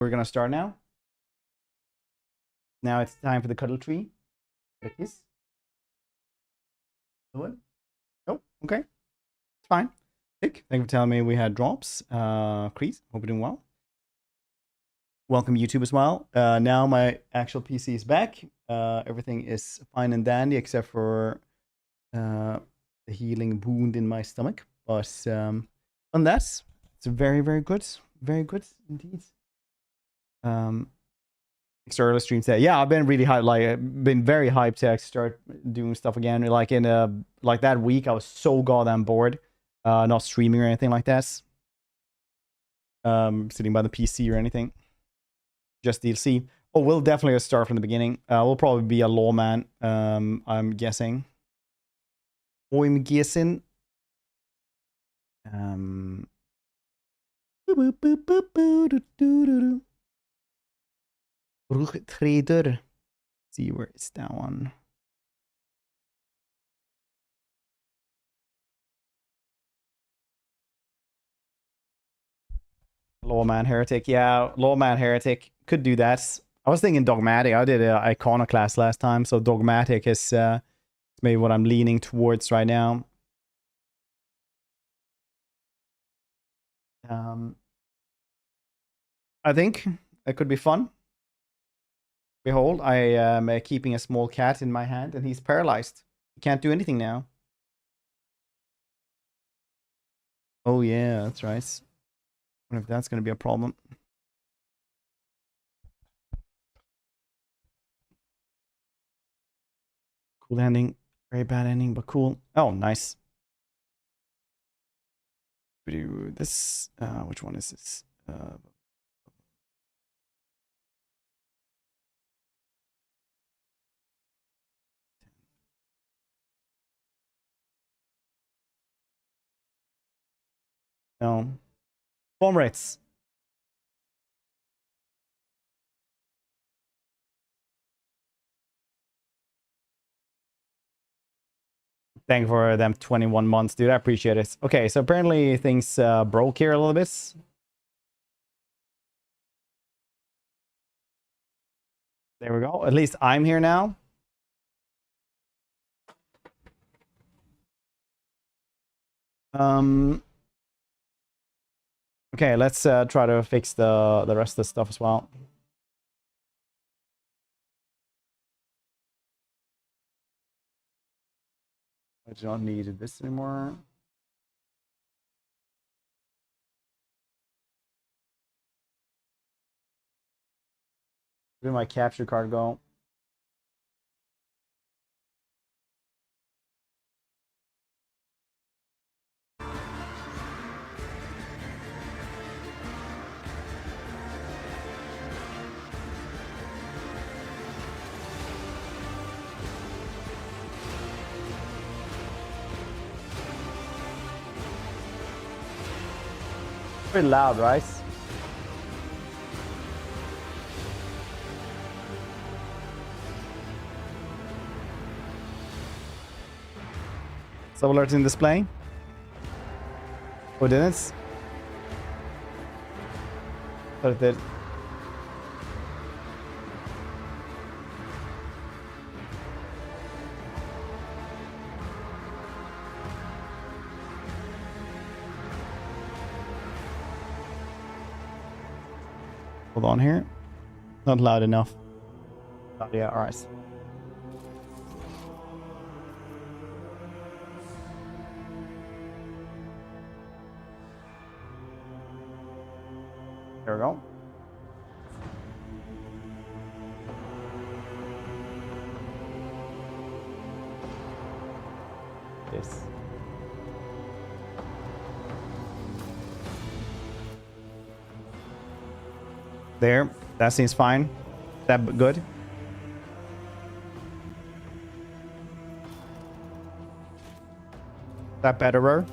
We're gonna start now. Now it's time for the cuddle tree. A kiss. What? Oh, okay. It's fine. Thank you for telling me we had drops. Crease, hope you're doing well. Welcome YouTube as well. Now my actual PC is back. Everything is fine and dandy except for the healing wound in my stomach. But on that, it's very, very good. Very good indeed. External stream said, yeah, I've been really hyped, like been very hyped to start doing stuff again. Like in like that week, I was so goddamn bored, not streaming or anything like that. Sitting by the PC or anything. Just DLC. Oh, we'll definitely start from the beginning. We'll probably be a lawman. I'm guessing. I'm guessing. Trader. See where is that one? Lawman Heretic. Yeah, Lawman Heretic could do that. I was thinking Dogmatic. I did an Iconoclast last time, so Dogmatic is maybe what I'm leaning towards right now. I think it could be fun. Behold, I am keeping a small cat in my hand, and he's paralyzed. He can't do anything now. Oh yeah, that's right. I wonder if that's going to be a problem. Cool ending. Very bad ending, but cool. Oh, nice. We do this. Which one is this? No. Bomb rates. Thank you for them 21 months, dude. I appreciate it. Okay, so apparently things broke here a little bit. There we go. At least I'm here now. Okay, let's try to fix the rest of the stuff as well. I don't need this anymore. Where did my capture card go? Pretty loud, right? Sub alert in display. Oh, didn't it? But it did. Hold on here. Not loud enough. Oh, yeah, alright. There we go. Yes. There, that seems fine. That good? That betterer?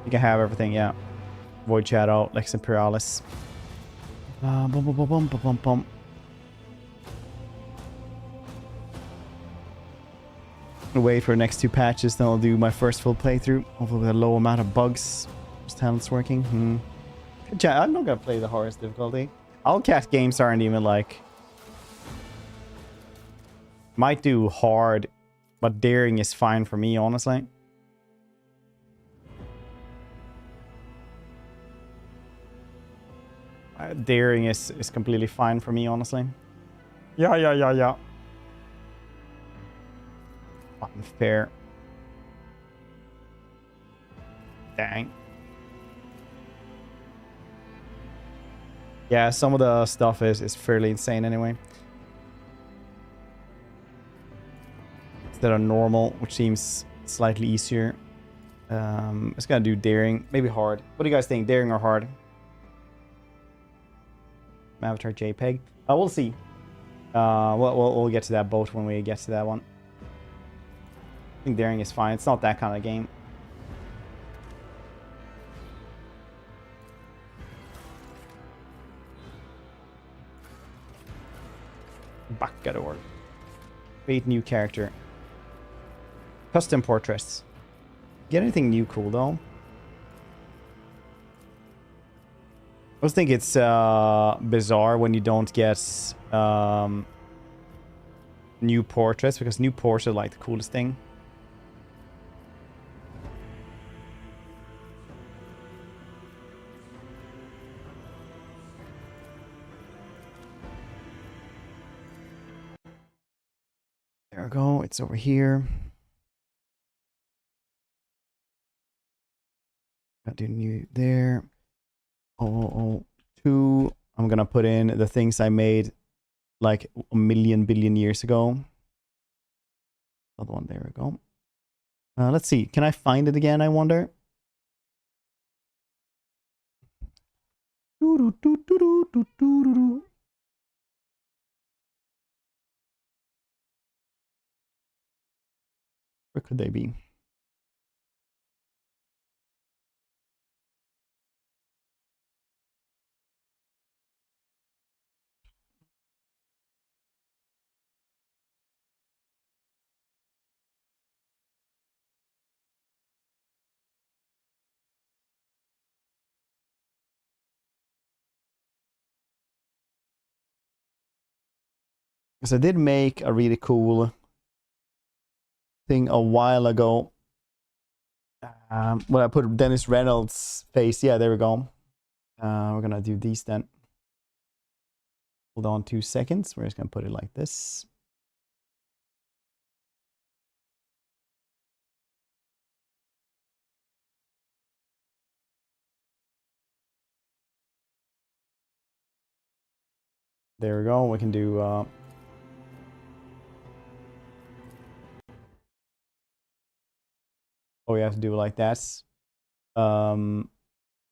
You can have everything, yeah. Void Shadow, Lex Imperialis. Bum, bum, bum, bum, bum, bum, bum. Wait for the next 2 patches, then I'll do my first full playthrough. Hopefully with a low amount of bugs. Just talent's working. Good job. I'm not gonna play the hardest difficulty. All cat games aren't even like... Might do hard, but daring is fine for me, honestly. Daring is completely fine for me, honestly. Yeah. Unfair. Dang. Yeah, some of the stuff is fairly insane anyway. Instead of normal, which seems slightly easier. It's gonna do daring, maybe hard. What do you guys think, daring or hard? Avatar JPEG. We'll see. We'll get to that boat when we get to that one. I think daring is fine. It's not that kind of game. Backador. Create new character. Custom portraits. Get anything new cool though? I always think it's bizarre when you don't get new portraits, because new portraits are like the coolest thing. There we go. It's over here. Gotta do new there. 002. I'm gonna put in the things I made like a million billion years ago. Another one. There we go. Let's see. Can I find it again, I wonder? Where could they be? Because I did make a really cool thing a while ago. When I put Dennis Reynolds' face. Yeah, there we go. We're gonna do these then. Hold on 2 seconds. We're just gonna put it like this. There we go. We can do oh, we have to do it like that.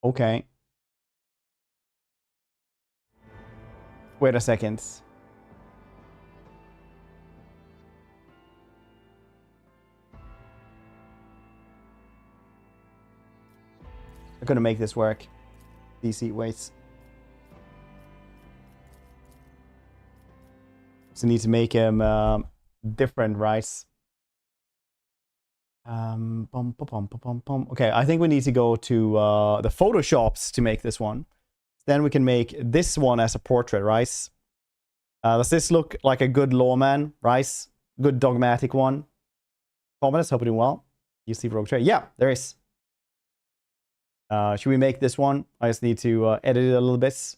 Okay. Wait a second. I'm gonna make this work. DC weights. So need to make him different, right? Okay, I think we need to go to the Photoshops to make this one. Then we can make this one as a portrait, right? Does this look like a good lawman, right? Good dogmatic one. Comments, hope you're doing well. You see Rogue Trade? Yeah, there is. Should we make this one? I just need to edit it a little bit.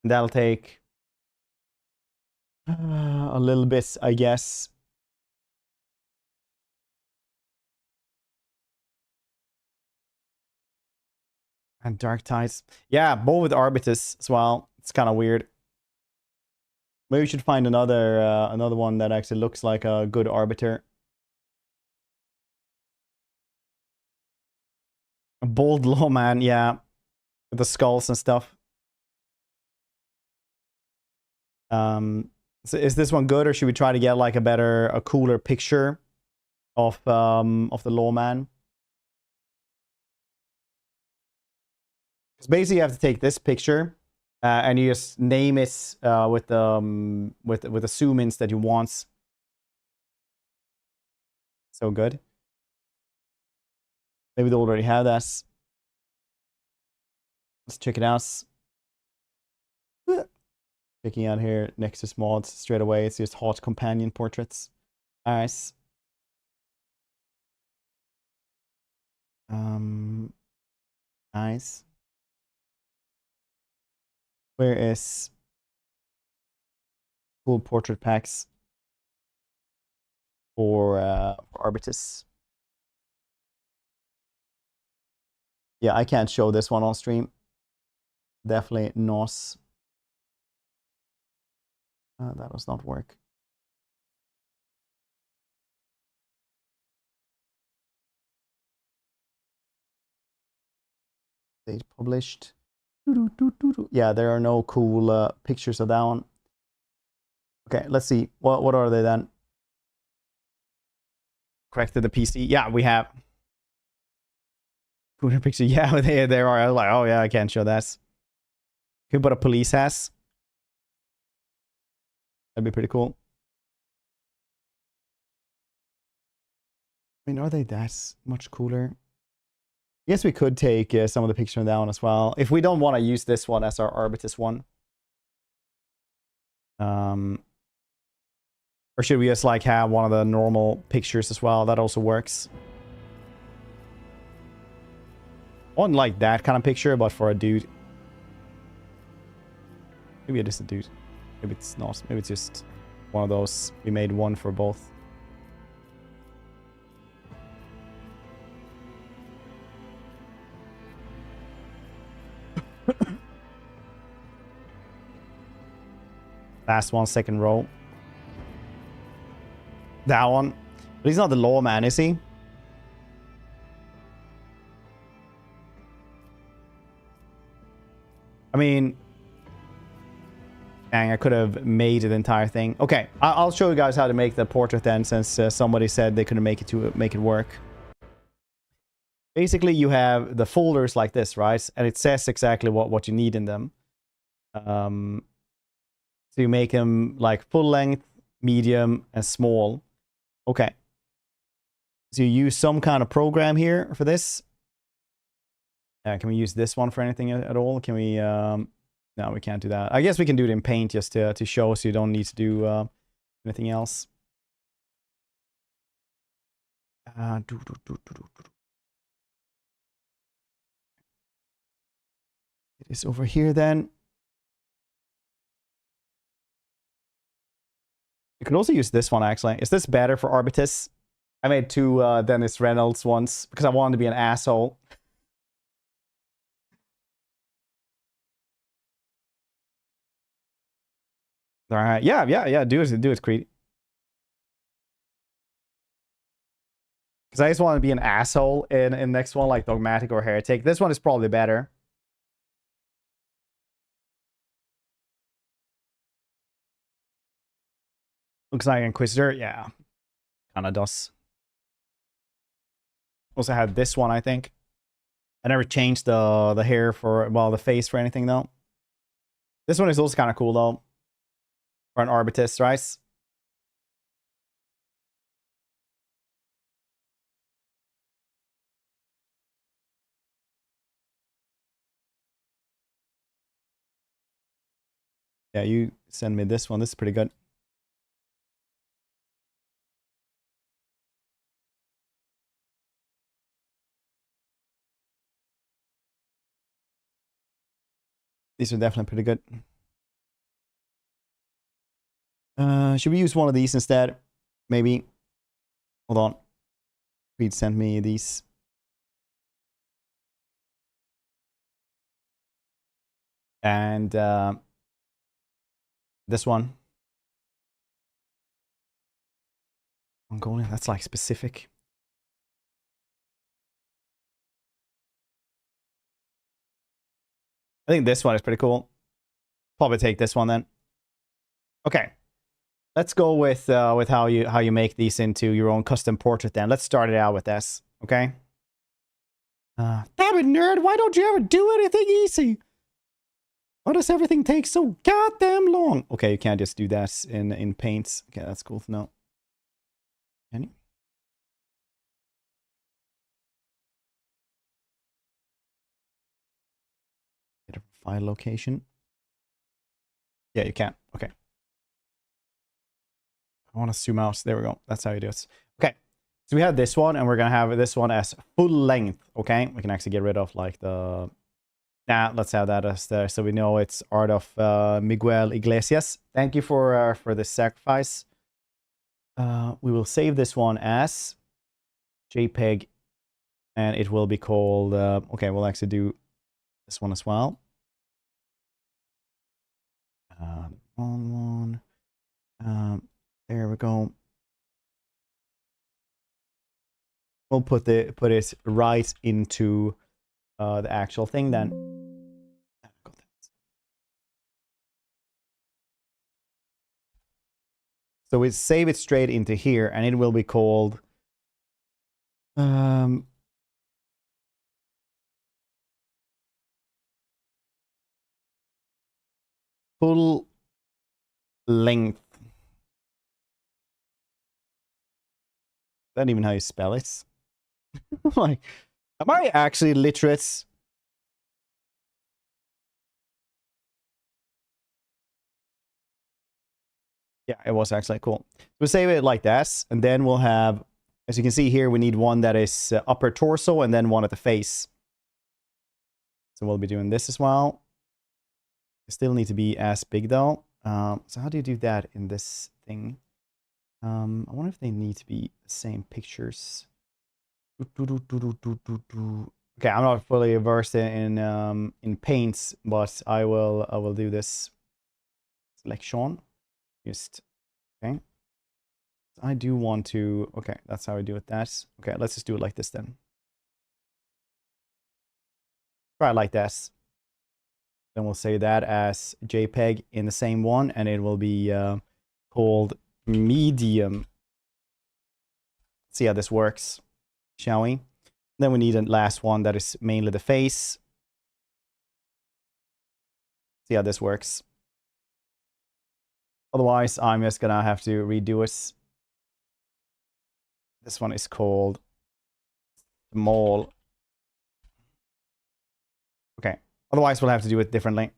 And that'll take a little bit, I guess. And Dark Tides. Yeah, both with Arbites as well. It's kind of weird. Maybe we should find another another one that actually looks like a good Arbiter. A bold lawman, yeah. With the skulls and stuff. So is this one good, or should we try to get like a cooler picture of the lawman? Because basically you have to take this picture and you just name it with the zoom-ins that you want. So good. Maybe they already have that. Let's check it out. Checking out here, Nexus mods straight away. It's just hot companion portraits. Nice. Nice. Where is cool portrait packs for Arbites? Yeah, I can't show this one on stream. Definitely NOS. That does not work. Date published. Yeah, there are no cool pictures of that one. Okay, let's see. What are they then? Corrected the PC. Yeah, we have. Cooler picture. Yeah, there are. I was like, oh yeah, I can't show this. Can we put a police has? That'd be pretty cool. I mean, are they that much cooler? I guess we could take some of the picture on that one as well. If we don't want to use this one as our Arbites one. Or should we just like have one of the normal pictures as well? That also works. I wouldn't like that kind of picture, but for a dude. Maybe it is a dude. Maybe it's not. Maybe it's just one of those. We made one for both. Last one, second row. That one. But he's not the lawman, is he? I mean... Dang, I could have made the entire thing. Okay, I'll show you guys how to make the portrait then, since somebody said they couldn't make it work. Basically, you have the folders like this, right? And it says exactly what you need in them. So you make them like full length, medium, and small. Okay. So you use some kind of program here for this. Can we use this one for anything at all? Can we... No, we can't do that. I guess we can do it in Paint just to show, so you don't need to do anything else. It is over here then. You could also use this one, actually. Is this better for Arbites? I made two Dennis Reynolds once because I wanted to be an asshole. All right, yeah, do it, Creed. Because I just want to be an asshole in next one, like Dogmatic or Heretic. This one is probably better. Looks like Inquisitor, yeah. Kinda does. Also had this one, I think. I never changed the hair for, well, the face for anything, though. This one is also kind of cool, though. For an Arbites, right? Yeah, you send me this one. This is pretty good. These are definitely pretty good. Should we use one of these instead? Maybe. Hold on. Reed sent me these. And this one. Mongolian, that's like specific. I think this one is pretty cool. Probably take this one then. Okay. Let's go with how you make these into your own custom portrait then. Let's start it out with this, okay? Damn it, nerd, why don't you ever do anything easy? Why does everything take so goddamn long? Okay, you can't just do that in Paint. Okay, that's cool to know. Can you? Get a file location. Yeah, you can. Okay. I want to zoom out. There we go. That's how you do it. Okay. So we have this one, and we're going to have this one as full length. Okay. We can actually get rid of like the... Nah, let's have that as there. So we know it's art of Miguel Iglesias. Thank you for this sacrifice. We will save this one as JPEG, and it will be called... okay, we'll actually do this one as well. There we go. We'll put it right into the actual thing then. So we save it straight into here, and it will be called full length. That's not even how you spell it. Like, am I actually literate? Yeah, it was actually cool. We'll save it like this, and then we'll have, as you can see here, we need one that is upper torso and then one at the face. So we'll be doing this as well. It still need to be as big though. So how do you do that in this thing? I wonder if they need to be the same pictures. Okay, I'm not fully versed in paints, but I will do this selection. Just okay. I do want to. Okay, that's how I do it. That's okay. Let's just do it like this then. Try it like this. Then we'll say that as JPEG in the same one, and it will be called medium. See how this works, shall we? Then we need a last one that is mainly the face. See how this works. Otherwise, I'm just gonna have to redo it. This one is called small. Okay. Otherwise, we'll have to do it differently.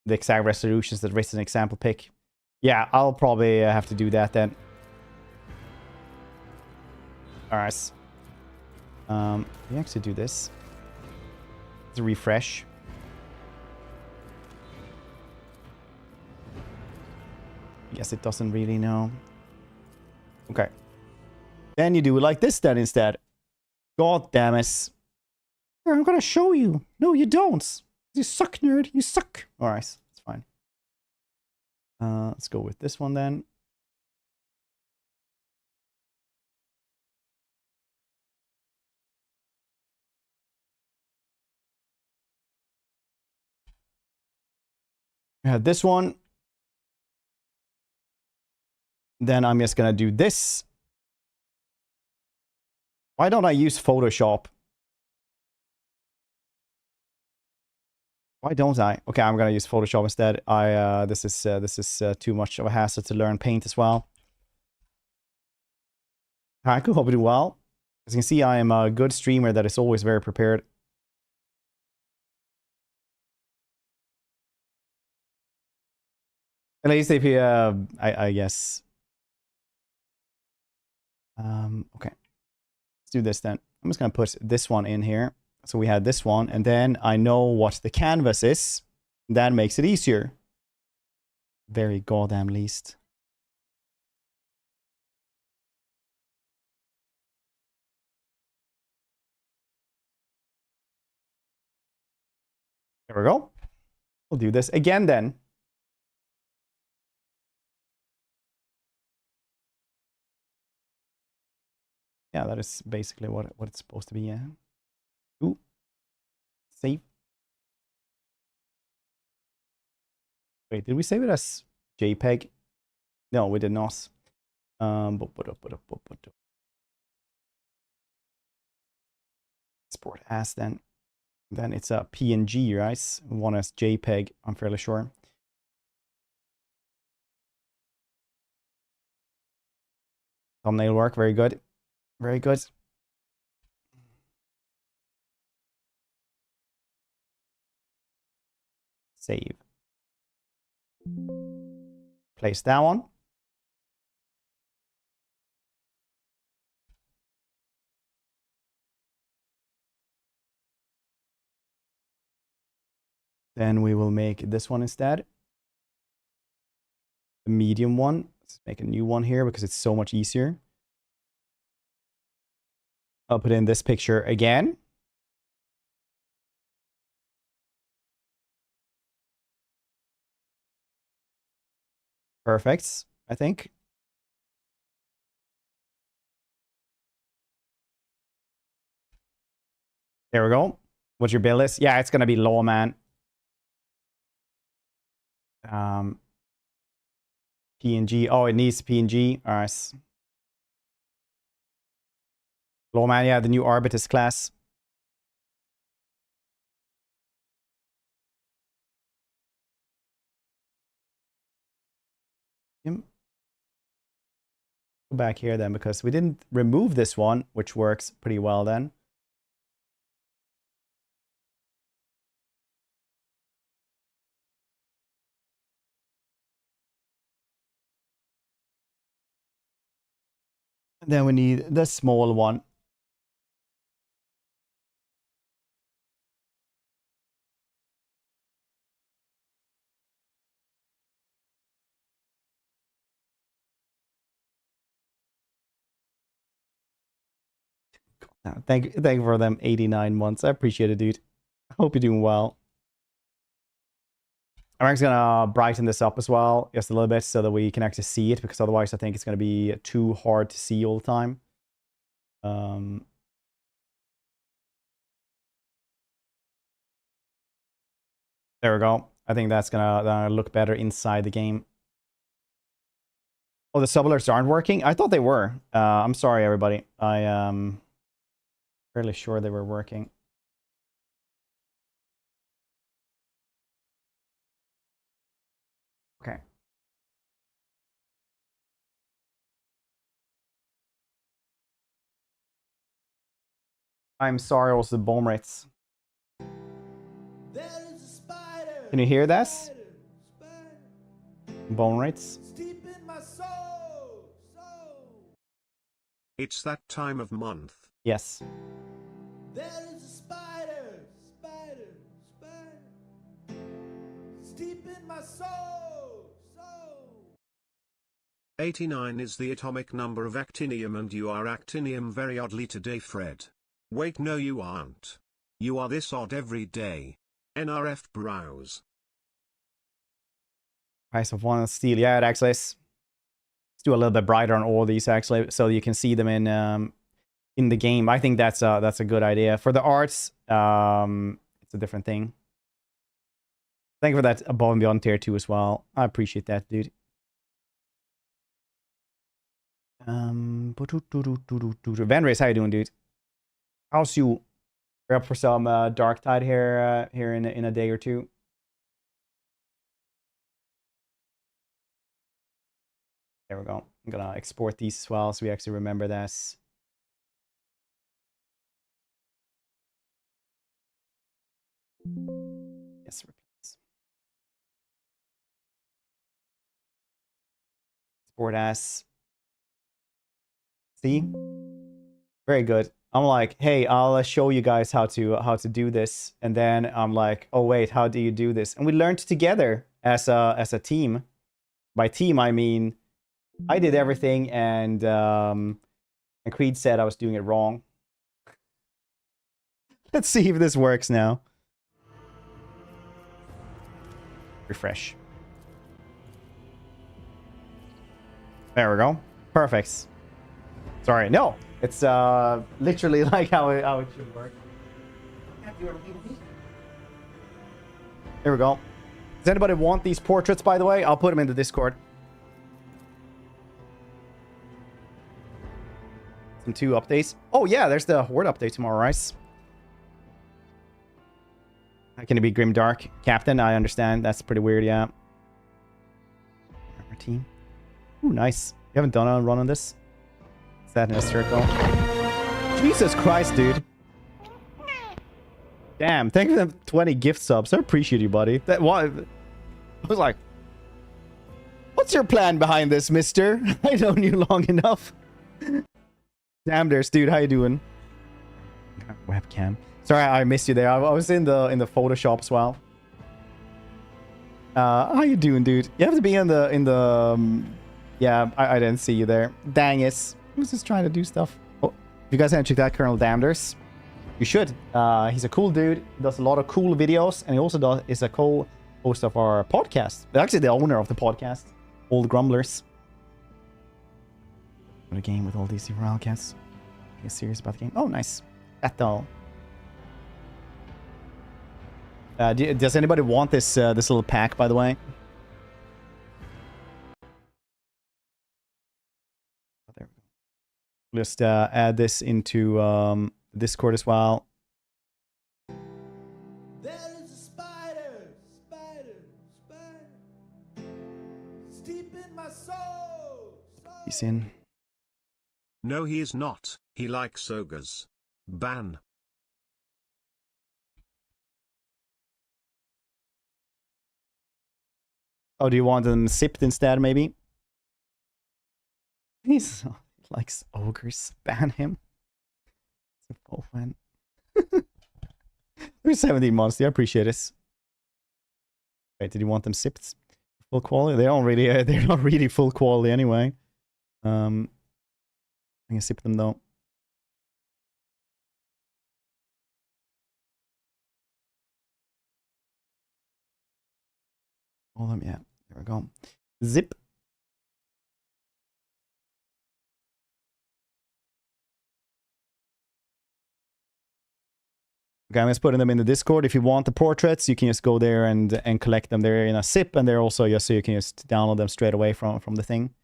The exact resolutions that raised an example pic. Yeah, I'll probably have to do that then. Alright. We actually do this. Let's refresh. Guess it doesn't really know. Okay. Then you do it like this then instead. God damn it. I'm gonna show you. No, you don't. You suck, nerd. You suck. Alright, that's fine. Let's go with this one then. I had this one. Then I'm just gonna do this. Why don't I use Photoshop? Why don't I? Okay, I'm gonna use Photoshop instead. This is too much of a hassle to learn Paint as well. I could hope it do well. As you can see, I am a good streamer that is always very prepared. At least if you, I guess. Okay. Let's do this then. I'm just gonna put this one in here. So we had this one, and then I know what the canvas is. That makes it easier. Very goddamn least. There we go. We'll do this again then. Yeah, that is basically what it's supposed to be. Yeah. Ooh. Save. Wait, did we save it as JPEG? No, we did not. Export as then. Then it's a PNG, right? One as JPEG, I'm fairly sure. Thumbnail work, very good. Very good. Save. Place that one. Then we will make this one instead. The medium one. Let's make a new one here because it's so much easier. I'll put in this picture again. Perfect, I think. There we go. What's your build list? Yeah, it's gonna be Law, man. PNG. Oh, it needs PNG. All right. Law, man. Yeah, the new Arbites class. Go back here then, because we didn't remove this one, which works pretty well then. And then we need the small one. Thank you for them 89 months. I appreciate it, dude. I hope you're doing well. I'm actually gonna brighten this up as well, just a little bit, so that we can actually see it, because otherwise I think it's gonna be too hard to see all the time. There we go. I think that's gonna look better inside the game. Oh, the subalerts aren't working? I thought they were. I'm sorry, everybody. I am fairly sure they were working. Okay. I'm sorry, also the bomb rates. Can you hear this? Bone rates. It's that time of month. Yes. There is a spider, steep in my soul. 89 is the atomic number of actinium, and you are actinium very oddly today, Fred. Wait, no you aren't. You are this odd every day. NRF browse. Price of one steel. Yeah, it actually is. Let's do a little bit brighter on all these actually, so you can see them in the game. I think that's a good idea. For the arts, it's a different thing. Thank you for that above and beyond tier 2 as well. I appreciate that, dude. Vanrace, how you doing, dude? How's you? We're up for some Dark Tide here in a day or two. There we go. I'm gonna export these as well, so we actually remember this. Yes, replace. Export as. See? Very good. I'm like, hey, I'll show you guys how to do this, and then I'm like, oh wait, how do you do this? And we learned together as a team. By team, I mean I did everything, and Creed said I was doing it wrong. Let's see if this works now. Refresh. There we go. Perfect. Sorry, no. It's literally like how it should work. There we go. Does anybody want these portraits, by the way? I'll put them in the Discord. Some 2 updates. Oh yeah, there's the Horde update tomorrow, right? How can it be Grimdark? Captain, I understand. That's pretty weird, yeah. Our team. Ooh, nice. You haven't done a run on this? Is that in a circle? Jesus Christ, dude. Damn, thank you for the 20 gift subs. I appreciate you, buddy. That what? I was like, What's your plan behind this, mister? I've known you long enough. Damn there's dude, how you doing? Webcam. Sorry, I missed you there. I was in the Photoshop as well. How you doing, dude? You have to be in the yeah, I didn't see you there. Dang it. I was just trying to do stuff. Oh, if you guys haven't checked out Colonel Damders, you should. He's a cool dude. He does a lot of cool videos, and he also is a co-host of our podcast. Actually, the owner of the podcast, Old Grumblers. What a game with all these Wildcats. Get serious about the game. Oh, nice. That doll. Does anybody want this this little pack, by the way? Oh, there we go. Just add this into Discord as well. There is a spider, spider, steep in my soul. He's in. No, he is not. He likes ogres. Ban. Oh, do you want them sipped instead, maybe? He likes ogres. Ban him. It's a fan. There's 17 months. I appreciate this. Wait, did you want them sipped? Full quality? They don't really. They're not really full quality anyway. I can sip them though. All of them, yeah. There we go. Zip. Okay, I'm just putting them in the Discord. If you want the portraits, you can just go there and collect them. They're in a zip, and they're also just so you can just download them straight away from the thing.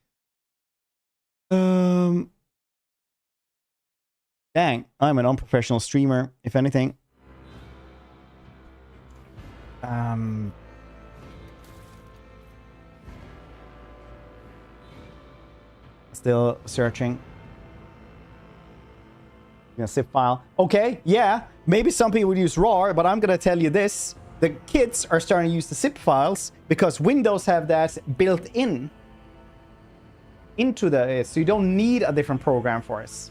Dang, I'm an unprofessional streamer, if anything. Still searching. Zip file. Okay, yeah. Maybe some people would use RAR, but I'm gonna tell you this. The kids are starting to use the zip files because Windows have that built in into the... So you don't need a different program for it.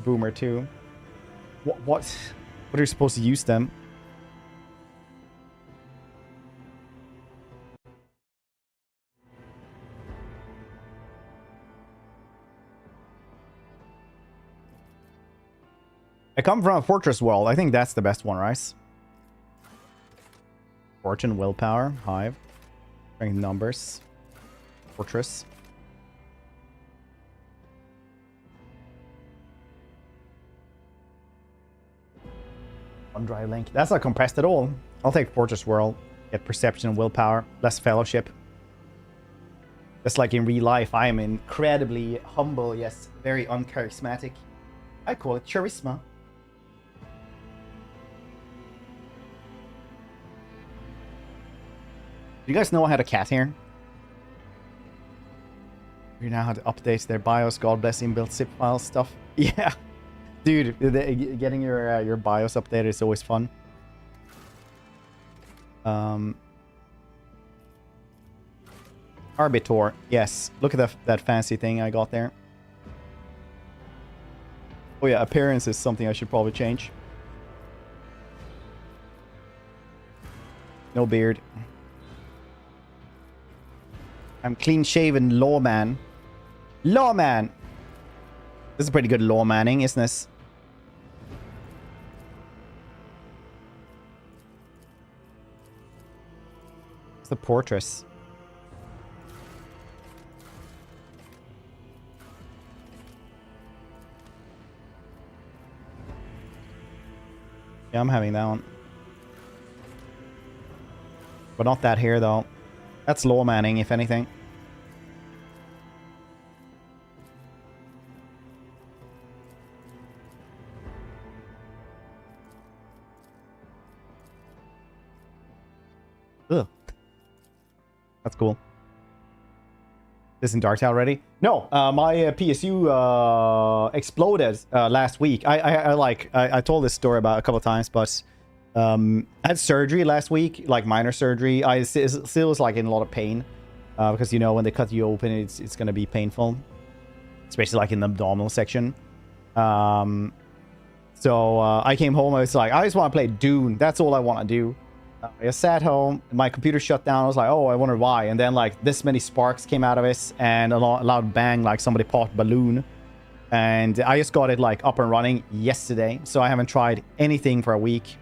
Boomer 2. What are you supposed to use them? I come from a fortress world. I think that's the best one, right? Fortune, willpower, hive, strength, numbers, fortress. OneDrive link. That's not compressed at all. I'll take fortress world. Get perception and willpower. Less fellowship. Just like in real life, I am incredibly humble, yes, very uncharismatic. I call it charisma. Do you guys know I had a cat here? You know how to update their BIOS. God bless inbuilt zip file stuff. Yeah, dude, getting your BIOS updated is always fun. Arbiter, yes. Look at that fancy thing I got there. Oh yeah, appearance is something I should probably change. No beard. I'm clean-shaven lawman. Lawman! This is pretty good lawmanning, isn't this? It's the portress. Yeah, I'm having that one. But not that here, though. That's lawmanning, if anything. Ugh. That's cool. Isn't Darktail ready? No, my PSU exploded last week. I told this story about a couple of times, but I had surgery last week, like minor surgery. I still was like in a lot of pain because you know when they cut you open, it's gonna be painful, especially like in the abdominal section. So I came home. I was like, I just want to play Dune. That's all I want to do. I sat home. My computer shut down. I was like, oh, I wonder why. And then like this many sparks came out of it, and a loud bang, like somebody popped a balloon. And I just got it like up and running yesterday. So I haven't tried anything for a week.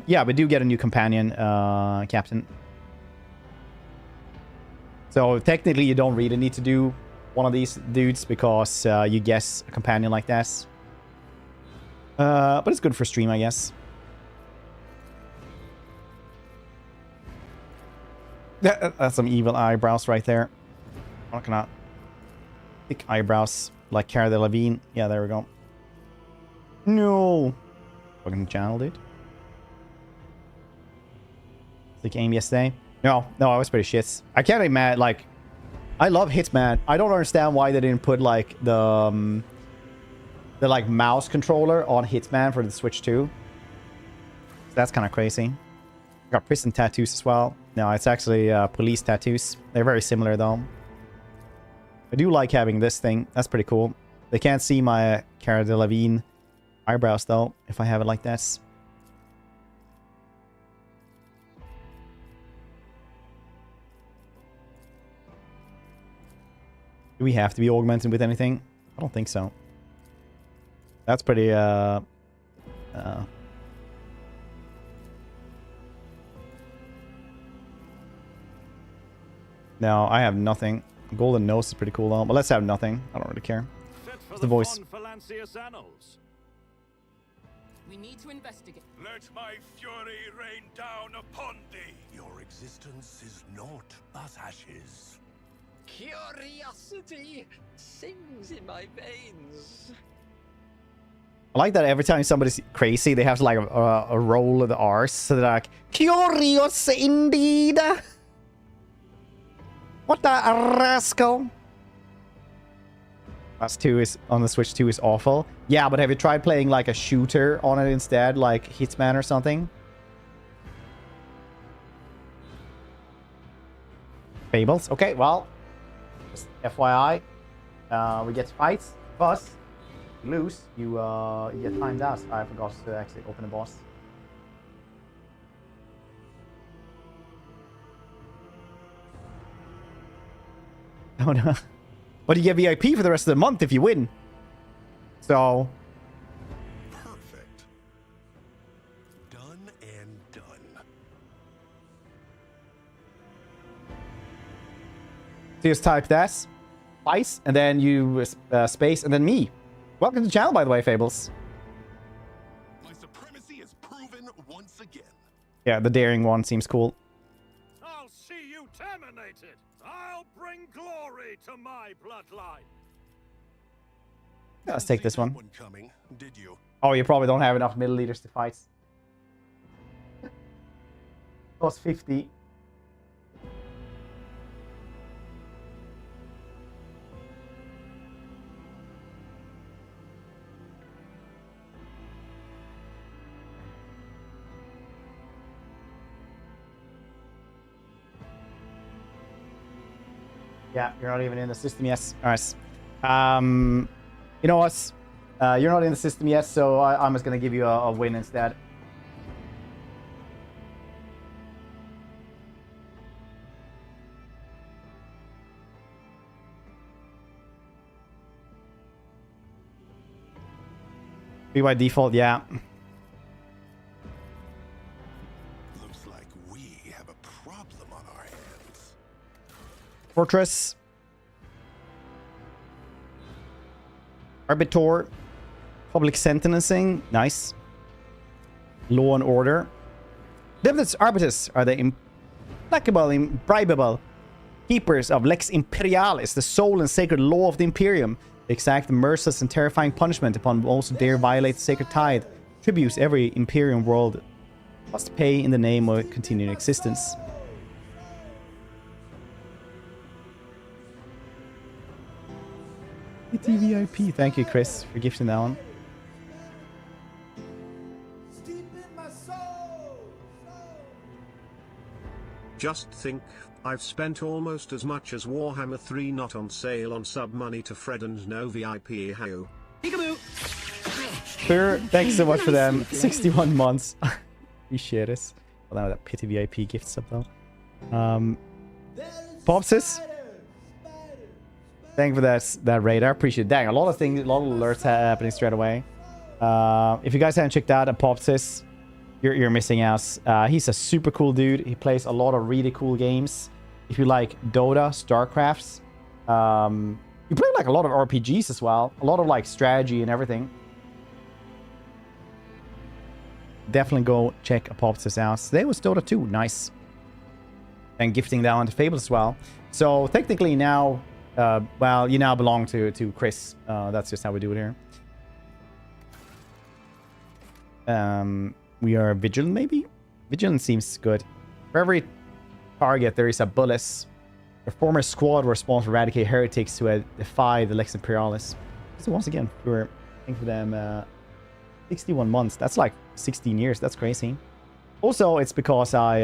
Yeah, we do get a new companion, Captain. So technically you don't really need to do one of these dudes because you guess a companion like this. But it's good for stream, I guess. That's some evil eyebrows right there. I'm not gonna... Thick eyebrows like Cara Delevingne. Yeah, there we go. No! Fucking channel, dude. Like aim yesterday. No, I was pretty shit. I can't imagine, like, I love Hitman. I don't understand why they didn't put like the like mouse controller on Hitman for the Switch 2. So that's kind of crazy. Got prison tattoos as well. No, it's actually police tattoos. They're very similar though. I do like having this thing. That's pretty cool. They can't see my Cara Delevingne eyebrows though if I have it like this. Do we have to be augmented with anything? I don't think so. That's pretty, No, I have nothing. Golden nose is pretty cool though, but let's have nothing. I don't really care. It's the voice. We need to investigate. Let my fury rain down upon thee. Your existence is naught but ashes. Curiosity sings in my veins. I like that every time somebody's crazy, they have like a roll of the R's. So they're like, curious indeed. What the rascal? Plus 2 is on the Switch 2 is awful. Yeah, but have you tried playing like a shooter on it instead, like Hitman or something? Fables. Okay, well, just FYI, we get fights. Boss, you lose, you get timed out. I forgot to actually open the boss. Oh no. But you get VIP for the rest of the month if you win. So. Perfect. Done and done. So just type this, twice, and then you space, and then me. Welcome to the channel, by the way, Fables. My supremacy is proven once again. Yeah, the daring one seems cool. I'll see you terminated. I'll bring glory to my bloodline. Yeah, let's take this one. Coming, did you? Oh, you probably don't have enough middle leaders to fight. Cost 50. Yeah, you're not even in the system yet. Alright. You know what? You're not in the system yet, so I'm just gonna give you a win instead. Be by default, yeah. Looks like we have a problem on our hands. Fortress. Arbiter. Public sentencing. Nice. Law and order. Adeptus Arbites are the implacable, imbribable keepers of Lex Imperialis, the sole and sacred law of the Imperium. They exact merciless and terrifying punishment upon those who dare violate the sacred tithe. Tributes every Imperium world must pay in the name of continued existence. Pity VIP. Thank you, Chris, for gifting that one. Just think, I've spent almost as much as Warhammer 3 not on sale on sub money to Fred and no VIP. How? Peekaboo! Sure, thank you so much for them. 61 months. Appreciate it. Well, now that Pity VIP gift sub though. Popsis. Thank you for that raid. I appreciate it. Dang, a lot of things, a lot of alerts happening straight away. If you guys haven't checked out Popsis, you're missing out. He's a super cool dude. He plays a lot of really cool games. If you like Dota, StarCrafts, you play like a lot of RPGs as well. A lot of like strategy and everything. Definitely go check Popsis out. Today was Dota 2. Nice. And gifting that one to Fable as well. So technically now, well, you now belong to Chris. That's just how we do it here. We are vigilant, maybe? Vigilant seems good. For every target, there is a bullet. The former squad were responsible to eradicate heretics who had defied the Lex Imperialis. So once again, we're thank for them 61 months. That's like 16 years. That's crazy. Also, it's because I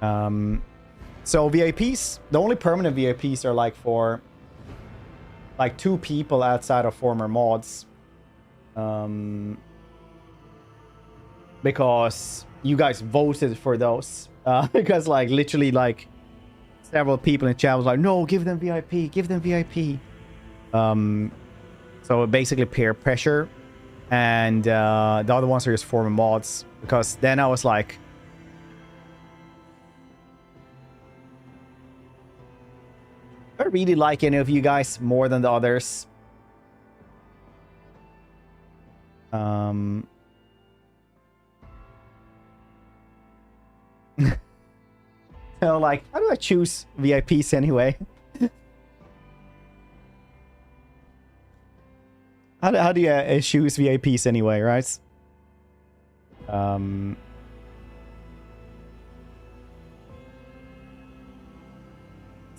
so VIPs, the only permanent VIPs are like for like 2 people outside of former mods. Because you guys voted for those. Because like literally like several people in chat was like, no, give them VIP, give them VIP. So basically peer pressure. And the other ones are just former mods. Because then I was like, I really like any of you guys more than the others. So like, how do I choose VIPs anyway? how do you choose VIPs anyway, right?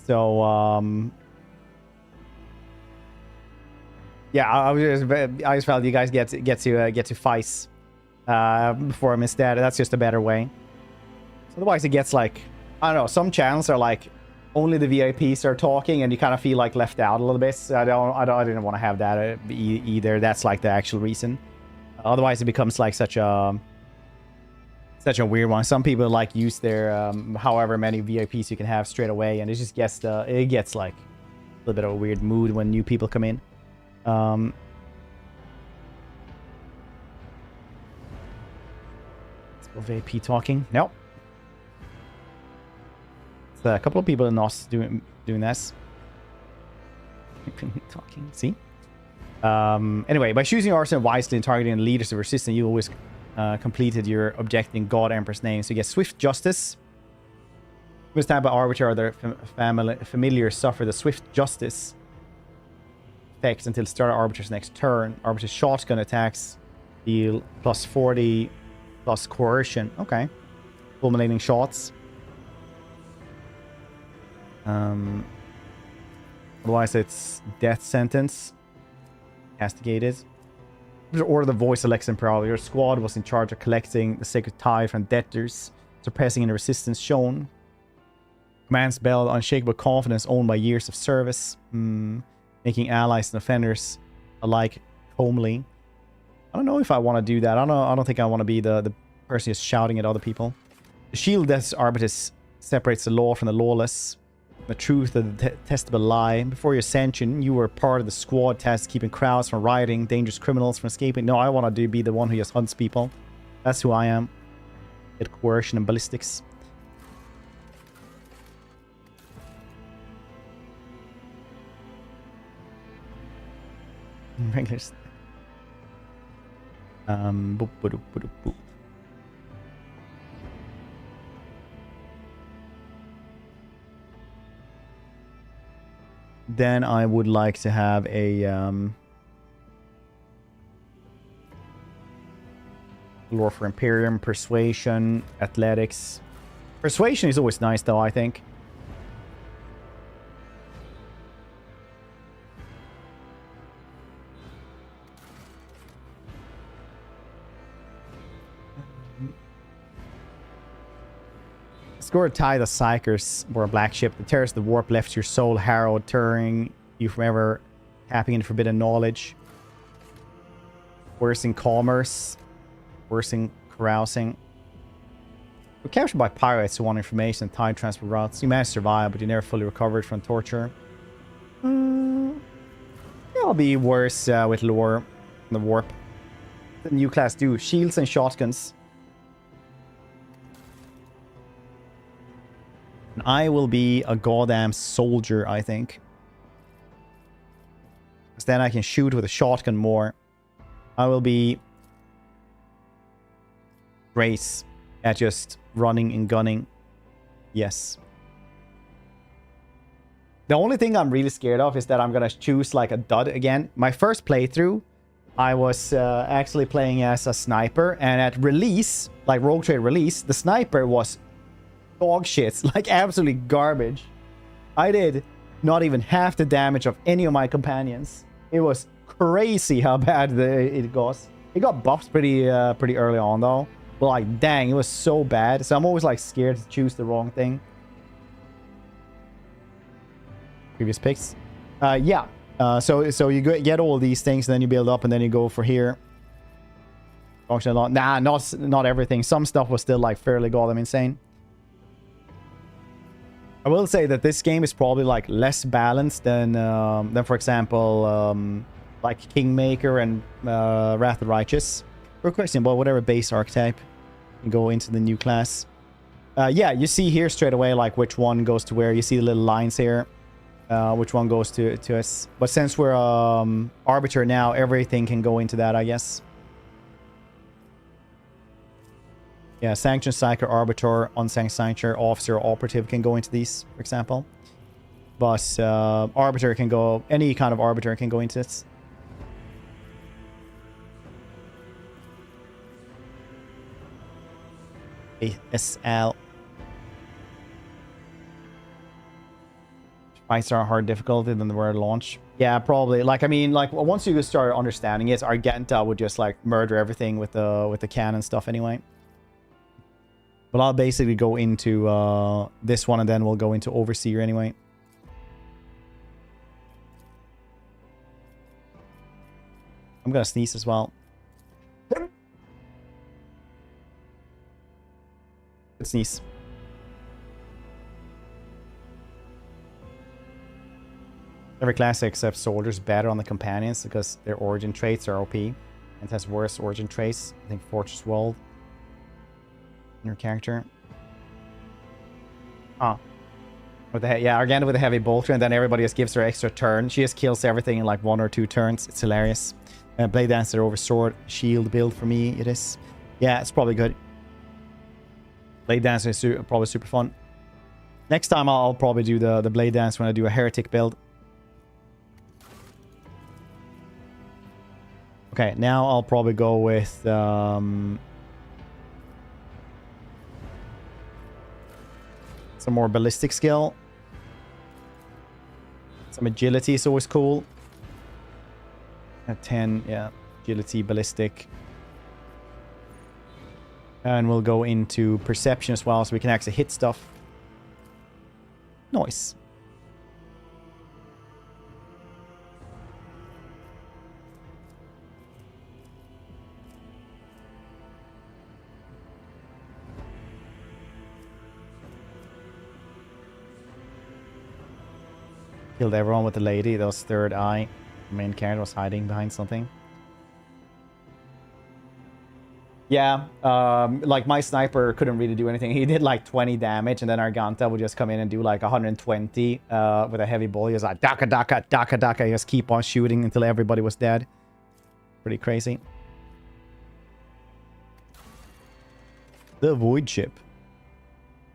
So yeah, I just felt you guys get to fight before I missed that. That's just a better way. Otherwise, it gets like, I don't know. Some channels are like only the VIPs are talking, and you kind of feel like left out a little bit. So I didn't want to have that either. That's like the actual reason. Otherwise, it becomes like such a weird one. Some people like use their however many VIPs you can have straight away, and it just gets it gets like a little bit of a weird mood when new people come in. VIP talking. Nope. It's a couple of people in NOS doing this. Talking. See. Anyway, by choosing your arsenal wisely and targeting the leaders of resistance, you always completed your objective in God Emperor's name. So you get swift justice. This type of arbiter or their familiars suffer the swift justice effects until the start of Arbiter's next turn. Arbiter's shotgun attacks deal plus 40 plus coercion. Okay. Fulminating shots. Otherwise, it's death sentence. Castigated. Order the voice of Lex Imperialis. Your squad was in charge of collecting the sacred tithe from debtors, suppressing any resistance shown. Commands bell unshakable confidence owned by years of service. Making allies and offenders alike homely. I don't know if I want to do that. I don't think I want to be the person who's shouting at other people. The shield Adeptus Arbites separates the law from the lawless. The truth of the testable lie. Before your ascension, you were part of the squad tasked keeping crowds from rioting, dangerous criminals from escaping. No, I want to be the one who just hunts people. That's who I am. Get coercion and ballistics. Regulars. Boop, boop, boop, boop. Then I would like to have a lore for Imperium, Persuasion, Athletics. Persuasion is always nice though, I think. Score Tithe the Psychers or a black ship. The tears the warp left your soul harrowed, tearing you from ever tapping into forbidden knowledge. Worse in commerce. Worse in carousing. We're captured by pirates who want information and time transfer routes. You managed to survive, but you never fully recovered from torture. It'll be worse with lore. The warp. The new class do shields and shotguns. And I will be a goddamn soldier, I think. Because then I can shoot with a shotgun more. I will be great at just running and gunning. Yes. The only thing I'm really scared of is that I'm gonna choose like a dud again. My first playthrough, I was actually playing as a sniper, and at release, like Rogue Trade release, the sniper was dog shit, like absolutely garbage. I did not even half the damage of any of my companions. It was crazy how bad it goes. It got buffed pretty early on though. But like, dang, it was so bad. So I'm always like scared to choose the wrong thing. Previous picks. Yeah. So you get all these things, and then you build up, and then you go for here. Function a lot. Nah, not everything. Some stuff was still like fairly goddamn insane. I will say that this game is probably like less balanced than for example, like Kingmaker and Wrath of the Righteous. Or question about whatever base archetype you go into the new class. Yeah, you see here straight away like which one goes to where. You see the little lines here. Which one goes to us. But since we're Arbiter now, everything can go into that, I guess. Yeah, Sanction, Psyker, Arbiter, Unsanctioned Psyker, Officer, Operative can go into these, for example. But Arbiter can go... Any kind of Arbiter can go into this. ASL. Fights are hard difficulty than they were at launch. Yeah, probably. Like, I mean, like, once you start understanding it, Argenta would just, like, murder everything with the cannon stuff anyway. But I'll basically go into this one, and then we'll go into Overseer anyway. I'm gonna sneeze as well. Good sneeze. Every class except soldiers better on the companions because their origin traits are OP. And it has worse origin traits. I think Fortress World. Your character. Oh. With the yeah, Arganda with a heavy bolter, and then everybody just gives her extra turn. She just kills everything in like 1 or 2 turns. It's hilarious. Blade Dancer over Sword. Shield build for me, it is. Yeah, it's probably good. Blade Dancer is probably super fun. Next time I'll probably do the Blade Dance when I do a Heretic build. Okay, now I'll probably go with some more ballistic skill. Some agility is always cool. At 10, yeah, agility, ballistic. And we'll go into perception as well, so we can actually hit stuff. Nice. Killed everyone with the lady. That was third eye. The main character was hiding behind something. Yeah, like my sniper couldn't really do anything. He did like 20 damage, and then Arganta would just come in and do like 120 with a heavy ball. He was like daka daka daka daka. He just keep on shooting until everybody was dead. Pretty crazy. The Void Ship.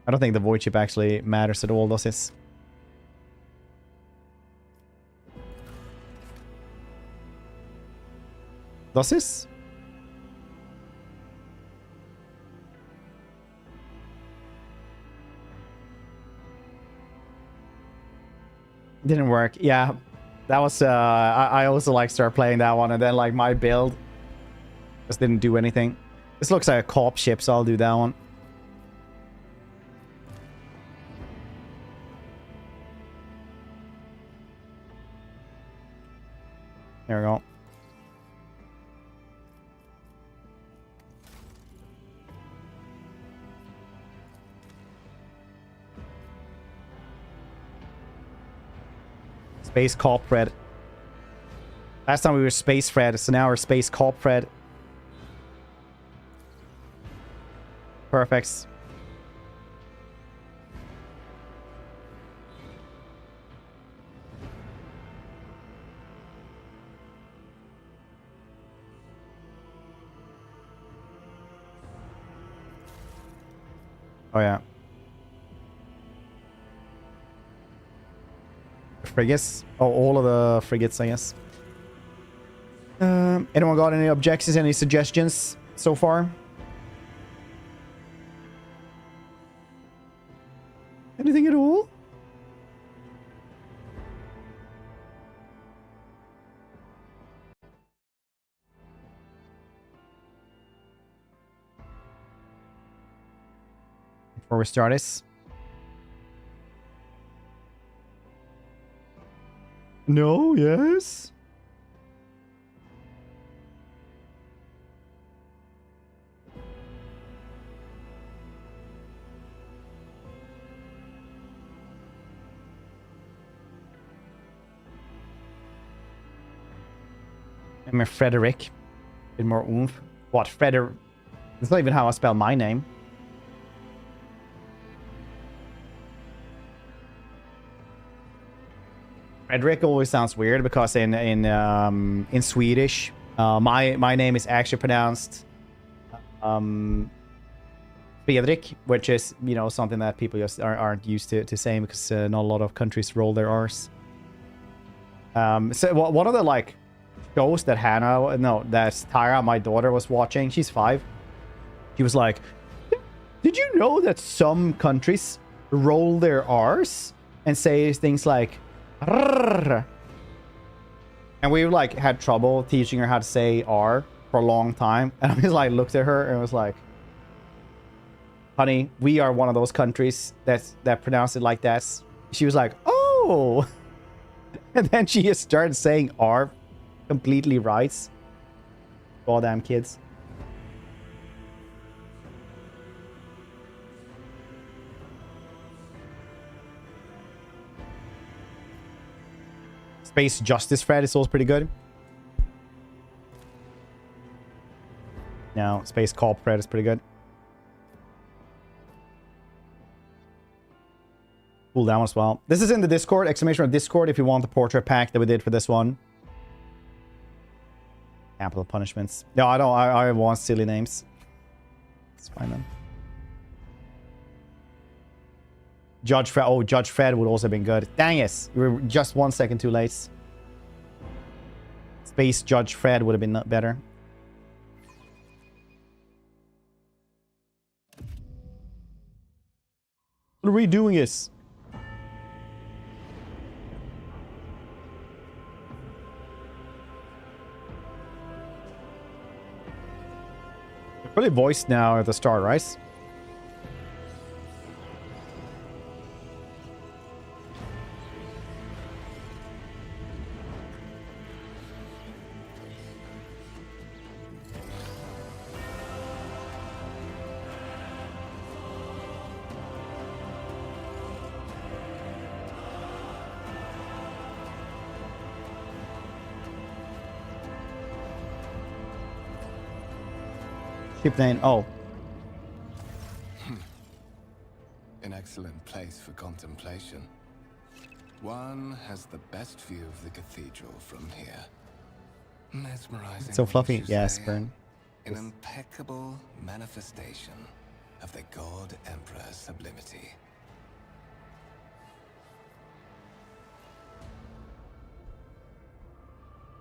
I don't think the Void Ship actually matters at all, does it? Does this? Didn't work. Yeah, that was I also like start playing that one, and then like my build just didn't do anything. This looks like a co-op ship, so I'll do that one. There we go. Space corporate. Last time we were space Fred, so now we're space corporate. Perfect. Oh yeah. Frigates. Oh, all of the frigates, I guess. Anyone got any objections, any suggestions so far? Anything at all? Before we start this. No, yes. I'm a Frederick. A bit more oomph. What, Frederick? That's not even how I spell my name. Frederick always sounds weird because in Swedish, my name is actually pronounced Fredrik, which is, you know, something that people just aren't used to saying because not a lot of countries roll their R's. So one of the like shows that that Tyra, my daughter, was watching. She's 5. She was like, "Did you know that some countries roll their R's and say things like?" And we like had trouble teaching her how to say R for a long time, and I was like looked at her and was like, "Honey, we are one of those countries that pronounce it like that." She was like, "Oh," and then she just started saying R completely right. Goddamn kids. Space Justice Fred is also pretty good. Now, Space Corp Fred is pretty good. Cool down as well. This is in the Discord. Exclamation of Discord if you want the portrait pack that we did for this one. Capital punishments. No, I don't. I want silly names. It's fine then. Judge Fred. Oh, Judge Fred would also have been good. Dang it. We were just 1 second too late. Space Judge Fred would have been better. What are we doing this? Really voiced now at the start, right? Ship name. Oh. An excellent place for contemplation. One has the best view of the cathedral from here. Mesmerizing. It's so fluffy. Yes, say? Burn. An impeccable manifestation of the God Emperor's sublimity.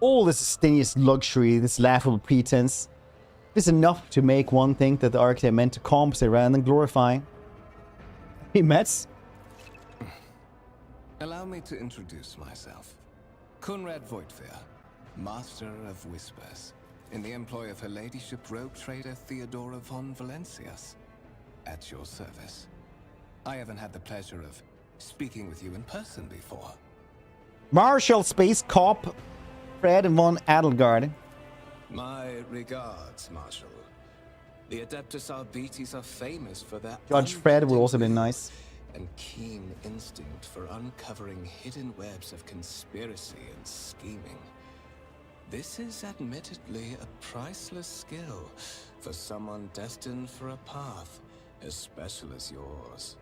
All this extraneous luxury, this laughable pretense, is enough to make one think that the architect meant to compensate rather than glorify. He Mets. Allow me to introduce myself. Conrad Voigtveer, Master of Whispers, in the employ of Her Ladyship rogue trader Theodora von Valancius. At your service. I haven't had the pleasure of speaking with you in person before. Marshal Space Cop Fred von Adelgard. My regards, Marshal. The Adeptus Arbites are famous for their Judge Fred would also be unbending will nice. and keen instinct for uncovering hidden webs of conspiracy and scheming. This is admittedly a priceless skill for someone destined for a path as special as yours.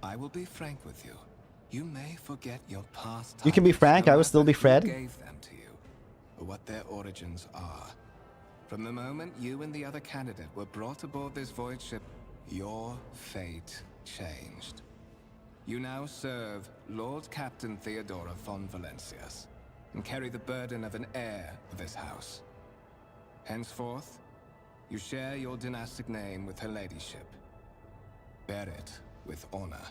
I will be frank with you. You may forget your past. You can be frank, I will still be Fred. Who gave them to you, or what their origins are. From the moment you and the other candidate were brought aboard this void ship, your fate changed. You now serve Lord Captain Theodora von Valancius, and carry the burden of an heir of this house. Henceforth, you share your dynastic name with her ladyship. Bear it with honor.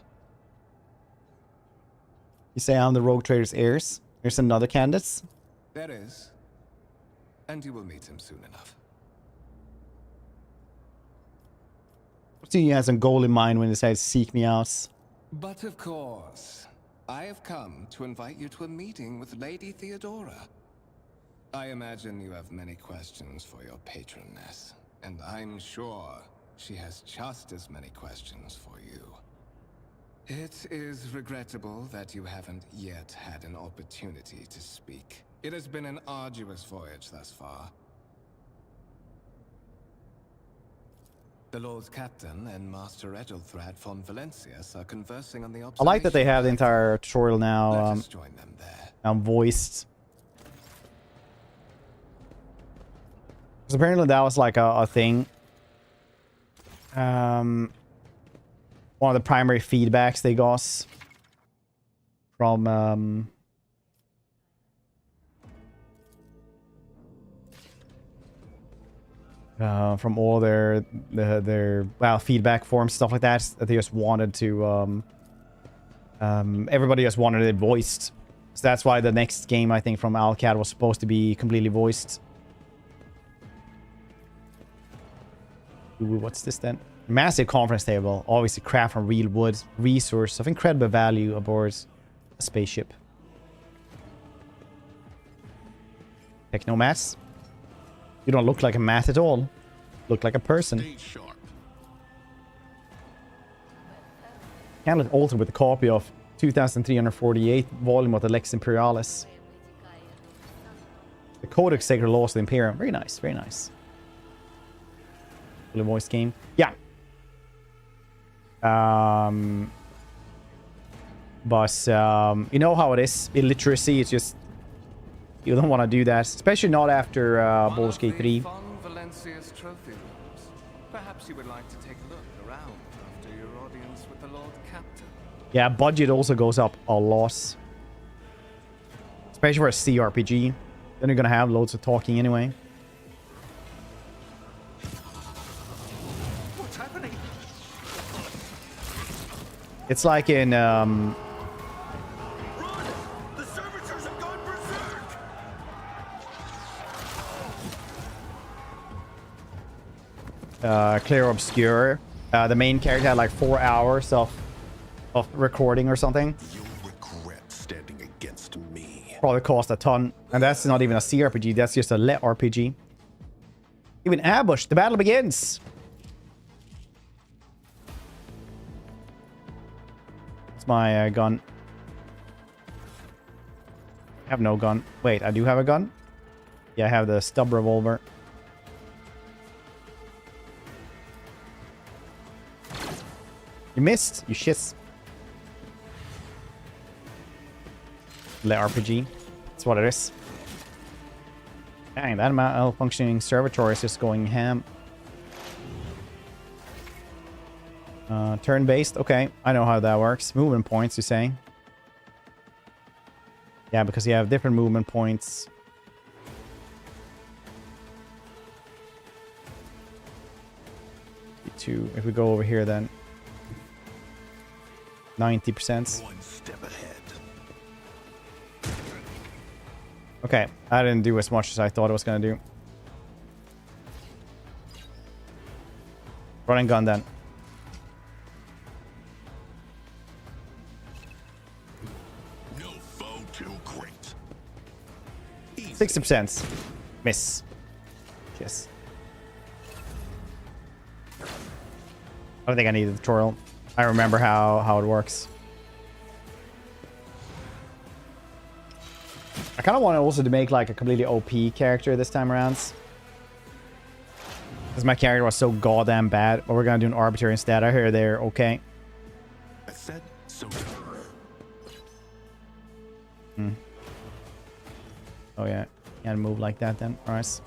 You say I'm the Rogue Trader's heirs? Here's another candidate. There is. And you will meet him soon enough. See, he has a goal in mind when he says seek me out. But of course, I have come to invite you to a meeting with Lady Theodora. I imagine you have many questions for your patroness, and I'm sure she has just as many questions for you. It is regrettable that you haven't yet had an opportunity to speak. It has been an arduous voyage thus far. The Lord's Captain and Master Edelthrad von Valancius are conversing on the I like that they have the entire tutorial now Let us join them there. voiced. Because apparently that was like a thing. One of the primary feedbacks they got from all their feedback forms, stuff like that, that they just wanted to everybody just wanted it voiced. So that's why the next game, I think, from Alcad was supposed to be completely voiced. Ooh, what's this then? Massive conference table, obviously craft from real wood, resource of incredible value aboard a spaceship. Technomats. You don't look like a mat at all. Look like a person. Candidate altered with a copy of 2348 volume of the Lex Imperialis. The Codex Sacred Laws of the Imperium. Very nice, very nice. Fully voiced game. Yeah. But you know how it is. Illiteracy, it's just... You don't want to do that. Especially not after Baldur's Gate 3. Von Valancius trophy rooms. Perhaps you would like to take a look around after your audience with the Lord Captain. Yeah, budget also goes up a lot. Especially for a CRPG. Then you're gonna have loads of talking anyway. What's happening? It's like in Run! The servitors have gone berserk! Clear Obscure. The main character had like 4 hours of recording or something. You'll regret standing against me. Probably cost a ton. And that's not even a CRPG, that's just a lit RPG. Even ambush, the battle begins! It's my gun. I have no gun. Wait, I do have a gun? Yeah, I have the stub revolver. You missed, you shits. Lit RPG. That's what it is. Dang, that malfunctioning servitor is just going ham. Turn-based. Okay, I know how that works. Movement points, you say? Yeah, because you have different movement points. If we go over here, then 90%. One step ahead. Okay, I didn't do as much as I thought I was gonna do. Run and gun then. No 60%. Miss. Yes. I don't think I need a tutorial. I remember how it works. I kind of want also to make like a completely OP character this time around. Because my character was so goddamn bad. But we're going to do an arbitrary instead. I hear they're okay. I said so. Oh yeah. Can't move like that then. Alright.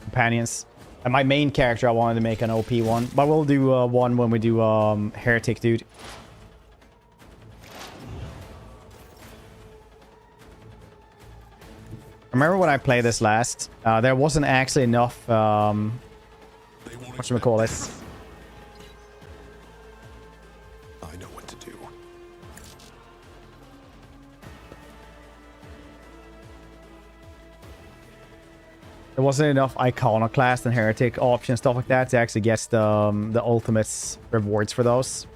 Companions. And my main character, I wanted to make an OP one. But we'll do one when we do Heretic Dude. Remember when I played this last? There wasn't actually enough, whatchamacallit? I know what to do. There wasn't enough iconoclast and heretic options, stuff like that, to actually get the ultimate rewards for those.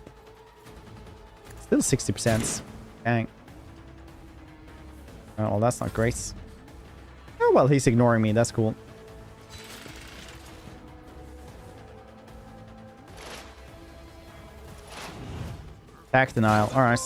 Still 60%. Dang. Oh, well, that's not great. Oh, well, he's ignoring me. That's cool. Attack denial. Alright.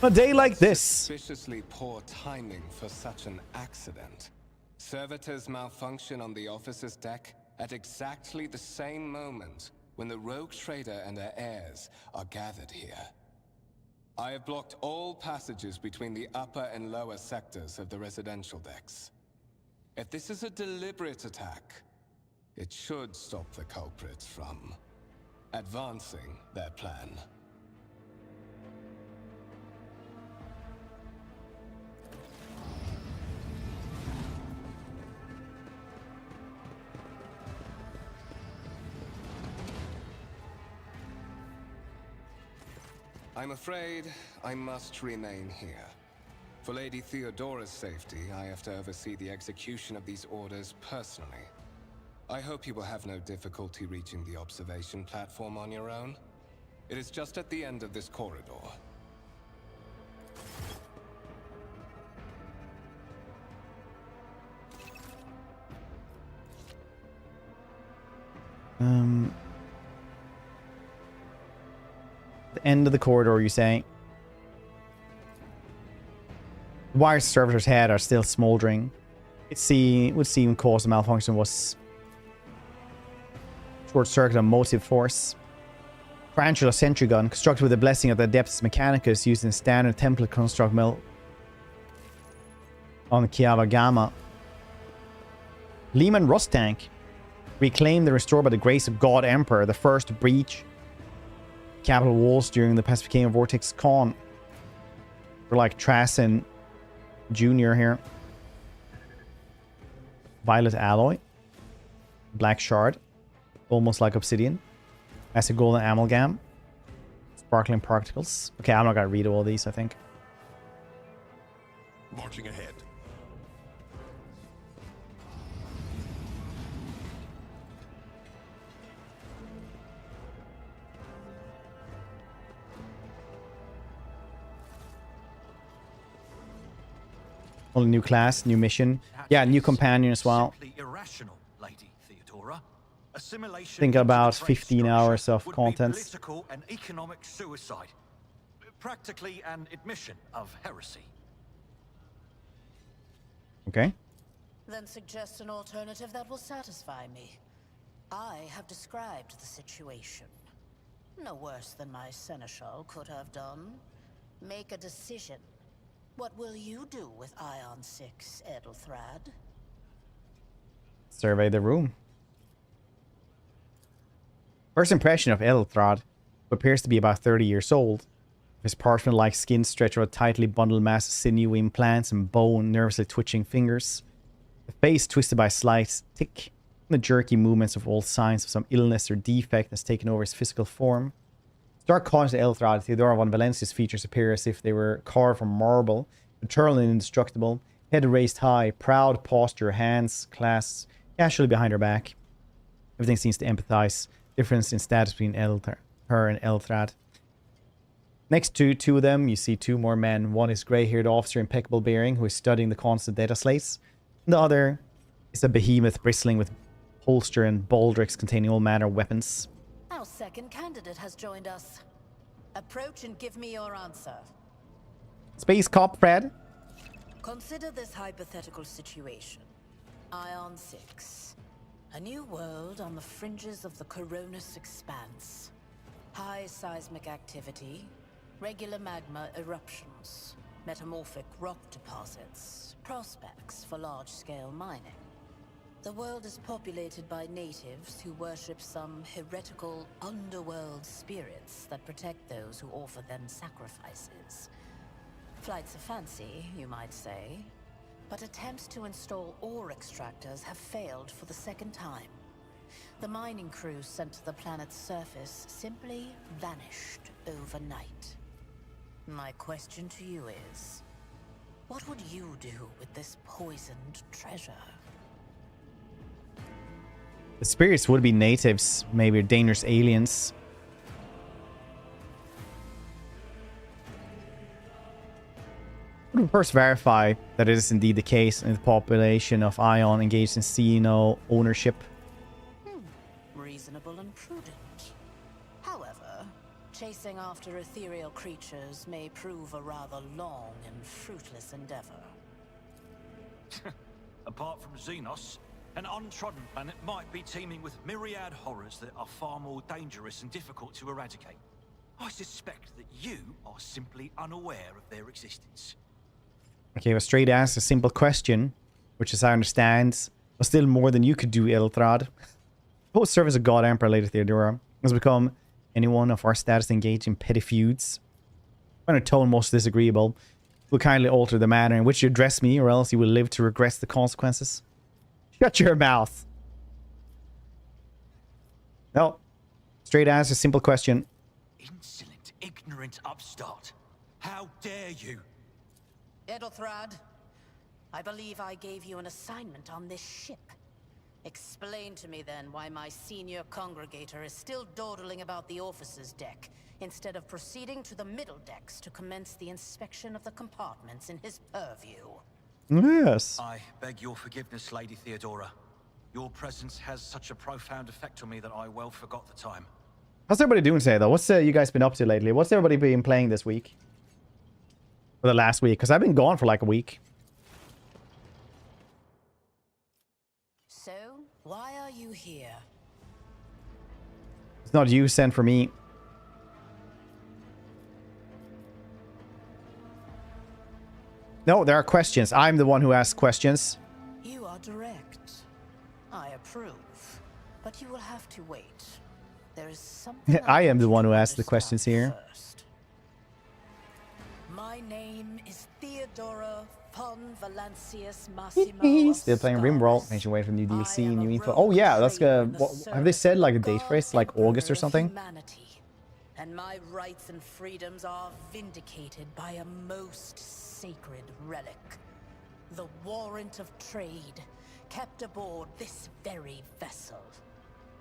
A day like this. Suspiciously poor timing for such an accident. Servitors malfunction on the officer's deck at exactly the same moment when the rogue trader and her heirs are gathered here. I have blocked all passages between the upper and lower sectors of the residential decks. If this is a deliberate attack, it should stop the culprits from advancing their plan. I'm afraid I must remain here. For Lady Theodora's safety, I have to oversee the execution of these orders personally. I hope you will have no difficulty reaching the observation platform on your own. It is just at the end of this corridor. The end of the corridor, you say? The wires the servitor's head are still smoldering. It would seem cause the malfunction was short circuit of motive force. Tarantula sentry gun, constructed with the blessing of the Adeptus Mechanicus, used in standard template construct mill on the Kiava Gamma. Lehman Rust tank, reclaimed and restored by the grace of God Emperor, the first to breach capital walls during the pacification vortex con. We're like Trasin Jr. here. Violet alloy, black shard, almost like obsidian. As a golden amalgam, sparkling particles. Okay, I'm not gonna read all these, I think. Marching ahead. Only new class, new mission. Yeah, new companion as well. Irrational, Lady Theodora. Assimilation Think about into the 15 trade hours structure of would content. be political and economic suicide. Practically an admission of heresy. Okay. Then suggest an alternative that will satisfy me. I have described the situation. No worse than my seneschal could have done. Make a decision. What will you do with Ion 6, Edelthrad? Survey the room. First impression of Edelthrad, who appears to be about 30 years old. His parchment-like skin stretched over a tightly bundled mass of sinew implants and bone, nervously twitching fingers. The face twisted by a slight tic. The jerky movements of all signs of some illness or defect has taken over his physical form. Stark contrast to Edelthrad, Theodora von Valancius features appear as if they were carved from marble, eternal and indestructible, head raised high, proud posture, hands clasped casually behind her back. Everything seems to empathize. Difference in status between her and Edelthrad. Next to two of them, you see two more men. One is grey-haired officer, impeccable bearing, who is studying the constant data slates. The other is a behemoth bristling with holster and baldricks containing all manner of weapons. Our second candidate has joined us. Approach and give me your answer. Space Cop Fred. Consider this hypothetical situation. Ion 6. A new world on the fringes of the Koronus Expanse. High seismic activity, regular magma eruptions, metamorphic rock deposits, prospects for large-scale mining. The world is populated by natives who worship some heretical underworld spirits that protect those who offer them sacrifices. Flights of fancy, you might say, but attempts to install ore extractors have failed for the second time. The mining crews sent to the planet's surface simply vanished overnight. My question to you is, what would you do with this poisoned treasure? The spirits would be natives, maybe dangerous aliens. We will first verify that it is indeed the case in the population of Ion engaged in Xeno ownership. Reasonable and prudent. However, chasing after ethereal creatures may prove a rather long and fruitless endeavor. Apart from Xenos, an untrodden planet might be teeming with myriad horrors that are far more dangerous and difficult to eradicate. I suspect that you are simply unaware of their existence. Okay, well, straight asked a simple question, which as I understand, was still more than you could do, Ilthrad. Post serve as a god emperor, Lady Theodora, has become anyone of our status engaged in petty feuds. I find a tone most disagreeable. Will kindly alter the manner in which you address me, or else you will live to regret the consequences. Shut your mouth. No. Straight answer, simple question. Insolent, ignorant upstart. How dare you? Edelthrad, I believe I gave you an assignment on this ship. Explain to me then why my senior congregator is still dawdling about the officer's deck, instead of proceeding to the middle decks to commence the inspection of the compartments in his purview. Yes. I beg your forgiveness, Lady Theodora. Your presence has such a profound effect on me that I well forgot the time. How's everybody doing today, though? What's you guys been up to lately? What's everybody been playing this week? For the last week? Because I've been gone for like a week. So, why are you here? It's not you sent for me. No, there are questions. I'm the one who asks questions. You are direct. I approve. But you will have to wait. There is something I am the want one you who to asked the questions here. first. My name is Theodora von Valancius Massimo. Still playing Rimworld. Patient wait for new DLC, new info. Oh yeah, that's good. Have they said like a date for it? Like August or something? And my rights and freedoms are vindicated by a most sacred relic. The warrant of trade, kept aboard this very vessel.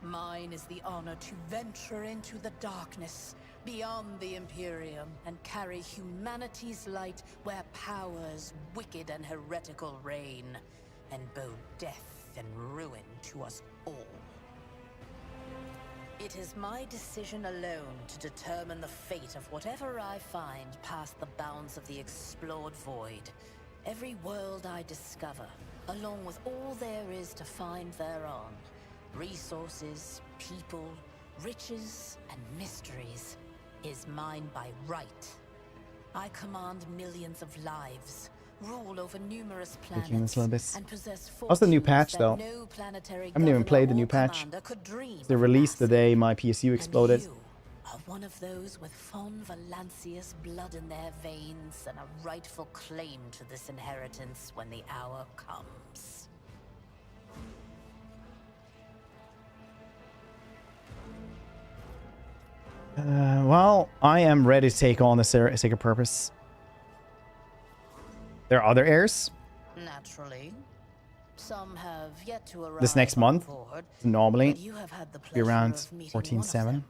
Mine is the honor to venture into the darkness, beyond the Imperium, and carry humanity's light where powers wicked and heretical reign, and bow death and ruin to us all. It is my decision alone to determine the fate of whatever I find past the bounds of the explored void. Every world I discover, along with all there is to find thereon. Resources, people, riches, and mysteries, is mine by right. I command millions of lives, rule over numerous planets, and possess How's the new patch, though? no planetary I haven't even played the new governor or patch. commander could dream They of released the amassing. day my PSU exploded. And you are one of those with von Valancius blood in their veins and a rightful claim to this inheritance when the hour comes. Well, I am ready to take on the sacred purpose. There are other heirs Naturally. Some have yet to arrive this next on month. board, Normally, but you have had the be pleasure around of meeting one of 14.7. them.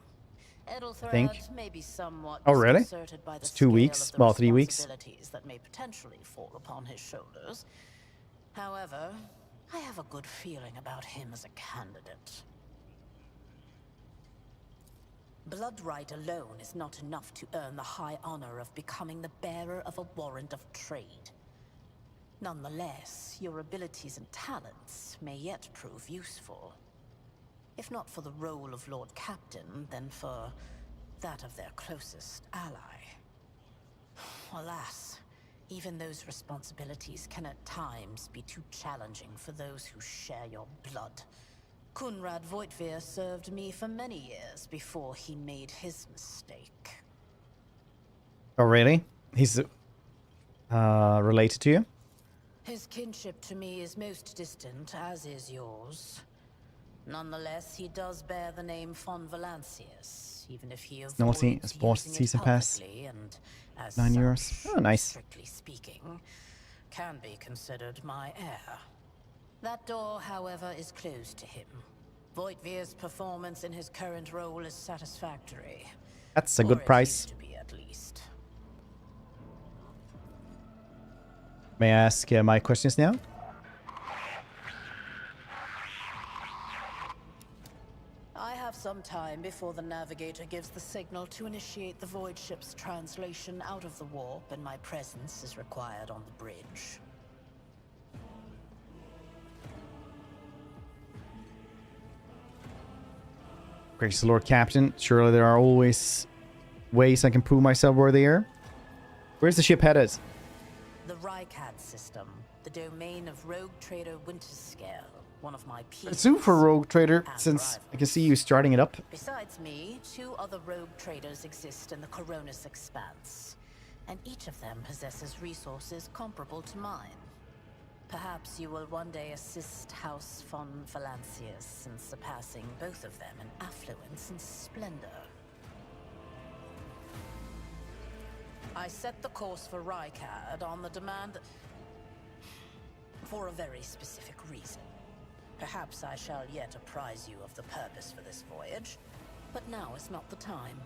think. May be somewhat Oh, really? disconcerted by the It's 2 weeks. scale of the Well, 3 weeks. responsibilities that may potentially fall upon his shoulders. However, I have a good feeling about him as a candidate. Blood right alone is not enough to earn the high honor of becoming the bearer of a warrant of trade. Nonetheless, your abilities and talents may yet prove useful. If not for the role of Lord Captain, then for that of their closest ally. Alas, even those responsibilities can at times be too challenging for those who share your blood. Conrad Voigtveer served me for many years before he made his mistake. Oh, really? He's related to you? His kinship to me is most distant, as is yours. Nonetheless, he does bear the name von Valancius, even if he avoids Naughty, a sports using it season pass. publicly and, as €9. such, Oh, nice. strictly speaking, can be considered my heir. That door, however, is closed to him. Voigtveer's performance in his current role is satisfactory. That's a Or good it price. used to be, at least. May I ask my questions now? I have some time before the navigator gives the signal to initiate the void ship's translation out of the warp, and my presence is required on the bridge. Gracious Lord Captain, surely there are always ways I can prove myself worthy here. Where's the ship headed? The Rycad system, the domain of rogue trader Winterscale, one of my peers. Let's zoom for Rogue Trader, and since I can rivals. see you starting it up. Besides me, 2 other rogue traders exist in the Koronus Expanse, and each of them possesses resources comparable to mine. Perhaps you will one day assist House von Valancius in surpassing both of them in affluence and splendor. I set the course for Rycad on the demand for a very specific reason. Perhaps I shall yet apprise you of the purpose for this voyage, but now is not the time.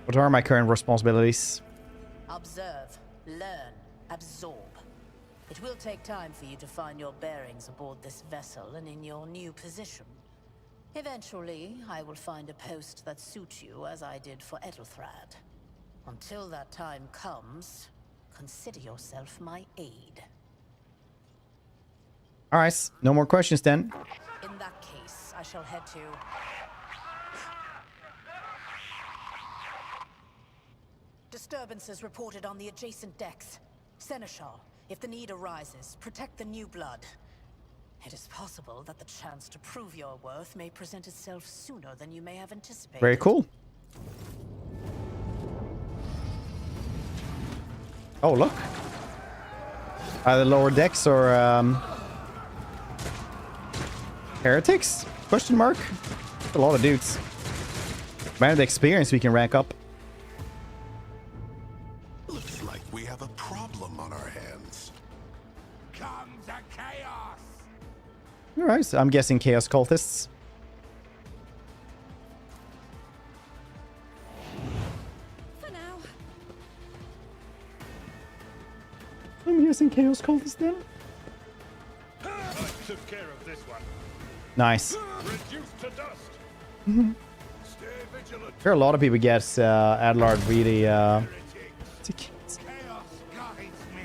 What are my current responsibilities? Observe, learn, absorb. It will take time for you to find your bearings aboard this vessel and in your new position. Eventually, I will find a post that suits you as I did for Ethelthrad. Until that time comes, consider yourself my aide. Alright, no more questions then. In that case, I shall head to... Disturbances reported on the adjacent decks. Seneschal, if the need arises, protect the new blood. It is possible that the chance to prove your worth may present itself sooner than you may have anticipated. Very cool. Oh, look. Either lower decks or heretics? Question mark? A lot of dudes. Man, the experience we can rack up. Looks like we have a problem on our hands. Come to chaos! Alright, so I'm guessing Chaos Cultists. For now. I'm guessing Chaos Cultists then. I took care of this one. Nice. Reduced to dust. Stay vigilant. There are a lot of people get Adlard really Chaos guides me.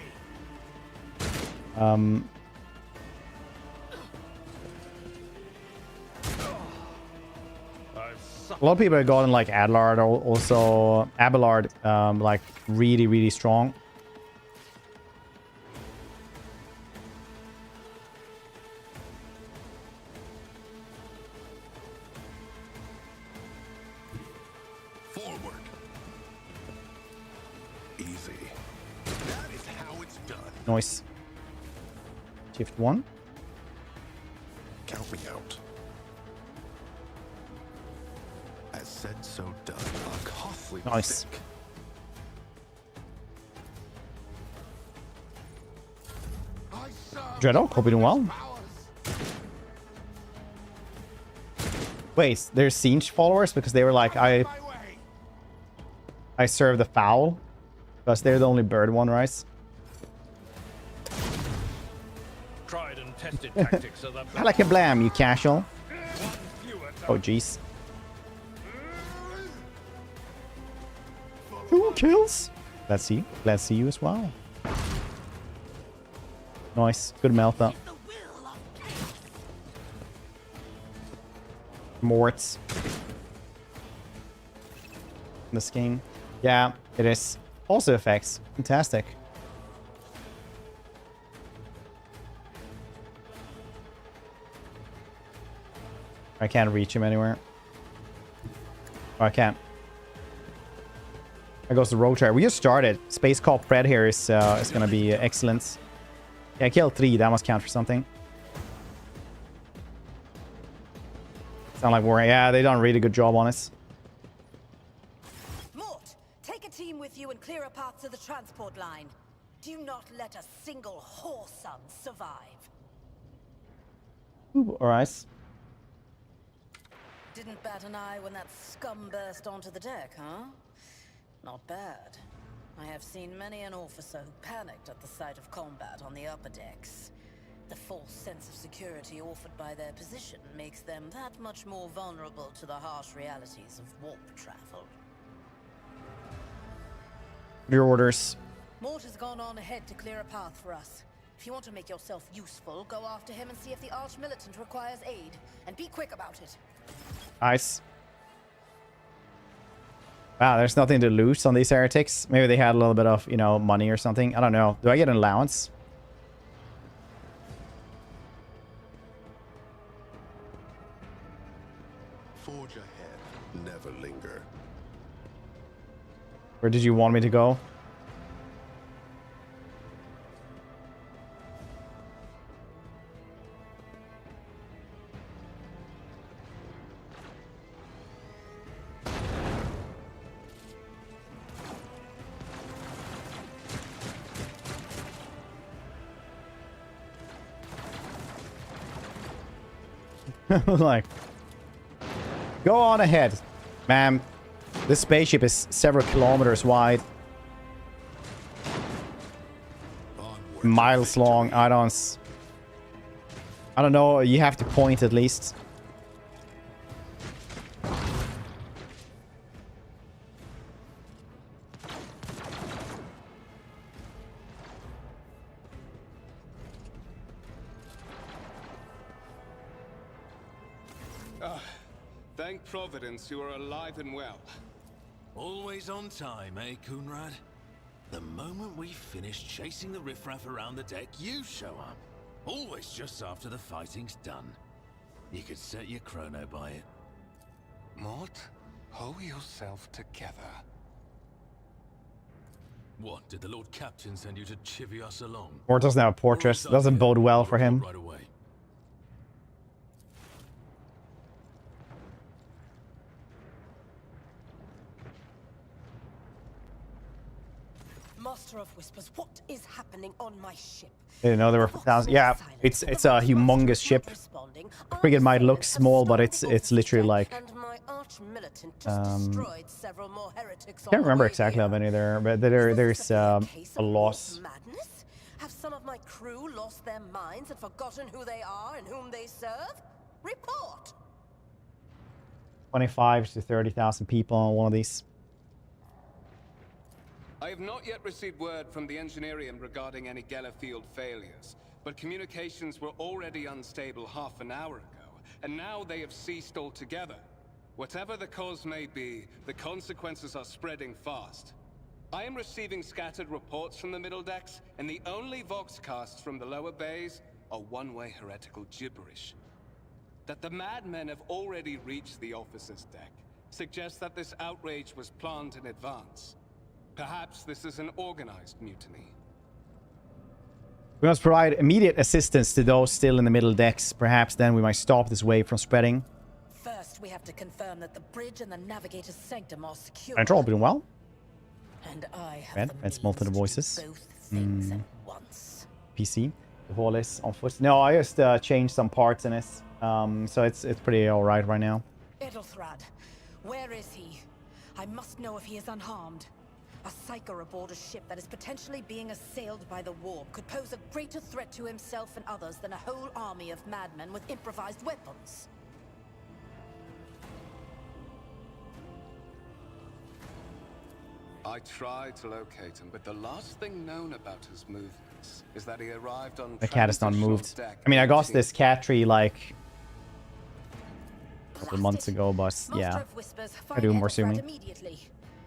a lot of people have gotten like Adlard, or also Abelard, like really strong. Forward. Easy. That is how it's done. Nice. Shift 1. Count me out. As said, so done. A costly Nice. mistake. I serve Dreadhawk, hope you're doing well. powers. Wait, there's siege followers because they were like, I serve the fowl. Because they're the only bird one, right? Tried and tested tactics are the I like a blam, you casual. Oh, jeez. 2 kills. Let's see. Let's see you as well. Nice. Good melt up. Morts. This game. Yeah, it is. Also effects. Fantastic. I can't reach him anywhere. Oh, I can't. There goes the road trader. We just started. Space Cop Fred here is going to be excellent. Yeah, I killed 3. That must count for something. Sound like Warhammer. Yeah, they done a really good job on it. Mort, take a team with you and clear a path to the transport line. Do not let a single whoreson survive. Ooh, alright. Didn't bat an eye when that scum burst onto the deck, huh? Not bad. I have seen many an officer who panicked at the sight of combat on the upper decks. The false sense of security offered by their position makes them that much more vulnerable to the harsh realities of warp travel. Your orders. Mort has gone on ahead to clear a path for us. If you want to make yourself useful, go after him and see if the arch-militant requires aid. And be quick about it. Nice. Wow, there's nothing to loot on these heretics. Maybe they had a little bit of, you know, money or something. I don't know. Do I get an allowance? Forge ahead, never linger. Where did you want me to go? Like, go on ahead, ma'am. This spaceship is several kilometers wide, miles long. I don't know. You have to point at least. Thank Providence you are alive and well. Always on time, eh, Kunrad? The moment we finish chasing the riffraff around the deck, you show up. Always just after the fighting's done. You could set your chrono by it. Mort, hold yourself together. What, did the Lord Captain send you to chivvy us along? Or doesn't have a portrait. Doesn't bode well for him. Right away. Master of Whispers, what is happening on my ship? I didn't know there were thousands. Yeah, it's a humongous ship. The frigate might look small, but it's literally like. Can't remember exactly how many there are, but there's a loss. Have some of my crew lost their minds and forgotten who they are and whom they serve? Report. 25 to 30,000 people on one of these. I have not yet received word from the Engineerium regarding any Gellerfield failures, but communications were already unstable half an hour ago, and now they have ceased altogether. Whatever the cause may be, the consequences are spreading fast. I am receiving scattered reports from the middle decks, and the only voxcasts from the lower bays are one-way heretical gibberish. That the madmen have already reached the officers' deck suggests that this outrage was planned in advance. Perhaps this is an organized mutiny. We must provide immediate assistance to those still in the middle decks. Perhaps then we might stop this wave from spreading. First, we have to confirm that the bridge and the navigator's sanctum are secure. Control doing well. And I have It's multiple voices. both things at once. PC. The whole is on foot. No, I just changed some parts in it. So it's pretty alright right now. Edelthrad, where is he? I must know if he is unharmed. A psyker aboard a ship that is potentially being assailed by the warp could pose a greater threat to himself and others than a whole army of madmen with improvised weapons. I tried to locate him, but the last thing known about his movements is that he arrived on The cat is not moved. I mean, I got this cat tree like a couple months ago, but yeah, I do more assuming.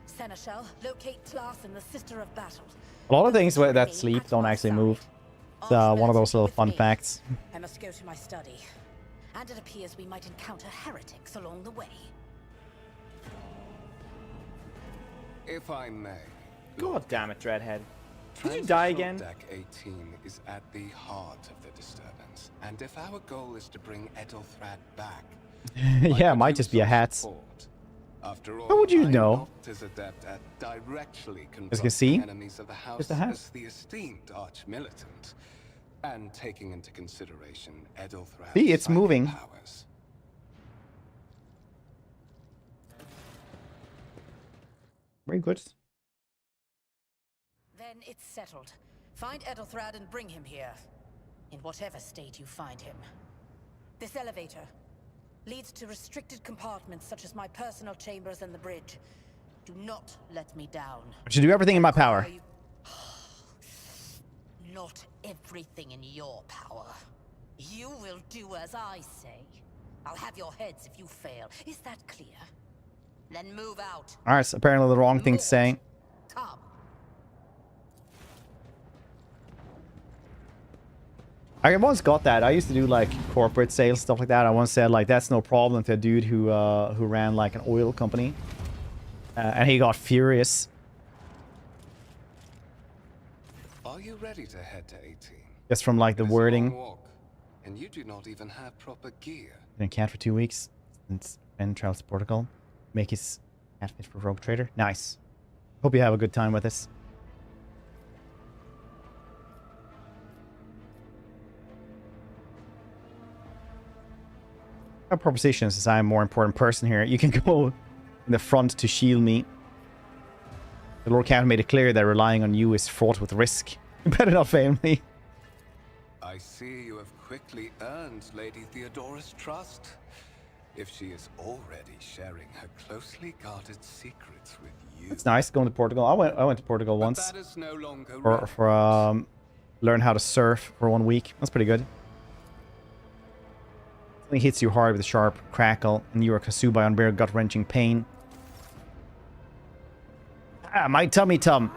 Seneschal, locate Tlas and the Sister of Battle. A lot of things that sleep don't actually move. It's one of those little fun facts. I must go to my study. And it appears we might encounter heretics along the way. If I may. God damn it, Dreadhead. Did you die again? Deck 18 is at the heart of the disturbance. And if our goal is to bring Edelthrad back, yeah, it might just be a hat. After all, how would you I'm know? not as adept at directly As you can see, enemies of the house just a hat. as the esteemed arch-militant, and taking into consideration Edelthrad's See, it's moving. powers. Very good. Then it's settled. Find Edelthrad and bring him here. In whatever state you find him. This elevator leads to restricted compartments such as my personal chambers and the bridge. Do not let me down. I should do everything in my power. Not everything in your power. You will do as I say. I'll have your heads if you fail. Is that clear? Then move out. Alright, so apparently the wrong thing to say. Come. I once got that. I used to do like corporate sales, stuff like that. I once said like that's no problem to a dude who ran like an oil company, and he got furious. Are you ready to head to 18? Just from like the wording. Walk, and you do not even have proper gear. Been a cat for 2 weeks since Ben travels to Portugal. Make his cat fit for Rogue Trader. Nice. Hope you have a good time with this. Our proposition since I'm a more important person here. You can go in the front to shield me. The Lord Captain made it clear that relying on you is fraught with risk. You better not fail me. I see you have quickly earned Lady Theodora's trust. If she is already sharing her closely guarded secrets with you. It's nice going to Portugal. I went to Portugal But once that is no longer for learn how to surf for 1 week. That's pretty good. It hits you hard with a sharp crackle, and you are consumed by unbearable gut-wrenching pain. Ah, my tummy tum.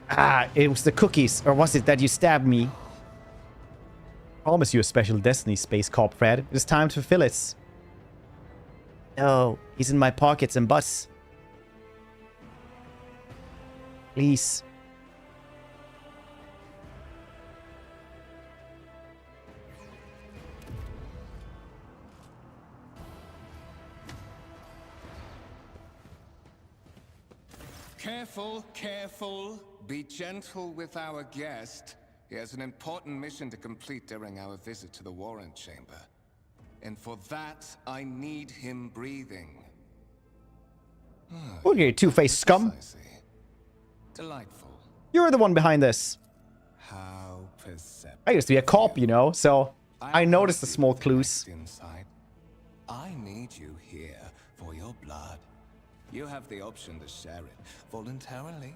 Ah, it was the cookies, or was it that you stabbed me? Promise you a special destiny, Space Cop Fred. It is time to fulfill it. No, he's in my pockets and butts. Please. Careful, careful. Be gentle with our guest. He has an important mission to complete during our visit to the Warrant Chamber. And for that, I need him breathing. Okay, two-faced scum. Delightful. You're the one behind this. How perceptive. I used to be a cop, you know, so I noticed the small clues. Inside. I need you here for your blood. You have the option to share it voluntarily,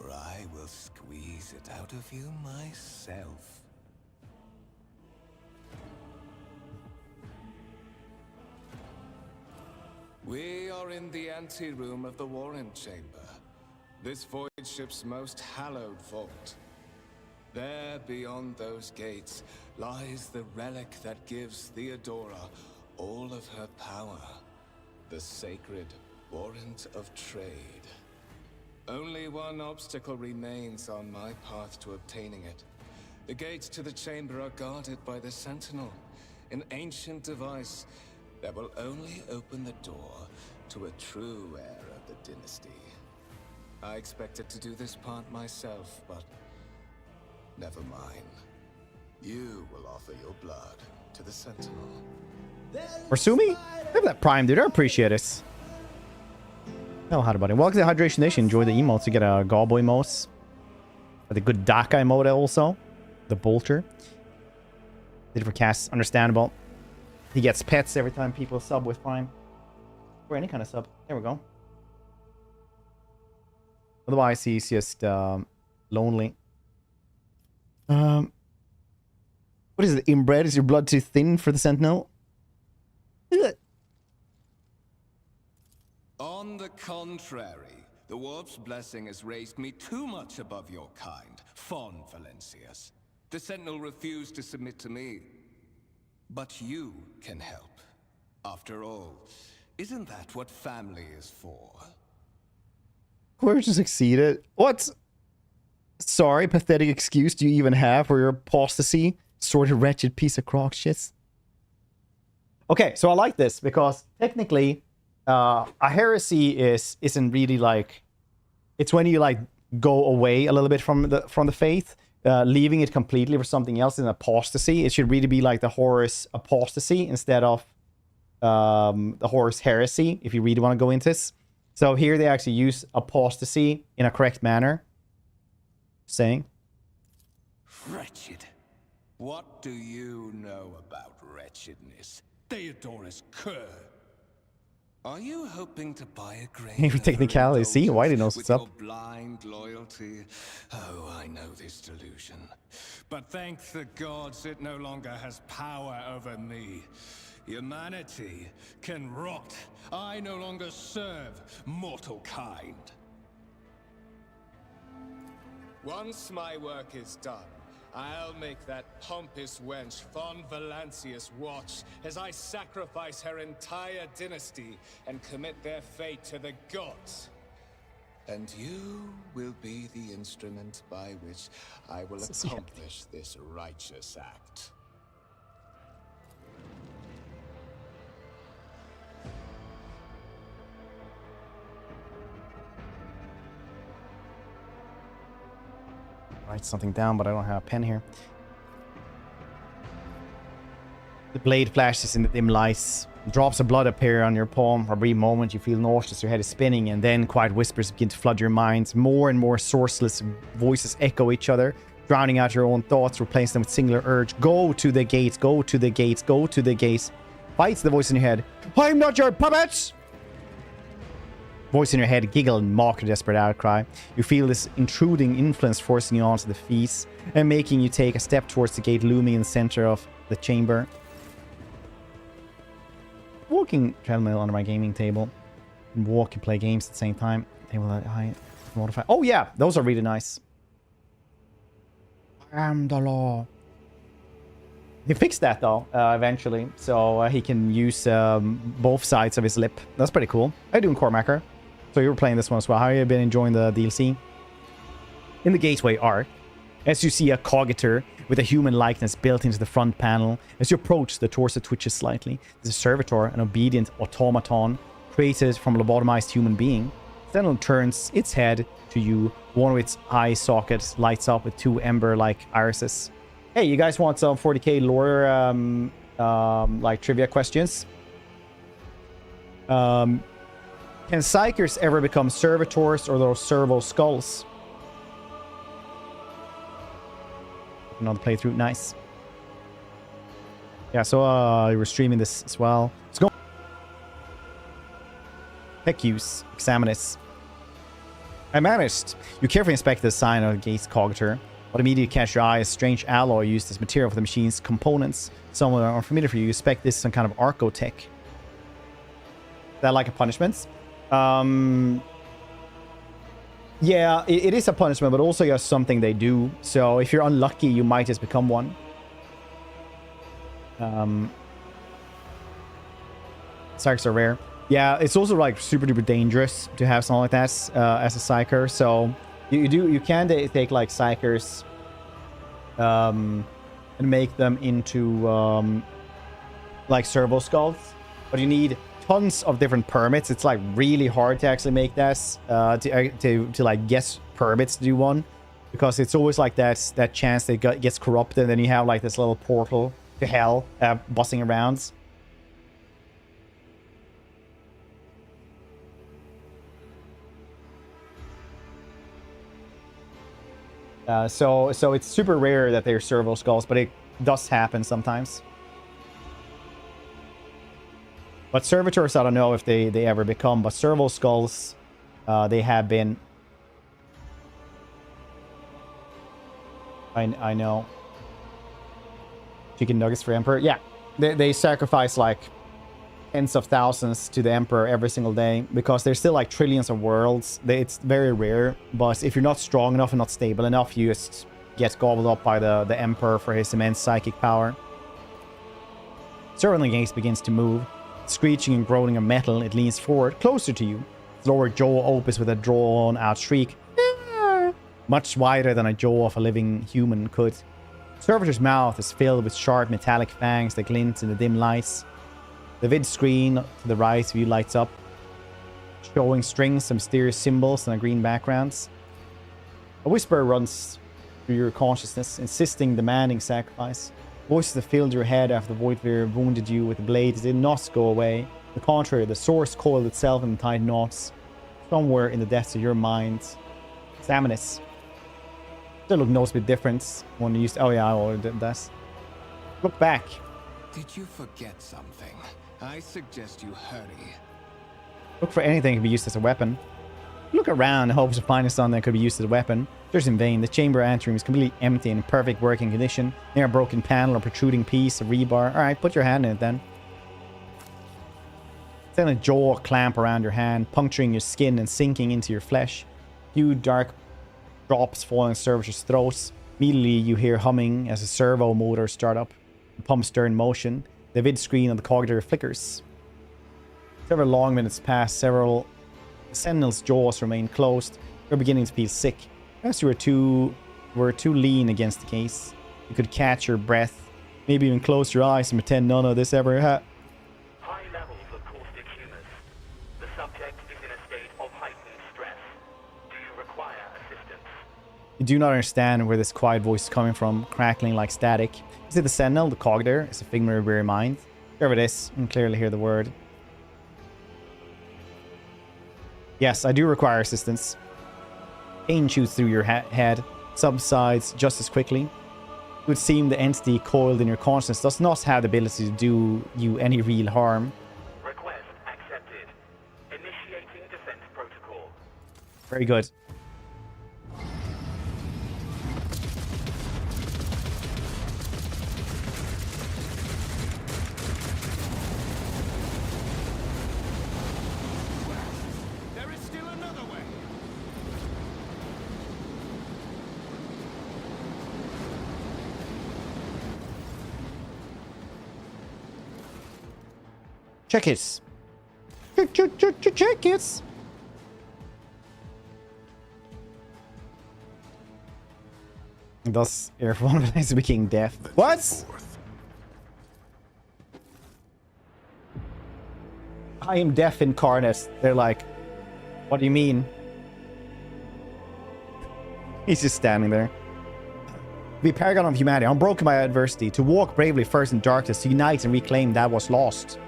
or I will squeeze it out of you myself. We are in the anteroom of the Warrant Chamber, this void ship's most hallowed vault. There, beyond those gates, lies the relic that gives Theodora all of her power, the sacred Warrant of Trade. Only one obstacle remains on my path to obtaining it. The gates to the chamber are guarded by the Sentinel, an ancient device that will only open the door to a true heir of the dynasty. I expected to do this part myself, but never mind. You will offer your blood to the Sentinel. Or Sumi? Have that Prime, dude. I appreciate it. Oh, hi, buddy. Welcome to the Hydration Nation. Enjoy the emotes. You get a Gobbo emotes. The good Daka emote also. The Bolter. Did it for Cass. Understandable. He gets pets every time people sub with Prime. Or any kind of sub. There we go. Otherwise, he's just lonely. What is it? Inbred? Is your blood too thin for the Sentinel? On the contrary, the Warp's blessing has raised me too much above your kind, von Valancius. The Sentinel refused to submit to me. But you can help. After all, isn't that what family is for? Whoever succeeded. What? Sorry, pathetic excuse do you even have for your apostasy? Sort of wretched piece of crock shit. Okay, so I like this because technically, a heresy isn't really like, it's when you like go away a little bit from the faith, leaving it completely for something else in apostasy. It should really be like the Horus apostasy instead of the Horus heresy, if you really want to go into this. So here they actually use apostasy in a correct manner. Saying, wretched. What do you know about wretchedness? Theodorus Kerr. Are you hoping to buy a grave? Maybe technicality. See, Whitey knows what's up. Blind loyalty. Oh, I know this delusion. But thank the gods it no longer has power over me. Humanity can rot. I no longer serve mortal kind. Once my work is done, I'll make that pompous wench von Valancius watch as I sacrifice her entire dynasty and commit their fate to the gods. And you will be the instrument by which I will accomplish this righteous act. Write something down, but I don't have a pen here. The blade flashes in the dim lights. Drops of blood appear on your palm. For a brief moment, you feel nauseous, your head is spinning, and then quiet whispers begin to flood your minds. More and more sourceless voices echo each other, drowning out your own thoughts, replacing them with singular urge. Go to the gates, go to the gates, go to the gates. Fights the voice in your head. I'm not your puppet! Voice in your head giggle and mock a desperate outcry. You feel this intruding influence forcing you onto the feast and making you take a step towards the gate looming in the center of the chamber. Walking treadmill under my gaming table. And walk and play games at the same time. Table that high. Modify. Oh yeah, those are really nice. I am the law. He fixed that though, eventually. So he can use both sides of his lip. That's pretty cool. How you doing, Cormacker? So you were playing this one as well. How have you been enjoying the DLC? In the Gateway arc, as you see a cogiter with a human likeness built into the front panel, as you approach, the torso twitches slightly. There's a servitor, an obedient automaton, created from a lobotomized human being. Sentinel turns its head to you. One of its eye sockets lights up with two ember-like irises. Hey, you guys want some 40k lore, like trivia questions? Can Psychers ever become servitors or those servo skulls? Another playthrough, nice. Yeah, so you were streaming this as well. Let's go. Pecus, Examinus. I managed. You carefully inspect the sign of the gate's cogiter, but immediately catch your eye a strange alloy used as material for the machine's components. Some are unfamiliar for you. You expect this some kind of archotech. Is that like a punishment? Yeah, it is a punishment, but also just something they do. So if you're unlucky, you might just become one. Psychers are rare. Yeah, it's also like super duper dangerous to have something like that as a Psyker. So you can take like Psychers and make them into like servo skulls, but you need tons of different permits. It's like really hard to actually make this to like get permits to do one, because it's always like that chance that gets corrupted, and then you have like this little portal to hell buzzing around. So it's super rare that they're servo skulls, but it does happen sometimes. But servitors, I don't know if they ever become, but servo skulls, they have been. I know. Chicken nuggets for Emperor. Yeah, they sacrifice like tens of thousands to the Emperor every single day because there's still like trillions of worlds. It's very rare, but if you're not strong enough and not stable enough, you just get gobbled up by the Emperor for his immense psychic power. Servant Gaze begins to move. Screeching and groaning of metal, it leans forward, closer to you. Its lower jaw opens with a drawn-out shriek. Much wider than a jaw of a living human could. Servitor's mouth is filled with sharp metallic fangs that glint in the dim lights. The vid screen to the right of you lights up, showing strings of mysterious symbols on a green background. A whisper runs through your consciousness, insisting, demanding sacrifice. Voices that filled your head after the Voidveer wounded you with a blade did not go away. The contrary, the source coiled itself in tight knots, somewhere in the depths of your mind. Examine this. Still look noticeably different when you used. Oh yeah, I already did that. Look back. Did you forget something? I suggest you hurry. Look for anything that can be used as a weapon. Look around in hopes of finding something that could be used as a weapon. Just in vain. The chamber anteroom is completely empty and in perfect working condition. Near a broken panel or protruding piece of rebar. Alright, put your hand in it then. Then a jaw clamp around your hand, puncturing your skin and sinking into your flesh. Few dark drops falling in servitor's throats. Immediately you hear humming as a servo motor start up. The pump stir in motion. The vid screen on the cognitor flickers. Several long minutes pass. Several sentinel's jaws remain closed. You're beginning to feel sick. Perhaps you were too lean against the case. You could catch your breath. Maybe even close your eyes and pretend none of this ever happened. High levels of caustic humus. The subject is in a state of heightened stress. Do you require assistance? You do not understand where this quiet voice is coming from, crackling like static. Is it the sentinel, the cognitor? It's a figment of your mind. Wherever it is, you can clearly hear the word. Yes, I do require assistance. Pain shoots through your head, subsides just as quickly. It would seem the entity coiled in your consciousness does not have the ability to do you any real harm. Request accepted. Initiating defense protocol. Very good. There is still another way. Check it. Check it. Thus, Air Von Valancius became deaf. What? I am deaf incarnate. They're like, what do you mean? He's just standing there. The paragon of humanity, unbroken by adversity, to walk bravely first in darkness, to unite and reclaim that was lost.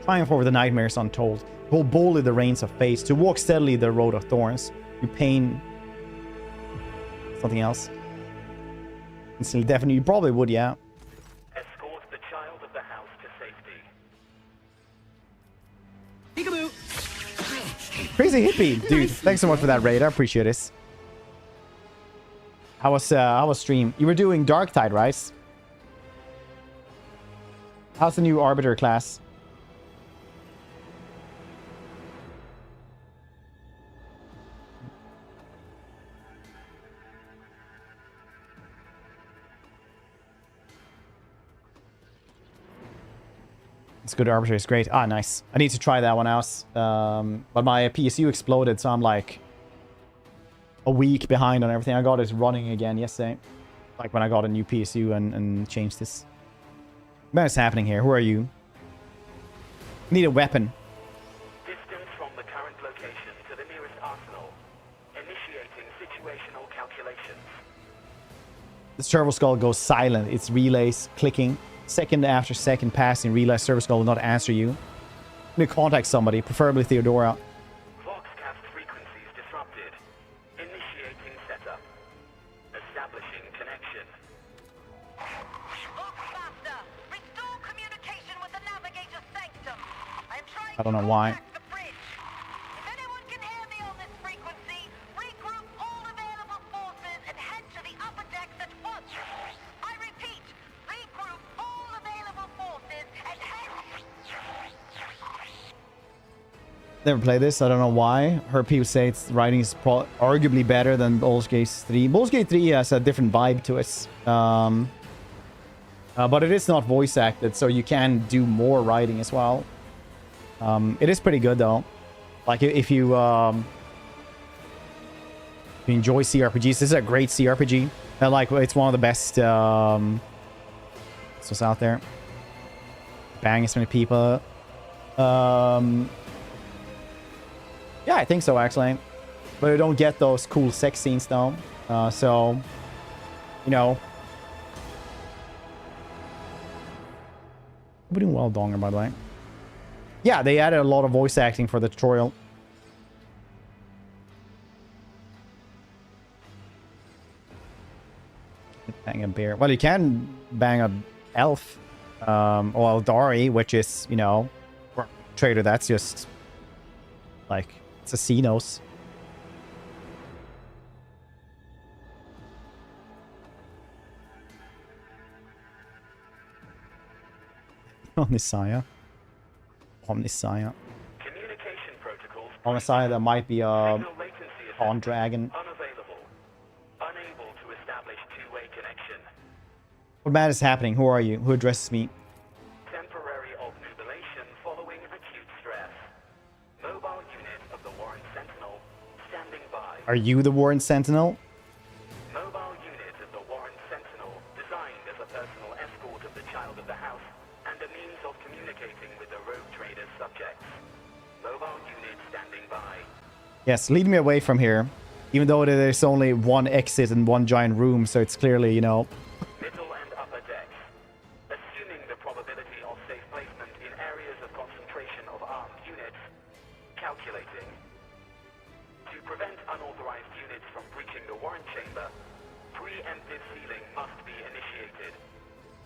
Triumph over the nightmares untold, to hold boldly the reins of fate, to walk steadily the road of thorns, through pain. Something else? Instantly deafened. You probably would, yeah. Escort the child of the house to safety. Crazy hippie, dude. Thanks so much for that raid. I appreciate this. How was stream? You were doing Dark Tide, right? How's the new Arbiter class? It's good. Arbiter is great. Ah, nice. I need to try that one out. But my PSU exploded, so I'm like a week behind on everything. I got it running again yesterday. Like when I got a new PSU and changed this. What is happening here? Who are you? Need a weapon. Distance from the current location to the nearest arsenal. Initiating situational calculations. The servo skull goes silent. Its relays clicking. Second after second passing, realize servo skull will not answer you. You need to contact somebody, preferably Theodora. Voxcast frequencies disrupted. Initiating setup. establishing connection. Faster! Restore communication with the navigator's sanctum. I am trying I don't know why. to contact the bridge. If anyone can hear me on this frequency, regroup all available forces and head to the upper decks at once. I repeat, regroup all available forces and head. Never played this. I don't know why. Heard people say its writing is arguably better than Baldur's Gate 3. Baldur's Gate 3 has a different vibe to it. But it is not voice acted, so you can do more writing as well. It is pretty good though. Like if you enjoy CRPGs, this is a great CRPG. Like it's one of the best what's out there. Bang as many people. Yeah, I think so actually. But I don't get those cool sex scenes though. So you know. We're doing well, Donger, by the way. Yeah, they added a lot of voice acting for the tutorial. Bang a bear. Well, you can bang a elf. Or Eldari, which is, you know, trader. That's just like it's a Xenos. Omnisaya. Communication protocols. Omnisaya, that might be a Signal latency on dragon. unavailable. Unable to establish two-way connection. What bad is happening? Who are you? Who addresses me? Temporary obnubilation following acute stress. Mobile unit of the Warren Sentinel standing by. Are you the Warren Sentinel? Mobile unit of the Warren Sentinel designed as a personal escort of the child of the house and a means of communicating with the rogue trader's subjects. Mobile unit standing by. Yes, lead me away from here. Even though there's only one exit and one giant room, so it's clearly, you know. Middle and upper decks. Assuming the probability of safe placement in areas of concentration of armed units. Calculating. To prevent unauthorized units from breaching the warrant chamber, preemptive sealing must be initiated.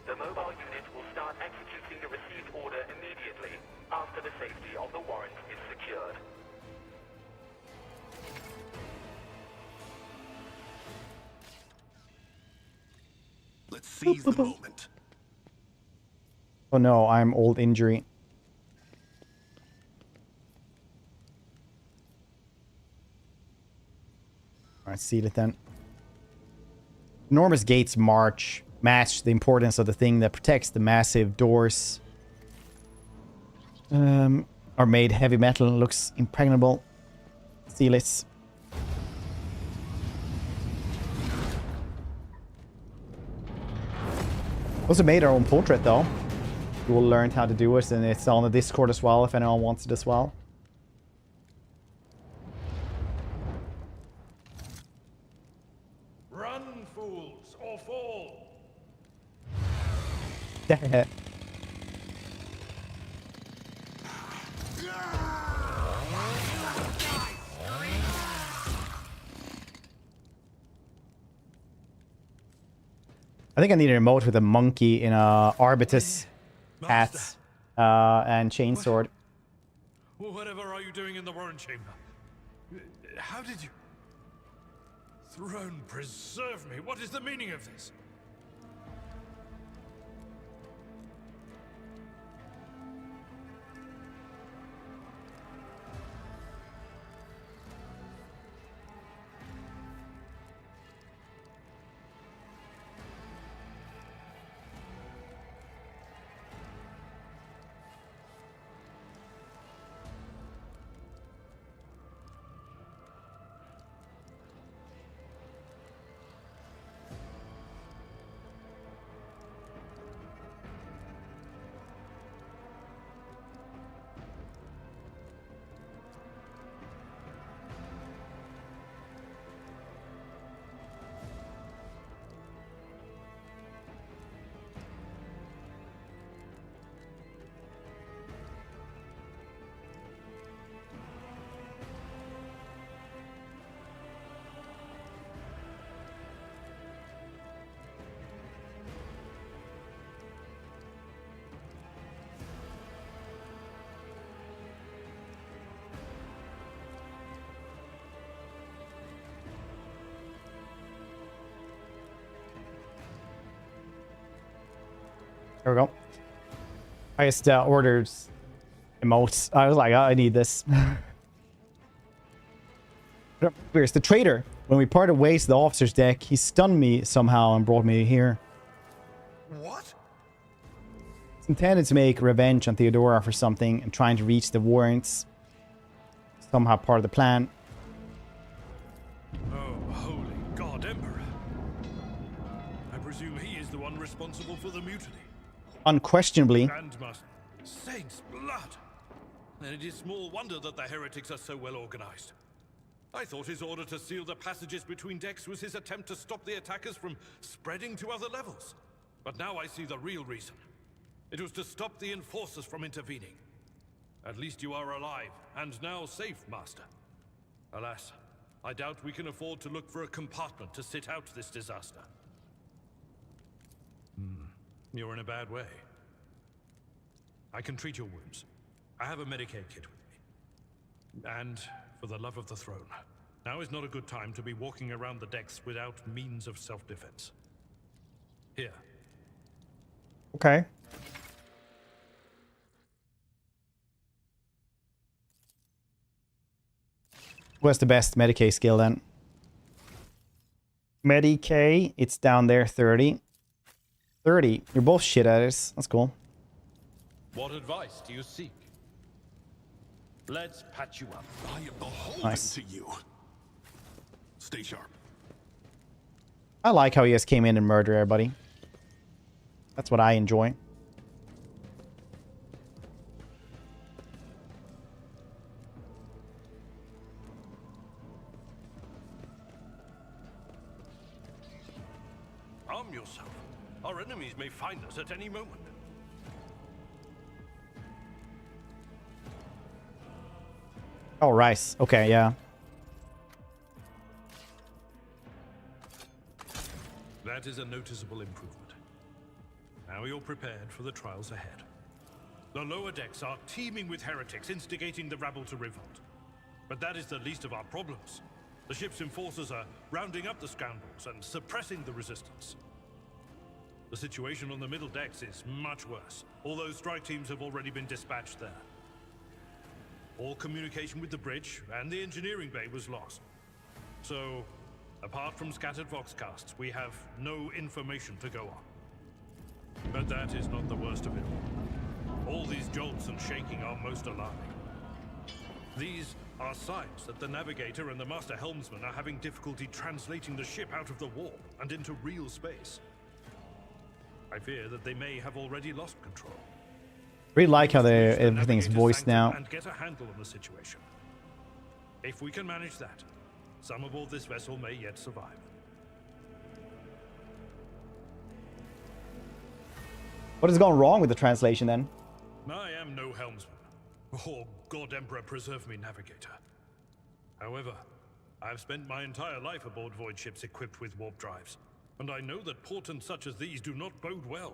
The mobile unit will start executing the received order immediately after the safety of the warrant is secured. Let's seize the moment. Oh no, I'm old injury. Alright, seal it then. Enormous gates match the importance of the thing that protects the massive doors. Are made heavy metal, looks impregnable. Seal it. Also made our own portrait though. We will learn how to do it, and it's on the Discord as well if anyone wants it as well. Run, fools, or fall! I think I need a remote with a monkey in a Arbites hat and chainsword. Whatever are you doing in the Warren Chamber? How did you... Throne preserve me. What is the meaning of this? There we go. I just ordered emotes. I was like, oh, I need this. Here's the traitor. When we parted ways to the officer's deck, he stunned me somehow and brought me here. What? It's intended to make revenge on Theodora for something and trying to reach the warrants. Somehow part of the plan. Oh, holy God, Emperor. I presume he is the one responsible for the mutiny. Unquestionably. Grandmaster, saints' blood! And it is small wonder that the heretics are so well organized. I thought his order to seal the passages between decks was his attempt to stop the attackers from spreading to other levels. But now I see the real reason. It was to stop the enforcers from intervening. At least you are alive, and now safe, Master. Alas, I doubt we can afford to look for a compartment to sit out this disaster. You're in a bad way. I can treat your wounds. I have a Medicaid kit with me. And, for the love of the throne, now is not a good time to be walking around the decks without means of self-defense. Here. Okay. What's the best Medicaid skill then? Medicaid, it's down there, 30. 30. You're both shit at it. That's cool. What advice do you seek? Let's patch you up. I am beholden Nice. to you. Stay sharp. I like how he just came in and murdered everybody. That's what I enjoy. Arm yourself. Our enemies may find us at any moment. Oh, rice. Okay, yeah. That is a noticeable improvement. Now you're prepared for the trials ahead. The lower decks are teeming with heretics instigating the rabble to revolt. But that is the least of our problems. The ship's enforcers are rounding up the scoundrels and suppressing the resistance. The situation on the middle decks is much worse, although strike teams have already been dispatched there. All communication with the bridge and the engineering bay was lost. So, apart from scattered voxcasts, we have no information to go on. But that is not the worst of it all. All these jolts and shaking are most alarming. These are signs that the navigator and the master helmsman are having difficulty translating the ship out of the warp and into real space. I fear that they may have already lost control. Really like how everything's voiced now. And get a handle on the situation. If we can manage that, some aboard this vessel may yet survive. What has gone wrong with the translation then? I am no helmsman. Oh, God Emperor preserve me, navigator. However, I have spent my entire life aboard void ships equipped with warp drives, and I know that portents such as these do not bode well.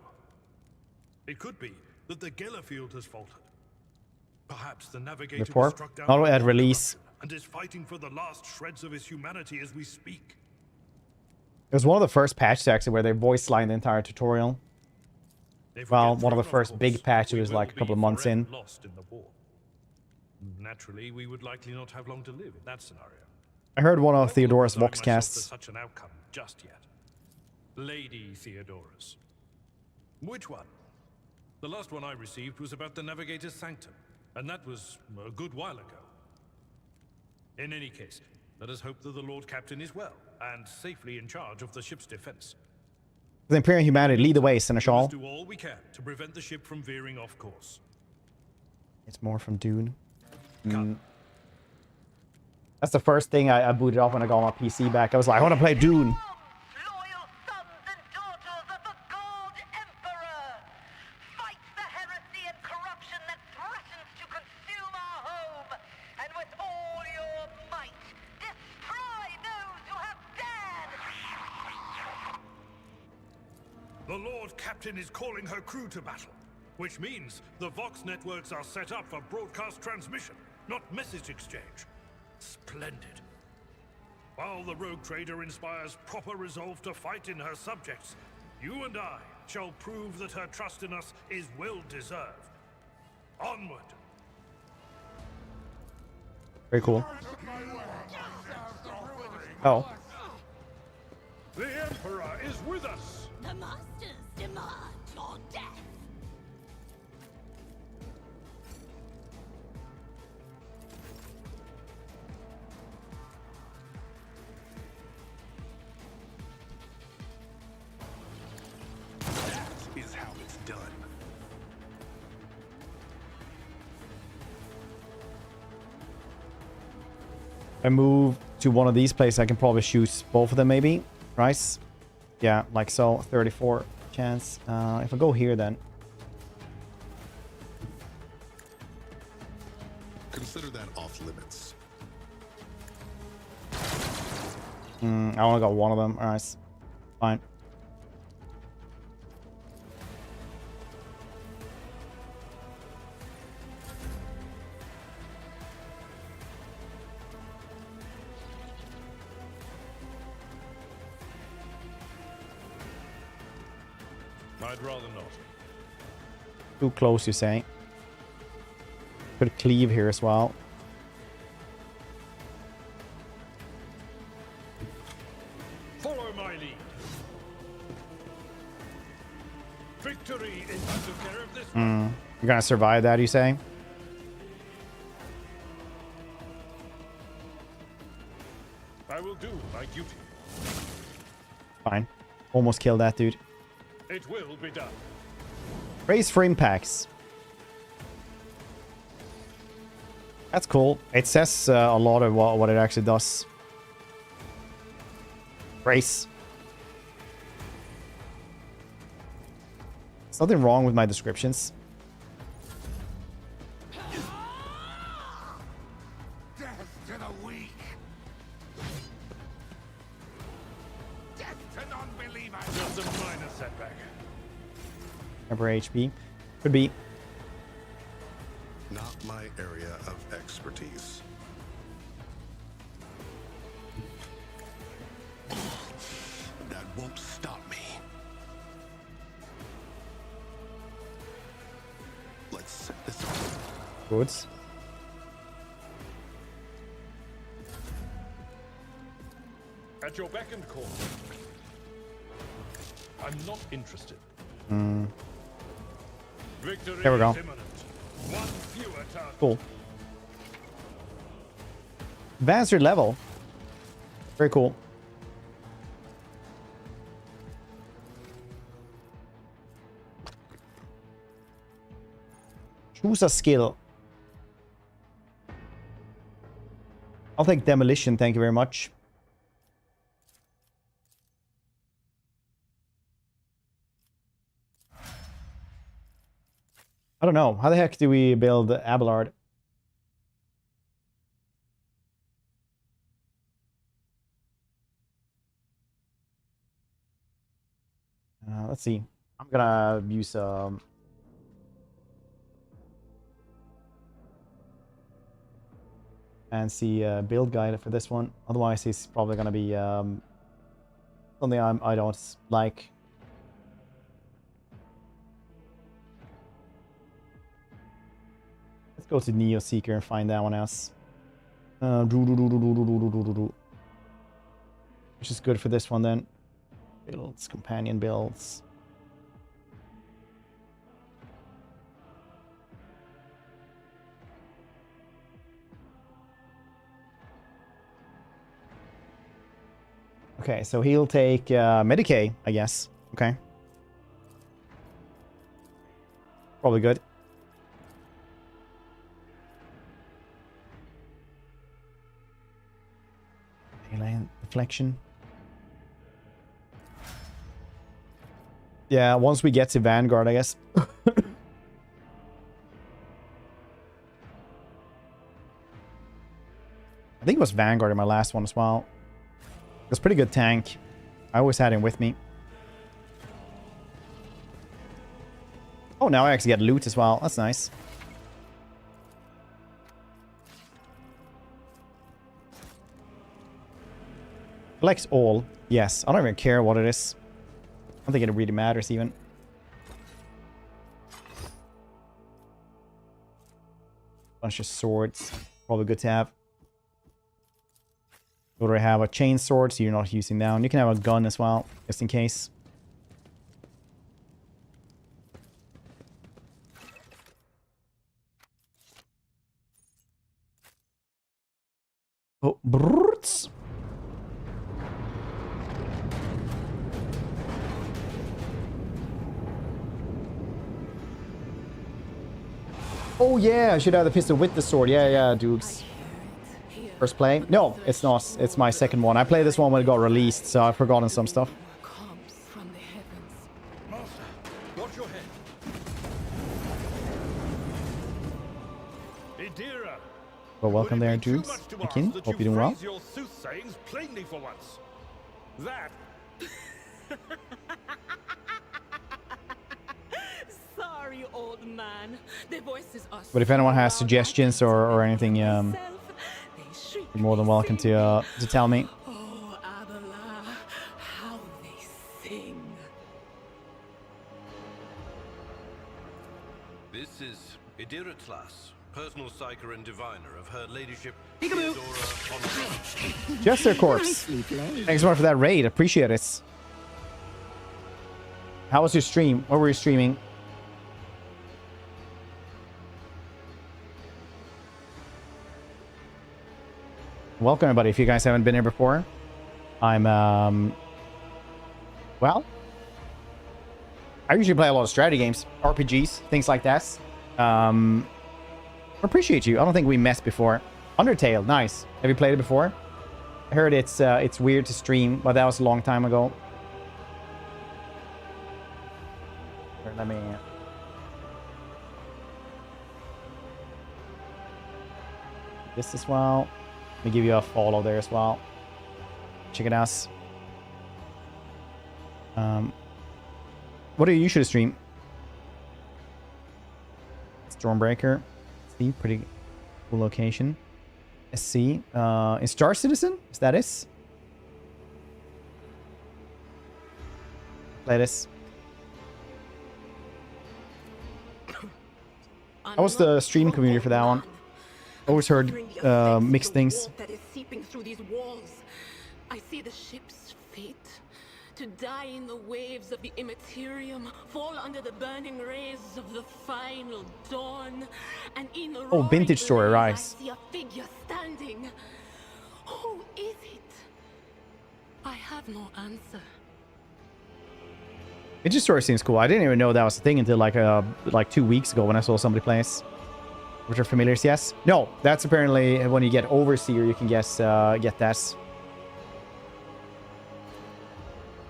It could be that the Geller field has faltered. Perhaps the navigator was struck down not at release. and is fighting for the last shreds of his humanity as we speak. It was one of the first patches actually where they voice line the entire tutorial. Well, one of the first big patches like a couple of months in. Lost in the war. Naturally, we would likely not have long to live in that scenario. I heard one of Theodora's I wouldn't design myself voxcasts. for such an outcome just yet. Lady Theodora's. Which one? The last one I received was about the Navigator's Sanctum, and that was a good while ago. In any case, let us hope that the Lord Captain is well, and safely in charge of the ship's defense. The Imperial humanity, lead the way, We Seneschal. must do all we can to prevent the ship from veering off course. It's more from Dune. That's the first thing I booted off when I got my PC back. I was like, I want to play Dune. Loyal sons and daughters of the God Emperor! Fight the heresy and corruption that threatens to consume our home! And with all your might, destroy those who have dared! The Lord Captain is calling her crew to battle, which means the Vox networks are set up for broadcast transmission, not message exchange. Splendid. While the rogue trader inspires proper resolve to fight in her subjects, You and I shall prove that her trust in us is well deserved. Onward. Very cool. Oh. The Emperor is with us. The Masters demand your death. That is how it's done. If I move to one of these places, I can probably shoot both of them, maybe. Right? Yeah, like so. 34 chance. If I go here, then. Consider that off limits. I only got one of them. Alright. Fine. I'd rather not. Too close, you say? Could cleave here as well. Follow my lead. Victory is I took care of this. You're gonna survive that, you say? I will do my duty. Fine. Almost killed that dude. It will be done. Raise for impacts. That's cool. It says a lot of what it actually does. Race. There's nothing wrong with my descriptions. Death to the weak. Death to non-believers. Just a minor setback. Remember HP. Could be. Not my area of expertise. That won't stop me. Let's set this up. Good. At your beck and call. I'm not interested. Victory There we go. is imminent. One fewer target. Cool. Advanced your level. Very cool. Choose a skill. I'll take demolition, thank you very much. I don't know. How the heck do we build Abelard? Let's see. I'm gonna use fancy build guide for this one. Otherwise, it's probably gonna be something I don't like. Let's go to Neo Seeker and find that one else. Which is good for this one then. Builds, companion builds. Okay, so he'll take Medicae, I guess. Okay. Probably good. Alien deflection. Yeah, once we get to Vanguard, I guess. I think it was Vanguard in my last one as well. It was a pretty good tank. I always had him with me. Oh, now I actually get loot as well. That's nice. Flex all. Yes, I don't even care what it is. don't think it really matters even. Bunch of swords. Probably good to have. You already have a chain sword, so you're not using down. You can have a gun as well, just in case. Oh, brrrts. Oh yeah, I should have the pistol with the sword. Yeah, Dukes. First play? No, it's not. It's my second one. I played this one when it got released, so I've forgotten some stuff. Master, watch your head. Idira. Well, welcome there, Dukes. Akin, hope you're doing well. Your soothsayings plainly for once. That. Sorry, old man. Their voices are But if anyone has suggestions or anything, you're more than welcome to tell me. Oh, Abala, how they sing. This is Idira Tlas, personal psyker and diviner of Her Ladyship Peekaboo. Theodora. Jester Corpse. Thanks so much for that raid. Appreciate it. How was your stream? What were you streaming? Welcome, everybody. If you guys haven't been here before, I'm, well, I usually play a lot of strategy games, RPGs, things like that. Appreciate you. I don't think we messed before. Undertale, nice. Have you played it before? I heard it's weird to stream, but that was a long time ago. Here, let me... this as well. Let me give you a follow there as well. Check it out. What do you usually stream? Stormbreaker. See, pretty cool location. SC. Is Star Citizen? Is that it? Play this. How was the stream community for that one? Always heard mixed things. That is seeping through these walls. I see the ship's fate to die in the waves of the Imperium, fall under the burning rays of the final dawn, and in the Oh, vintage story, blaze, rise. I see a figure standing. Who is it? I have no answer. Vintage story seems cool. I didn't even know that was a thing until like 2 weeks ago when I saw somebody play it. Which are familiars, yes? No, that's apparently when you get Overseer, you can get that.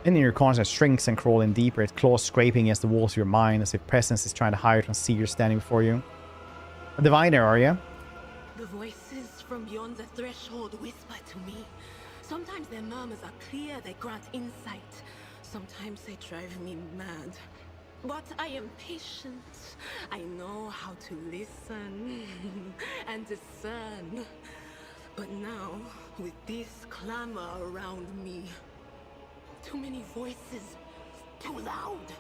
And then your conscience shrinks and crawl in deeper. It claws scraping against the walls of your mind as if presence is trying to hide from seers standing before you. A diviner, are you? The voices from beyond the threshold whisper to me. Sometimes their murmurs are clear, they grant insight. Sometimes they drive me mad. But I am patient. I know how to listen and discern. But now, with this clamor around me, too many voices, too loud.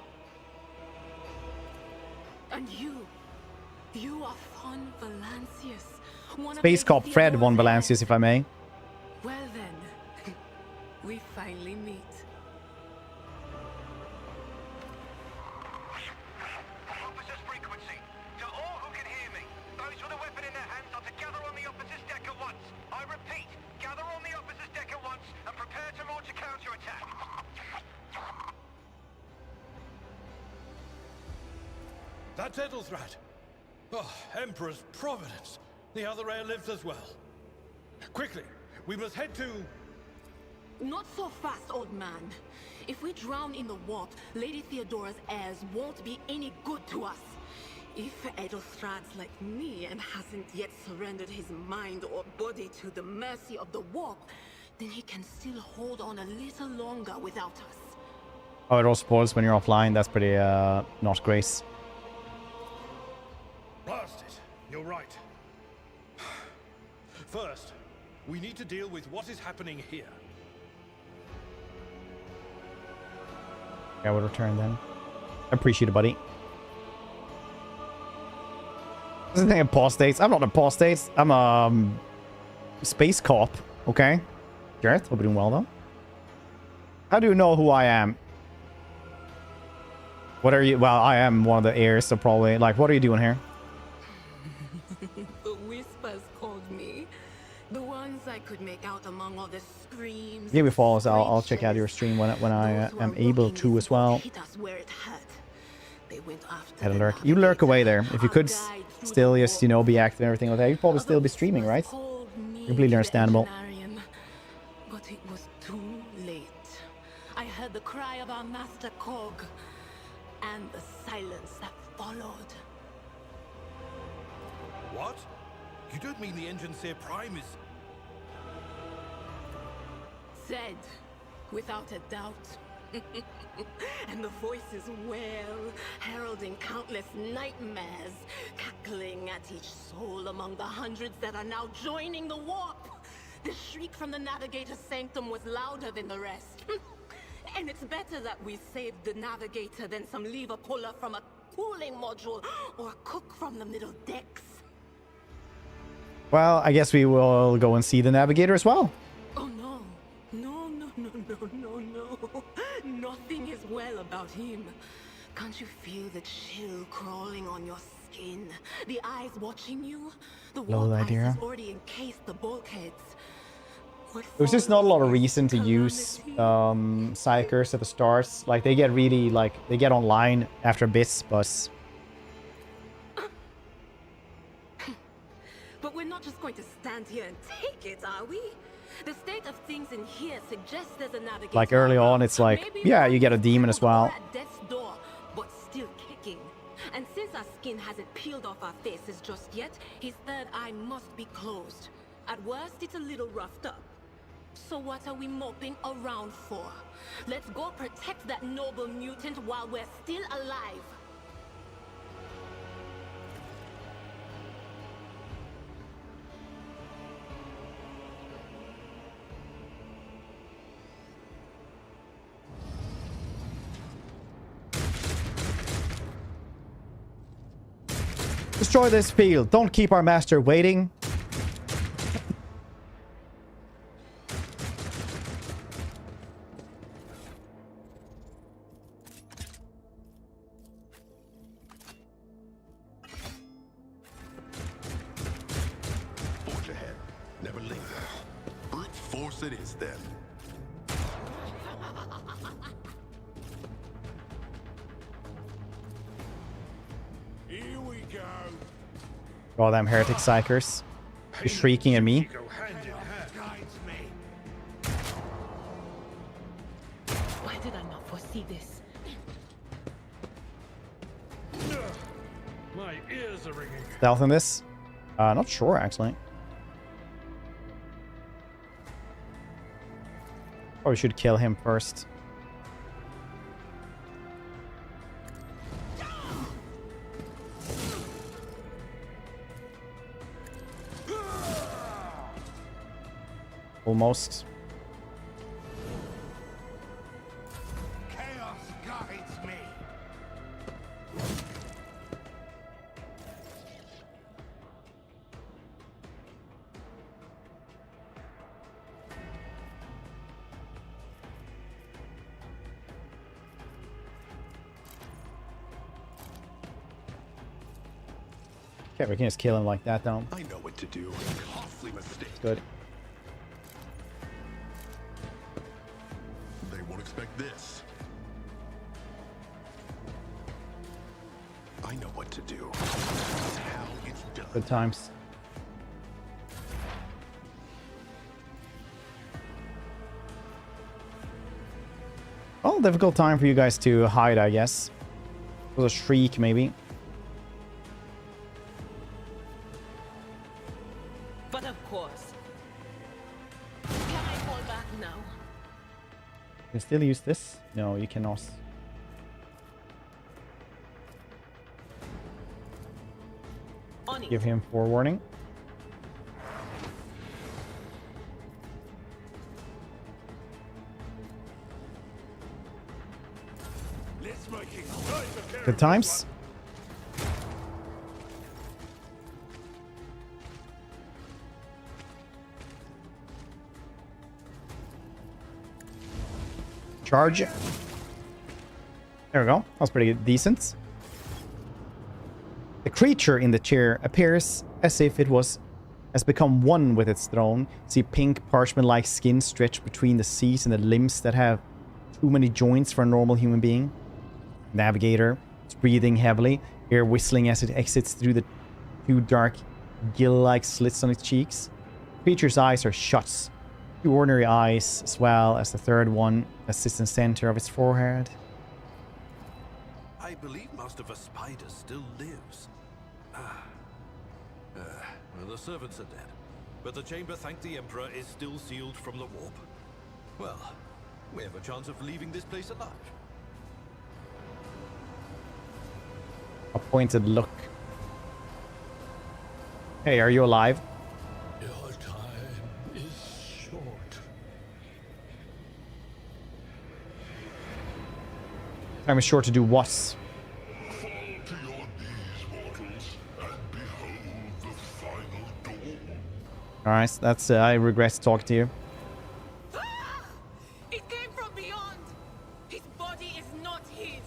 And you are von Valancius. Space Cop Fred von Valancius, if I may. Well then, we finally meet. That's Ethelthrat. Oh, Emperor's Providence. The other heir lives as well. Quickly, we must head to... Not so fast, old man. If we drown in the warp, Lady Theodora's heirs won't be any good to us. If Ethelthrat's like me and hasn't yet surrendered his mind or body to the mercy of the warp, then he can still hold on a little longer without us. Oh, it all spoils when you're offline. That's pretty, not grace. Blast it. You're right. First, we need to deal with what is happening here. I would return then. I appreciate it, buddy. This is apostates. I'm not apostates. I'm a space cop. Okay. Gareth, hope you're doing well though. How do you know who I am? What are you? Well, I am one of the heirs, so probably like, what are you doing here? The whispers called me. The ones I could make out among all the screams. Give me follows. I'll check out your stream when I am able to as well. Had a lurk. You lurk away there. If you could still just, you know, be active and everything like that, you'd probably still be streaming, right? Completely understandable. But it was too late. I heard the cry of our master Cog and the silence that followed. What? You don't mean the Engineer Prime is... Said, without a doubt. And the voices wail, heralding countless nightmares, cackling at each soul among the hundreds that are now joining the warp. The shriek from the Navigator's sanctum was louder than the rest. And it's better that we saved the Navigator than some lever puller from a cooling module or a cook from the middle decks. Well, I guess we will go and see the Navigator as well. Oh no. No. Nothing is well about him. Can't you feel the chill crawling on your skin? The eyes watching you? The warp ice has already encased the bulkheads. There's just not a lot of reason to use psychers at the start. Like, they get really, like, they get online after a bit, but... But we're not just going to stand here and take it, are we? The state of things in here suggests there's a navigator. Like, early on, it's like, yeah, you get a demon as well. At death's door, but still kicking. And since our skin hasn't peeled off our faces just yet, his third eye must be closed. At worst, it's a little roughed up. So what are we moping around for? Let's go protect that noble mutant while we're still alive. Destroy this field. Don't keep our master waiting. Forge ahead. Never linger. Brute force it is then. Here we go. All them heretic psychers. You're shrieking at me. Why did I not foresee this? My ears are ringing. Stealth in this? Not sure, actually. Probably should kill him first. Almost. Chaos guides me. Okay, we can just kill him like that, though. I know what to do. Costly mistake. Good. They won't expect this. I know what to do. That's how it's done. Good times. Well, difficult time for you guys to hide, I guess. It was a shriek, maybe. But of course. Can I fall back now? You can still use this? No, you cannot. Give him forewarning. Good times. Charge. There we go. That was pretty decent. The creature in the chair appears as if it has become one with its throne. See pink parchment-like skin stretched between the seats and the limbs that have too many joints for a normal human being. Navigator is breathing heavily, air whistling as it exits through the two dark gill-like slits on its cheeks. The creature's eyes are shut. Two ordinary eyes, as well as the third one that sits in the center of its forehead. I believe Master Spider still lives. Well, the servants are dead, but the chamber, thank the Emperor, is still sealed from the warp. Well, we have a chance of leaving this place alive. A pointed look. Hey, are you alive? Your time is short. Time is short to do what? Alright, that's I regret to talk to you. It came from beyond. His body is not his.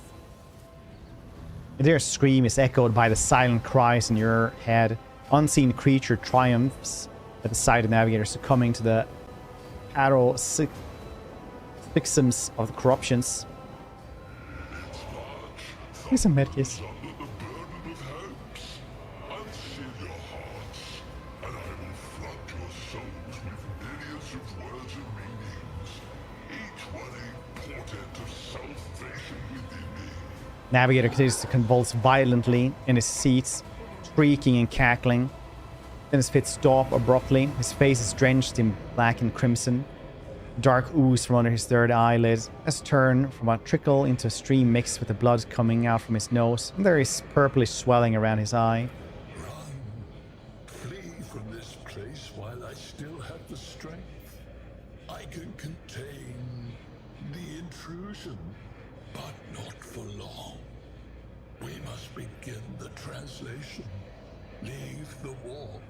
Their scream is echoed by the silent cries in your head. Unseen creature triumphs at the sight of the navigator, succumbing to the paroxysms of the corruptions. Here's a medkit. Navigator continues to convulse violently in his seat, shrieking and cackling. Then his fits stop abruptly. His face is drenched in black and crimson. Dark ooze from under his third eyelid has turned from a trickle into a stream mixed with the blood coming out from his nose. And there is purplish swelling around his eye. Run. Flee from this place while I still have the strength. I can contain the intrusion, but not for long. We must begin the translation. Leave the warp.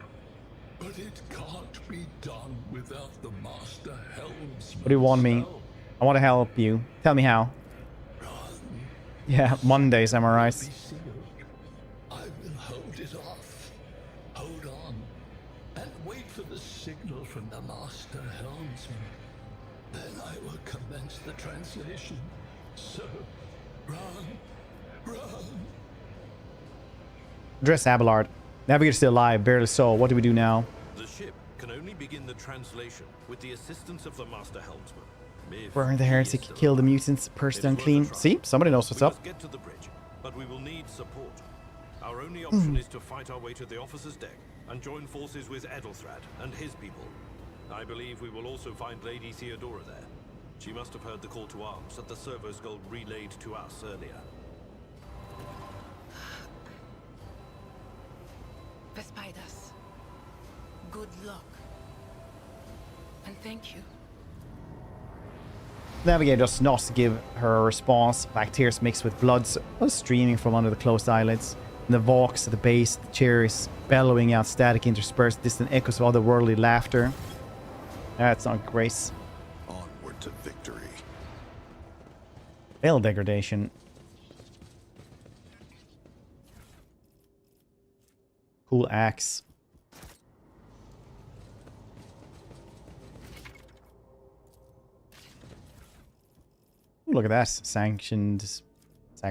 But it can't be done without the Master Helmsman. What do you want me? I want to help you. Tell me how. Yeah, Mondays, am I right? I will hold it off. Hold on. And wait for the signal from the Master Helmsman. Then I will commence the translation. So, run. Run. Address Abelard. Navigator's still alive, barely so. What do we do now? The ship can only begin the translation with the assistance of the Master Helmsman. Burn the heretic, kill the mutants, purge the unclean. See? Somebody knows what's up. Get to the bridge, but we will need support. Our only option is to fight our way to the officer's deck and join forces with Edelthrad and his people. I believe we will also find Lady Theodora there. She must have heard the call to arms that the servos gold relayed to us earlier. Vespidus, good luck. And thank you. Navigator does not give her a response. Black tears mixed with blood streaming from under the closed eyelids. In the vox at the base, the chair is bellowing out static interspersed distant echoes of otherworldly laughter. That's not grace. Onward to victory. Veil degradation. Cool axe. Ooh, look at that. Sanctioned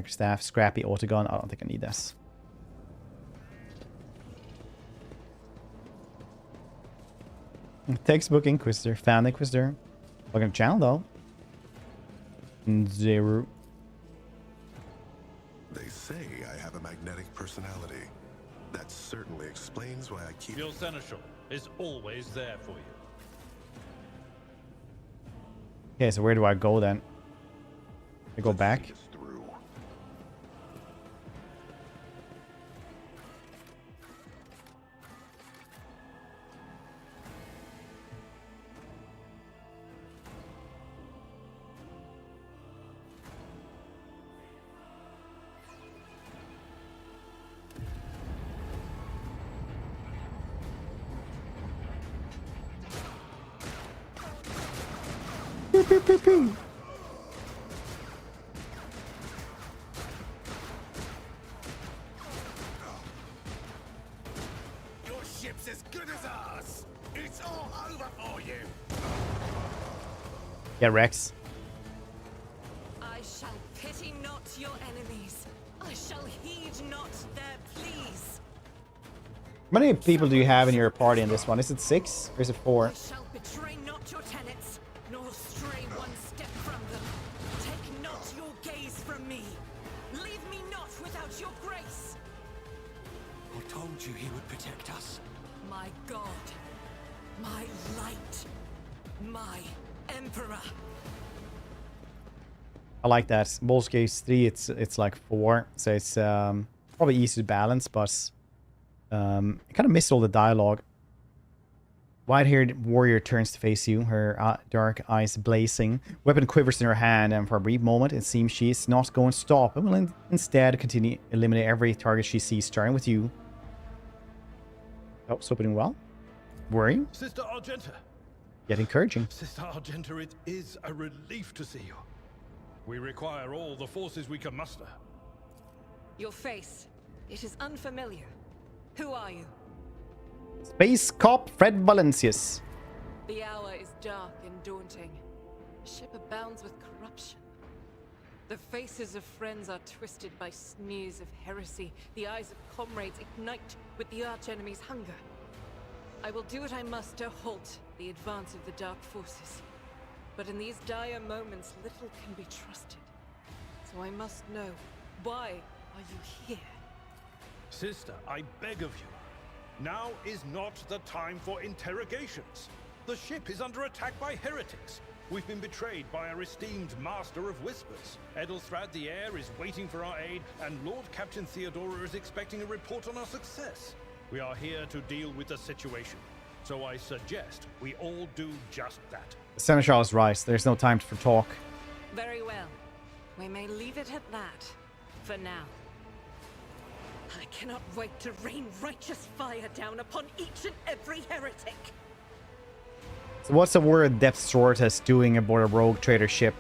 staff, scrappy autogun. I don't think I need this. Textbook Inquisitor. Fan Inquisitor. Welcome to the channel though. Zero. They say I have a magnetic personality. That certainly explains why I keep... Your seneschal is always there for you. Okay, so where do I go then? I go back? pew, pew, pew. Your ship's as good as ours. It's all over for you. Yeah, Rex. I shall pity not your enemies. I shall heed not their pleas. How many people do you have in your party in this one? Is it 6 or is it 4? I shall betray not your tenets, nor stray one step from them. Take not your gaze from me. Leave me not without your grace. I told you he would protect us. My God, my light, my Emperor. I like that. Baldur's Gate 3, it's like 4, so it's probably easy to balance, but I kind of missed all the dialogue. White-haired warrior turns to face you, her dark eyes blazing. Weapon quivers in her hand, and for a brief moment, it seems she is not going to stop, and will instead continue to eliminate every target she sees, starting with you. Oh, it's opening well. Worrying? Sister Argenta. Yet encouraging. Sister Argenta, it is a relief to see you. We require all the forces we can muster. Your face, it is unfamiliar. Who are you? Space Cop Fred Valancius. The hour is dark and daunting. Ship abounds with corruption. The faces of friends are twisted by sneers of heresy. The eyes of comrades ignite with the archenemy's hunger. I will do what I must to halt the advance of the dark forces. But in these dire moments, little can be trusted. So I must know, why are you here? Sister, I beg of you. Now is not the time for interrogations. The ship is under attack by heretics. We've been betrayed by our esteemed Master of Whispers. Edelthrad the Heir is waiting for our aid, and Lord Captain Theodora is expecting a report on our success. We are here to deal with the situation, so I suggest we all do just that. Seneschal is right. There's no time for talk. Very well. We may leave it at that, for now. I cannot wait to rain righteous fire down upon each and every heretic. So what's the word Adeptus Arbites doing aboard a rogue trader ship?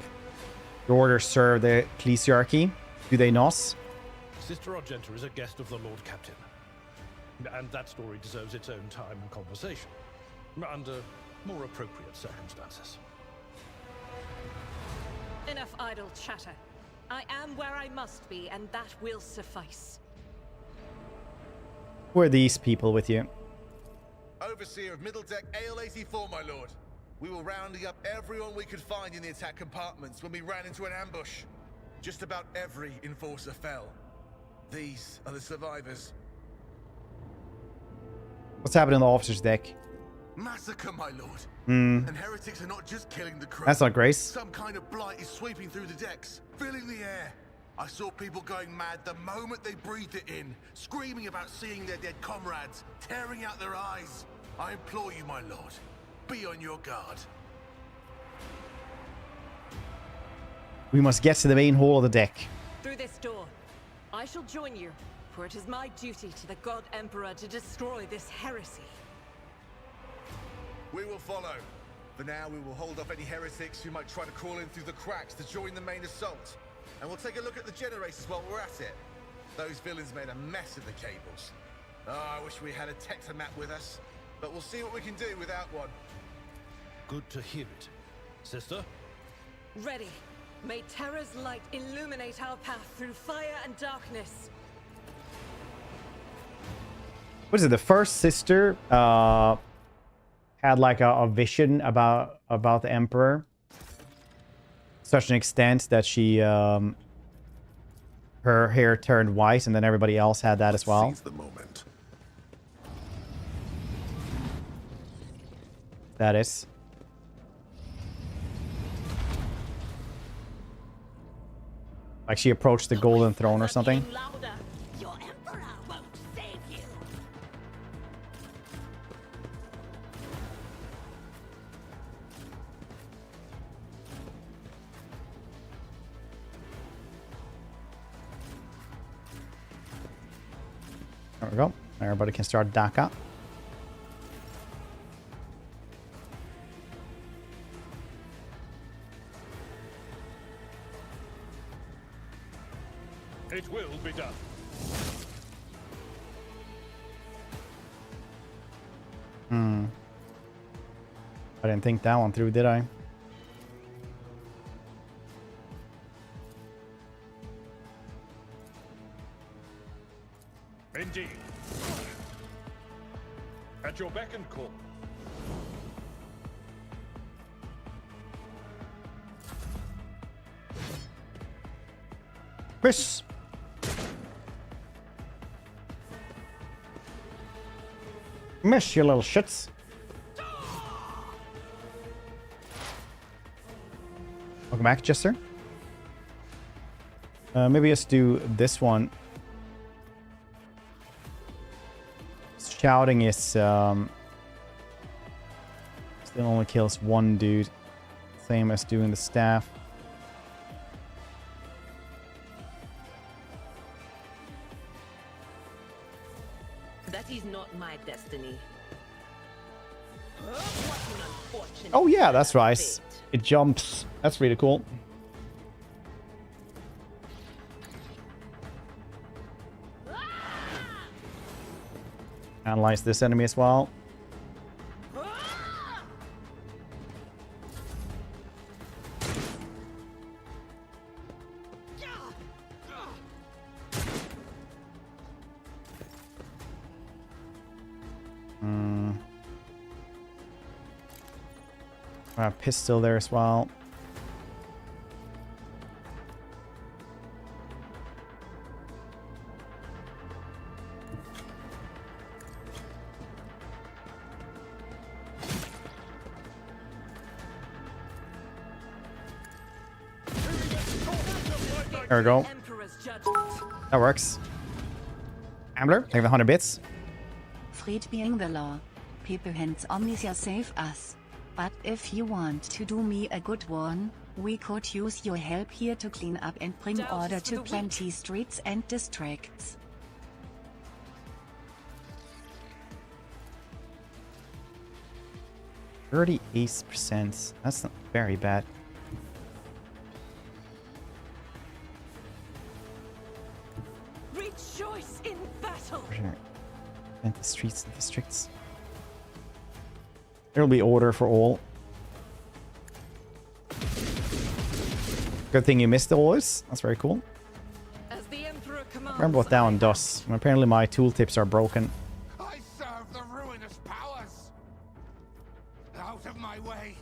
The orders serve the ecclesiarchy, do they not? Sister Argenta is a guest of the Lord Captain. And that story deserves its own time and conversation, under more appropriate circumstances. Enough idle chatter. I am where I must be, and that will suffice. Who are these people with you? Overseer of Middle Deck AL-84, my lord. We were rounding up everyone we could find in the attack compartments when we ran into an ambush. Just about every enforcer fell. These are the survivors. What's happening on the officer's deck? Massacre, my lord. Hmm. And heretics are not just killing the crew. That's not grace. Some kind of blight is sweeping through the decks, filling the air. I saw people going mad the moment they breathed it in, screaming about seeing their dead comrades, tearing out their eyes. I implore you, my lord, be on your guard. We must get to the main hall of the deck. Through this door. I shall join you, for it is my duty to the God Emperor to destroy this heresy. We will follow. For now, we will hold off any heretics who might try to crawl in through the cracks to join the main assault. And we'll take a look at the generators while we're at it. Those villains made a mess of the cables. Oh, I wish we had a Tectomat with us. But we'll see what we can do without one. Good to hear it. Sister? Ready. May Terra's light illuminate our path through fire and darkness. What is it? The first sister had like a vision about the Emperor. Such an extent that she her hair turned white, and then everybody else had that as well. Seize the moment. That is. Like she approached the Golden Throne or something. Louder. Your Emperor won't save you. There we go. Everybody can start DACA. It will be done. I didn't think that one through, did I? Indeed. At your beck and call. Chris. Miss you little shits. Welcome back, Jester. Maybe let's do this one. Shouting is still only kills one dude. Same as doing the staff. That is not my destiny. Oh yeah, that's right. It jumps. That's really cool. Analyze this enemy as well. I have a pistol there as well. There we go. That works. Ambler, take the 100 bits. Fred being the law. People hands omnisia save us. But if you want to do me a good one, we could use your help here to clean up and bring order to plenty streets and districts. %. That's not very bad. Rejoice in battle. And the streets and districts. There'll be order for all. Good thing you missed the orders. That's very cool. As the Emperor commands, Remember what that one does. Apparently my tooltips are broken. I serve the ruinous powers. Out of my way.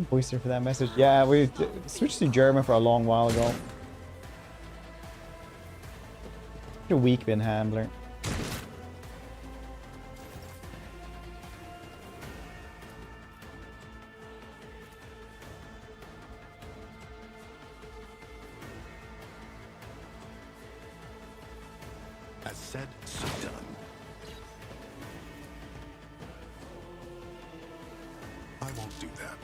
Voicer for that message. Yeah, we switched to German for a long while ago. You're weak, bin handler. As said, so done. I won't do that.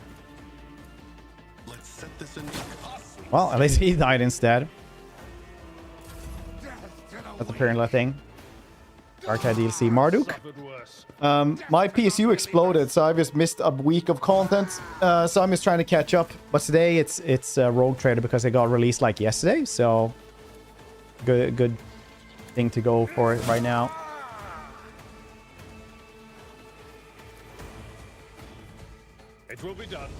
Let's set this in. Well, at least he died instead. That's the Imperial thing. Dark Tide DLC. Marduk. My PSU exploded, so I just missed a week of content. So I'm just trying to catch up. But today it's Rogue Trader because it got released like yesterday. So good thing to go for it right now. It will be done.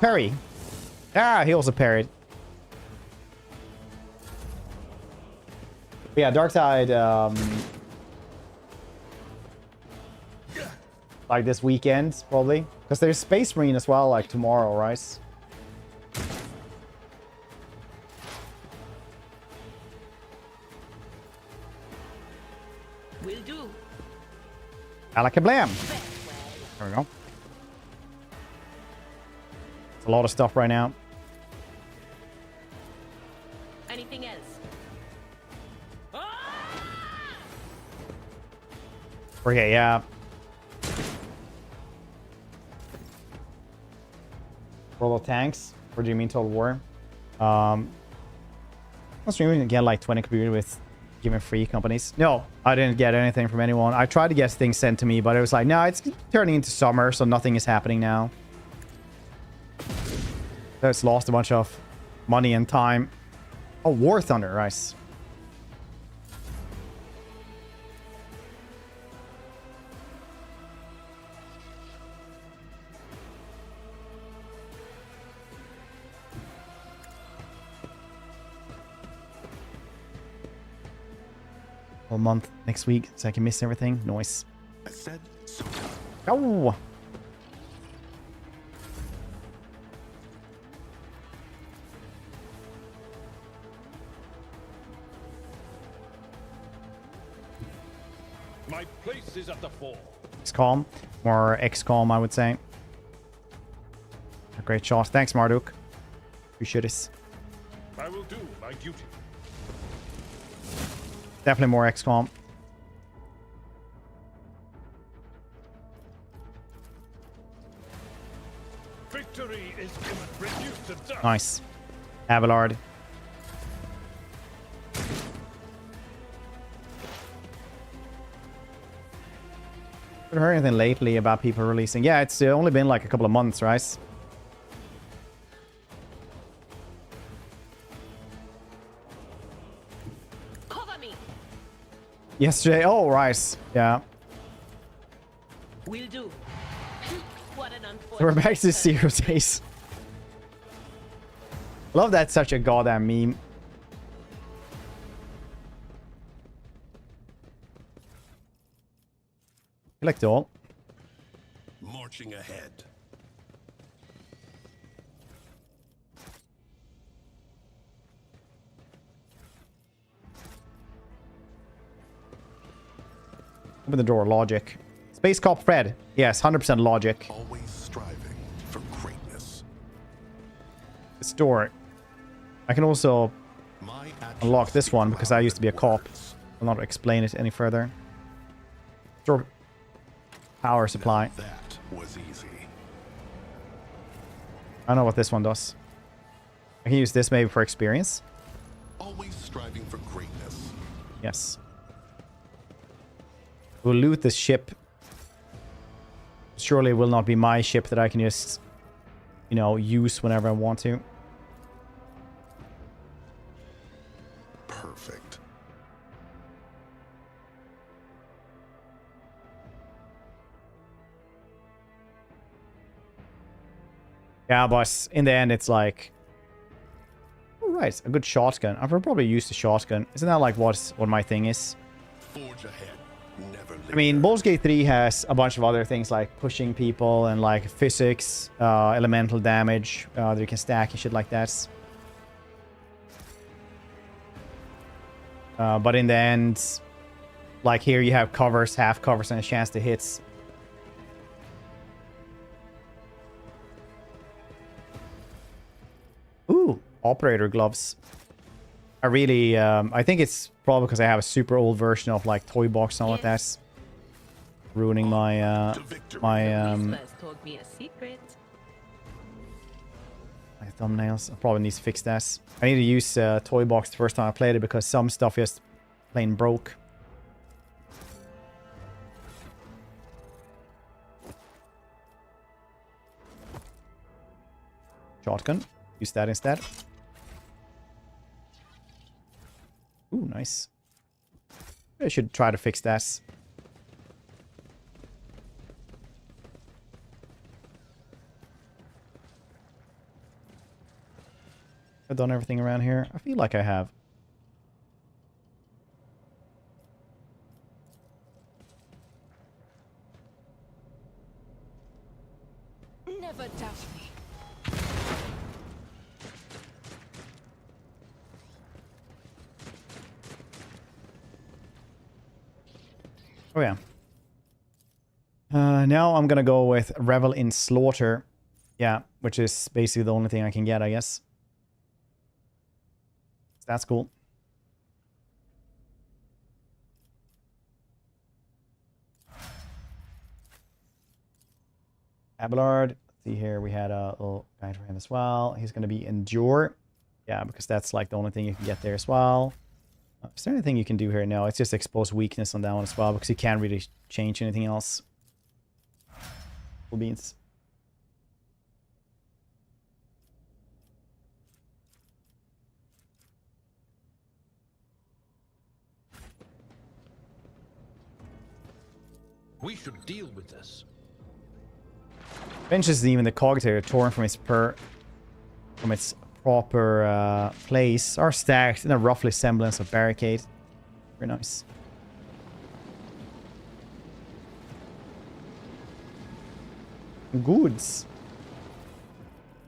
Parry. Ah, he also parried. But yeah, Dark Tide, like this weekend, probably. Because there's Space Marine as well, like tomorrow, right? Will do. Alakablam. There we go. It's a lot of stuff right now. Anything else? Okay, yeah. Roll of tanks? Or do you mean Total War? I'm streaming to get like 20 computers with giving free companies. No, I didn't get anything from anyone. I tried to get things sent to me, but it was like, no, it's turning into summer, so nothing is happening now. So it's lost a bunch of money and time Oh, War Thunder, right. Whole month next week, so I can miss everything. Nice. I said so. Oh! My place is at the fore. XCOM. More XCOM, I would say. A great shot. Thanks, Marduk. Appreciate this. I will do my duty. Definitely more XCOM. Victory is reduced to dust. Nice. Abelard. Haven't heard anything lately about people releasing. Yeah, it's only been like a couple of months, right? Cover me. Yesterday. Oh, right. Yeah. Will do. What an So we're unfortunate back to 0 days. Love that, such a goddamn meme. Collect all. Marching ahead. Open the door. Logic. Space Cop Fred. Yes, 100% logic. Always striving for greatness. This door. I can also unlock this one because I used to be a cop. I'll not explain it any further. Door. Power supply. That was easy. I don't know what this one does. I can use this maybe for experience. Always striving for greatness. Yes. We'll loot this ship. Surely it will not be my ship that I can just, you know, use whenever I want to. Perfect. Yeah, but in the end, it's like... Oh, right, a good shotgun. I've probably used a shotgun. Isn't that like what my thing is? Forge ahead. Never I mean, Baldur's Gate 3 has a bunch of other things like pushing people and like physics, elemental damage that you can stack and shit like that. But in the end, like here you have covers, half covers, and a chance to hits. Ooh, operator gloves. I really, I think it's probably because I have a super old version of like Toy Box and all of that. Ruining my, Told me a secret. my thumbnails. I probably need to fix that. I need to use Toy Box the first time I played it because some stuff just plain broke. Shotgun. Use that instead. Ooh, nice. I should try to fix that. I've done everything around here. I feel like I have. Never doubt me. Oh yeah. Now I'm gonna go with Revel in Slaughter. Yeah, which is basically the only thing I can get, I guess. That's cool. Abelard. See here, we had a little guide for him as well. He's going to be Endure. Yeah, because that's like the only thing you can get there as well. Is there anything you can do here? No, it's just expose weakness on that one as well because you can't really change anything else. Cool beans. We should deal with this. Benches even the cogitator torn from its proper place are stacked in a roughly semblance of barricade. Very nice. Goods.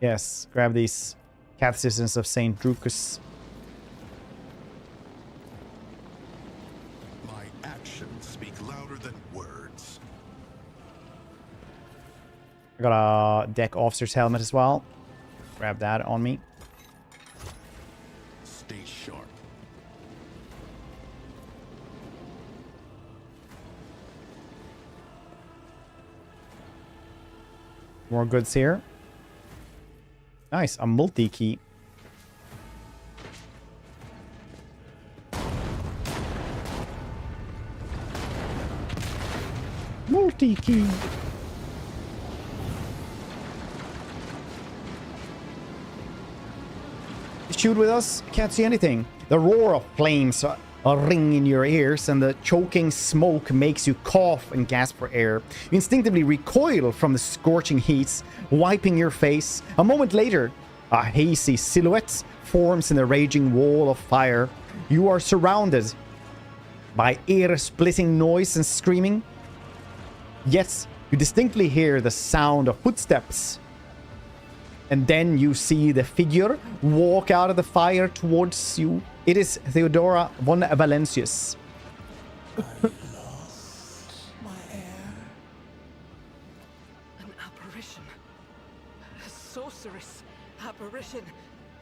Yes, grab these Cathechisms of Saint Drucus. My actions speak louder than words. I got a deck officer's helmet as well. Grab that on me. Stay sharp. More goods here. Nice, a multi-key. Multi-key. Shoot with us? Can't see anything. The roar of flames ring in your ears, and the choking smoke makes you cough and gasp for air. You instinctively recoil from the scorching heats, wiping your face. A moment later, a hazy silhouette forms in the raging wall of fire. You are surrounded by ear-splitting noise and screaming. Yet, you distinctly hear the sound of footsteps. And then you see the figure walk out of the fire towards you. It is Theodora von Valancius. I lost my heir. An apparition. A sorceress. Apparition.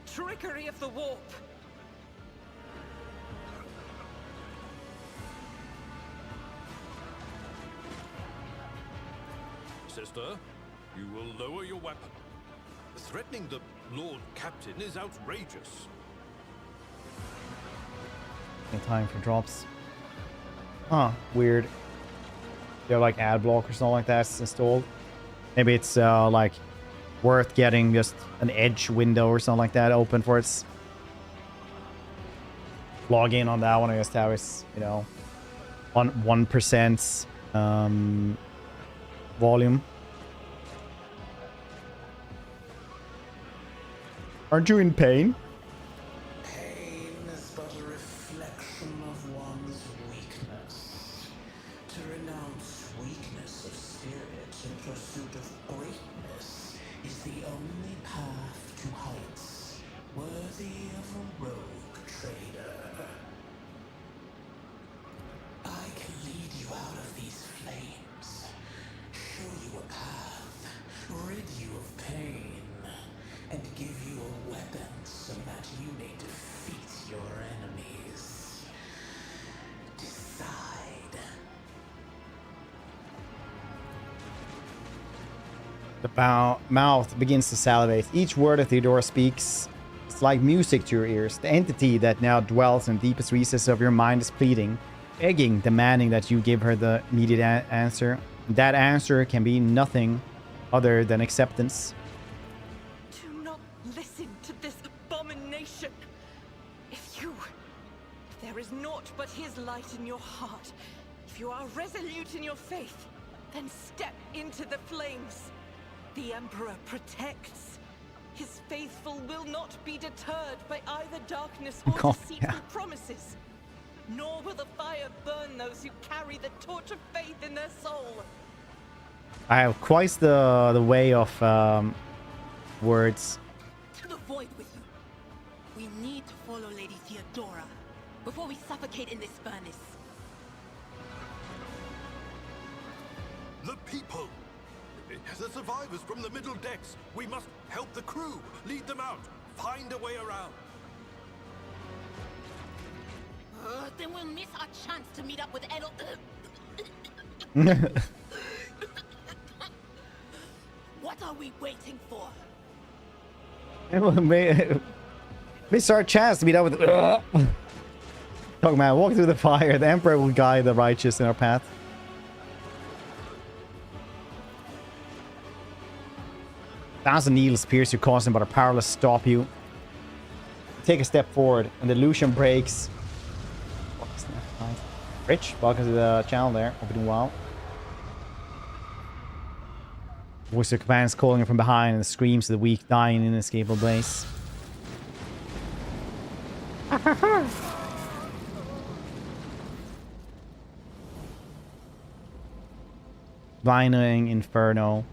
Trickery of the warp. Sister, you will lower your weapon. Threatening the Lord Captain is outrageous. No time for drops. Huh, weird. You have like ad block or something like that installed. Maybe it's like worth getting just an edge window or something like that open for its log in on that one. I guess how it's, you know, on 1% volume. Aren't you in pain? Pain is but a reflection of one's weakness. To renounce weakness of spirit in pursuit of greatness is the only path to heights worthy of a rogue trader. I can lead you out of these flames, show you a path, rid you of pain, and give you a weapon so that you may defeat your enemies. Decide. The mouth begins to salivate. Each word that Theodora speaks is like music to your ears. The entity that now dwells in the deepest recesses of your mind is pleading, begging, demanding that you give her the immediate answer. That answer can be nothing other than acceptance. There is naught but his light in your heart. If you are resolute in your faith, then step into the flames. The Emperor protects. His faithful will not be deterred by either darkness or deceitful promises. Nor will the fire burn those who carry the torch of faith in their soul. I have quite the way of words. To the void with you. We need to follow Lady Theodora before we suffocate in this furnace. The people! The survivors from the middle decks! We must help the crew! Lead them out! Find a way around! Then we'll miss our chance to meet up with Edel. What are we waiting for? Miss our chance to meet up with... Talk man, walk through the fire. The Emperor will guide the righteous in our path. Thousand needles pierce your caution, but are powerless to stop you. Take a step forward, and the illusion breaks. Rich, welcome to the channel there. Hope you're doing well. Voice of commands calling from behind and the screams of the weak dying in inescapable blaze. Blinding inferno.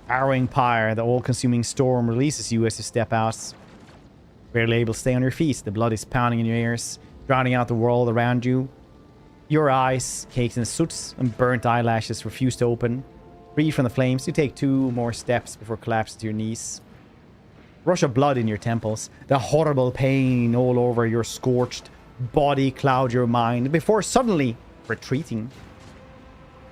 Arrowing pyre, the all-consuming storm releases you as you step out. Barely able to stay on your feet. The blood is pounding in your ears, drowning out the world around you. Your eyes, caked in soot and burnt eyelashes, refuse to open. Free from the flames, you take 2 more steps before collapsing to your knees. Rush of blood in your temples. The horrible pain all over your scorched body cloud your mind before suddenly retreating.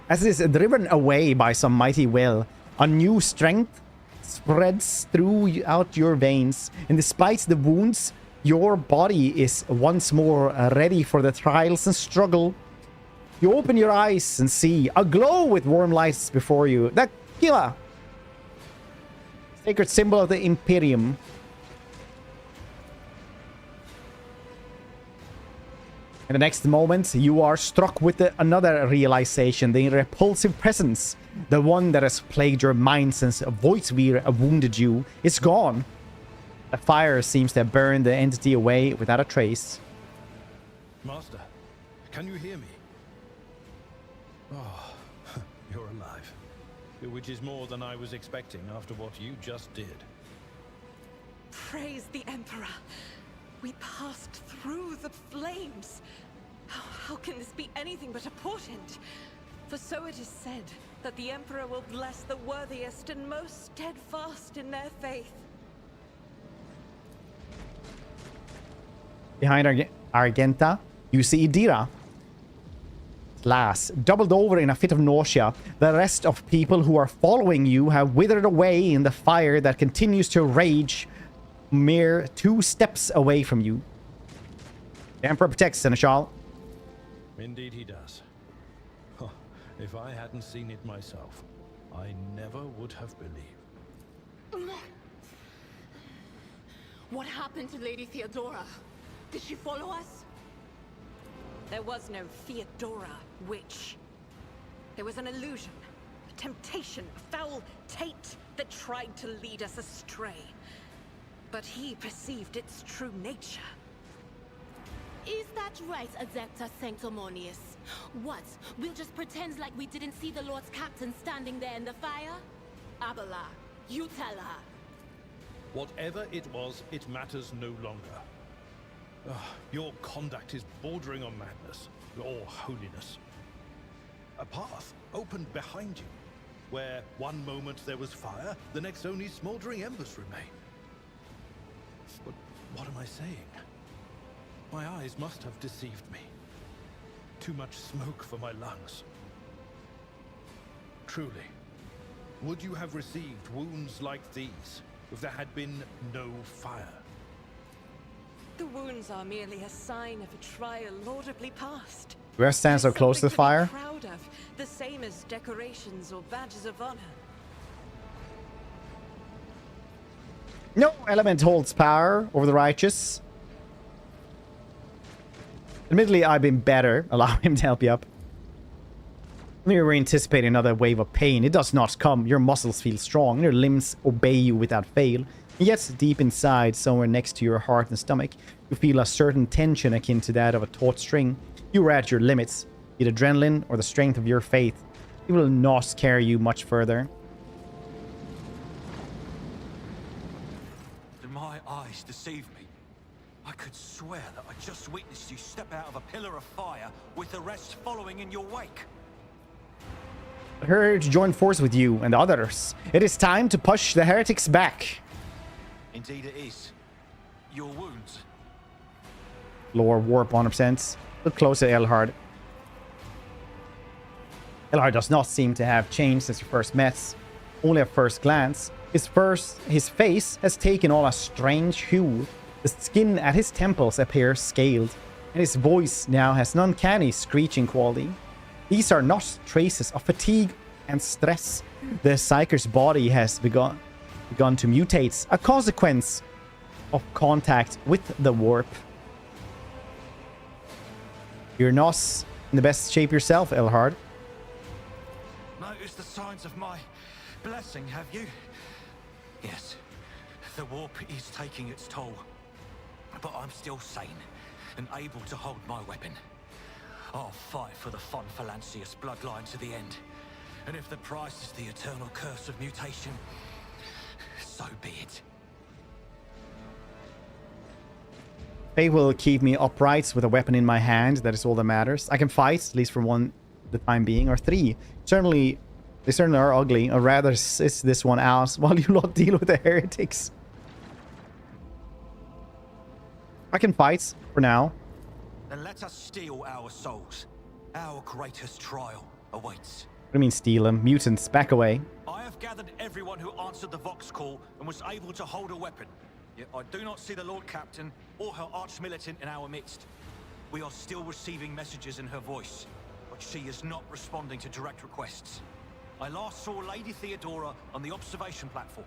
As it is driven away by some mighty will, a new strength spreads throughout your veins, and despite the wounds, your body is once more ready for the trials and struggle. You open your eyes and see a glow with warm lights before you. The Aquila, sacred symbol of the Imperium. In the next moment, you are struck with another realization, the repulsive presence. The one that has plagued your mind since Voidsphere wounded you is gone. The fire seems to have burned the entity away without a trace. Master, can you hear me? Oh, you're alive. Which is more than I was expecting after what you just did. Praise the Emperor. We passed through the flames. How can this be anything but a portent? For so it is said that the Emperor will bless the worthiest and most steadfast in their faith. Behind Argenta, you see Idira. Last, doubled over in a fit of nausea, the rest of people who are following you have withered away in the fire that continues to rage mere 2 steps away from you. The Emperor protects Seneschal. Indeed he does. If I hadn't seen it myself, I never would have believed. What happened to Lady Theodora? Did she follow us? There was no Theodora, witch. There was an illusion, a temptation, a foul taint that tried to lead us astray. But he perceived its true nature. Is that right, Adeptus Sanctimonious? What? We'll just pretend like we didn't see the Lord's Captain standing there in the fire? Abala, you tell her. Whatever it was, it matters no longer. Your conduct is bordering on madness, or holiness. A path opened behind you, where one moment there was fire, the next only smoldering embers remain. But what am I saying? My eyes must have deceived me. Too much smoke for my lungs. Truly, would you have received wounds like these if there had been no fire? The wounds are merely a sign of a trial laudably passed. Where stands so close to the fire? Proud of, the same as decorations or badges of honor. No element holds power over the righteous. Admittedly, I've been better. Allow him to help you up. We were anticipating another wave of pain. It does not come. Your muscles feel strong. Your limbs obey you without fail. And yet, deep inside, somewhere next to your heart and stomach, you feel a certain tension akin to that of a taut string. You are at your limits. Be it adrenaline or the strength of your faith, it will not carry you much further. Did my eyes deceive me? I could swear that I just witnessed you step out of a pillar of fire with the rest following in your wake. I heard to join force with you and the others. It is time to push the heretics back. Indeed it is. Your wounds. Lore warp 100%. Look closer at Elhard. Elhard does not seem to have changed since you first met. Only at first glance. His face has taken on a strange hue. The skin at his temples appears scaled, and his voice now has an uncanny screeching quality. These are not traces of fatigue and stress. The Psyker's body has begun to mutate, a consequence of contact with the warp. You're not in the best shape yourself, Elhard. Notice the signs of my blessing, have you? Yes. The warp is taking its toll. But I'm still sane and able to hold my weapon. I'll fight for the von Valancius bloodline to the end. And if the price is the eternal curse of mutation, so be it. Fate will keep me upright with a weapon in my hand. That is all that matters. I can fight, at least for one, the time being, or three. Certainly, they certainly are ugly. I'd rather sit this one out while you lot deal with the heretics. I can fight for now. Then let us steal our souls. Our greatest trial awaits. What do you mean steal them? Mutants, back away. I have gathered everyone who answered the Vox call and was able to hold a weapon. Yet I do not see the Lord Captain or her arch-militant in our midst. We are still receiving messages in her voice, but she is not responding to direct requests. I last saw Lady Theodora on the observation platform.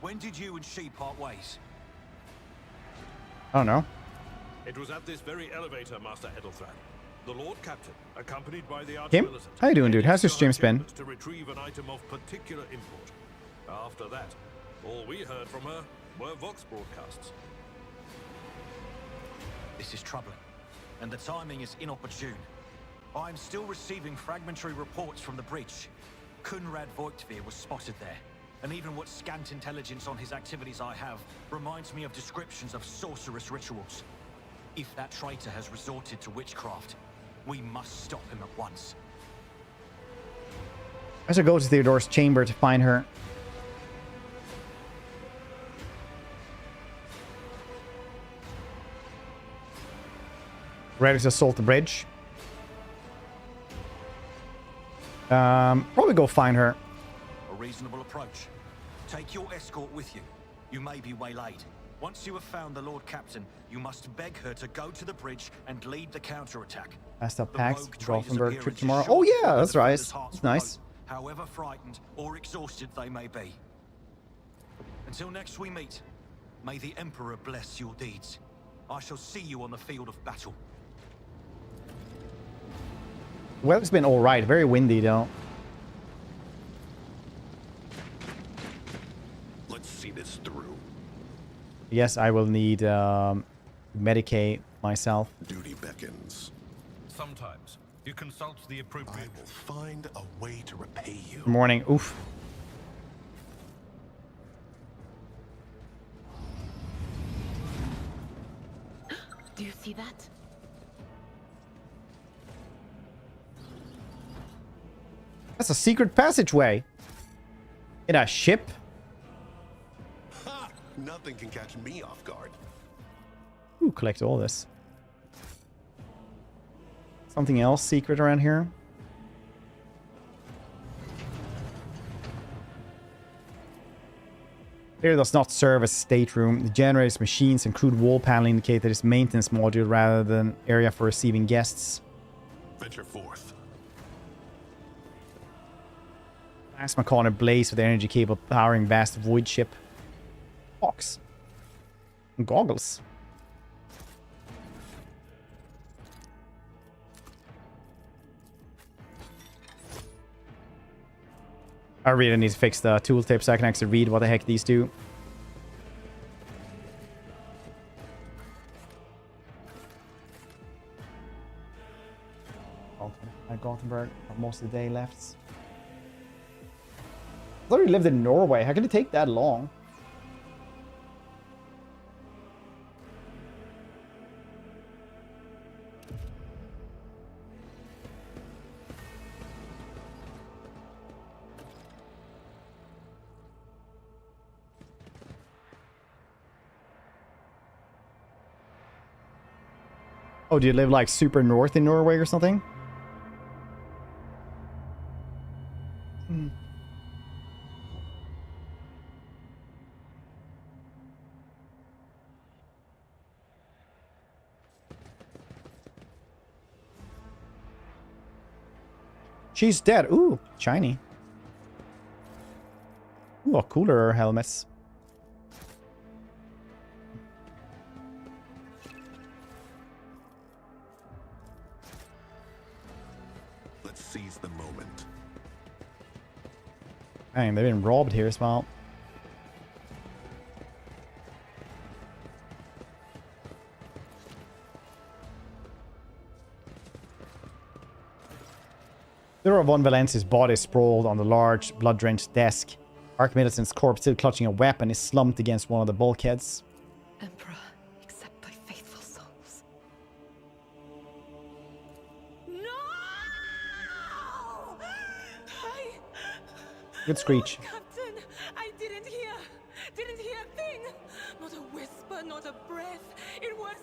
When did you and she part ways? I don't know. It was at this very elevator, Master Edelthran. The Lord Captain, accompanied by the Kim? arch-militant, How you doing, dude? How's your stream been? to retrieve an item of particular import. After that, all we heard from her were Vox broadcasts. This is troubling, and the timing is inopportune. I am still receiving fragmentary reports from the bridge. Kunrad Voigtveer was spotted there, and even what scant intelligence on his activities I have reminds me of descriptions of sorcerous rituals. If that traitor has resorted to witchcraft, we must stop him at once. I should go to Theodore's chamber to find her. Ready to assault the bridge. Probably go find her. A reasonable approach. Take your escort with you. You may be waylaid. Once you have found the Lord Captain, you must beg her to go to the bridge and lead the counterattack. Last up packs. Dolphinberg trip tomorrow. Oh yeah, that's right. That's nice. However frightened or exhausted they may be. Until next we meet, may the Emperor bless your deeds. I shall see you on the field of battle. Weather's been alright. Very windy though. Let's see this through. Yes, I will need medicate myself. Duty beckons. Sometimes you consult the appropriate. I will find a way to repay you. Good morning. Oof. Do you see that? That's a secret passageway. In a ship? Ha! Nothing can catch me off guard. Ooh, collect all this. Something else secret around here? Here does not serve as a stateroom. The generators, machines, and crude wall panel indicate that it's maintenance module rather than area for receiving guests. Venture forth. Plasma corner blaze with energy cable powering vast void ship. Box. And goggles. I really need to fix the tooltip so I can actually read what the heck these do. At Gothenburg, most of the day left. I thought we lived in Norway. How could it take that long? Oh, do you live like super north in Norway or something? Hmm. She's dead. Ooh, shiny. Ooh, cooler helmets. Let's seize the moment. Dang, they've been robbed here as well. Theodore von Valancius' body sprawled on the large, blood-drenched desk. Archmilitant's corpse, still clutching a weapon, is slumped against one of the bulkheads. Emperor, accept thy faithful souls. Good screech. Captain, I didn't hear a thing. Not a whisper, not a breath. It was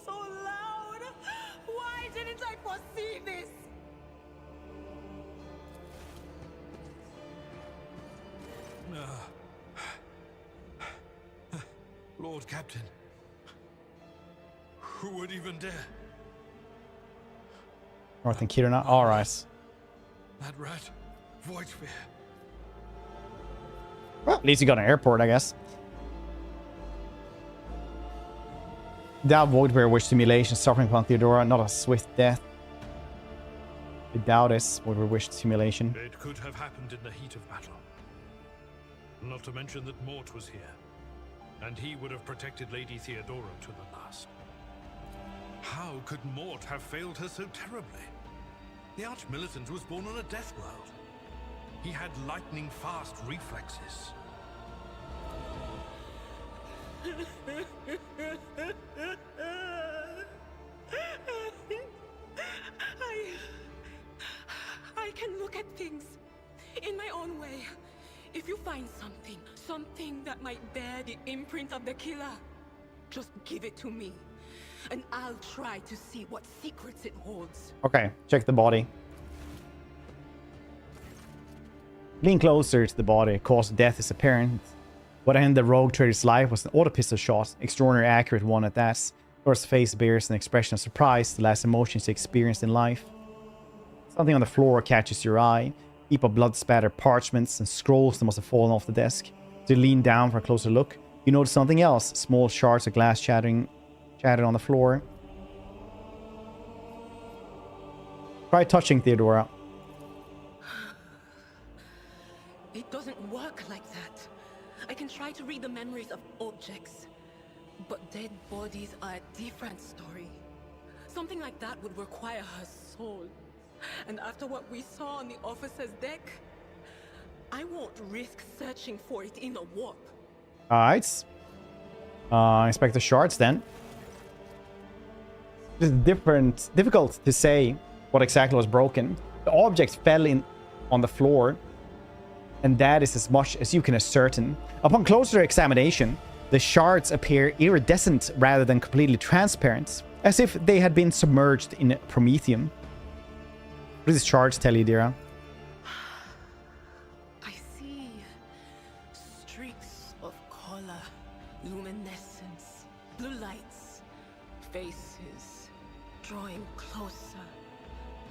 so loud. Why didn't I foresee this? Lord Captain, who would even dare? North and Kiruna. All right. That rat, Voidsphere. Well, at least you got an airport, I guess. Doubt Voidsphere wish simulation, suffering upon Theodora, not a swift death. I doubt this. Voidsphere wished simulation. It could have happened in the heat of battle. Not to mention that Mort was here, and he would have protected Lady Theodora to the last. How could Mort have failed her so terribly? The Archmilitant was born on a death world. He had lightning-fast reflexes. I can look at things in my own way. If you find something that might bear the imprint of the killer, just give it to me, and I'll try to see what secrets it holds. Okay, check the body. Lean closer to the body. Cause of death is apparent. What ended the rogue trader's life was an auto pistol shot, extraordinarily accurate one at that. Thor's face bears an expression of surprise, the last emotions he experienced in life. Something on the floor catches your eye. Heap of blood-spattered parchments and scrolls that must have fallen off the desk. So you lean down for a closer look. You notice something else. Small shards of glass shattered on the floor. Try touching Theodora. It doesn't work like that. I can try to read the memories of objects, but dead bodies are a different story. Something like that would require her soul. And after what we saw on the officer's deck, I won't risk searching for it in a warp. Alright. Inspect the shards then. It's difficult to say what exactly was broken. The object fell in on the floor, and that is as much as you can ascertain. Upon closer examination, the shards appear iridescent rather than completely transparent, as if they had been submerged in promethium. What does shards tell you, Dira? I see streaks of color, luminescence, blue lights, faces drawing closer.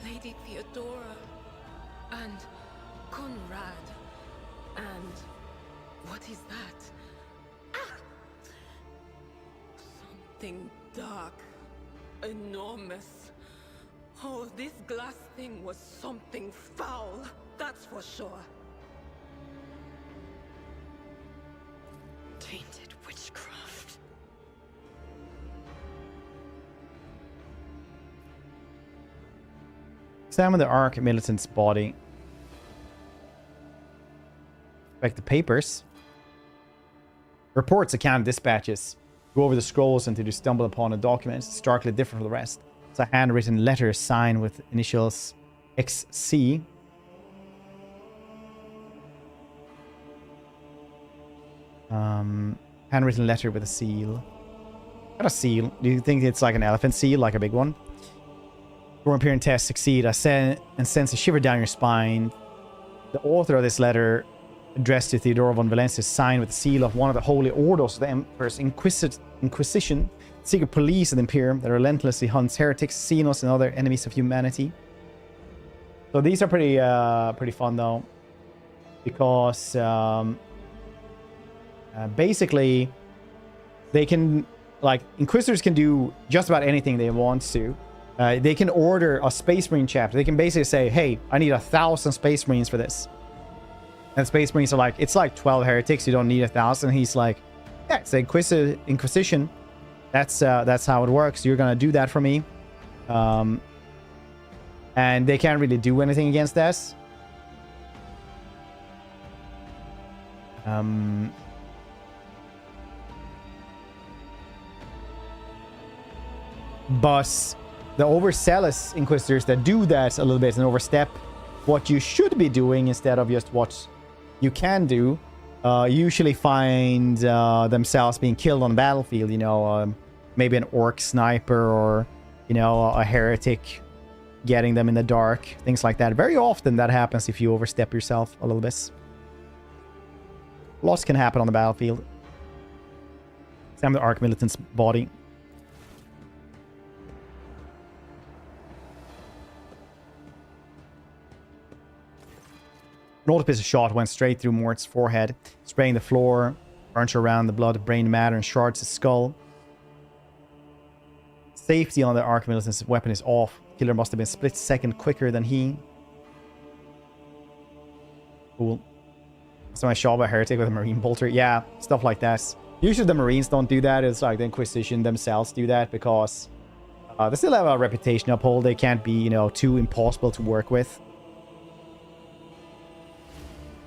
Lady Theodora and Conrad. And what is that? Ah! Something dark, enormous. Oh, this glass thing was something foul, that's for sure. Tainted witchcraft. Examine the Archmilitant's body. Inspect the papers. Reports, account, dispatches. Go over the scrolls until you stumble upon a document starkly different from the rest. It's a handwritten letter signed with initials XC. Handwritten letter with a seal. Not a seal. Do you think it's like an elephant seal, like a big one? Your appearance test succeed. And sends a shiver down your spine. The author of this letter, addressed to Theodora von Valancius, signed with the seal of one of the holy orders of the Emperor's Inquisition, secret police of the Imperium that relentlessly hunts heretics, xenos, and other enemies of humanity. So these are pretty fun though, because basically they can, like, Inquisitors can do just about anything they want to. They can order a Space Marine chapter. They can basically say, hey, I need 1,000 Space Marines for this. And Space Marines are like, it's like 12 heretics, you don't need 1,000. He's like, yeah, it's the Inquisition. That's how it works. You're gonna do that for me. And they can't really do anything against us. But the overzealous Inquisitors that do that a little bit and overstep what you should be doing instead of just what you can do, usually find themselves being killed on the battlefield. You know, maybe an orc sniper or, you know, a heretic getting them in the dark, things like that. Very often that happens if you overstep yourself a little bit. Loss can happen on the battlefield. Same with the Arc Militant's body. An Adeptus shot went straight through Mort's forehead, spraying the floor, burnt around the blood, brain matter, and shards his skull. Safety on the Arc Militant's weapon is off. Killer must have been a split second quicker than he. Cool. So I shot by Heretic with a Marine Bolter. Yeah, stuff like that. Usually the Marines don't do that. It's like the Inquisition themselves do that because they still have a reputation to uphold. They can't be, you know, too impossible to work with.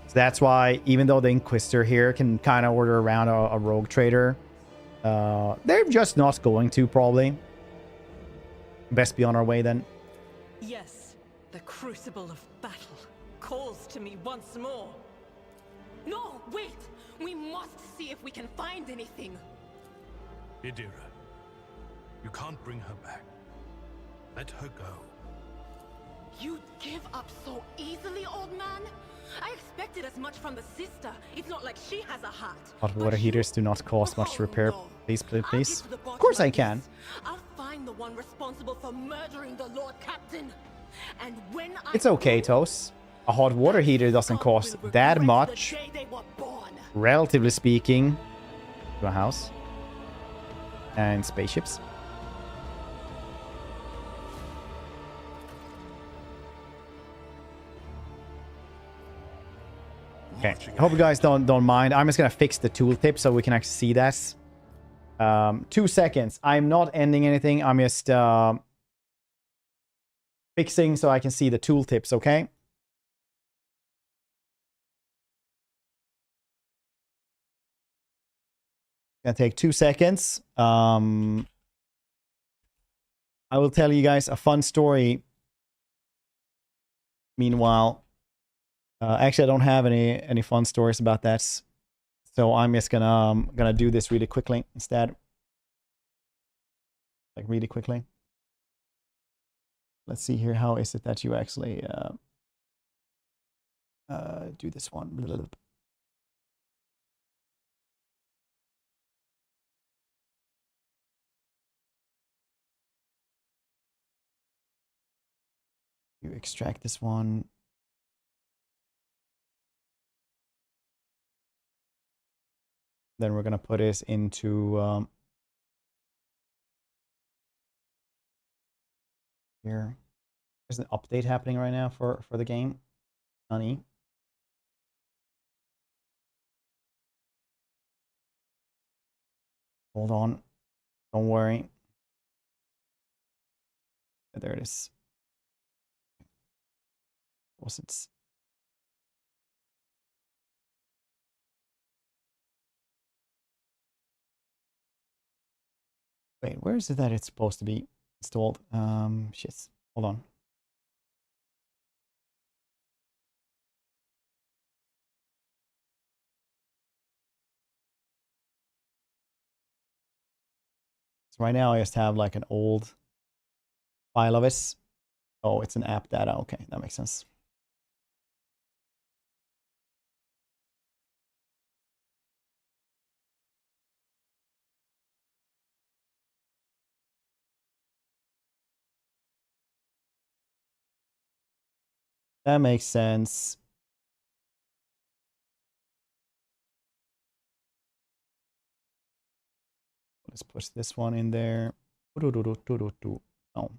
So that's why, even though the Inquisitor here can kind of order around a rogue trader, they're just not going to, probably. Best be on our way, then. Yes, the crucible of battle calls to me once more. No, wait! We must see if we can find anything. Idira, you can't bring her back. Let her go. You'd give up so easily, old man? I expected as much from the sister. It's not like she has a heart. Hot water heaters do not cost much to repair. Please, please, please. Of course I can. I'll find the one responsible for murdering the Lord Captain. And when It's okay, Toast. A hot water heater doesn't cost that much, relatively speaking, to a house and spaceships. Okay, I hope you guys don't mind. I'm just gonna fix the tooltip so we can actually see that. 2 seconds. I'm not ending anything. I'm just fixing so I can see the tooltips, okay? Gonna take 2 seconds. I will tell you guys a fun story. Meanwhile, actually, I don't have any fun stories about that, so I'm just gonna do this really quickly instead. Like really quickly. Let's see here. How is it that you actually do this one? Blah, blah, blah. You extract this one. Then we're gonna put it into here. There's an update happening right now for the game. Honey. Hold on. Don't worry. There it is. Wasn't. Wait, where is it that it's supposed to be installed? Shit. Hold on. So right now I just have like an old file of it. Oh, it's an app data. Okay, that makes sense. That makes sense. Let's push this one in there. Oh.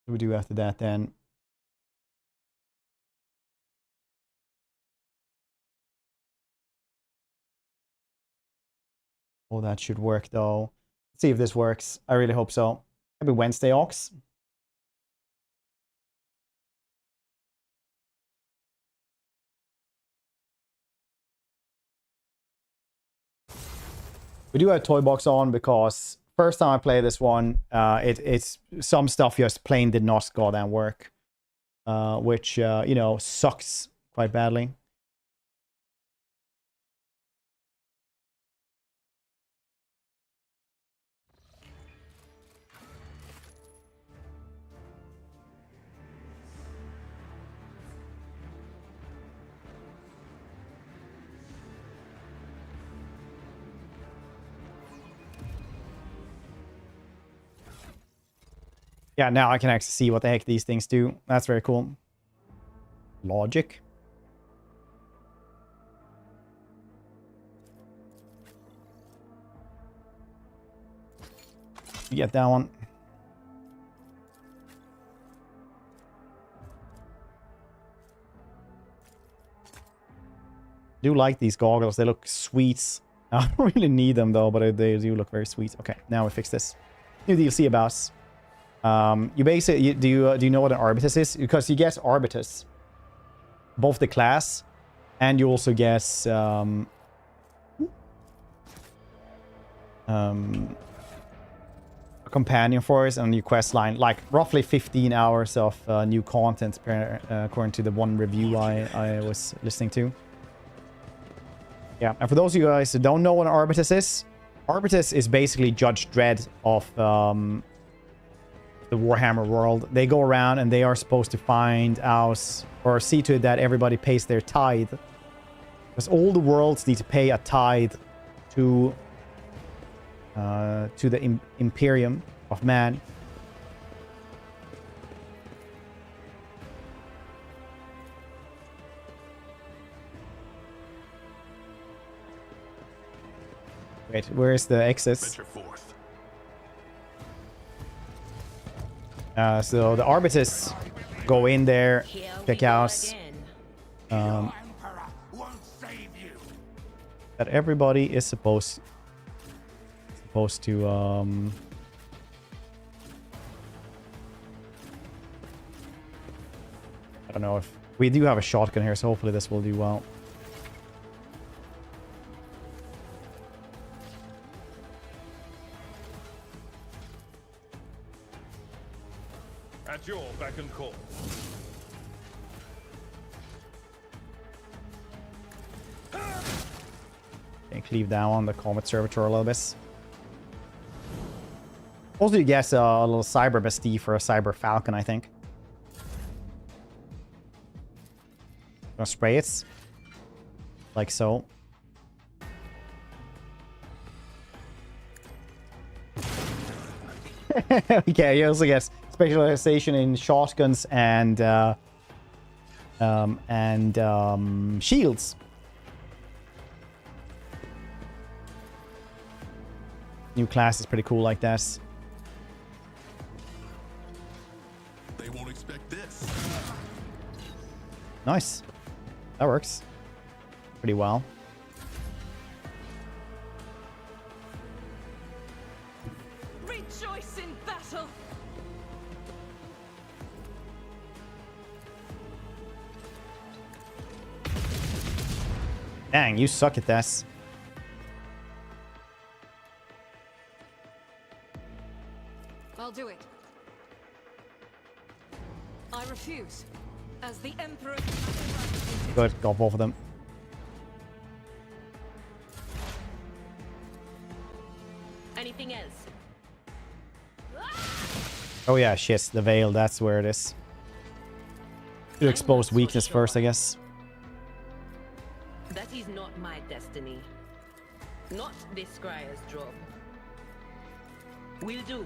What do we do after that then? Oh, that should work though. Let's see if this works. I really hope so. Happy Wednesday, Ox. We do have Toy Box on because first time I played this one, it's some stuff just plain did not goddamn work, which you know, sucks quite badly. Yeah, now I can actually see what the heck these things do. That's very cool. Logic. You get that one. Do like these goggles. They look sweet. I don't really need them though, but they do look very sweet. Okay, now we fix this. New DLC about us. You basically do you know what an Arbitus is? Because you get Arbitus, both the class, and you also get a companion for us on your quest line, like roughly 15 hours of new content according to the one review I was listening to. Yeah, and for those of you guys who don't know what an Arbitus is basically Judge Dredd of the Warhammer world. They go around and they are supposed to find out or see to it that everybody pays their tithe, because all the worlds need to pay a tithe to the Imperium of man. Wait, where is the exits? So the Arbitus go in there, check out that everybody is supposed to I don't know if we do have a shotgun here, so hopefully this will do well. At your beck and call. And cleave down on the Comet Servitor a little bit. Also, you get a little cyber-mastiff or a cyber-falcon, I think. Gonna spray it. Like so. Okay, you also get specialization in shotguns and shields. New class is pretty cool like that. They won't expect this. Nice. That works pretty well. Rejoice in battle. Dang, you suck at this. I'll do it. I refuse. As the Emperor... Good, got both of them. Anything else? Oh yeah, shit, the veil, that's where it is. Should expose weakness first, I guess. That is not my destiny. Not this Scryer's job. Will do.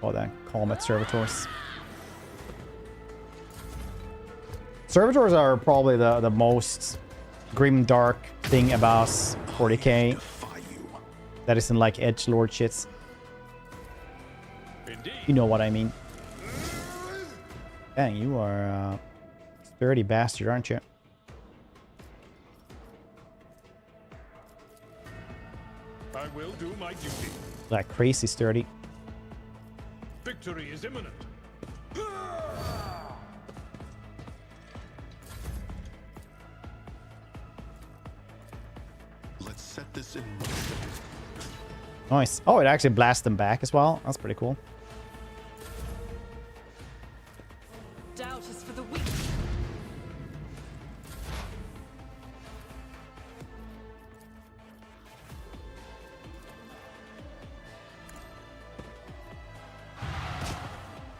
Oh, that Comet Servitors. Servitors are probably the most grim dark thing about 40k. That isn't like edgelord shits. You know what I mean. Dang, you are a sturdy bastard, aren't you? I will do my duty. Like crazy sturdy. Victory is imminent. Let's set this in motion. Nice. Oh, it actually blasts them back as well. That's pretty cool. Doubt is for the weak.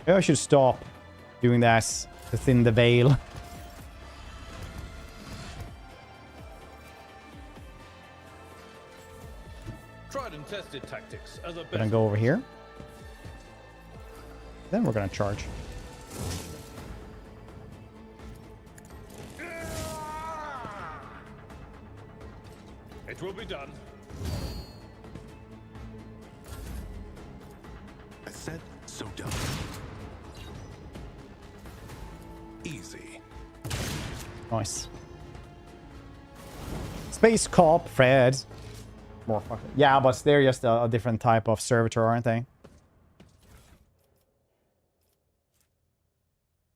Maybe I should stop doing that to thin the veil. Tried and tested tactics are the best. Gonna go over here. Then we're gonna charge. It will be done. I said, so done. Easy. Nice. Space Cop, Fred. More fucking. Yeah, but they're just a different type of servitor, aren't they?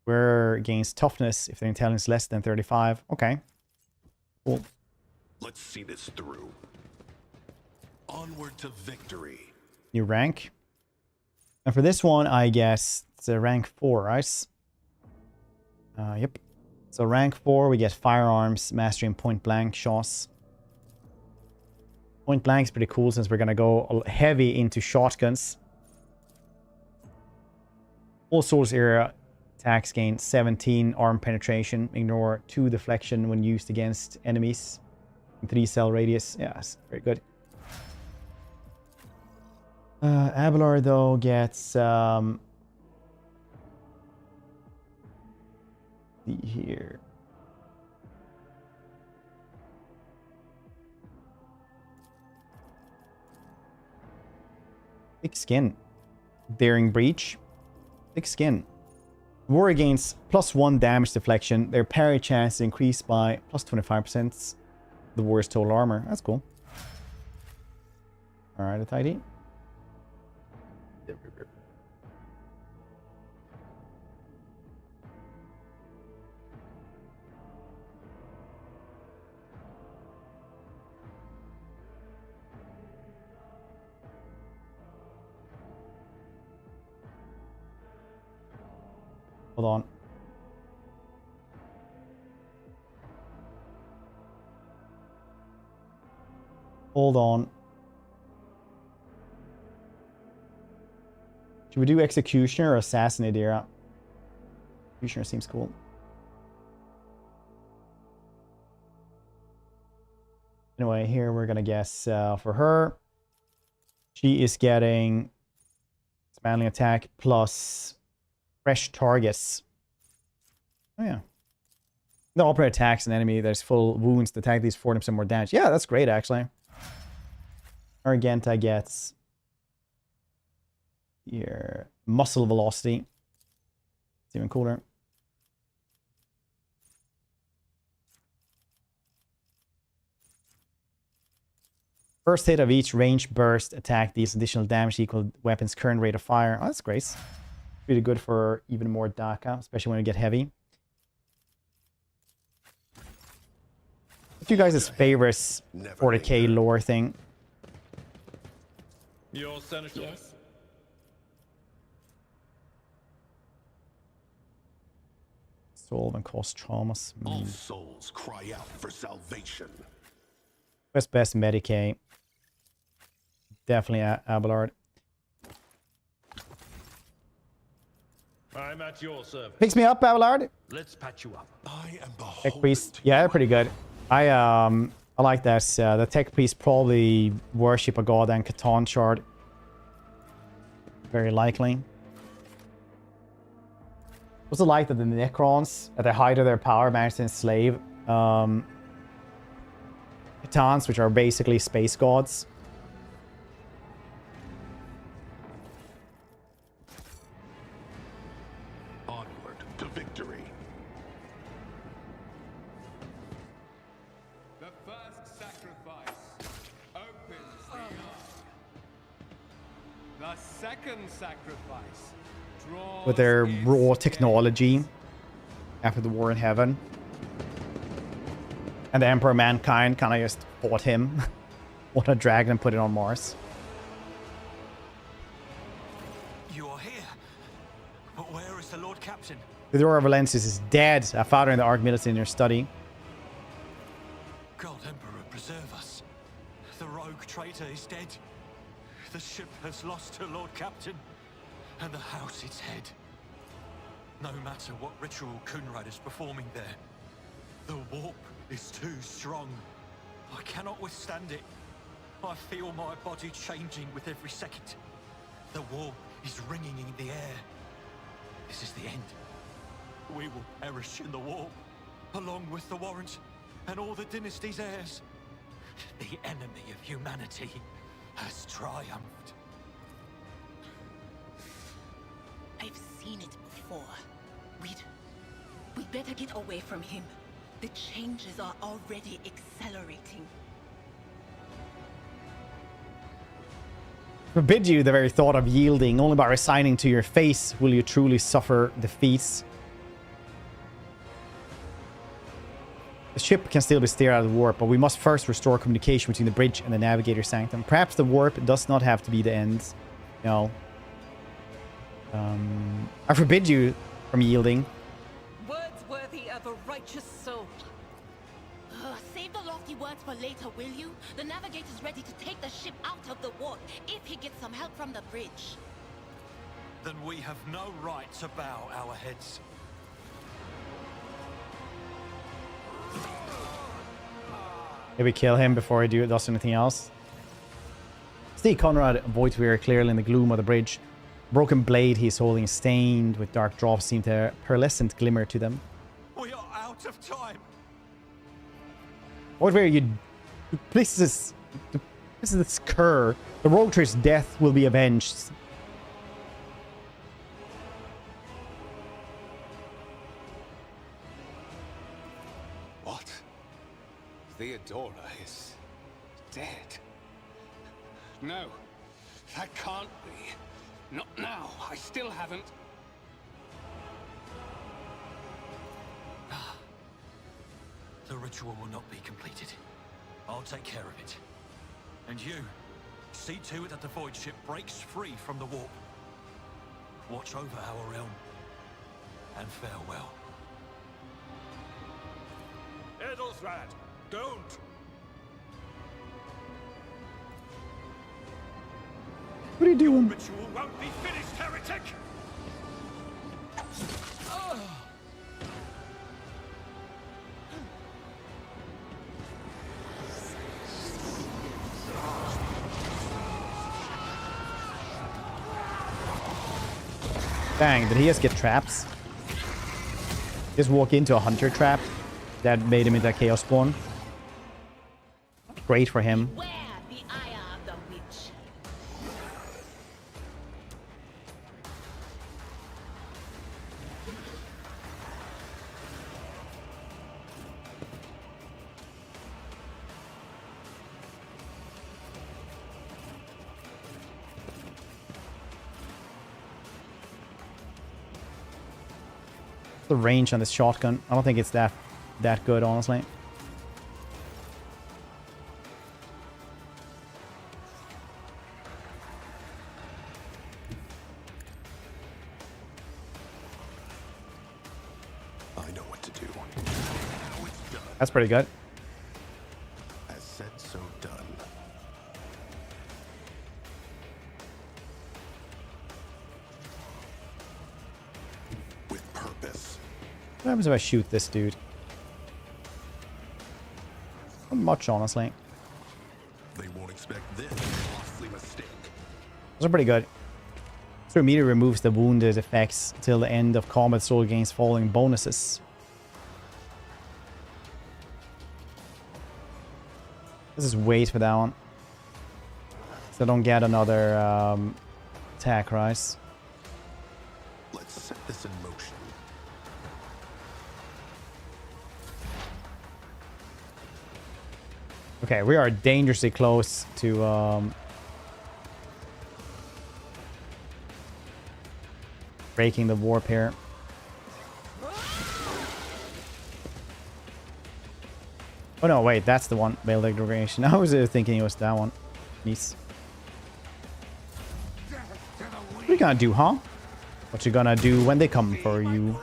We're against toughness if their intelligence is less than 35. Okay. Cool. Let's see this through. Onward to victory. New rank. And for this one, I guess it's a rank 4, right? Yep. So rank 4, we get firearms, mastering point blank shots. Point blank is pretty cool since we're going to go heavy into shotguns. All Souls era attacks gain 17 arm penetration. Ignore 2 deflection when used against enemies. 3 cell radius. Yes, very good. Abelard, though, gets... see here. Thick skin. Daring breach. Thick skin. War against +1 damage deflection. Their parry chance is increased by +25%. The war's total armor. That's cool. Alright, a tidy. Hold on. Hold on. Should we do Executioner or Assassinate era? Executioner seems cool. Anyway, here we're gonna guess for her. She is getting Dismantling attack plus fresh targets. Oh yeah. The operator attacks an enemy that's full wounds to attack these 40% more damage. Yeah, that's great actually. Argenta gets your muscle velocity. It's even cooler. First hit of each range burst attack deals additional damage equal to weapon's current rate of fire. Oh, that's great. Really good for even more DACA, especially when you get heavy. What's you guys' favorite 40k lore thing? Your senator. Yes. Solve and cause traumas. All souls cry out for salvation. Best Medicaid. Definitely Abelard. I'm at your service. Picks me up, Abelard. Let's patch you up. I am Tech Priest. Yeah, they're pretty good. I like that. The Tech Priest probably worship a god and Catan shard. Very likely. Also like that the Necrons, at the height of their power, managed to enslave Catans, which are basically space gods. Onward to victory. The first sacrifice opens the eye. The second sacrifice draws With their its raw technology after the war in heaven. And the Emperor of Mankind kind of just fought him on a dragon and put it on Mars. You are here. But where is the Lord Captain? Theodora of Valancius is dead. I found her in the Arc Militant in her study. God Emperor, preserve us. The rogue traitor is dead. The ship has lost her Lord Captain. And the house its head. No matter what ritual Kunrad is performing there, the warp is too strong. I cannot withstand it. I feel my body changing with every second. The warp is ringing in the air. This is the end. We will perish in the warp, along with the warrant and all the dynasty's heirs. The enemy of humanity has triumphed. I've seen it before. We'd better get away from him. The changes are already accelerating. Forbid you the very thought of yielding. Only by resigning to your face will you truly suffer defeats. The ship can still be steered out of the warp, but we must first restore communication between the bridge and the navigator sanctum. Perhaps the warp does not have to be the end. No. I forbid you from yielding. Words worthy of a righteous soul. Save the lofty words for later, will you? The navigator's ready to take the ship out of the warp if he gets some help from the bridge. Then we have no right to bow our heads. Maybe kill him before he does anything else. See Conrad Voigtweir clearly in the gloom of the bridge. Broken blade he's holding stained with dark drops seem to pearlescent glimmer to them. We are out of time. Voigtweir, you this is this cur. The rogue trader's death will be avenged. What? Theodora is dead. No, that can't be. Not now. I still haven't. The ritual will not be completed. I'll take care of it. And you, see to it that the void ship breaks free from the warp. Watch over our realm. And farewell. Edelthrad, don't! What are you doing? The ritual won't be finished, heretic! Dang, did he just get traps? Just walk into a hunter trap that made him into a chaos spawn. Great for him. Beware the ire of the witch. The range on this shotgun, I don't think it's that good, honestly. I know what to do. That's pretty good. As said, so done. With purpose. What happens if I shoot this dude? Not much, honestly. They won't expect this costly mistake. Those are pretty good. So immediately removes the wounded effects till the end of combat. Soul gains following bonuses. Let's just wait for that one. So I don't get another attack, right? Let's set this in motion. Okay, we are dangerously close to breaking the warp here. Oh no, wait, that's the one. Veiled Degradation. I was thinking it was that one. Nice. What you gonna do, huh? What you gonna do when they come for you?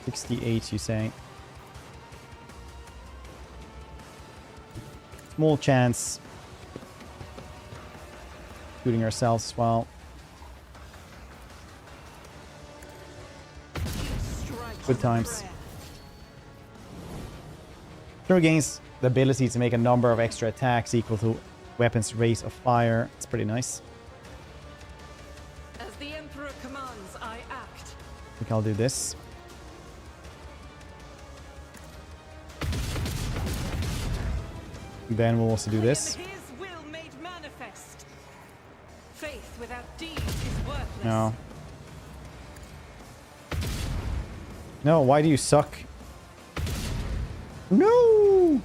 $68, you say? Small chance. Shooting ourselves as well. Good times. True gains the ability to make a number of extra attacks equal to weapons race of fire. It's pretty nice. As the Emperor commands, I act. I think I'll do this. Then we'll also do this. His will made manifest. Faith without deeds is worthless. No. No, why do you suck? No!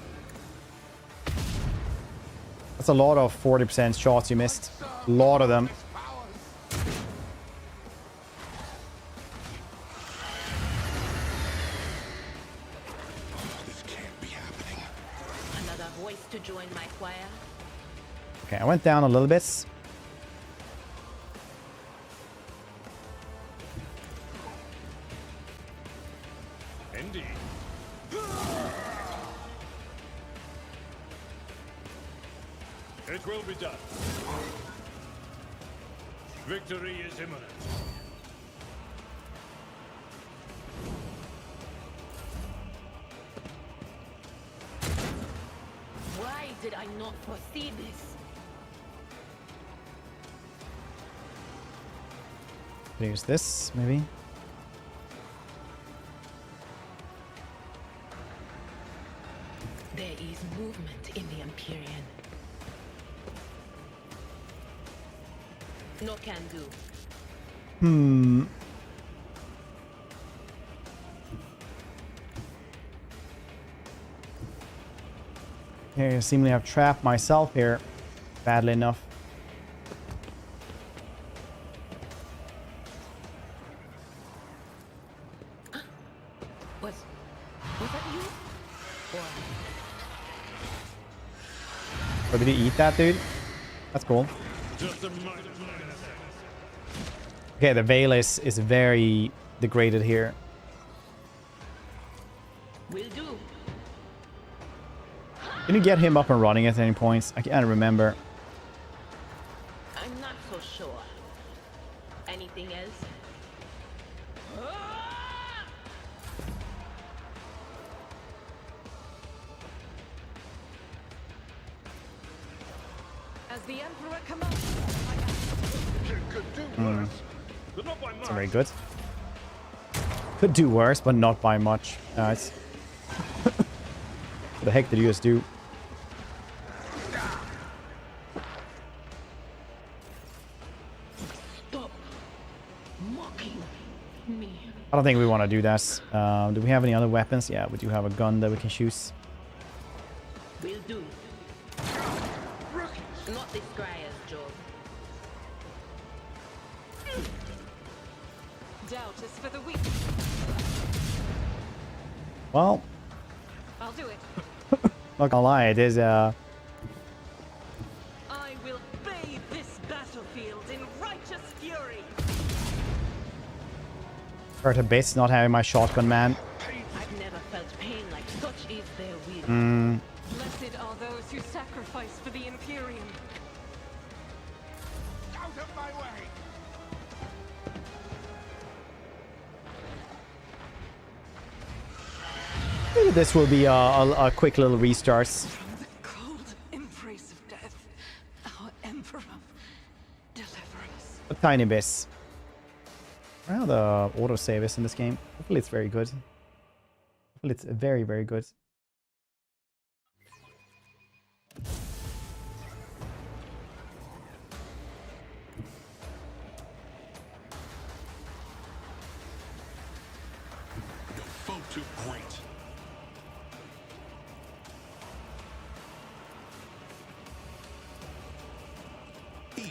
That's a lot of 40% shots you missed. A lot of them. This can't be happening. Another voice to join my choir. Okay, I went down a little bit. Indeed. It will be done. Victory is imminent. Why did I not foresee this? Use this, maybe. There is movement in the Imperium. No can do. Okay, I seemingly have trapped myself here badly enough. Was that you? Oh, did he eat that, dude? That's cool. Okay, the veil is very degraded here. Will do. Can you get him up and running at any points? I can't remember. I'm not so sure. Anything else? As the Emperor commands, That's very good. Could do worse, but not by much. Nice. What the heck did you just do? Stop mocking me. I don't think we want to do that. Do we have any other weapons? Yeah, we do have a gun that we can shoot. Will do. Not this Scryer's job. doubt is for the weak. Well, I'll do it. not gonna lie, it is I will bathe this battlefield in righteous fury. hurt a bit not having my shotgun, man. I've never felt pain like such is their will. Blessed are those who sacrifice for the Imperium. Out of my way! Maybe this will be a quick little restart. From the cold embrace of death, our Emperor, deliver us. A tiny bit. How the autosave is in this game. Hopefully it's very good. Hopefully it's very, very good.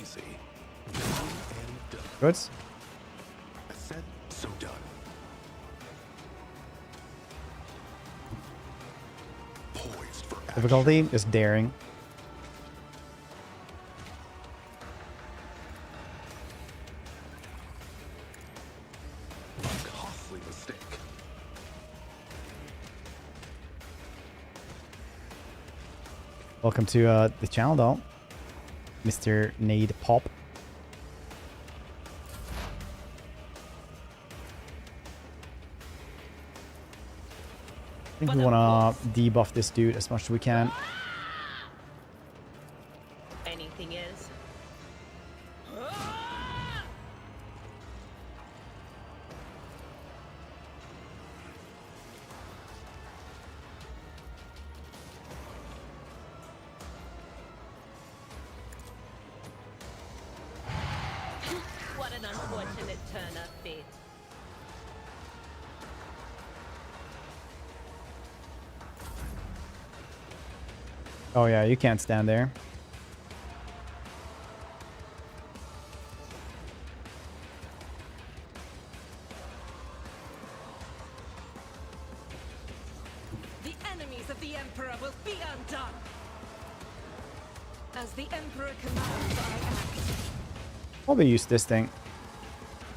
easy. Done and done. Good. I said so done. Poised for action. Difficulty is daring. Costly mistake. Welcome to the channel, though, Mr. Nade Pop. I think we want to debuff this dude as much as we can. Anything is. What an unfortunate turn of fate. Oh yeah, you can't stand there. The enemies of the Emperor will be undone. As the Emperor commands, I act. Probably use this thing.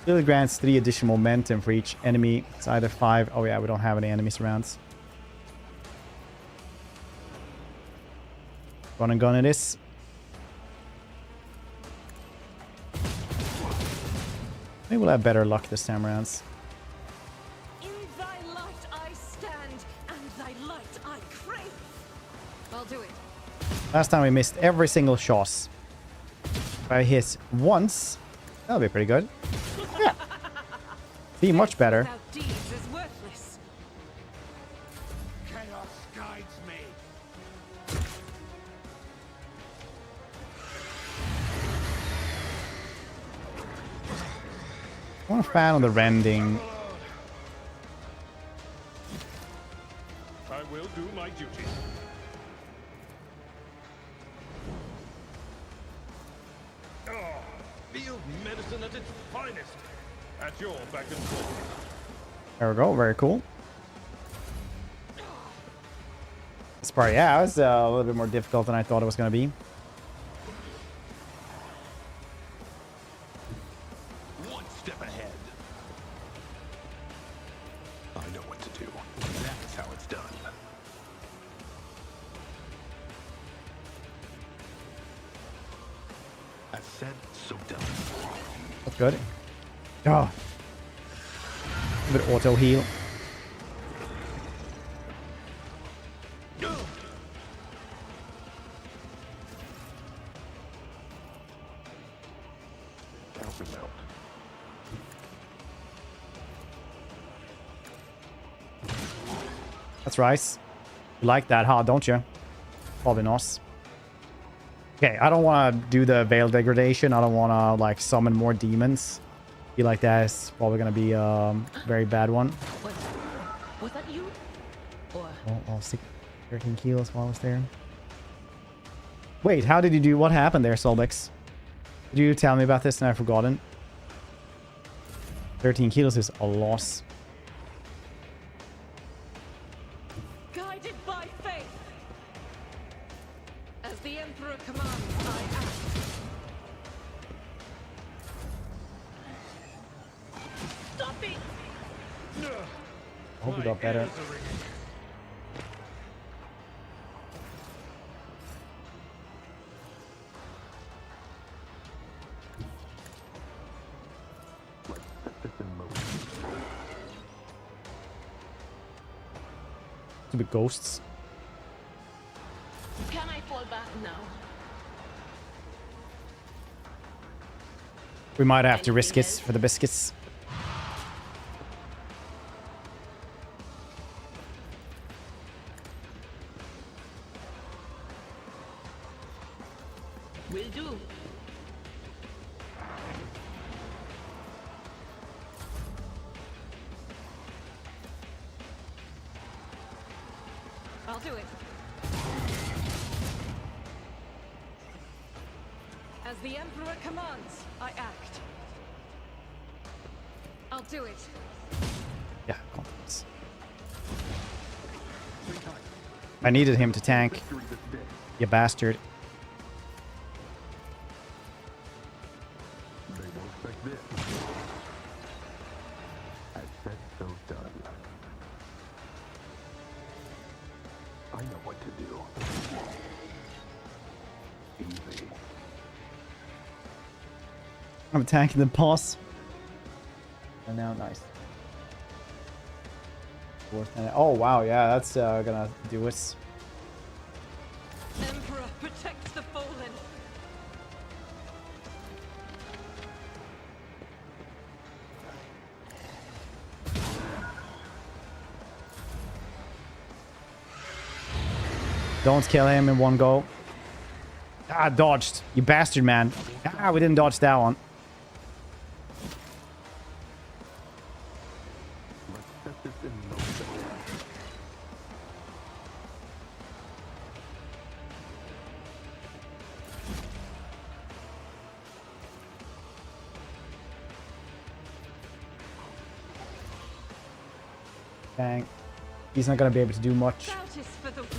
Really grants 3 additional momentum for each enemy. It's either 5. Oh yeah, we don't have any enemies around. Run and gun it is. Maybe we'll have better luck this time around. In thy light I stand, and thy light I crave. I'll do it. Last time we missed every single shot. If I hit once, that'll be pretty good. Yeah. Be much better. Without deeds is worthless. Chaos guides me. I'm a fan of the rending. I will do my duty. Oh, field medicine at its finest. At your back and forth. There we go. Very cool. This part, yeah, it was a little bit more difficult than I thought it was going to be. One step ahead. I know what to do. That's how it's done. I said so done. That's good. Oh. A bit auto heal. Help me out. That's right. You like that, huh? Don't you? Probably not. Okay, I don't want to do the veil degradation. I don't want to like summon more demons. I feel like that is probably going to be a very bad one. Was that you? Or I'll stick 13 kilos while I was there. Wait, how did you do? What happened there, Solbex? Did you tell me about this and I've forgotten? 13 kilos is a loss. Guided by faith. As the Emperor commands, I act. Stop it! I hope we got better. To be ghosts. Can I fall back now? We might have to risk it for the biscuits. Will do. I'll do it. As the Emperor commands, I act. I'll do it. Yeah, confidence. I needed him to tank. You bastard. They don't expect this. I said so done. I know what to do. Easy. I'm attacking the boss. And now, nice. Oh wow, yeah, that's gonna do it. Emperor protects the fallen. Don't kill him in one go. Ah, dodged. You bastard, man. Ah, we didn't dodge that one. Let's set this in motion. Dang. He's not gonna be able to do much. Doubt is for the weak.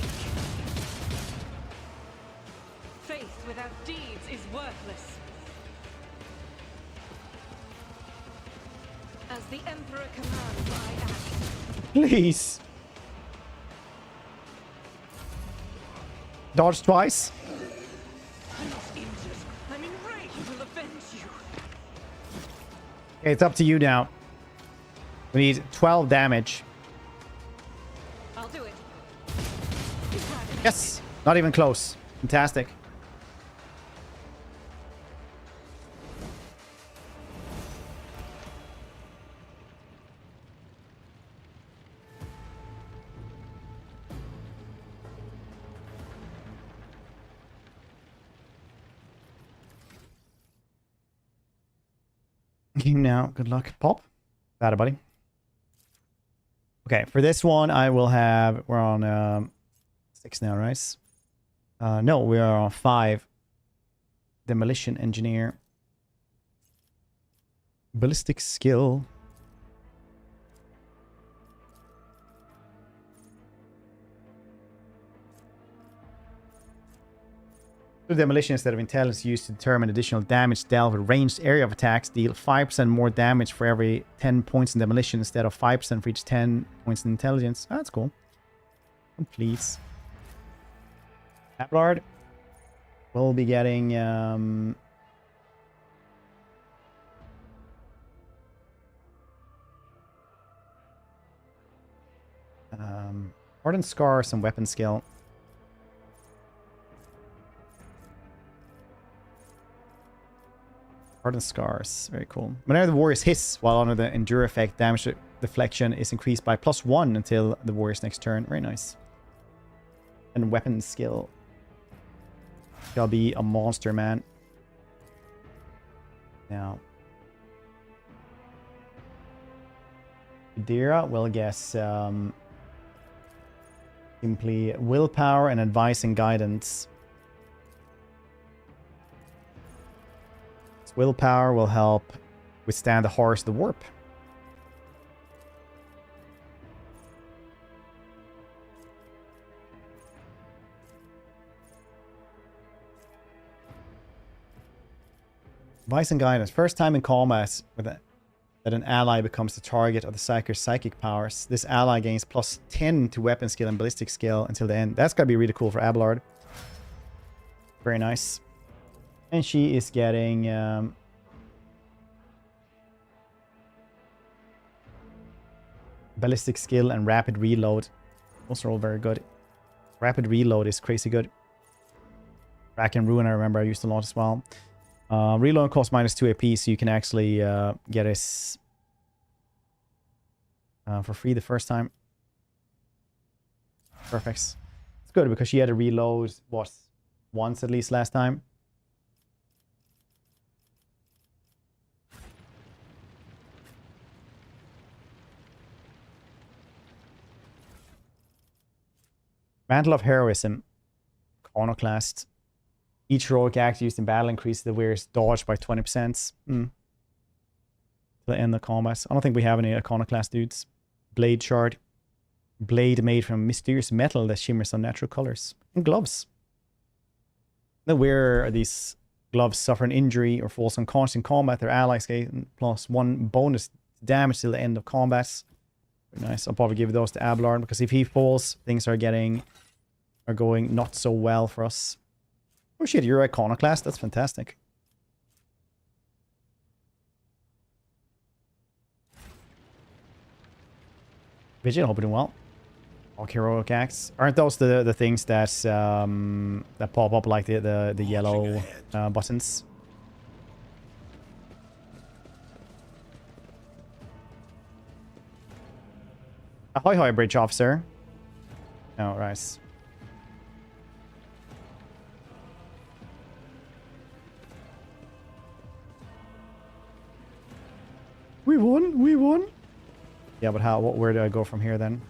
Faith without deeds is worthless. As the Emperor commands, I act. Please. Dodge twice. I'm not injured. I'm enraged. I will avenge you. Okay, it's up to you now. We need 12 damage. I'll do it. Yes! Not even close. Fantastic. Game now. Good luck. Pop. Got it, buddy. Okay, for this one, I will have... We're on 6 now, right? No, we are on 5. Demolition Engineer. Ballistic Skill. The demolition instead of intelligence used to determine additional damage dealt with ranged area of attacks. Deal 5% more damage for every 10 points in demolition instead of 5% for each 10 points in intelligence. Oh, that's cool. Complete. Abelard will be getting Hardened Scars and Weapon Skill. Hardened Scars. Very cool. Whenever the warriors hiss while under the Endure effect, damage deflection is increased by +1 until the warrior's next turn. Very nice. And Weapon Skill. Shall be a monster, man. Now. Idira will guess simply willpower and advice and guidance. Willpower will help withstand the horrors of the warp. Advice and guidance. First time in combat that an ally becomes the target of the Psyker's psychic powers. This ally gains +10 to weapon skill and ballistic skill until the end. That's gotta be really cool for Abelard. Very nice. And she is getting ballistic skill and rapid reload. Those are all very good. Rapid reload is crazy good. Rack and Ruin, I remember I used a lot as well. Reload costs -2 AP, so you can actually get it for free the first time. Perfect. It's good because she had to reload, what, once at least last time. Mantle of Heroism. Chronoclast. Each heroic act used in battle increases the wearer's dodge by 20%. To the end of combat. I don't think we have any iconoclast dudes. Blade shard. Blade made from mysterious metal that shimmers on natural colors. And gloves. The wearer of these gloves suffer an injury or falls unconscious in combat. Their allies gain +1 bonus damage till the end of combat. Very nice. I'll probably give those to Abelard because if he falls, things are going not so well for us. Oh shit, you're iconoclast? That's fantastic. Vigil, hope you're doing well. All heroic acts. Aren't those the things that that pop up like the yellow buttons? Ahoy, hoy, bridge officer. Oh, right. We won, we won. Yeah, but where do I go from here then?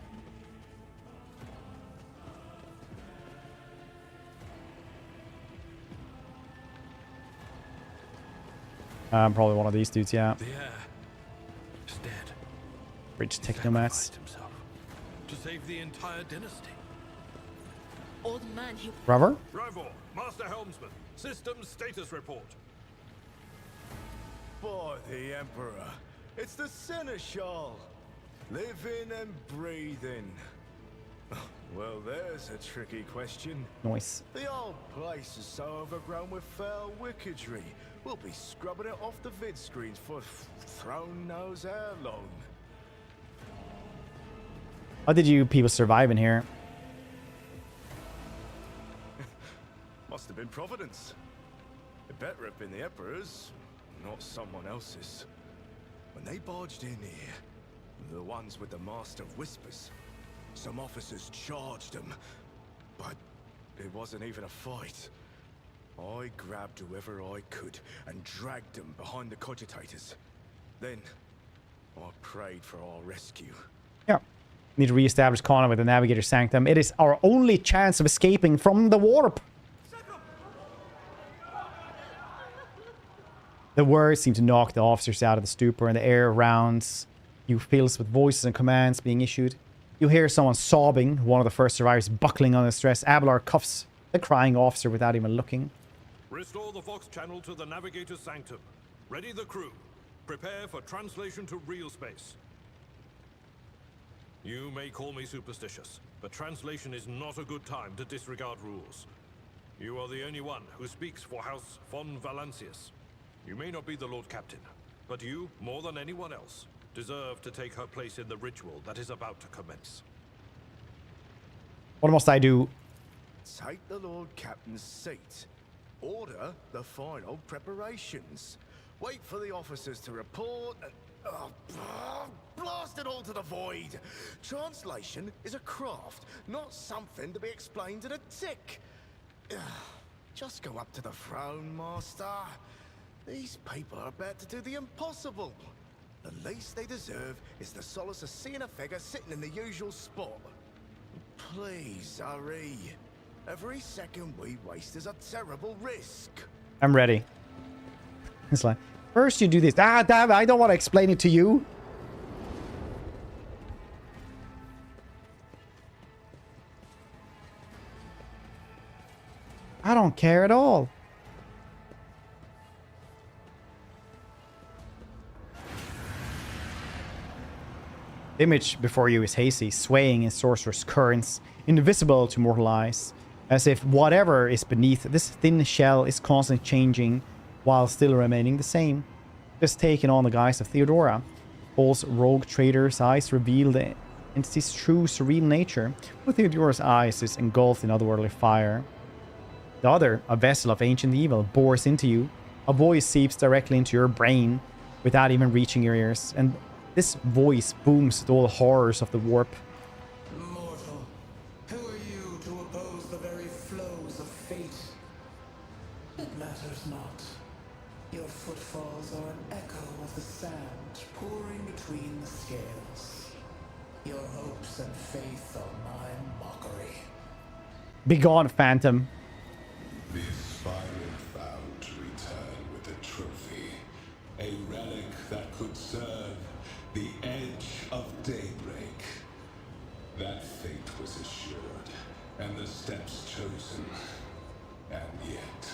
Probably one of these dudes, yeah. The heir is dead. Rich technomats. To save the entire dynasty. Old man, he... Rover? Rival, Master Helmsman, systems status report. By the Emperor, it's the Seneschal. Living and breathing. Well, there's a tricky question. Nice. The old place is so overgrown with foul wickedry. We'll be scrubbing it off the vid screens for throne knows how long. How did you people survive in here? Must have been Providence. It better have been the Emperor's, not someone else's. When they barged in here, the ones with the Master of Whispers, some officers charged them, but it wasn't even a fight. I grabbed whoever I could and dragged them behind the cogitators. Then, I prayed for our rescue. Yeah. Need to re-establish Connor with the Navigator Sanctum. It is our only chance of escaping from the warp. The words seem to knock the officers out of the stupor, and the air around you fills with voices and commands being issued. You hear someone sobbing, one of the first survivors buckling under stress. Abelard cuffs the crying officer without even looking. Restore the Vox channel to the Navigator's Sanctum. Ready the crew. Prepare for translation to real space. You may call me superstitious, but translation is not a good time to disregard rules. You are the only one who speaks for House von Valancius. You may not be the Lord Captain, but you, more than anyone else, deserve to take her place in the ritual that is about to commence. What must I do? Take the Lord Captain's seat. Order the final preparations. Wait for the officers to report and... blast it all to the void! Translation is a craft, not something to be explained in a tick. Just go up to the throne, Master. These people are about to do the impossible. The least they deserve is the solace of seeing a figure sitting in the usual spot. Please, hurry. Every second we waste is a terrible risk. I'm ready. It's like, first you do this. Ah, damn, I don't want to explain it to you. I don't care at all. The image before you is hazy, swaying in sorcerous currents, invisible to mortal eyes, as if whatever is beneath this thin shell is constantly changing while still remaining the same. Just taking on the guise of Theodora. Paul's rogue trader's eyes reveal the entity's true surreal nature, with Theodora's eyes is engulfed in otherworldly fire. The other, a vessel of ancient evil, bores into you. A voice seeps directly into your brain without even reaching your ears, and this voice booms with all the horrors of the warp. Mortal, who are you to oppose the very flows of fate? It matters not. Your footfalls are an echo of the sand pouring between the scales. Your hopes and faith are my mockery. Begone, Phantom. This fire and the steps chosen. And yet,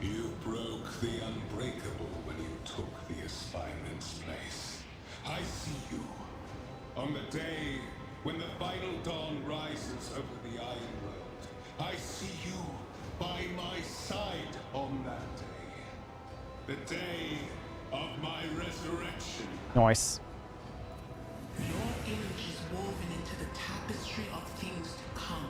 you broke the unbreakable when you took the aspirant's place. I see you. On the day when the final dawn rises over the Iron World, I see you by my side on that day. The day of my resurrection. Nice. Your image is woven into the tapestry of things to come.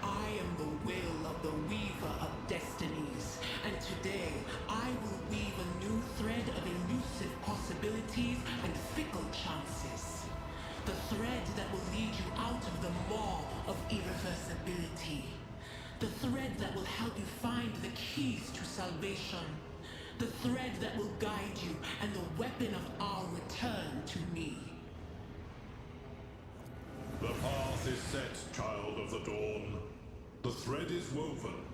I am the will of the weaver of destinies, and today I will weave a new thread of elusive possibilities and fickle chances. The thread that will lead you out of the maw of irreversibility. The thread that will help you find the keys to salvation. The thread that will guide you and the weapon of our return to me. The path is set, child of the dawn. The thread is woven.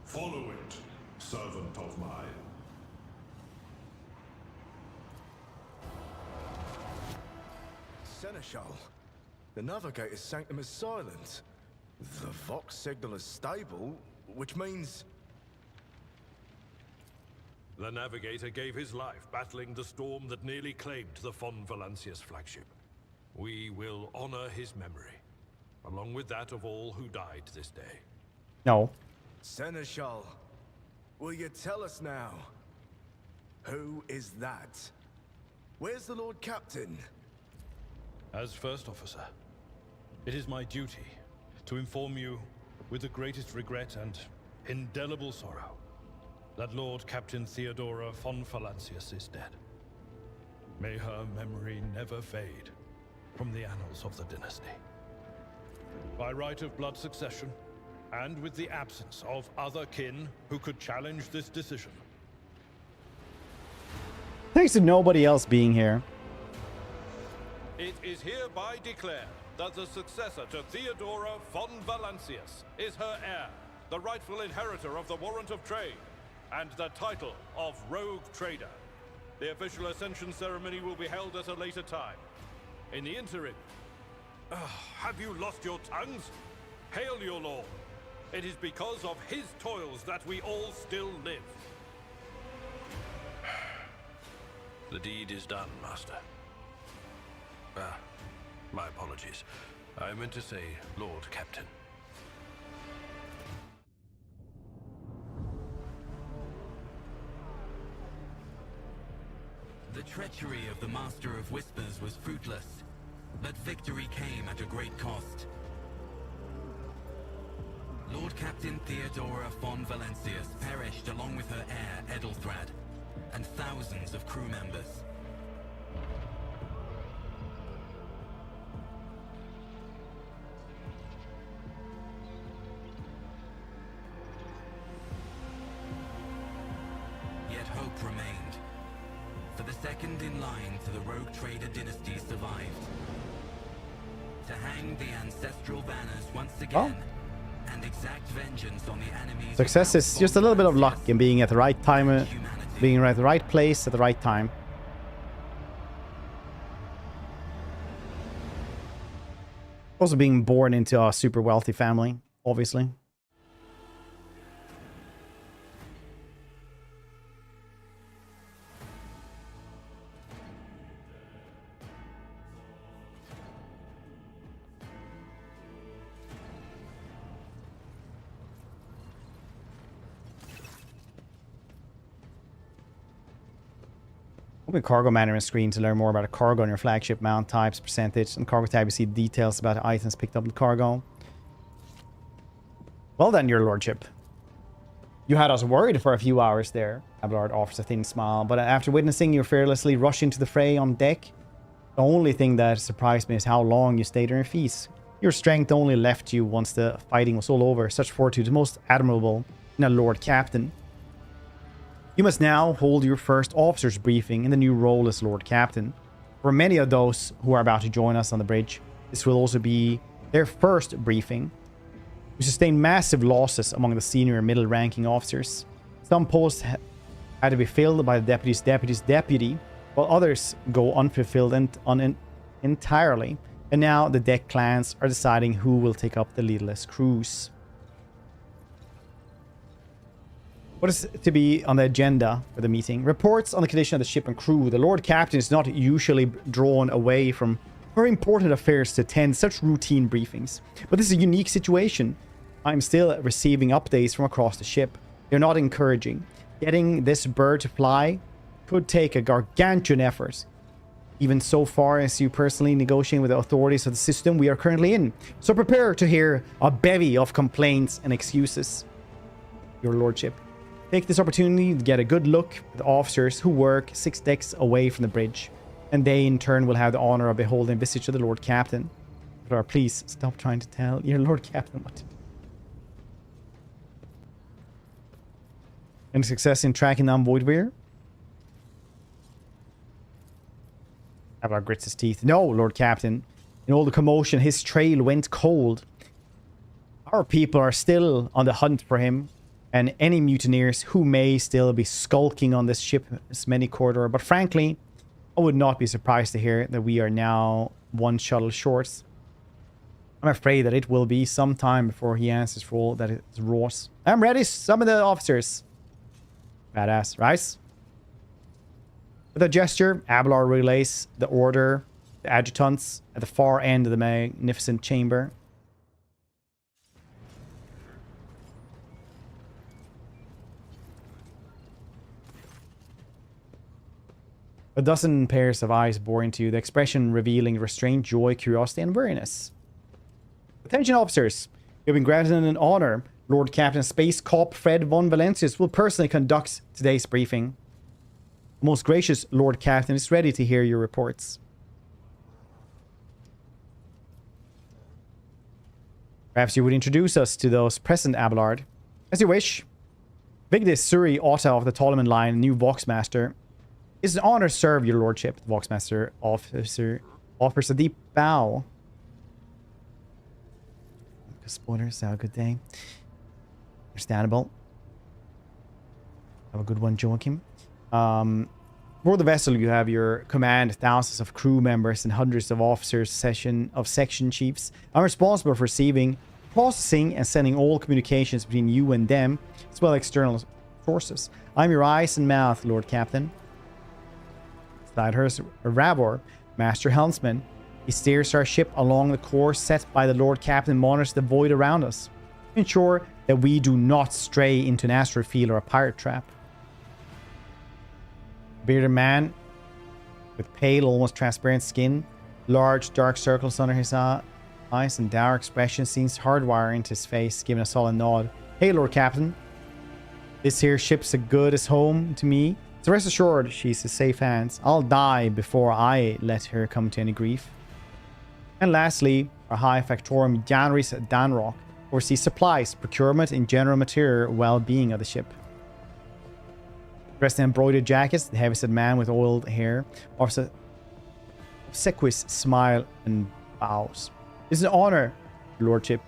Follow it, servant of mine. Seneschal, the navigator's sanctum is silent. The Vox signal is stable, which means... The navigator gave his life battling the storm that nearly claimed the von Valancius flagship. We will honor his memory, along with that of all who died this day. No. Seneschal, will you tell us now? Who is that? Where's the Lord Captain? As First Officer, it is my duty to inform you, with the greatest regret and indelible sorrow, that Lord Captain Theodora von Valancius is dead. May her memory never fade from the annals of the dynasty. By right of blood succession, and with the absence of other kin who could challenge this decision. Thanks to nobody else being here. It is hereby declared that the successor to Theodora von Valancius is her heir, the rightful inheritor of the warrant of trade, and the title of Rogue Trader. The official ascension ceremony will be held at a later time. In the interim, have you lost your tongues? Hail your lord. It is because of his toils that we all still live. The deed is done, Master. My apologies. I meant to say Lord Captain. The treachery of the Master of Whispers was fruitless, but victory came at a great cost. Lord Captain Theodora von Valancius perished along with her heir, Edelthrad, and thousands of crew members. Yet hope remained. For the second in line to the Rogue Trader dynasty survived. To hang the ancestral banners once again, and exact vengeance on the enemies. Success is just a little bit of luck and being at the right time, being at the right place at the right time. Also being born into a super wealthy family, obviously. Open cargo management screen to learn more about a cargo on your flagship, mount types, percentage, and cargo tab. You see details about items picked up in cargo. Well then, your lordship. You had us worried for a few hours there. Abelard offers a thin smile, but after witnessing you fearlessly rush into the fray on deck, the only thing that surprised me is how long you stayed on your feet. Your strength only left you once the fighting was all over. Such fortitude is most admirable in a Lord Captain. You must now hold your first officer's briefing in the new role as Lord Captain. For many of those who are about to join us on the bridge, this will also be their first briefing. We sustained massive losses among the senior and middle-ranking officers. Some posts had to be filled by the deputy, while others go unfulfilled and entirely. And now the deck clans are deciding who will take up the leaderless cruise. What is to be on the agenda for the meeting? Reports on the condition of the ship and crew. The Lord Captain is not usually drawn away from very important affairs to attend such routine briefings. But this is a unique situation. I'm still receiving updates from across the ship. They're not encouraging. Getting this bird to fly could take a gargantuan effort. Even so far as you personally negotiating with the authorities of the system we are currently in. So prepare to hear a bevy of complaints and excuses. Your Lordship. Take this opportunity to get a good look at the officers who work 6 decks away from the bridge. And they in turn will have the honor of beholding the visage of the Lord Captain. But please stop trying to tell your Lord Captain what to do. Any success in tracking down Voidweir? Ablar grits his teeth. No, Lord Captain. In all the commotion, his trail went cold. Our people are still on the hunt for him, and any mutineers who may still be skulking on this ship's many corridor. But frankly, I would not be surprised to hear that we are now 1 shuttle short. I'm afraid that it will be some time before he answers for all that is Ross. I'm ready, summon the officers. Badass, right? With a gesture, Ablar relays the order, the adjutants at the far end of the magnificent chamber. A dozen pairs of eyes bore into you, the expression revealing restraint, joy, curiosity, and weariness. Attention officers, you have been granted an honor. Lord Captain Space Cop Fred von Valancius will personally conduct today's briefing. Most gracious Lord Captain is ready to hear your reports. Perhaps you would introduce us to those present, Abelard. As you wish. Vigdis Suri Otta of the Ptolemy line, new Voxmaster. It's an honor to serve your lordship. The Voxmaster officer offers a deep bow. Spoilers, have a good day. Understandable. Have a good one, Joachim. For the vessel, you have your command, thousands of crew members and hundreds of officers, section chiefs. I'm responsible for receiving, processing, and sending all communications between you and them, as well as external sources. I'm your eyes and mouth, Lord Captain. Slidehurst Ravor, Master Helmsman. He steers our ship along the course set by the Lord Captain and monitors the void around us. Ensure that we do not stray into an asteroid field or a pirate trap. Bearded man with pale, almost transparent skin, large dark circles under his eyes, and dour expression seems hardwired into his face, giving a solid nod. Hey, Lord Captain. This here ship's as good as home to me. So rest assured, she's in safe hands. I'll die before I let her come to any grief. And lastly, our High Factorum Janris Danrock oversees supplies, procurement, and general material well-being of the ship. Dressed in embroidered jackets, the heavyset man with oiled hair offers a obsequious smile and bows. It's an honor, Lordship.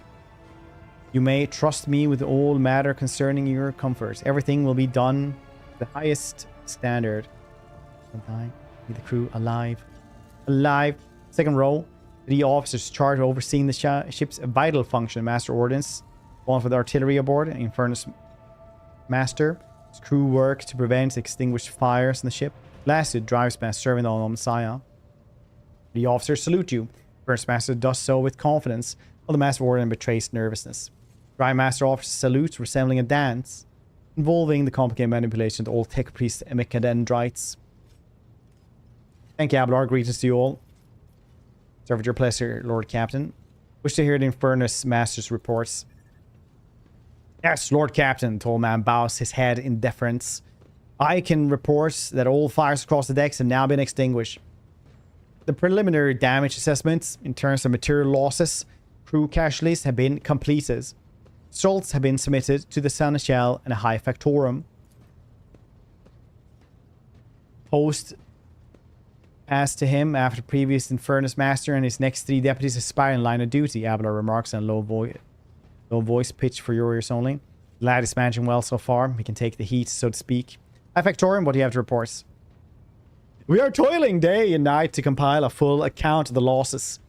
You may trust me with all matter concerning your comforts. Everything will be done to the highest standard. Sometime, keep the crew alive. Alive. Second row. 3 officers charged with overseeing the ship's vital function. Master Ordnance, one for the artillery aboard, and Furnace Master. His crew work to prevent extinguished fires on the ship. Lastly, drives master serving the Messiah. The officers salute you. Furnace Master does so with confidence, while the Master Ordnance betrays nervousness. Drive Master officers salutes, resembling a dance, involving the complicated manipulation of the old tech priest Emicadendrites. Thank you, Abelard. Greetings to you all. Serve at your pleasure, Lord Captain. Wish to hear the Furnace Master's reports. Yes, Lord Captain, the tall man bows his head in deference. I can report that all fires across the decks have now been extinguished. The preliminary damage assessments in terms of material losses, crew casualties have been completed. Results have been submitted to the Seneschal and a High Factorum. Post passed to him after previous Furnace Master and his next 3 deputies expire in line of duty, Abelard remarks in a low voice pitch for your ears only. The lad is managing well so far. He can take the heat, so to speak. High Factorum, what do you have to report? We are toiling day and night to compile a full account of the losses.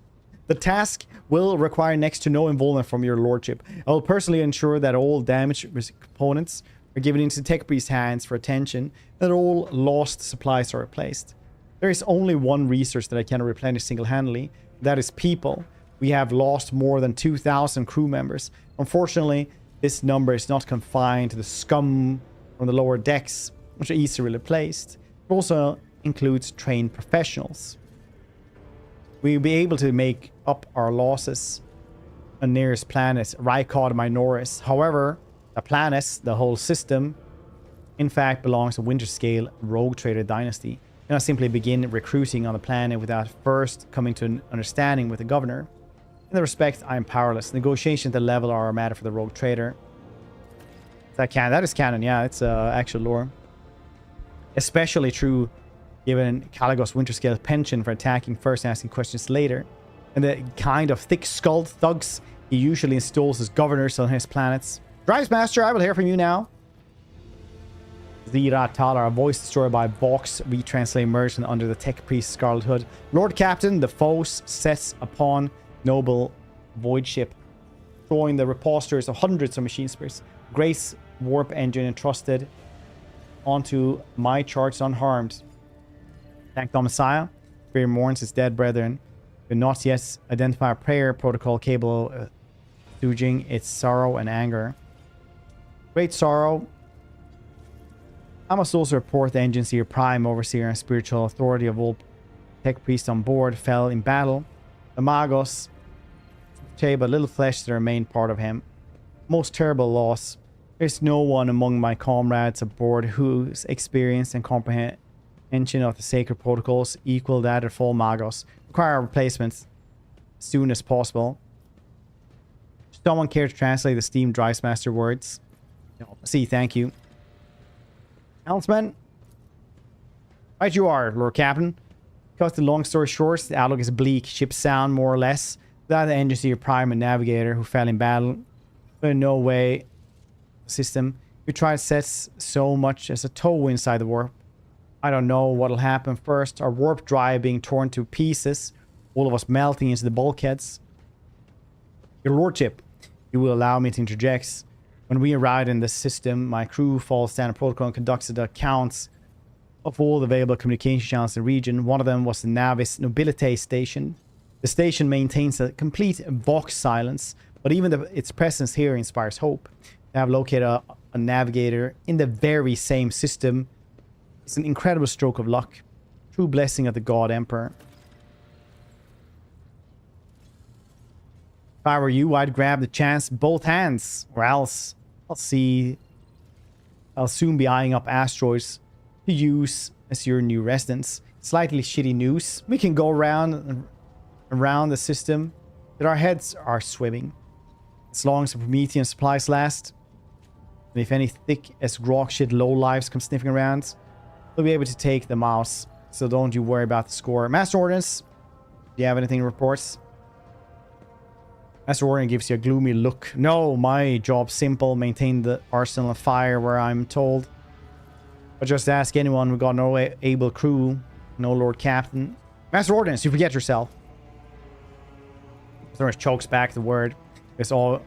The task will require next to no involvement from your lordship. I will personally ensure that all damaged components are given into Tech Priest's hands for attention, and that all lost supplies are replaced. There is only one resource that I cannot replenish single-handedly. That is people. We have lost more than 2,000 crew members. Unfortunately, this number is not confined to the scum from the lower decks, which are easily replaced. It also includes trained professionals. We will be able to make up our losses on nearest planets, Rykod, Minoris. However, the planets, the whole system, in fact belongs to Winterscale Rogue Trader Dynasty. You cannot simply begin recruiting on the planet without first coming to an understanding with the governor. In the respect, I am powerless. Negotiations at the level are a matter for the Rogue Trader. That is canon, yeah, it's actual lore. Especially true given Caligos Winterscale's penchant for attacking first and asking questions later, and the kind of thick-skulled thugs he usually installs as governors on his planets. Drives Master, I will hear from you now. Zira Talar, a voice destroyed by Vox, retranslated Immersion under the Tech Priest Scarlet Hood. Lord Captain, the foes sets upon noble void ship, destroying the repositories of hundreds of machine spirits. Grace warp engine entrusted onto my charge unharmed. Thank the Messiah. Spirit mourns his dead brethren. Do not yet identify a prayer protocol capable of assuaging its sorrow and anger. Great sorrow. I must also report the engine seer, prime overseer, and spiritual authority of all Tech priests on board fell in battle. The Magos save but little flesh to remain part of him. Most terrible loss. There's no one among my comrades aboard whose experience and comprehension of the sacred protocols equal that of full Magos. Require replacements as soon as possible. Does someone care to translate the Steam Drives Master words? No. See, thank you. Helmsman. Right you are, Lord Captain. Cut the long story short, the outlook is bleak. Ships sound more or less. Without the engine seer, prime, and navigator who fell in battle, but in no way system. We tried to set so much as a toe inside the warp. I don't know what'll happen first. Our warp drive being torn to pieces. All of us melting into the bulkheads. Your lordship, you will allow me to interject. When we arrived in the system, my crew follows standard protocol and conducts the accounts of all the available communication channels in the region. One of them was the Navis Nobilite station. The station maintains a complete Vox silence, but even its presence here inspires hope. To have located a navigator in the very same system is an incredible stroke of luck. True blessing of the God Emperor. If I were you, I'd grab the chance both hands, or else I'll soon be eyeing up asteroids to use as your new residence. Slightly shitty news. We can go around the system that our heads are swimming. As long as the Promethean supplies last, and if any thick as grog shit lowlives come sniffing around, we'll be able to take the mouse. So don't you worry about the score. Master Ordnance, do you have anything to report? Master Ordnance gives you a gloomy look. No, my job's simple. Maintain the arsenal of fire where I'm told. But just ask anyone. We've got no able crew. No Lord Captain. Master Ordnance, you forget yourself. Master Ordnance chokes back the word. It's all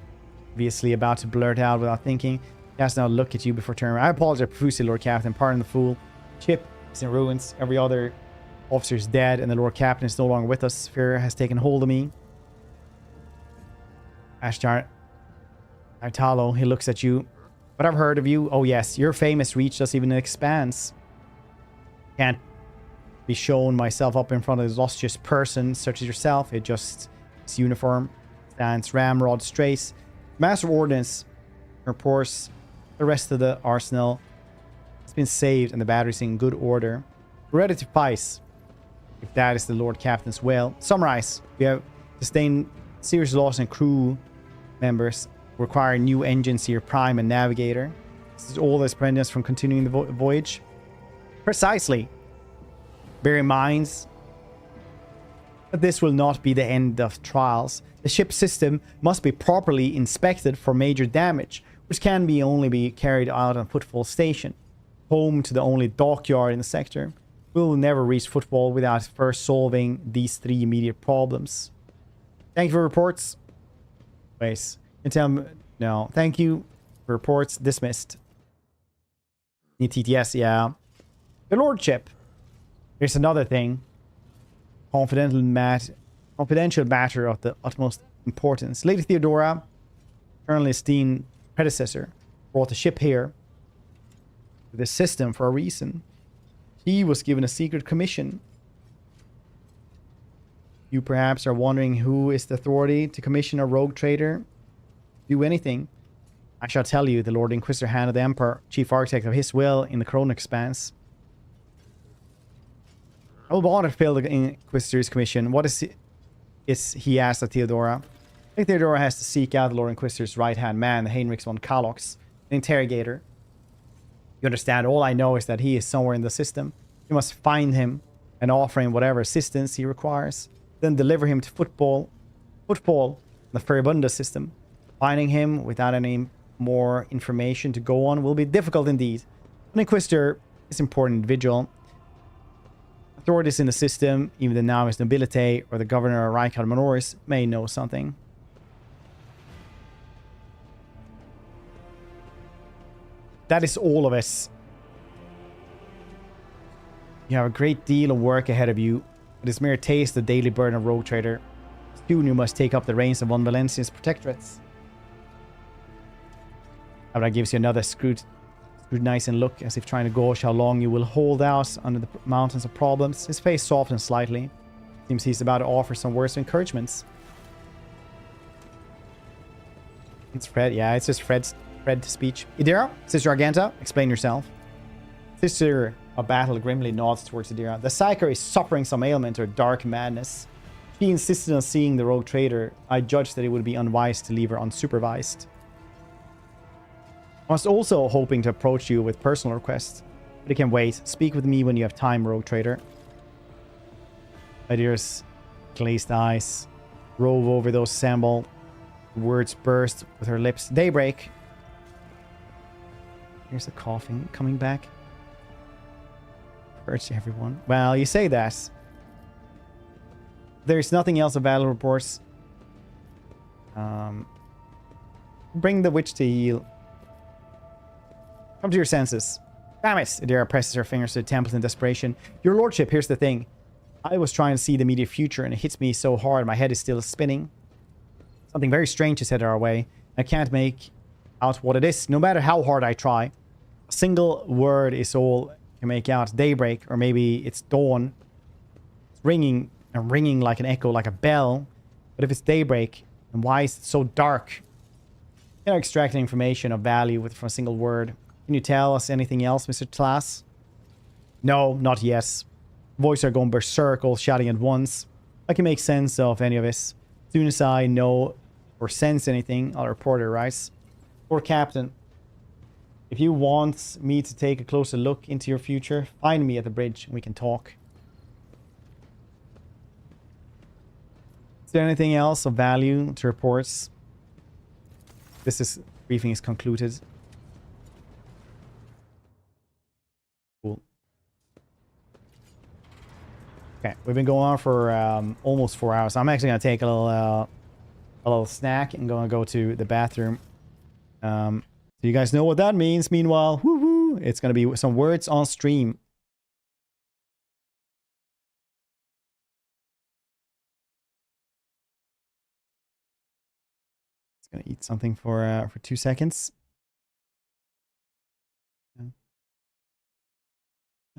obviously about to blurt out without thinking. He has to now look at you before turning around. I apologize profusely, Lord Captain. Pardon the fool. Ship is in ruins. Every other officer is dead, and the Lord Captain is no longer with us. Fear has taken hold of me. Ashtar Artalo, he looks at you. But I've heard of you. Oh yes, your fame has reached us even in Expanse. Can't be shown myself up in front of this illustrious person such as yourself. It just, its uniform stands ramrod straight. Master of Ordnance reports the rest of the arsenal has been saved and the batteries in good order. We're ready to fight, if that is the Lord Captain's will. Summarize. We have sustained serious loss in crew members, require new engines here, prime and navigator. This is all that's preventing us from continuing the voyage. Precisely. Bear in mind that this will not be the end of trials. The ship system must be properly inspected for major damage, which can only be carried out on Footfall Station, home to the only dockyard in the sector. We will never reach Footfall without first solving these three immediate problems. Thank you for reports. Wait. You tell me. No. Thank you for reports. Dismissed. Need TTS, yeah. Your lordship. Here's another thing. Confidential matter of the utmost importance. Lady Theodora, Colonel esteemed predecessor, brought the ship here to this system for a reason. He was given a secret commission. You perhaps are wondering who is the authority to commission a rogue trader? Do anything. I shall tell you, the Lord Inquisitor handed the Emperor, chief architect of his will in the Koronus Expanse. I will want to fill the Inquisitor's commission. What is he asked of Theodora? I think Theodora has to seek out the Lord Inquisitor's right-hand man, the Heinrich von Kalox, an interrogator. You understand, all I know is that he is somewhere in the system. You must find him and offer him whatever assistance he requires. Then deliver him to football, the Feribunda system. Finding him without any more information to go on will be difficult indeed. An Inquisitor is an important individual. Authorities in the system, even the Navis Nobilite or the Governor Reinhard Manoris, may know something. That is all of us. You have a great deal of work ahead of you. It is mere taste of the daily burden of rogue trader. Soon you must take up the reins of von Valancius' protectorates. Abra gives you another scrutinizing look, as if trying to gauge how long you will hold out under the mountains of problems. His face softens slightly. Seems he's about to offer some words of encouragements. It's Fred. Yeah, it's just Fred's speech. Idira, Sister Argenta, explain yourself. Sister of Battle grimly nods towards Idira. The Psyker is suffering some ailment or dark madness. She insisted on seeing the rogue trader. I judged that it would be unwise to leave her unsupervised. I was also hoping to approach you with personal requests, but it can wait. Speak with me when you have time, rogue trader. Idira's glazed eyes rove over those assembled. Words burst with her lips. Daybreak. Here's the coughing coming back. Hurts everyone. Well, you say that. There's nothing else of battle reports. Bring the witch to heal. Come to your senses. Damn it! Idira presses her fingers to the temples in desperation. Your lordship, here's the thing. I was trying to see the immediate future and it hits me so hard my head is still spinning. Something very strange is headed our way. I can't make out what it is, no matter how hard I try. A single word is all I can make out. Daybreak, or maybe it's dawn. It's ringing and ringing like an echo, like a bell. But if it's daybreak, then why is it so dark? You know, extracting information of value from a single word. Can you tell us anything else, Mr. Tlass? No, not yet. Voices are going berserk, all shouting at once. I can make sense of any of this. As soon as I know or sense anything, I'll report it, right? Or Captain, if you want me to take a closer look into your future, find me at the bridge and we can talk. Is there anything else of value to report? Briefing is concluded. Cool. Okay, we've been going on for almost 4 hours. I'm actually going to take a little snack and going to go to the bathroom. So you guys know what that means. Meanwhile, woo-hoo, it's going to be some words on stream. It's going to eat something for 2 seconds.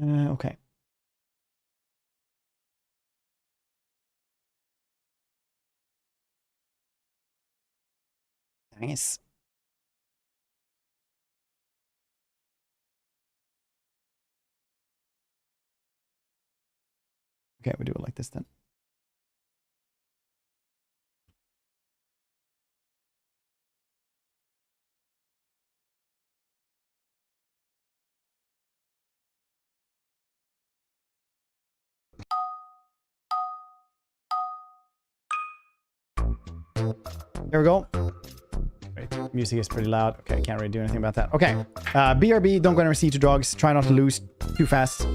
Okay. Nice. Okay, we do it like this then. There we go. Right, music is pretty loud. Okay, I can't really do anything about that. Okay, BRB, don't go and receive to drugs. Try not to lose too fast.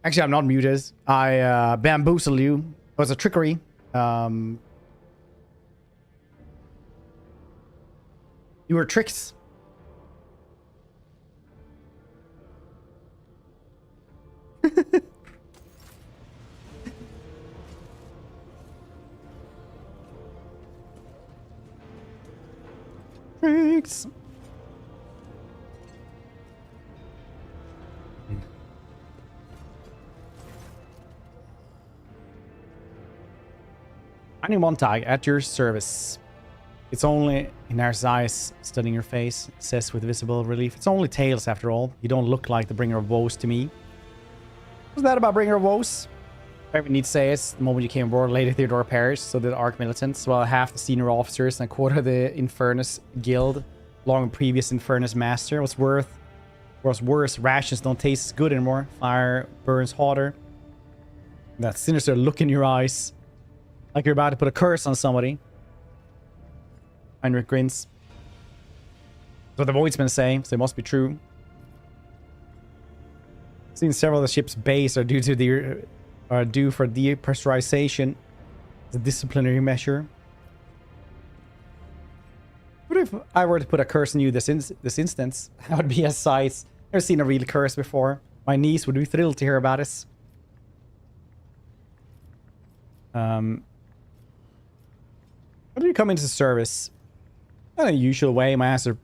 Actually, I'm not muted. I bamboozled you. It was a trickery. You were tricked. Tricks. Anyone tag at your service. It's only Inar's eyes studying your face, says with visible relief. It's only tales after all. You don't look like the bringer of woes to me. What's that about bringer of woes? I need to say is the moment you came aboard, Lady Theodora perished, so did Arch Militants, while half the senior officers and a quarter of the Infernus Guild, long previous Infernus Master, was worse. Rations don't taste as good anymore. Fire burns hotter. That sinister look in your eyes. Like you're about to put a curse on somebody. Heinrich grins. That's what the Void's been saying, so it must be true. Seen several of the ship's bays are due for depressurization. It's a disciplinary measure. What if I were to put a curse on you this instance? That would be a sight. Never seen a real curse before. My niece would be thrilled to hear about this. How do you come into service? Not in a usual way. My ass are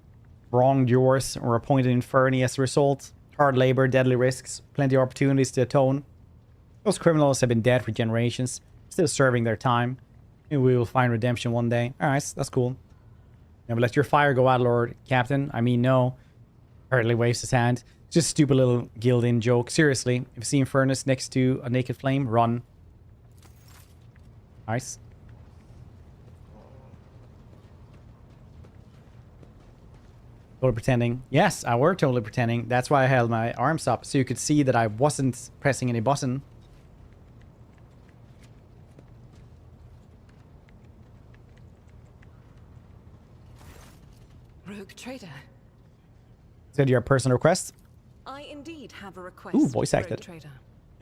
wronged yours or appointed Inferni as a result. Hard labor, deadly risks, plenty of opportunities to atone. Those criminals have been dead for generations, still serving their time. Maybe we will find redemption one day. Alright, that's cool. Never let your fire go out, Lord Captain. I mean, no. Hardly waves his hand. It's just a stupid little guild-in joke. Seriously, if you see Infernus next to a naked flame, run. Nice. Totally pretending. Yes, I were totally pretending. That's why I held my arms up, so you could see that I wasn't pressing any button. Rogue Trader. Said your personal request? I indeed have a request. Ooh, voice Rogue acted. Trader.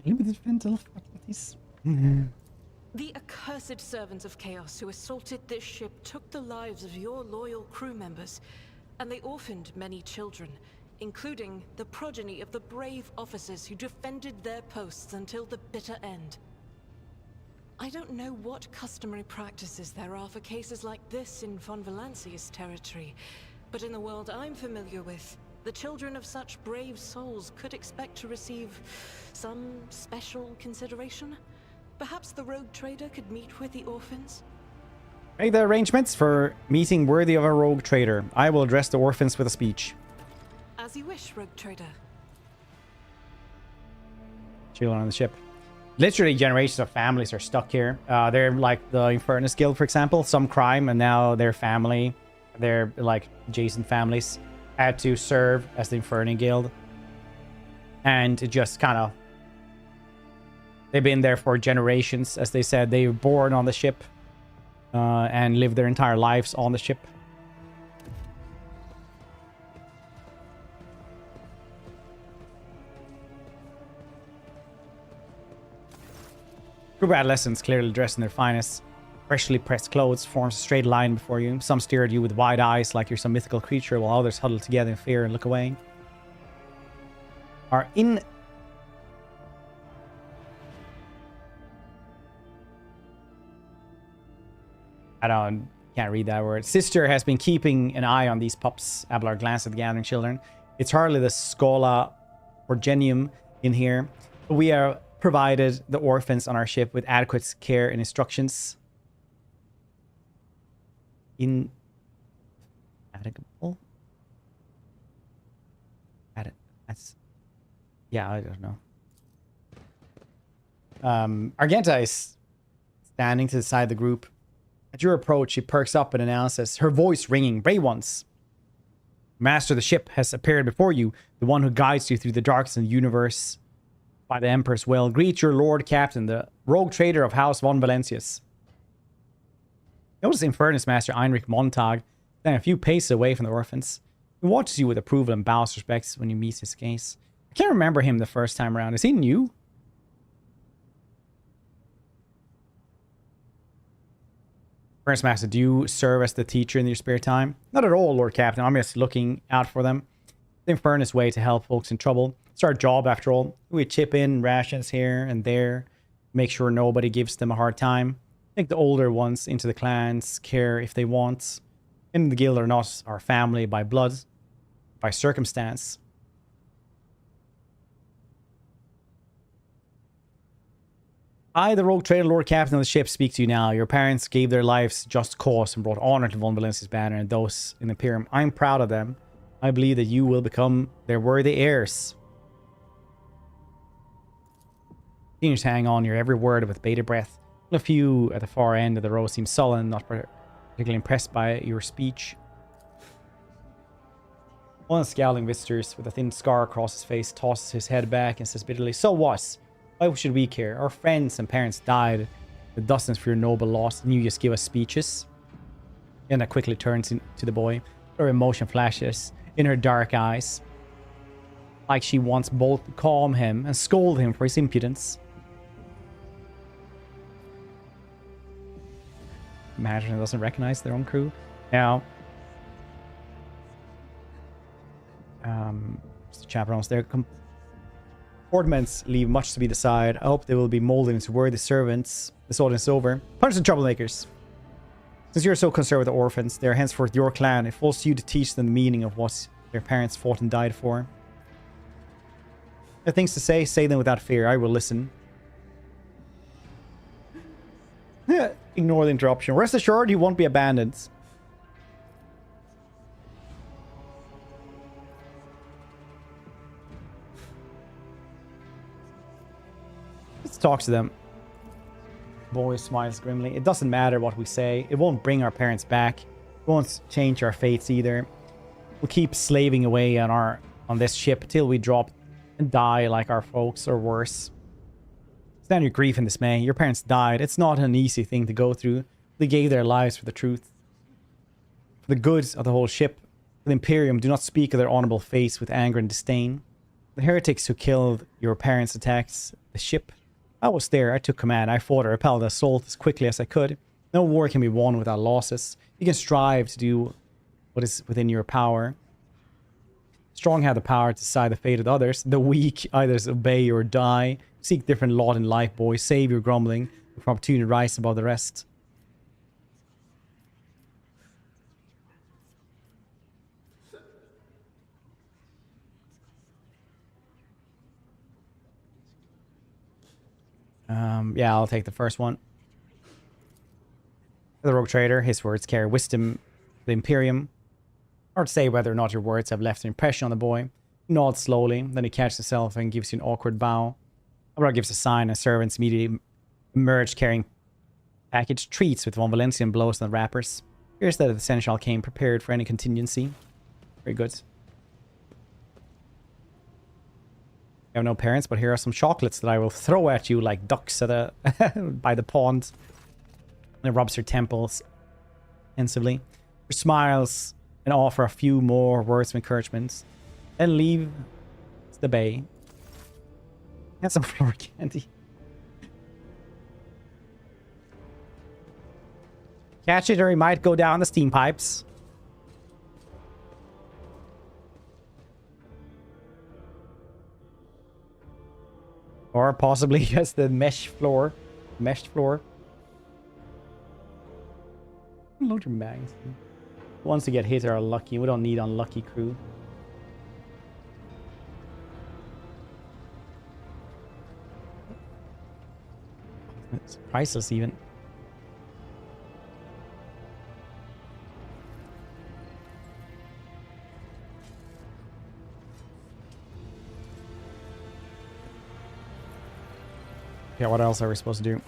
Limited mental faculties. The accursed servants of chaos who assaulted this ship took the lives of your loyal crew members, and they orphaned many children, including the progeny of the brave officers who defended their posts until the bitter end. I don't know what customary practices there are for cases like this in von Valancius territory, but in the world I'm familiar with, the children of such brave souls could expect to receive some special consideration. Perhaps the Rogue Trader could meet with the orphans? Make the arrangements for meeting worthy of a rogue trader. I will address the orphans with a speech. As you wish, Rogue Trader. Children on the ship. Literally generations of families are stuck here. They're like the Infernus Guild, for example. Some crime, and now their family, their like adjacent families, had to serve as the Inferni Guild. And it just kind of... They've been there for generations. As they said, they were born on the ship. And live their entire lives on the ship. Group of adolescents clearly dressed in their finest. Freshly pressed clothes forms a straight line before you. Some stare at you with wide eyes like you're some mythical creature, while others huddle together in fear and look away. Are in... can't read that word. Sister has been keeping an eye on these pups. Abelard glanced at the gathering children. It's hardly the Scola Orgenium in here. But we are provided the orphans on our ship with adequate care and instructions. Inadequate? That's... Yeah, I don't know. Argenta is standing to the side of the group. At your approach, she perks up and announces, her voice ringing, "Brave ones! Master of the ship has appeared before you, the one who guides you through the darks of the universe. By the Emperor's will, greet your Lord Captain, the rogue trader of House von Valancius." Notice Infernus Master Heinrich Montag, standing a few paces away from the orphans. He watches you with approval and bows respects when you meet his gaze. I can't remember him the first time around. Is he new? Prince Master, do you serve as the teacher in your spare time? Not at all, Lord Captain. I'm just looking out for them. The Infernus way to help folks in trouble. It's our job, after all. We chip in rations here and there. Make sure nobody gives them a hard time. Take the older ones into the clans, care if they want. In the guild are not our family by blood, by circumstance. I, the rogue trader, Lord Captain of the ship, speak to you now. Your parents gave their lives just cause and brought honor to von Valancius' banner and those in Imperium. I'm proud of them. I believe that you will become their worthy heirs. Continue to hang on your every word with bated breath. A few at the far end of the row seem sullen, not particularly impressed by your speech. One of the scowling visitors with a thin scar across his face tosses his head back and says bitterly, so what? Why should we care? Our friends and parents died with dozens for your noble loss, and you just give us speeches? Anna quickly turns to the boy. Her emotion flashes in her dark eyes, like she wants both to calm him and scold him for his impudence. Imagine it doesn't recognize their own crew. Now, the chaperones, their ordinance leave much to be desired. I hope they will be molded into worthy servants. This audience is over. Punish the troublemakers. Since you're so concerned with the orphans, they are henceforth your clan. It falls to you to teach them the meaning of what their parents fought and died for. There are things to say them without fear. I will listen. Ignore the interruption. Rest assured, you won't be abandoned. Let's talk to them. Boy smiles grimly. It doesn't matter what we say. It won't bring our parents back. It won't change our fates either. We'll keep slaving away on this ship till we drop and die like our folks or worse. Stand your grief and dismay. Your parents died. It's not an easy thing to go through. They gave their lives for the truth. For the good of the whole ship. The Imperium do not speak of their honorable face with anger and disdain. The heretics who killed your parents attacked the ship. I was there. I took command. I fought and repelled the assault as quickly as I could. No war can be won without losses. You can strive to do what is within your power. Strong have the power to decide the fate of others. The weak either obey or die. Seek different lot in life, boys. Save your grumbling for opportunity to rise above the rest. Yeah, I'll take the first one. The rogue trader, his words carry wisdom. The Imperium. Hard to say whether or not your words have left an impression on the boy. He nods slowly, then he catches himself and gives you an awkward bow. Abra gives a sign, and servants immediately emerge carrying packaged treats with von Valancius and blows on the wrappers. Here's that the seneschal came prepared for any contingency. Very good. I have no parents, but here are some chocolates that I will throw at you like ducks at a by the pond. And it rubs her temples pensively. Her smiles and offer a few more words of encouragement. Then leave the bay. And some floor candy. Catch it or he might go down the steam pipes. Or possibly just the meshed floor. Load your bags. The ones who get hit are lucky. We don't need unlucky crew. It's priceless even. Okay, what else are we supposed to do?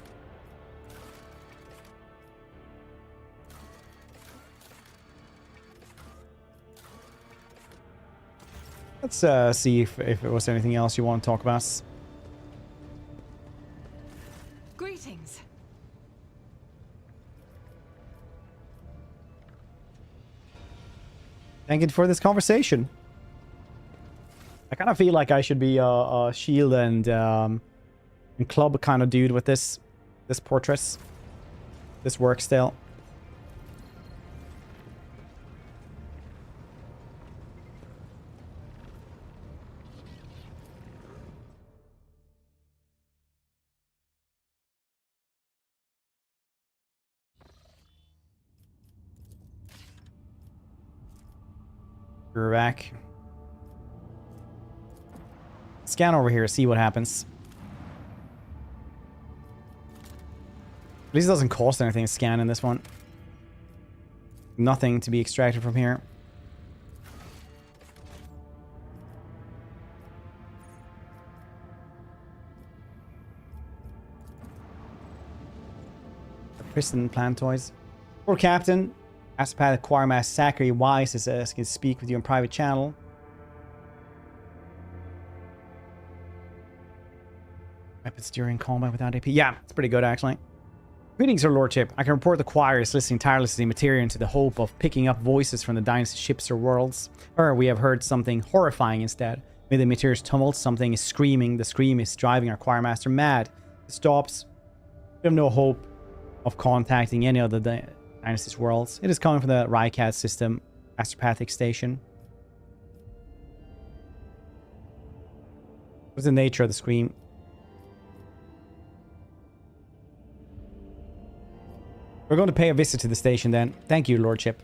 Let's see if it was anything else you want to talk about. Greetings. Thank you for this conversation. I kind of feel like I should be a shield and club kind of dude with this portrait, this work style. We're back. Scan over here, see what happens. At least it doesn't cost anything to scan in this one. Nothing to be extracted from here. Prison Plantoids. Poor Captain. Astropath Choirmaster Zachary Wise says can speak with you in private channel. Weapons during combat without AP. Yeah, it's pretty good actually. Greetings, Your Lordship. I can report the choir is listening tirelessly to material into the hope of picking up voices from the dynasty ships or worlds. Or we have heard something horrifying instead. With the material's tumult, something is screaming. The scream is driving our choirmaster mad. It stops. We have no hope of contacting any of the dynasty's worlds. It is coming from the Rycat system, astropathic station. What's the nature of the scream? We're going to pay a visit to the station then. Thank you, Lordship.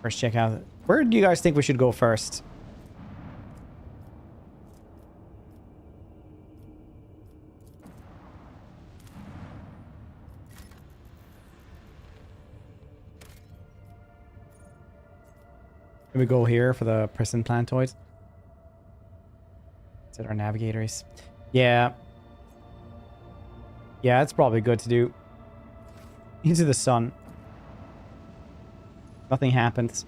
First check out. Where do you guys think we should go first? Can we go here for the prison plantoids? Is it our navigators? Yeah. Yeah, it's probably good to do. Into the sun. Nothing happens.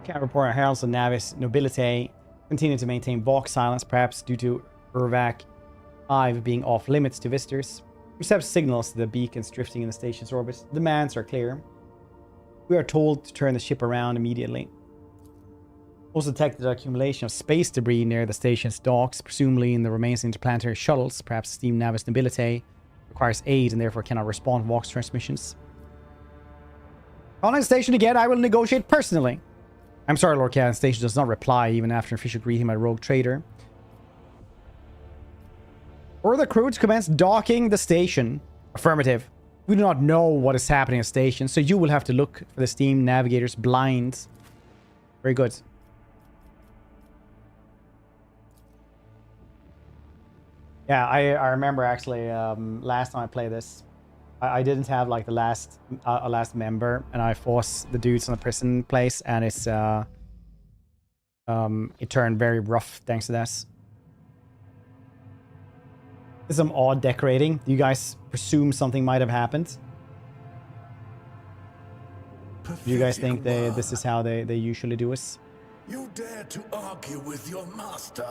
Can't report our heralds and navis nobility continue to maintain Vox silence, perhaps due to Urvac 5 being off limits to visitors. Receives signals to the beacons drifting in the station's orbit. Demands are clear. We are told to turn the ship around immediately. Also detected the accumulation of space debris near the station's docks, presumably in the remains of interplanetary shuttles. Perhaps Steam Navis Nobilite requires aid and therefore cannot respond to Vox transmissions. Calling the station again, I will negotiate personally. I'm sorry, Lord Cat. The station does not reply even after an official greeting by Rogue Trader. Order the crew to commence docking the station. Affirmative. We do not know what is happening at the station, so you will have to look for the Steam Navigator's blinds. Very good. Yeah, I remember actually last time I played this, I didn't have like the last member, and I forced the dudes on the prison place, and it's it turned very rough thanks to this. There's some odd decorating. Do you guys presume something might have happened? Do you guys think this is how they usually do it? You dare to argue with your master?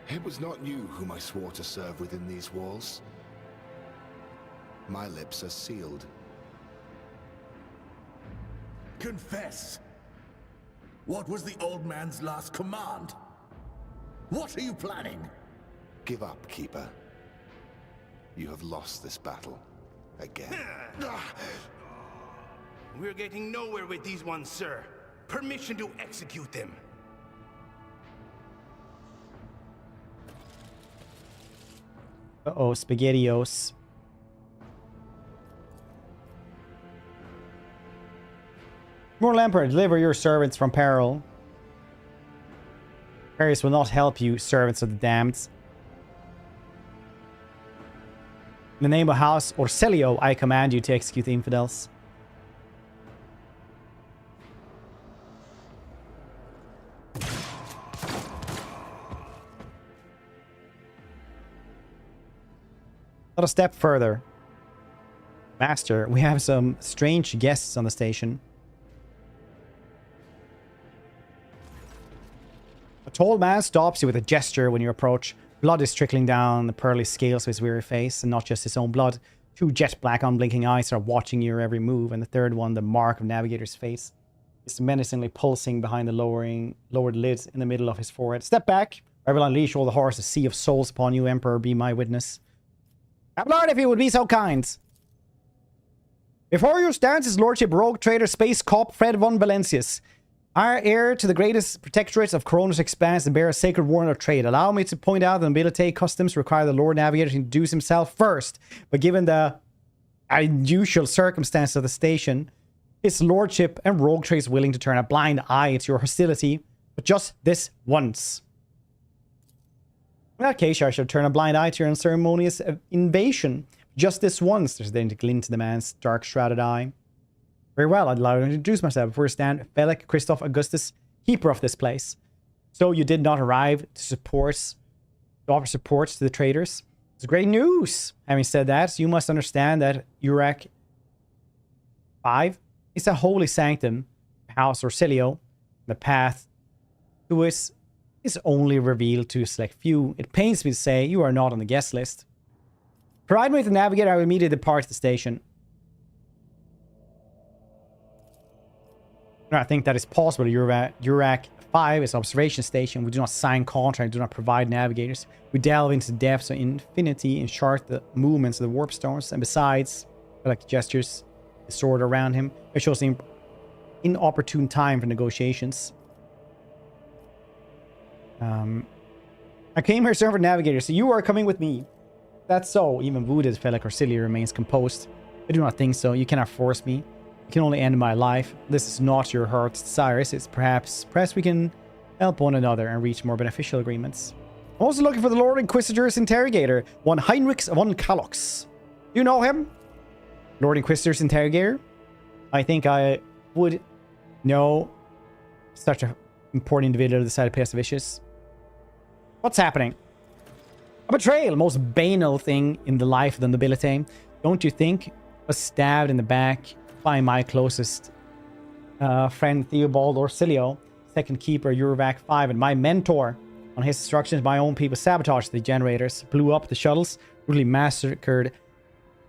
It was not you whom I swore to serve within these walls. My lips are sealed. Confess. What was the old man's last command? What are you planning? Give up, Keeper. You have lost this battle. Again. We're getting nowhere with these ones, sir. Permission to execute them. Uh-oh, SpaghettiOs. More Emperor, deliver your servants from peril. Paris will not help you, servants of the damned. In the name of House Orselio, I command you to execute the infidels. Not a step further. Master, we have some strange guests on the station. A tall man stops you with a gesture when you approach. Blood is trickling down the pearly scales of his weary face, and not just his own blood. Two jet black unblinking eyes are watching your every move, and the third one, the mark of Navigator's face, is menacingly pulsing behind the lowered lid in the middle of his forehead. Step back, or I will unleash all the horrors of sea of souls upon you, Emperor. Be my witness. Lord, if you would be so kind. Before you stands his lordship rogue trader space cop Fred von Valancius. Our heir to the greatest protectorate of Koronus Expanse and bear a sacred warrant of trade. Allow me to point out that nobility customs require the Lord Navigator to introduce himself first. But given the unusual circumstances of the station, his lordship and rogue trade is willing to turn a blind eye to your hostility, but just this once. In that case, I shall turn a blind eye to your unceremonious invasion. Just this once. There's then a glint in the man's dark shrouded eye. Very well, I'd like to introduce myself. Before I stand, Felix Christoph Augustus, keeper of this place. So you did not arrive to offer support to the traders? It's great news. Having said that, you must understand that Urac 5 is a holy sanctum, House Orsilio. The path to it is only revealed to a select few. It pains me to say you are not on the guest list. Provide me with the navigator, I will immediately depart the station. I think that is possible. Urac 5 is an observation station. We do not sign contracts, do not provide navigators. We delve into the depths of infinity and chart the movements of the warp stones. And besides, like gestures, the sword around him, it shows an inopportune time for negotiations. I came here serving navigator, so you are coming with me. That's so. Even wounded Felix Orsilio remains composed. I do not think so. You cannot force me. You can only end my life. This is not your heart's desires. It's perhaps we can help one another and reach more beneficial agreements. I'm also looking for the Lord Inquisitor's interrogator, one Heinrich von Kalox. Do you know him? Lord Inquisitor's interrogator? I think I would know such an important individual to the side of Pest Vicious. What's happening? A betrayal, most banal thing in the life of the nobility. Don't you think? Was stabbed in the back by my closest friend Theobald Orsilio, second keeper Urac 5, and my mentor. On his instructions, my own people sabotaged the generators, blew up the shuttles, brutally massacred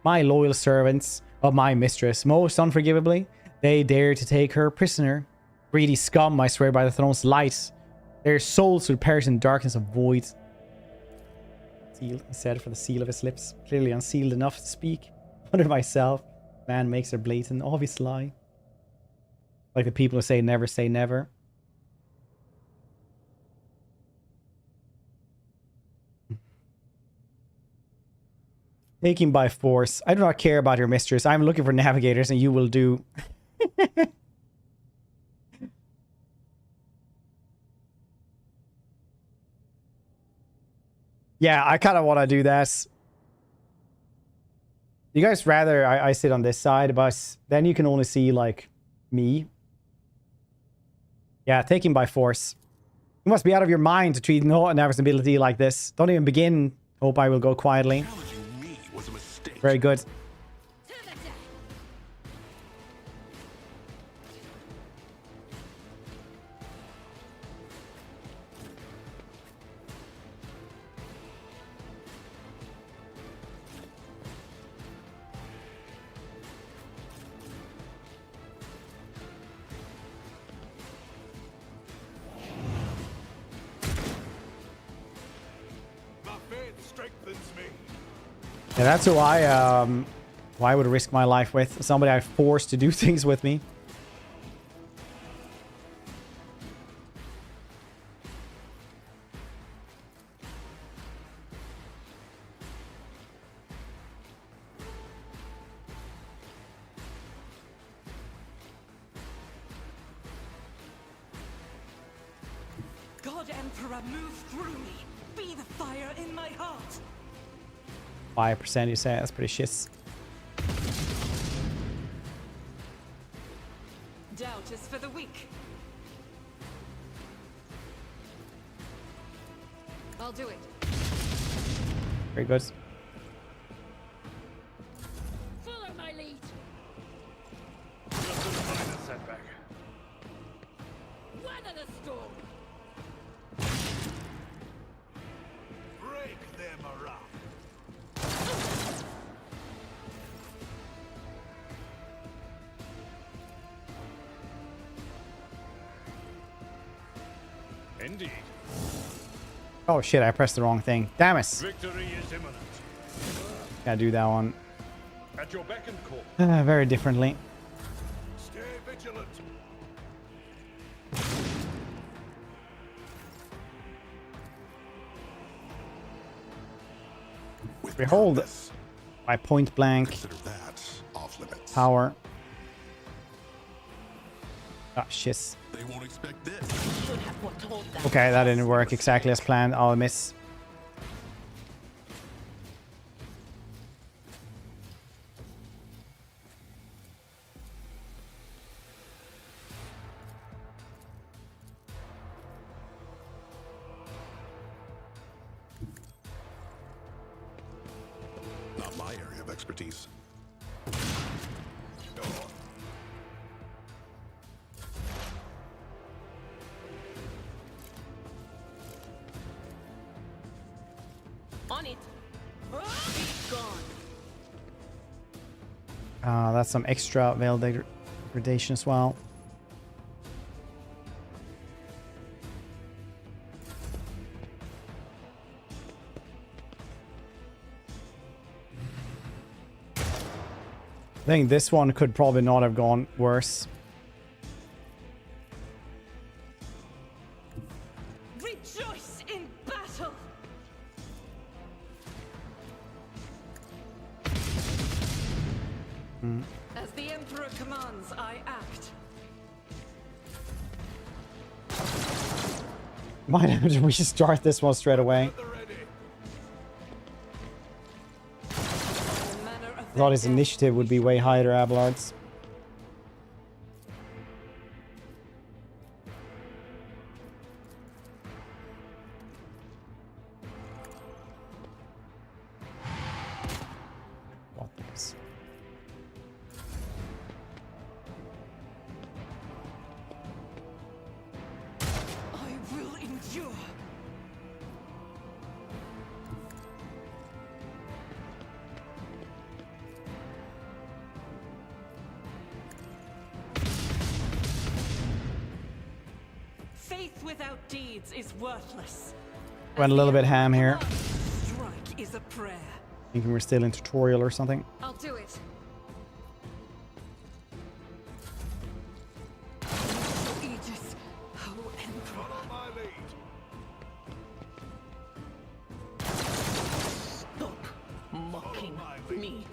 my loyal servants of my mistress. Most unforgivably, they dared to take her prisoner. Greedy scum, I swear by the throne's light. Their souls would perish in darkness of void. Sealed, he said, for the seal of his lips. Clearly unsealed enough to speak. Under myself. Man makes a blatant, obvious lie. Like the people who say never. Taking by force. I do not care about your mistress. I'm looking for navigators and you will do. Yeah, I kind of want to do that. You guys rather I sit on this side, but then you can only see, like, me. Yeah, taking by force. You must be out of your mind to treat no inevitability like this. Don't even begin. Hope I will go quietly. Very good. Yeah, that's who I would risk my life with. Somebody I forced to do things with me. God Emperor, move through me. Be the fire in my heart. 5%, you say? That's pretty shit. Doubt is for the weak. I'll do it. Very good. Follow my lead. Just a minor setback. Weather the storm. Break them around. Indeed. Oh shit, I pressed the wrong thing. Damn it. Victory is imminent. Gotta do that one. At your beck and call. Very differently. Stay vigilant. Behold my point blank Consider that off limits. power. Ah, shiz. They won't expect this. Okay, that didn't work exactly as planned. I'll miss. Not my area of expertise. On it. Be gone. That's some extra veil degradation as well. I think this one could probably not have gone worse. Rejoice in battle. As the Emperor commands, I act. Might have to restart this one straight away. I thought his initiative would be way higher, Abelard's. What is? I will endure. Faith without deeds is worthless. Went a little bit ham here. Strike is a prayer. Thinking we're still in tutorial or something. I'll do it. Aegis, O Emperor. Stop mocking me.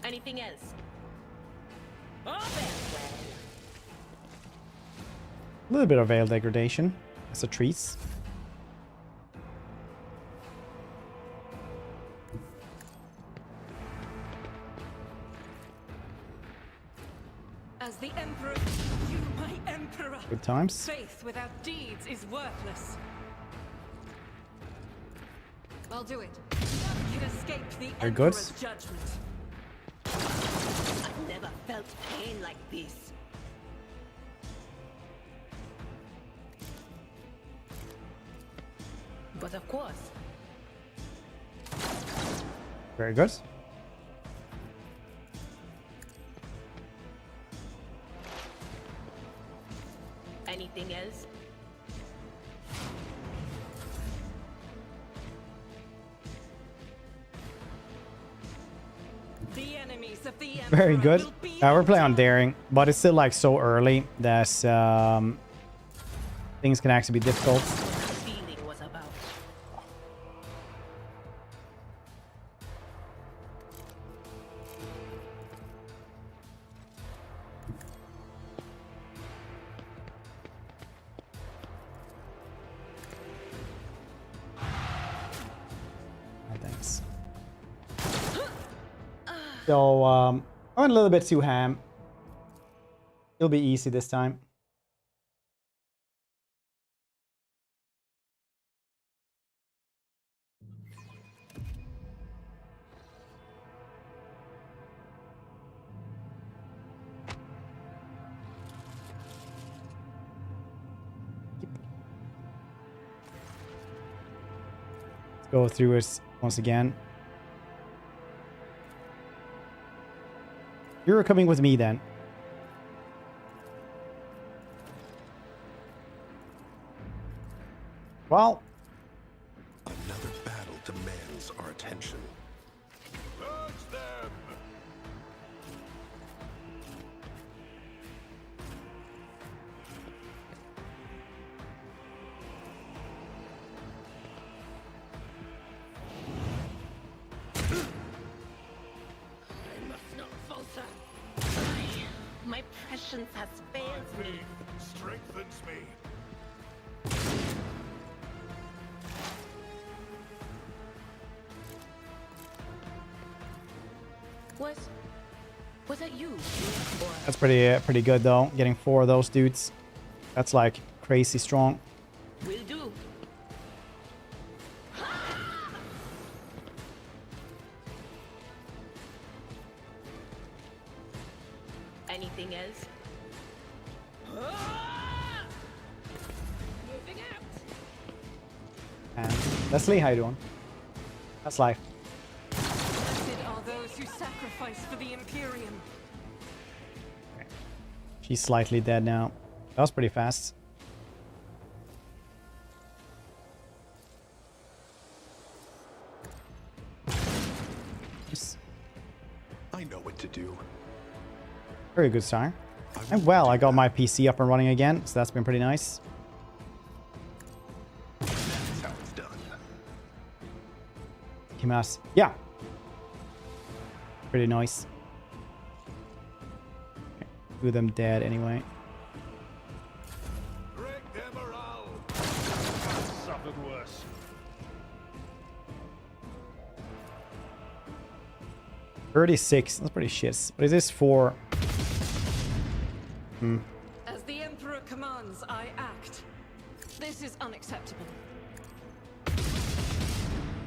Anything else? Oh, well. A little bit of veil degradation as a trees. As the Emperor, you my Emperor. Good times. Faith without deeds is worthless. I'll do it. None can escape the Very good. Emperor's judgment. I've never felt pain like this. But of course. Very good. Anything else? The enemies of the Very Emperor good. will be We're playing on daring, but it's still like so early that things can actually be difficult. Feeling was about. Thanks. So, I went a little bit too ham. It'll be easy this time. Let's go through it once again. You're coming with me then. Well, another battle demands our attention. Purge them! patience has failed me. Strengthens me. Was that you? That's pretty good though. Getting 4 of those dudes. That's like crazy strong. Will do. Anything else? Moving out. And Leslie, how you doing? That's life. Blessed are those who sacrifice for the Imperium. She's slightly dead now. That was pretty fast. I know what to do. Very good start. And well, I got my PC up and running again, so that's been pretty nice. That's how it's done. Immerse. Yeah. Pretty nice. Okay. 2 of them dead anyway. Suffered worse. $36. That's pretty shit. But is this for? As the Emperor commands, I act. This is unacceptable.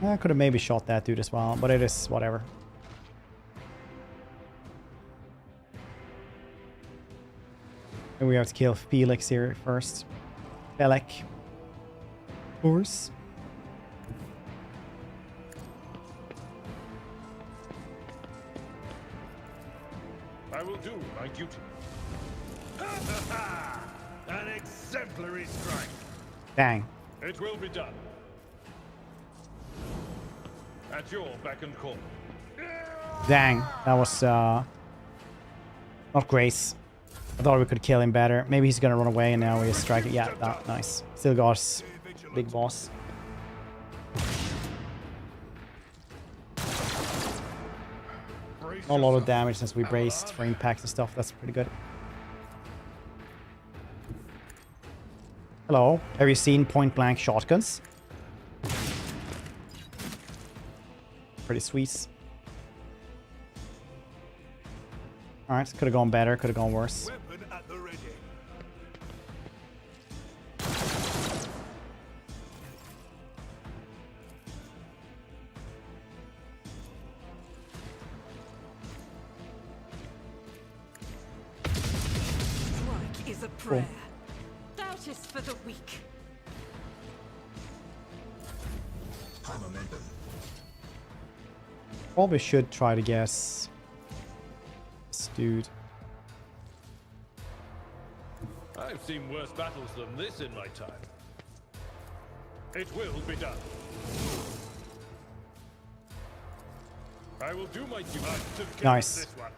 I could have maybe shot that dude as well, but it is whatever. And we have to kill Felix here first. Belek. Of course. I will do my duty. An exemplary strike. Dang. It will be done. At your beck and call. Dang. That was not great. I thought we could kill him better. Maybe he's gonna run away and now we just strike it. Yeah, that, nice. Still got us. Big boss. Not a lot of damage since we braced for impact and stuff. That's pretty good. Hello. Have you seen point blank shotguns? Pretty sweet. Alright, could have gone better, could have gone worse. Strike is a prayer. Doubt is for the weak. High momentum. Probably should try to guess this dude. I've seen worse battles than this in my time. It will be done. I will do my duty to kill Nice. this one.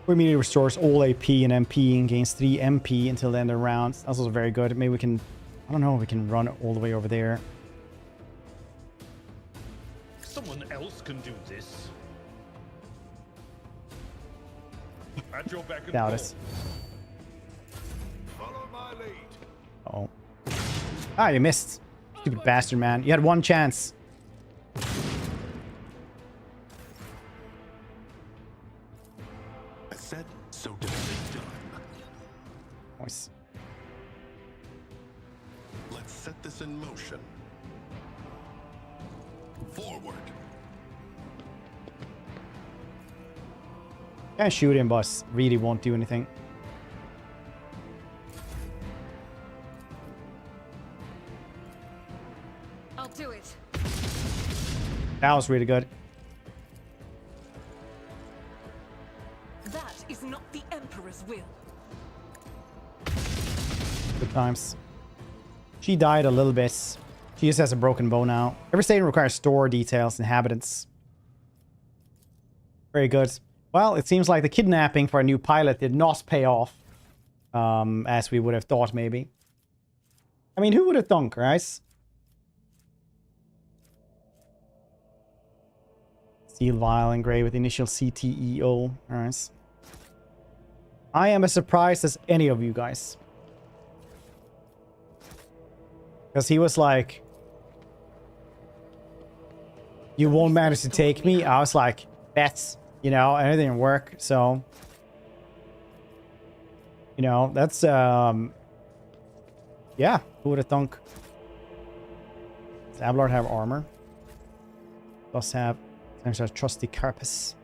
Immediately restores all AP and MP and gains 3 MP until the end of the round. That's also very good. Maybe we can, I don't know, we can run all the way over there. Someone else can do this. At your beck and Doubt call. it. Follow my lead. Oh. Ah, you missed. Stupid bastard, man. You had 1 chance. I said, so done. Nice. Let's set this in motion. Forward. Can't shoot him, but really won't do anything. I'll do it. That was really good. That is not the Emperor's will. Good times. She died a little bit. She just has a broken bow now. Every station requires store details, inhabitants. Very good. Well, it seems like the kidnapping for a new pilot did not pay off. As we would have thought, maybe. I mean, who would have thunk, right? Steel vial engraved with initial CTEO. Alright. I am as surprised as any of you guys. Because he was like, you won't manage to take me. I was like, bets, you know, and it didn't work. So, you know, that's, yeah, who would have thunk? Does Abelard have armor? Does have a trusty carapace.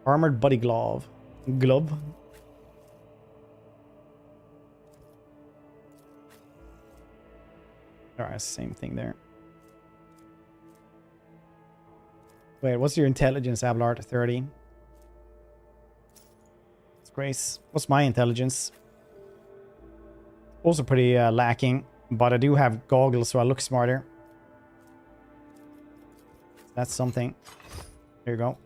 Armored body glove. Glove. Alright, same thing there. Wait, what's your intelligence, Abelard? 30. It's Grace. What's my intelligence? Also pretty lacking, but I do have goggles, so I look smarter. That's something. There you go.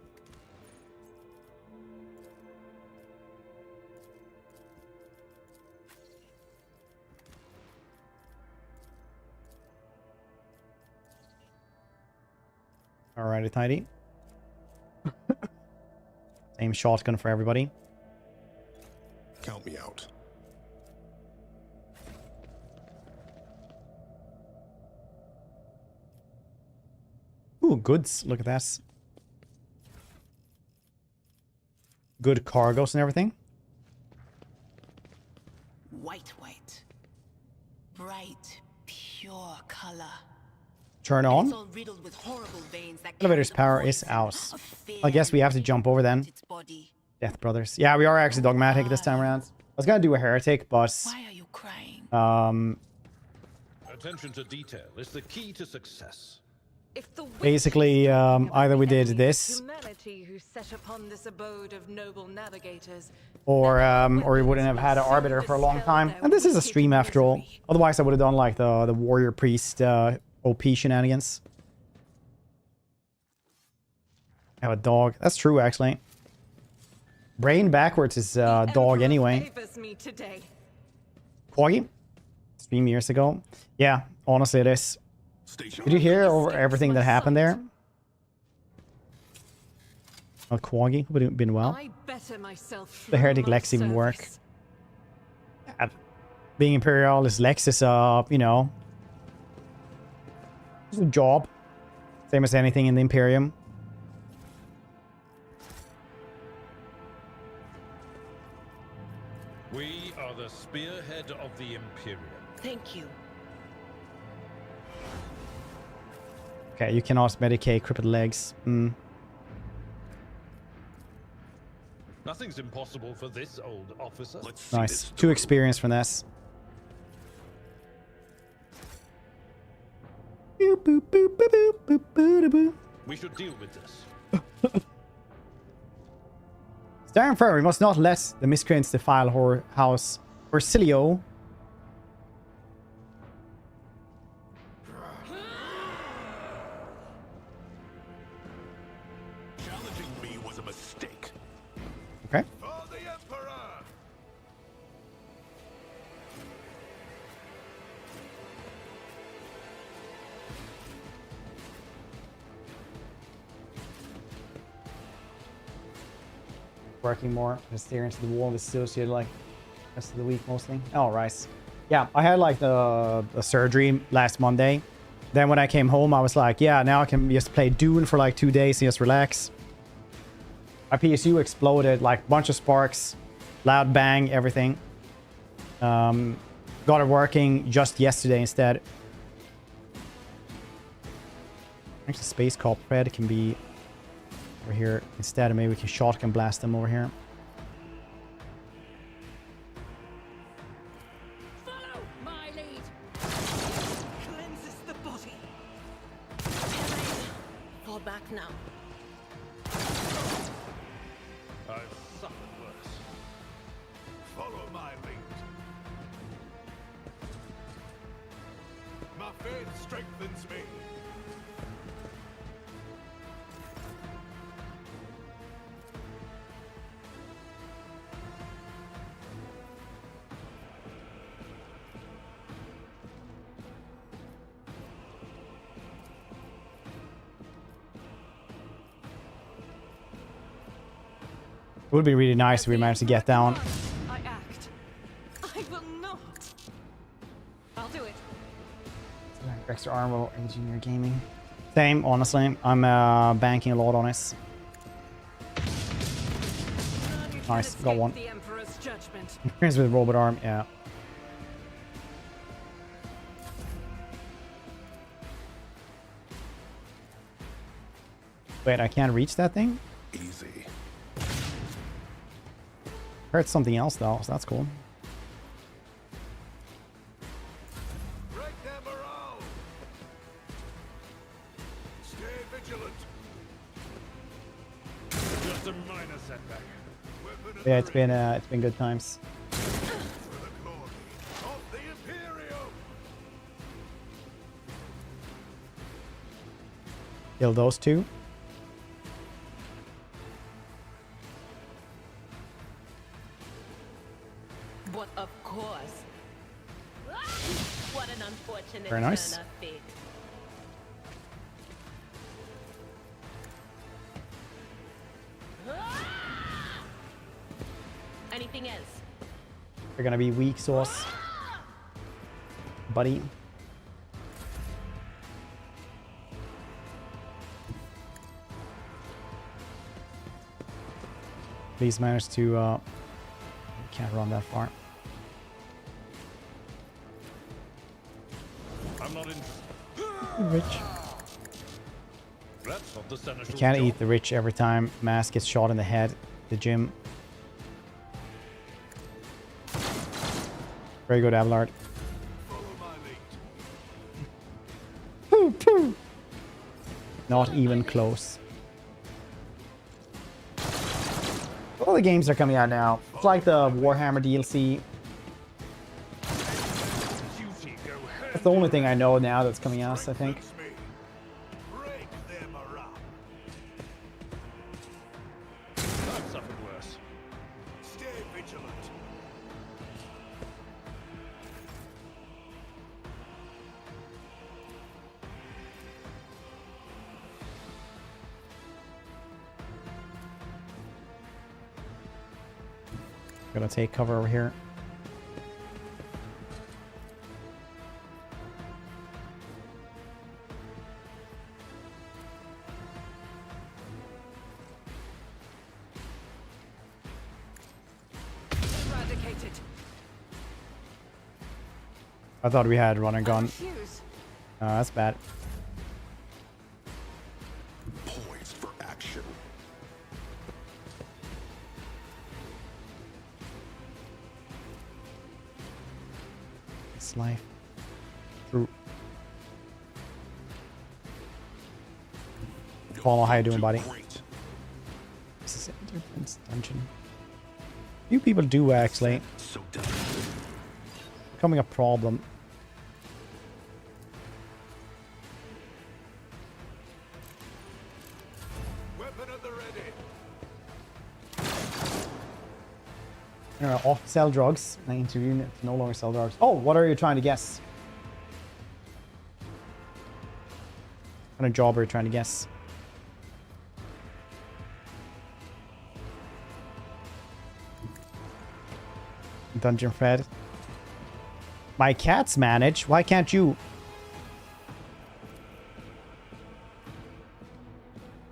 Alrighty, tidy. Same shotgun for everybody. Count me out. Ooh, goods. Look at that. Good cargos and everything. White. Bright, pure color. Turn on. Elevator's power is out. I guess we have to jump over then. Death Brothers. Yeah, we are actually dogmatic this time around. I was gonna do a heretic, but Why are you crying? Attention to detail is the key to success. Basically, either we did this, Humanity who set upon this abode of noble navigators, or we wouldn't have had an arbiter for a long time. And this is a stream after all. Otherwise, I would have done like the warrior priest OP shenanigans. I have a dog. That's true, actually. Brain backwards is dog anyway. Quaggy? Stream years ago. Yeah, honestly, it is. Did you hear over everything that happened there? Oh, Quaggy would have been well. The heretic Lex even work. Being Imperialis Lex is you know, it's a job. Same as anything in the Imperium. We are the spearhead of the Imperium. Thank you. Okay, you cannot medicate crippled legs. Nothing's impossible for this old officer. Nice. 2 experience from this. We should deal with this. Stand firm. We must not let the miscreants defile House Orsilio. Challenging me was a mistake. Okay. For the Emperor! Working more. Just staring into the wall is associated like rest of the week mostly. Oh, rice. Yeah, I had like the surgery last Monday. Then when I came home, I was like, yeah, now I can just play Dune for like 2 days and just relax. My PSU exploded, like bunch of sparks, loud bang, everything. Got it working just yesterday instead. Actually, Space Call Pred can be over here instead, and maybe we can shotgun blast them over here. Follow my lead. Cleanses the body. Fall back now. I've suffered worse. Follow my lead. My faith strengthens me. It would be really nice if we managed to get down. I act. I will not. I'll do it. Extra armor, engineer gaming. Same, honestly. I'm banking a lot on this. Nice, got one. The Emperor's judgment. Experience with robot arm, yeah. Wait, I can't reach that thing? Easy. Heard something else though, so that's cool. Break their morale. Stay vigilant. Just a minor setback. Yeah, it's been good times. For the glory of the Imperium. Kill those two. But of course. What an unfortunate Very nice. turn of fate. Anything else? They're gonna be weak sauce. Buddy. Please manage to can't run that far. I'm not interested. Rich. That's not the You senatorial can't job. eat the rich every time Mask gets shot in the head. The gym. Very good, Abelard. Poo, poo. Not even close. All the games are coming out now. It's like the Warhammer DLC. That's the only thing I know now that's coming out, I think. I've suffered worse. Stay vigilant. Gonna take cover over here. Eradicated. I thought we had run and gun. Refuse. That's bad. Poised for action. It's life. True. Paul, how you doing, buddy? This is a different dungeon. Few people do actually. So Becoming a problem. weapon at the ready. Off sell drugs. 92 units. No longer sell drugs. Oh, what are you trying to guess? What kind of job are you trying to guess? Dungeon Fred. My cats manage. Why can't you?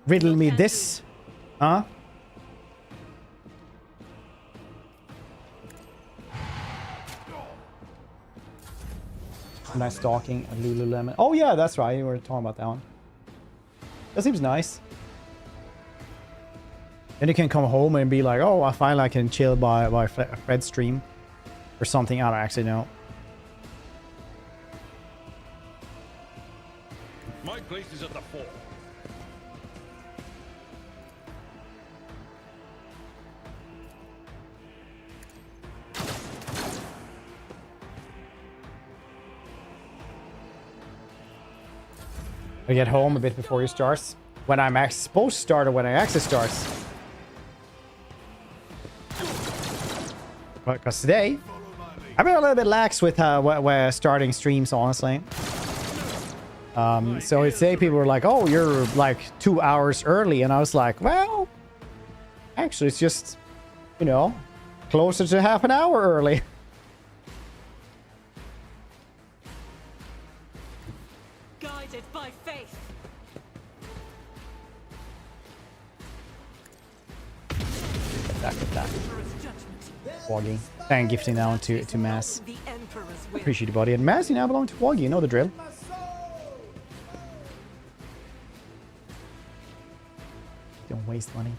Riddle me this. Huh? Nice stalking at Lululemon. Oh yeah, that's right. You were talking about that one. That seems nice. Then you can come home and be like, oh, I finally I can chill by Fred's stream. Or something. I don't actually know. My place is at the fore. I get home a bit before you starts. When I'm supposed to start or when I actually starts. Because today, I've been a little bit lax with starting streams, honestly. So today people were like, oh, you're like 2 hours early. And I was like, well, actually, it's just you know, closer to half an hour early. Guided by faith. Attack. Woggy. And gifting now to Mass. Appreciate it, buddy. And Mass, you now belong to Woggy. You know the drill. Don't waste money.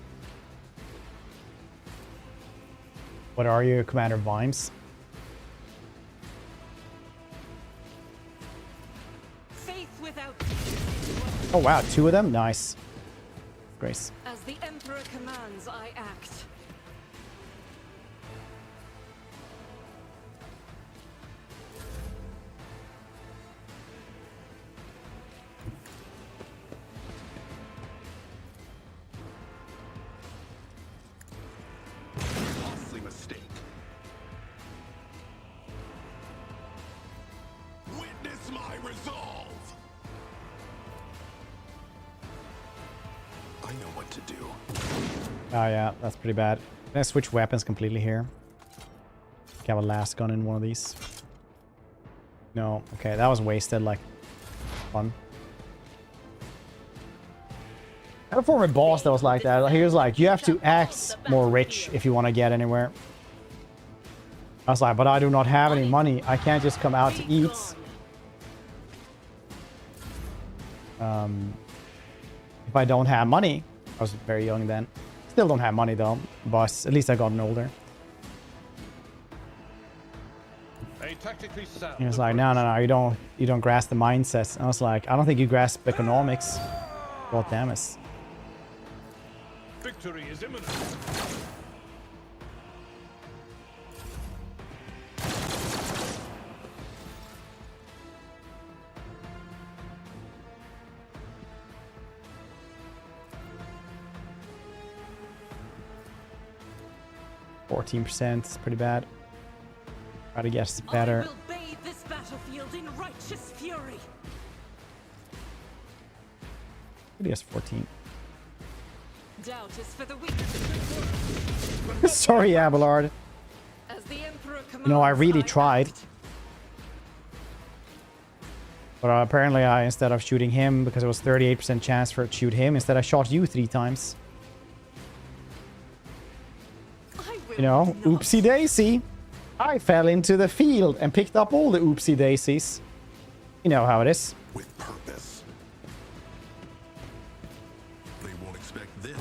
What are you, Commander Vimes? Faith without... Oh wow, 2 of them? Nice. Grace. As the Emperor commands, I act. Costly mistake. Witness my resolve. I know what to do. Oh yeah, that's pretty bad. Can I switch weapons completely here? Have a last gun in one of these. No, okay, that was wasted, like, fun. I had a former boss that was like that. He was like, you have to act more rich if you want to get anywhere. I was like, but I do not have any money. I can't just come out to eat. If I don't have money, I was very young then. Still don't have money though, but at least I gotten older. He was like, no, you don't grasp the mindset. And I was like, I don't think you grasp economics. God damn it. Victory is imminent. %, it's pretty bad. Try to get better. I will bathe this battlefield in righteous fury. He has 14. Doubt is for the weak. Sorry, Abelard. As the Emperor commands, You know, I really tried. But apparently instead of shooting him, because it was 38% chance for it to shoot him, instead I shot you 3 times. You know, oopsie daisy. I fell into the field and picked up all the oopsie daisies. You know how it is. With purpose. They won't expect this.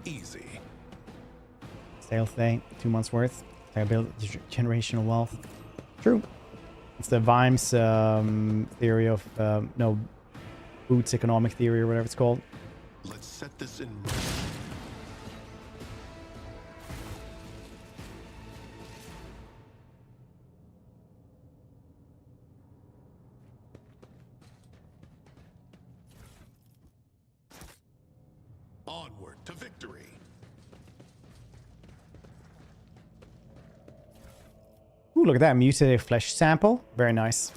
Easy. Sales day, 2 months worth. I build generational wealth. True. It's the Vimes theory of, no, Boots economic theory or whatever it's called. Let's set this in. Onward to victory. Ooh, look at that mutated flesh sample. Very nice.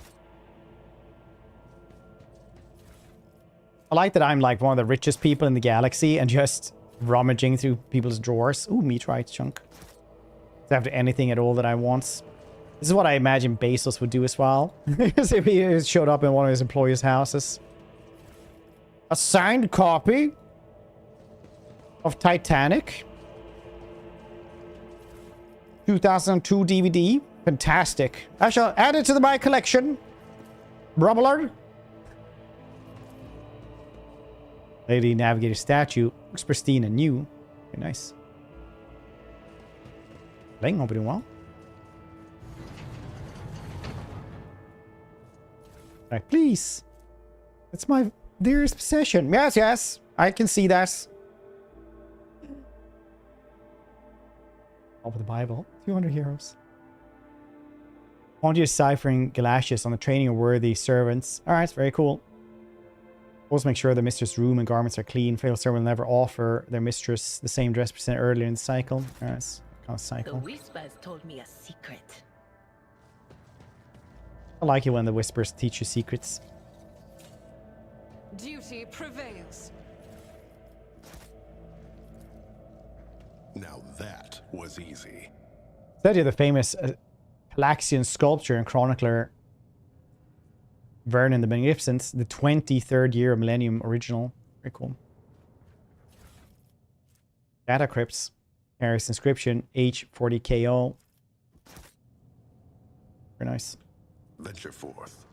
I like that I'm like one of the richest people in the galaxy and just rummaging through people's drawers. Ooh, meteorite chunk. Does have anything at all that I want. This is what I imagine Bezos would do as well. Because if he showed up in one of his employees' houses. A signed copy of Titanic. 2002 DVD. Fantastic. I shall add it to my collection. Brubbler. Lady Navigator statue. Looks pristine and new. Very nice. Playing, hope you're doing well. Right, please. It's my dearest possession. Yes, yes. I can see that. Over the Bible. 200 heroes. Pontius ciphering Galatius on the training of worthy servants. Alright, very cool. Always make sure the mistress' room and garments are clean. Faithful servant will never offer their mistress the same dress percent earlier in the cycle. Alright, it's kind of cycle. The Whispers told me a secret. I like it when the Whispers teach you secrets. Duty prevails. Now that was easy. Study of the famous Palaxian sculpture and chronicler Vernon the Magnificent, the 23rd year of Millennium original. Very cool. Data crypts. Carries inscription H40KO. Very nice. Venture forth.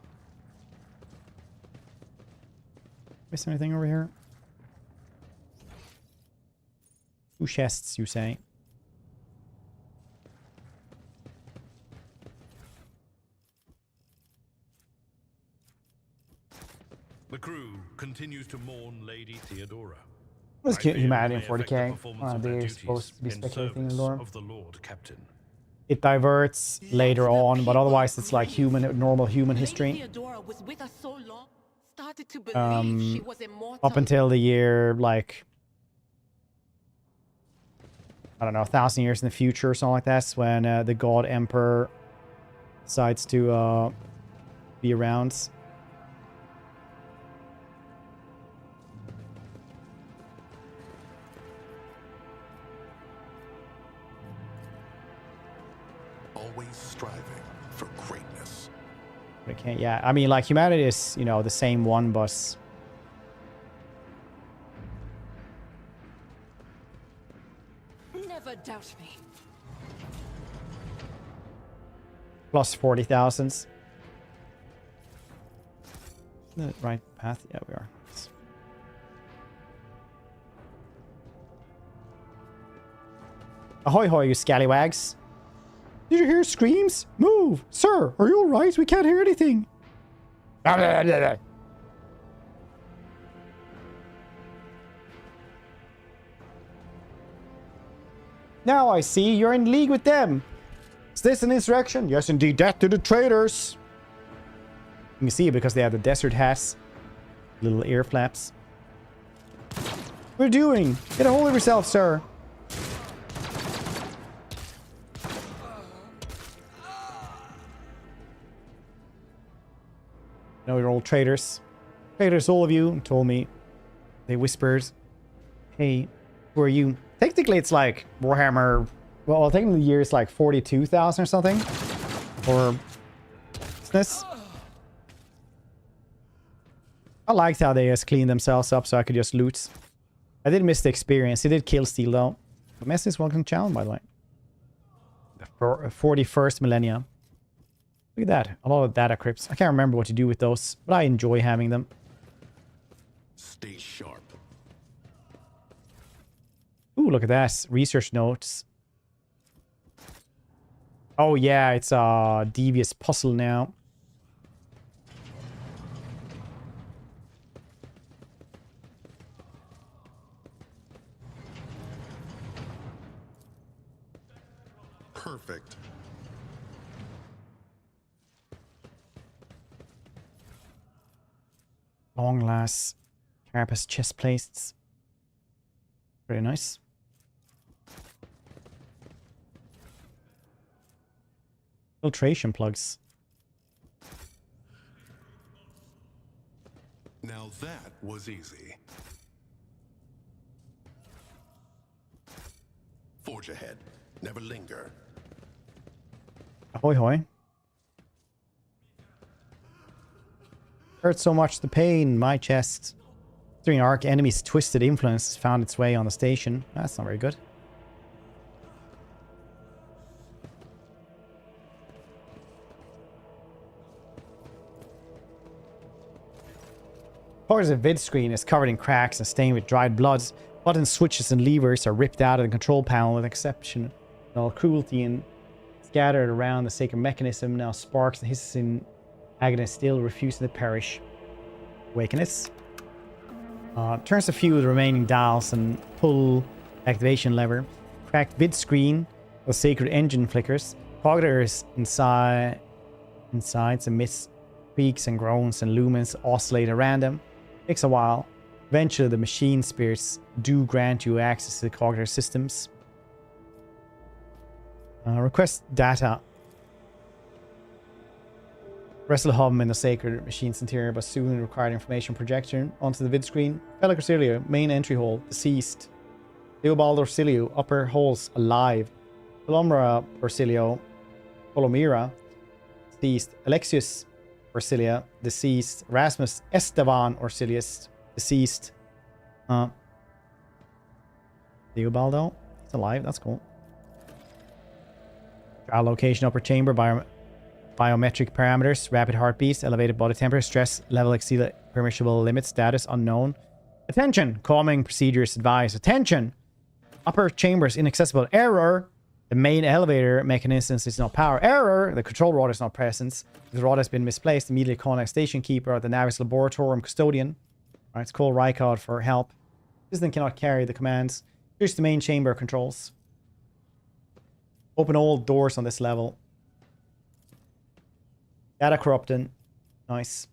Miss anything over here? 2 chests, you say? The crew continues to mourn Lady Theodora. What's humanity in 40k? They're supposed to be speculating in lore. Of the Lord, Captain. It diverts later on, but otherwise it's like normal human history. Up until the year, like, I don't know, 1,000 years in the future or something like that, when the God Emperor decides to be around. Always striving for greatness. But I can't, yeah. I mean, like, humanity is, you know, the same one, but never doubt me. plus 40,000. The right path? Yeah, we are. Ahoy hoy, you scallywags. Did you hear screams? Move! Sir, are you alright? We can't hear anything. Now I see you're in league with them. Is this an insurrection? Yes, indeed. Death to the traitors. You can see it because they have the desert hats. Little ear flaps. What are you doing? Get a hold of yourself, sir. No, you're all traitors. Traitors, all of you, told me. They whispered, hey, who are you? Technically, it's like Warhammer. Well, I think the year is like 42,000 or something. Or business. I liked how they just cleaned themselves up so I could just loot. I did miss the experience. It did kill steal though. The mess is welcome to challenge, by the way. The 41st millennia. Look at that. A lot of data crypts. I can't remember what to do with those, but I enjoy having them. Stay sharp. Ooh, look at that. Research notes. Oh yeah, it's a devious puzzle now. Perfect. Long glass carapace chest plates. Very nice. Filtration plugs. Now that was easy. Forge ahead. Never linger. Ahoy hoy. Hurt so much the pain in my chest. During arc, enemies' twisted influence found its way on the station. That's not very good. Part of the vid screen is covered in cracks and stained with dried blood. Button switches and levers are ripped out of the control panel with exceptional cruelty and scattered around the sacred mechanism. Now sparks and hisses in agony still refusing to perish. Awakeness. Turns a few of the remaining dials and pull activation lever. Cracked vid screen. The sacred engine flickers. Cogitors inside amidst creaks and groans and lumens oscillate around them. Takes a while. Eventually, the machine spirits do grant you access to the cognitor systems. Request data. Wrestle hum in the sacred machine's interior, but soon required information projection onto the vid screen. Fellow Crusader, main entry hall, deceased. Theobald Orsilio, upper holes alive. Colomra Orsilio, Colomira, deceased. Alexius Orsilia, deceased. Rasmus Esteban Orsilius, deceased. Theobaldo, he's alive, that's cool. Trial location, upper chamber, biometric parameters, rapid heartbeats, elevated body temperature, stress level exceed permissible limit, status unknown. Attention, calming procedures advised. Attention, upper chambers inaccessible. Error, the main elevator mechanism is not power. Error, the control rod is not present. The rod has been misplaced. Immediately contact station keeper at the Navis Laboratorium Custodian. Alright, let's call Rykard for help. Citizen cannot carry the commands. Here's the main chamber controls. Open all doors on this level. Data corrupting. Nice.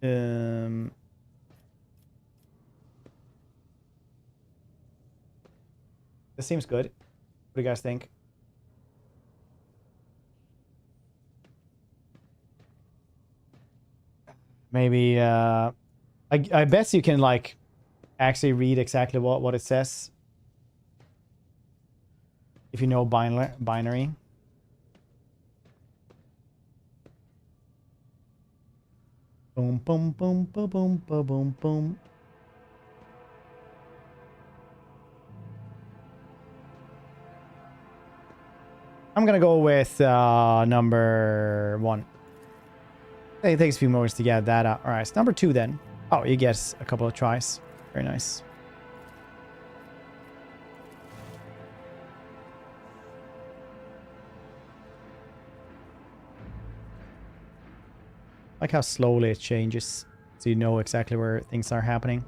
This seems good. What do you guys think? Maybe I bet you can like actually read exactly what it says if you know binary. Boom, boom, boom, boom, boom, boom, boom, boom. I'm gonna go with number 1. It takes a few moments to get that out. All right, it's number 2 then. Oh, you get a couple of tries. Very nice. I like how slowly it changes, so you know exactly where things are happening.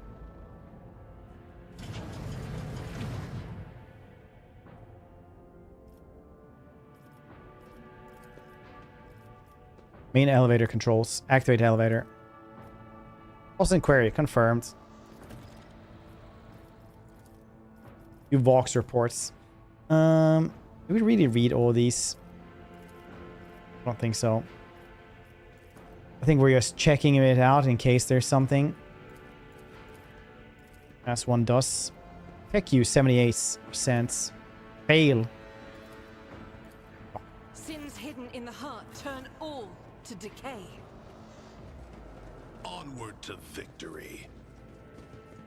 Main elevator controls. Activate elevator. Post inquiry. Confirmed. Few Vox reports. Do we really read all these? I don't think so. I think we're just checking it out in case there's something. As one does. Tech use 78%. Fail. Sins hidden in the heart turn all to decay. Onward to victory.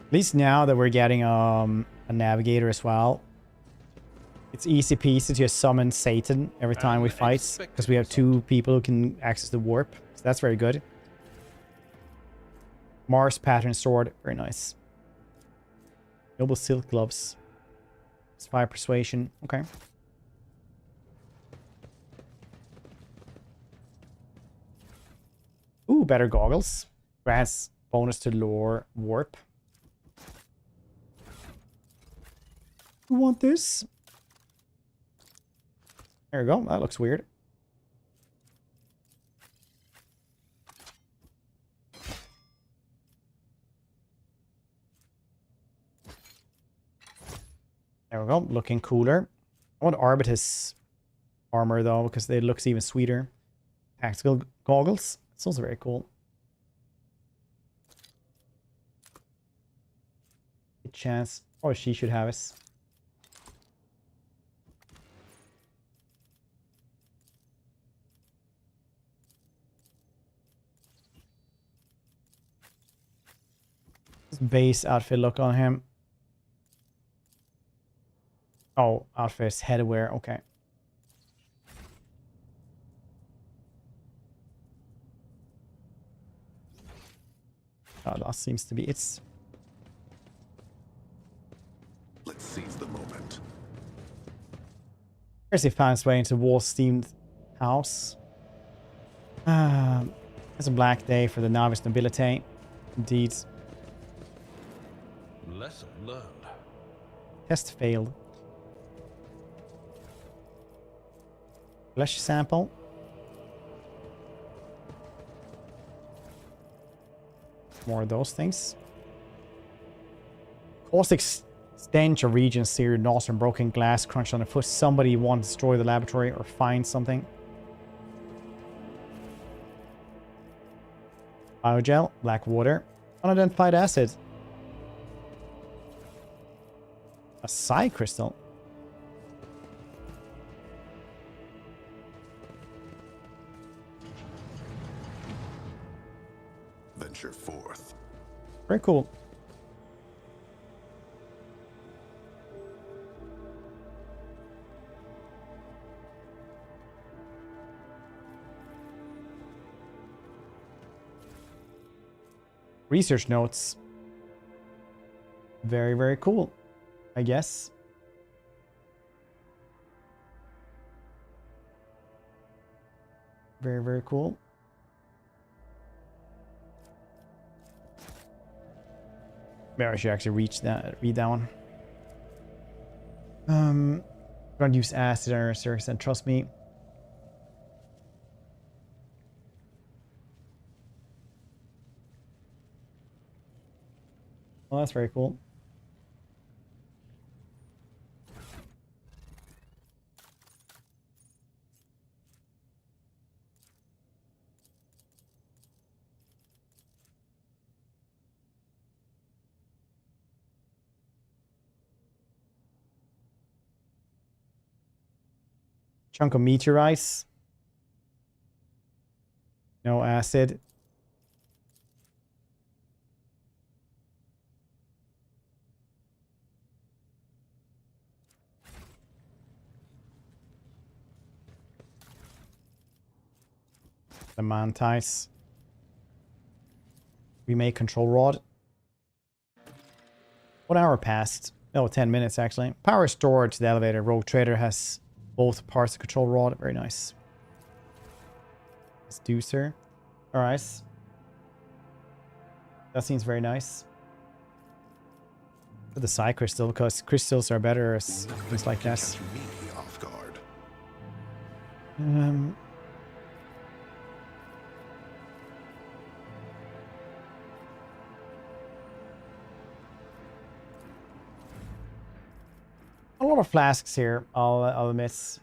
At least now that we're getting a navigator as well, it's easy peasy to just summon Satan every time we fight, because we have 2 people who can access the warp. So that's very good. Mars pattern sword, very nice. Noble silk gloves. It's 5 persuasion. Okay. Ooh, better goggles. Grants bonus to lore warp. You want this? There we go. That looks weird. There we go. Looking cooler. I want Arbites armor though, because it looks even sweeter. Tactical goggles. It's also very cool. Good chance. Oh, she should have us. This base outfit look on him. Oh, outfits, headwear. Okay. Oh, that seems to be it. Let's seize the moment. Percy finds way into Wall-steamed house. It's a black day for the novice nobility. Indeed. Lesson learned. Test failed. Flesh sample. More of those things. Caustic stench of regions, seared nostril and broken glass crunched on the foot. Somebody wants to destroy the laboratory or find something. Biogel, black water, unidentified acid. A psi crystal. Venture forth. Very cool. Research notes. Very, very cool, I guess. Very, very cool. Maybe I should actually read that one. Don't use acid or circus, and trust me. Well, that's very cool. Chunk of meteorites. No acid. The mantis. Remake control rod. 1 hour passed. No, 10 minutes actually. Power stored to the elevator. Rogue Trader has both parts of control rod. Very nice. Seducer. Alright. That seems very nice. For the psi crystal, because crystals are better as things like this. Off guard. A lot of flasks here, I'll admit.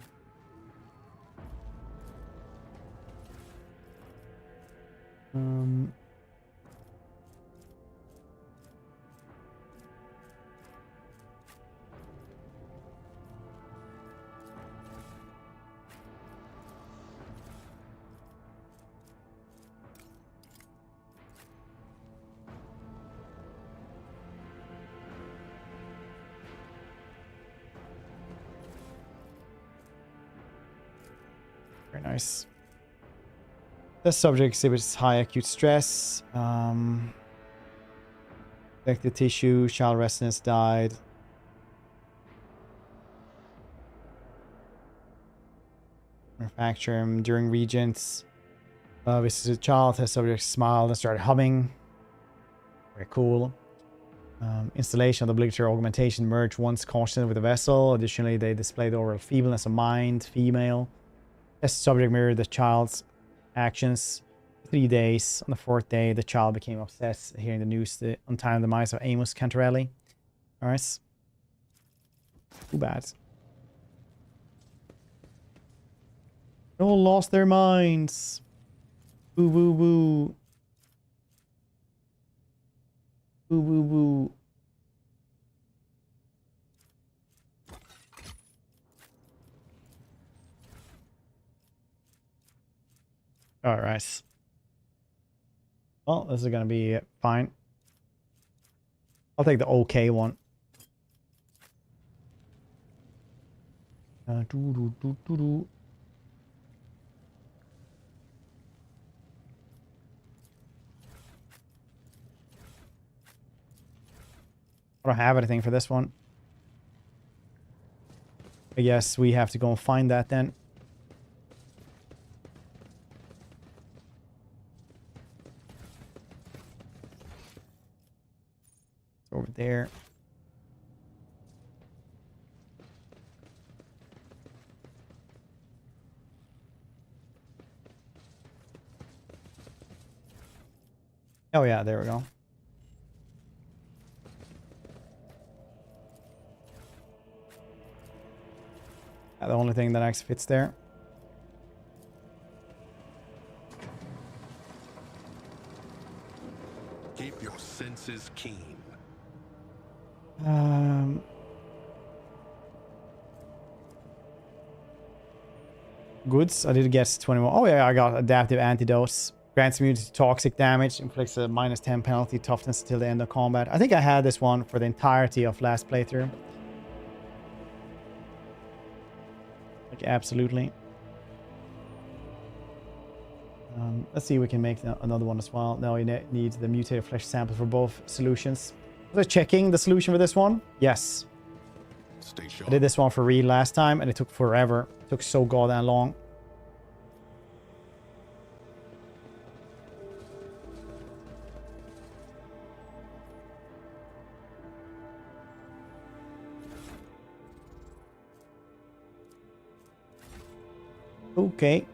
Very nice. The subject exhibits high acute stress. Affected tissue, child residence died. Manufacture during regents. This is a child. The subject smiled and started humming. Very cool. Installation of the obligatory augmentation merged once constant with the vessel. Additionally, they displayed the overall feebleness of mind, female. As the subject mirrored the child's actions. 3 days. On the 4th day, the child became obsessed, hearing the news, the untimely demise of Amos Cantarelli. Alright. Too bad. They all lost their minds. Boo boo boo. Boo boo boo. Alright. Well, this is gonna be fine. I'll take the okay one. I don't have anything for this one. I guess we have to go and find that then. It's over there. Oh yeah, there we go. The only thing that actually fits there. Keep your senses keen. Goods. I did guess 21. Oh yeah, I got adaptive antidotes. Grants immunity to toxic damage. Inflicts a -10 penalty toughness till the end of combat. I think I had this one for the entirety of last playthrough. Like, absolutely. Let's see if we can make another one as well. No, you need the mutated flesh sample for both solutions. Was I checking the solution for this one? Yes. I did this one for real last time, and it took forever. It took so goddamn long. Okay.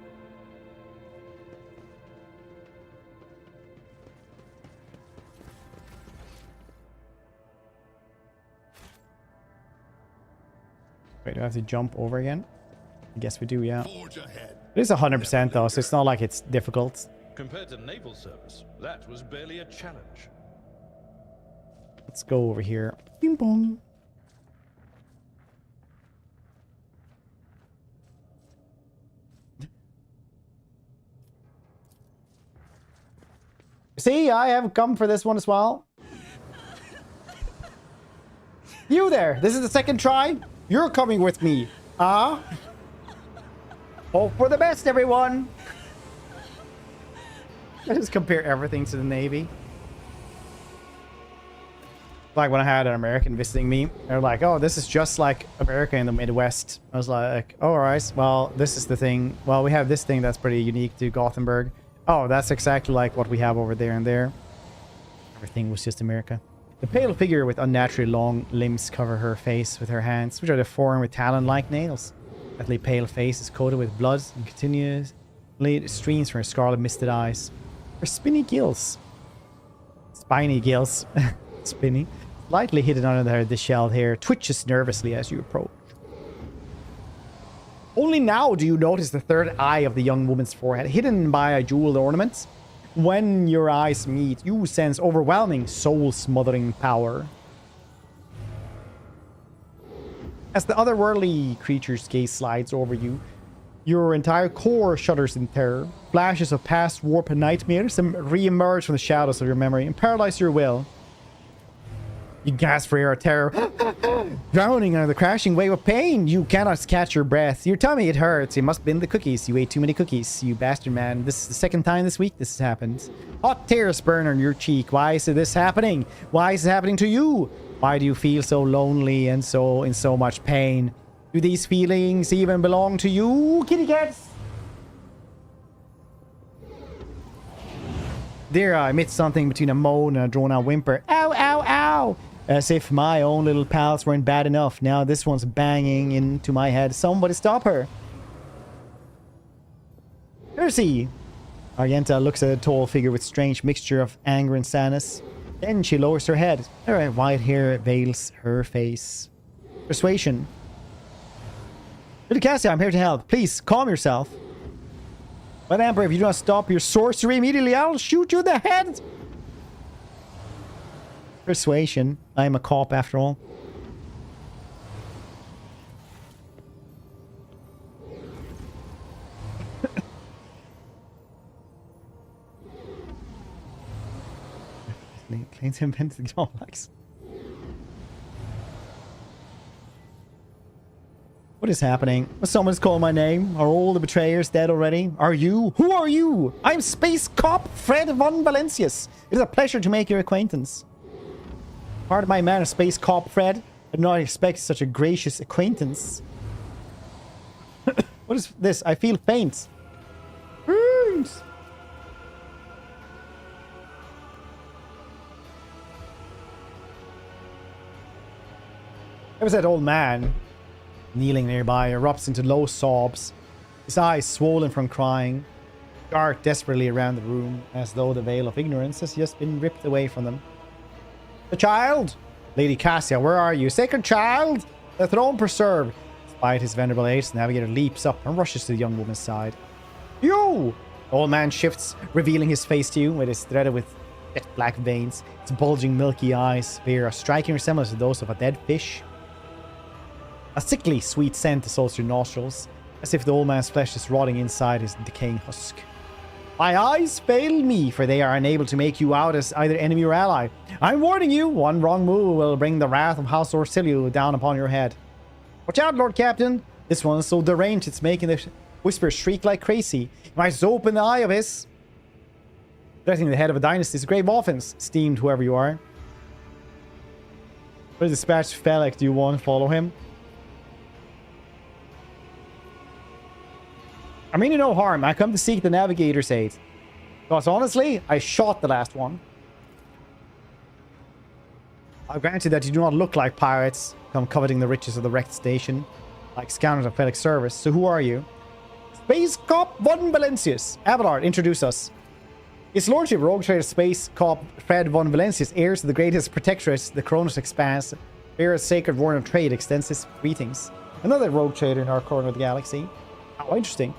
Wait, do I have to jump over again? I guess we do, yeah. It is 100% though, so it's not like it's difficult. Compared to naval service, that was barely a challenge. Let's go over here. Bing bong. See, I have come for this one as well. You there, this is the second try. You're coming with me. Hope for the best, everyone. I just compare everything to the Navy. Like when I had an American visiting me, they're like, oh, this is just like America in the Midwest. I was like, oh, all right, well, this is the thing. Well, we have this thing that's pretty unique to Gothenburg. Oh, that's exactly like what we have over there and there. Everything was just America. The pale figure with unnaturally long limbs cover her face with her hands, which are deformed with talon-like nails. Deathly pale face is coated with blood and continuously streams from her scarlet misted eyes. Her spiny gills. Spinny. Lightly hidden under her disheveled hair, twitches nervously as you approach. Only now do you notice the third eye of the young woman's forehead, hidden by a jeweled ornament. When your eyes meet, you sense overwhelming, soul-smothering power. As the otherworldly creature's gaze slides over you, your entire core shudders in terror. Flashes of past warped nightmares re-emerge from the shadows of your memory and paralyze your will. You gasp for air of terror, drowning under the crashing wave of pain. You cannot catch your breath. Your tummy, it hurts. It must have been the cookies. You ate too many cookies, you bastard man. This is the second time this week this has happened. Hot tears burn on your cheek. Why is this happening? Why is it happening to you? Why do you feel so lonely and in so much pain? Do these feelings even belong to you, kitty cats? There I emit something between a moan and a drawn-out whimper. Ow, ow, ow! As if my own little pals weren't bad enough. Now this one's banging into my head. Somebody stop her. Percy! Argenta looks at the tall figure with strange mixture of anger and sadness. Then she lowers her head. Her white hair veils her face. Persuasion. Little Cassia, I'm here to help. Please, calm yourself. But Emperor, if you do not stop your sorcery immediately, I'll shoot you in the head! Persuasion. I'm a cop after all. Claims to invent the complex. What is happening? Someone's calling my name. Are all the betrayers dead already? Are you? Who are you? I'm Space Cop Fred von Valancius. It is a pleasure to make your acquaintance. Pardon my manner, Space Cop Fred. I did not expect such a gracious acquaintance. What is this? I feel faint. There was that old man kneeling nearby, erupts into low sobs, his eyes swollen from crying, dart desperately around the room as though the veil of ignorance has just been ripped away from them. The child! Lady Cassia, where are you? Sacred child! The throne preserved! Despite his venerable age, the navigator leaps up and rushes to the young woman's side. You! The old man shifts, revealing his face to you, with his threaded with jet black veins. His bulging milky eyes bear a striking resemblance to those of a dead fish. A sickly sweet scent assaults your nostrils. as if the old man's flesh is rotting inside his decaying husk. My eyes fail me, for they are unable to make you out as either enemy or ally. I'm warning you, one wrong move will bring the wrath of House Orsilio down upon your head. Watch out, Lord Captain. This one is so deranged it's making the whispers shriek like crazy. You might just open the eye of his. Threatening the head of a dynasty is a grave offense, esteemed whoever you are. What dispatch Felek do you want to follow him? I mean no harm. I come to seek the navigator's aid. Because honestly, I shot the last one. I grant you that you do not look like pirates come coveting the riches of the wrecked station, like scoundrels of Felix service. So who are you? Space Cop von Valancius. Abelard, introduce us. His Lordship, Rogue Trader Space Cop Fred von Valancius, heirs to the greatest protectorate, the Koronus Expanse, bearers sacred warden of trade, extends his greetings. Another rogue trader in our corner of the galaxy. How interesting.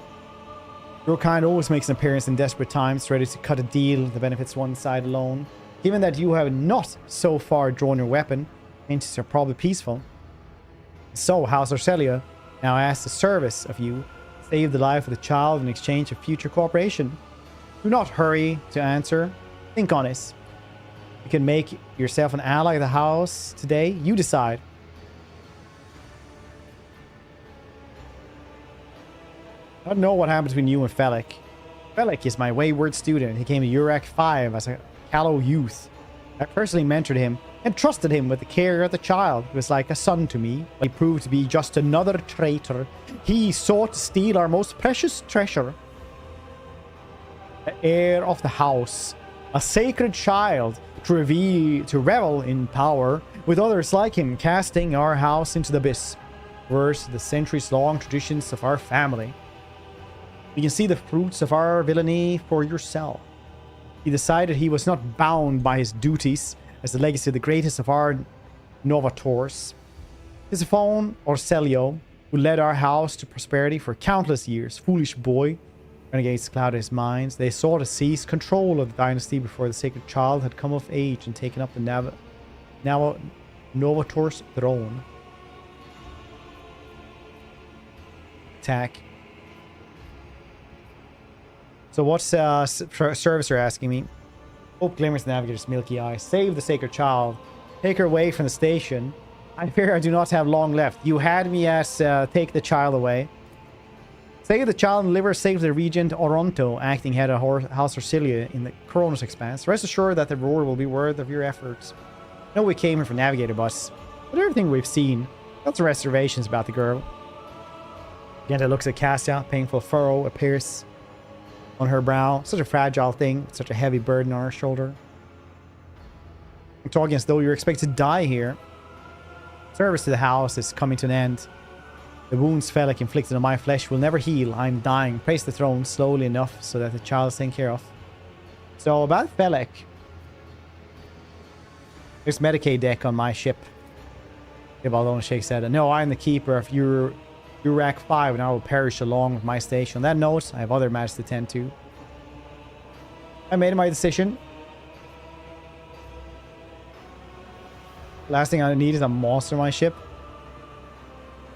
Your kind always makes an appearance in desperate times, ready to cut a deal that benefits one side alone. Given that you have not so far drawn your weapon, intentions are probably peaceful. So, House Orsilio now asks the service of you. Save the life of the child in exchange of future cooperation. Do not hurry to answer. Think on this. You can make yourself an ally of the house today. You decide. I don't know what happened between you and Felek. Felek is my wayward student. He came to Urak 5 as a callow youth. I personally mentored him and trusted him with the care of the child. He was like a son to me. He proved to be just another traitor. He sought to steal our most precious treasure. The heir of the house. A sacred child to revel in power with others like him, casting our house into the abyss. Worse, the centuries-long traditions of our family. You can see the fruits of our villainy for yourself. He decided he was not bound by his duties as the legacy of the greatest of our novators. Tisiphone Orsilio, who led our house to prosperity for countless years. Foolish boy. Renegades clouded his minds. They sought to seize control of the dynasty before the sacred child had come of age and taken up the novator's throne. Attack. So what's servicer asking me? Hope glimmers the navigator's milky eyes. Save the sacred child. Take her away from the station. I fear I do not have long left. You had me as take the child away. Save the child and deliver safe to the Regent Oronto, acting head of House Orsilio in the Koronus Expanse. Rest assured that the reward will be worth of your efforts. I know we came here for navigator bus, but everything we've seen, lots of reservations about the girl. Genta looks at Cassia. Painful furrow appears on her brow. Such a fragile thing. Such a heavy burden on her shoulder. I'm talking as though you're expected to die here. Service to the house is coming to an end. The wounds Felek inflicted on my flesh will never heal. I'm dying. Praise the throne slowly enough so that the child is taken care of. So about Felek. There's Medicaid deck on my ship. Ibaldona Sheikh said, no, I'm the keeper of Urak 5 and I will perish along with my station. On that note, I have other matters to tend to. I made my decision. Last thing I need is a monster on my ship.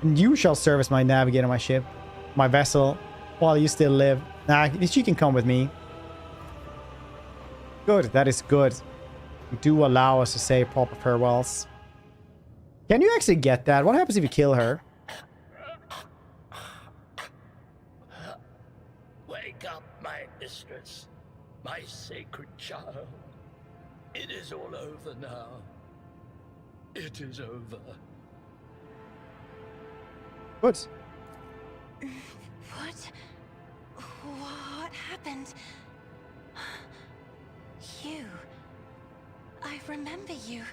And you shall serve as my navigator on my ship, my vessel, while you still live. Nah, she can come with me. Good, that is good. You do allow us to say proper farewells. Can you actually get that? What happens if you kill her? Wake up, my mistress, my sacred child. It is all over now. It is over. Good. What happened? You. I remember you.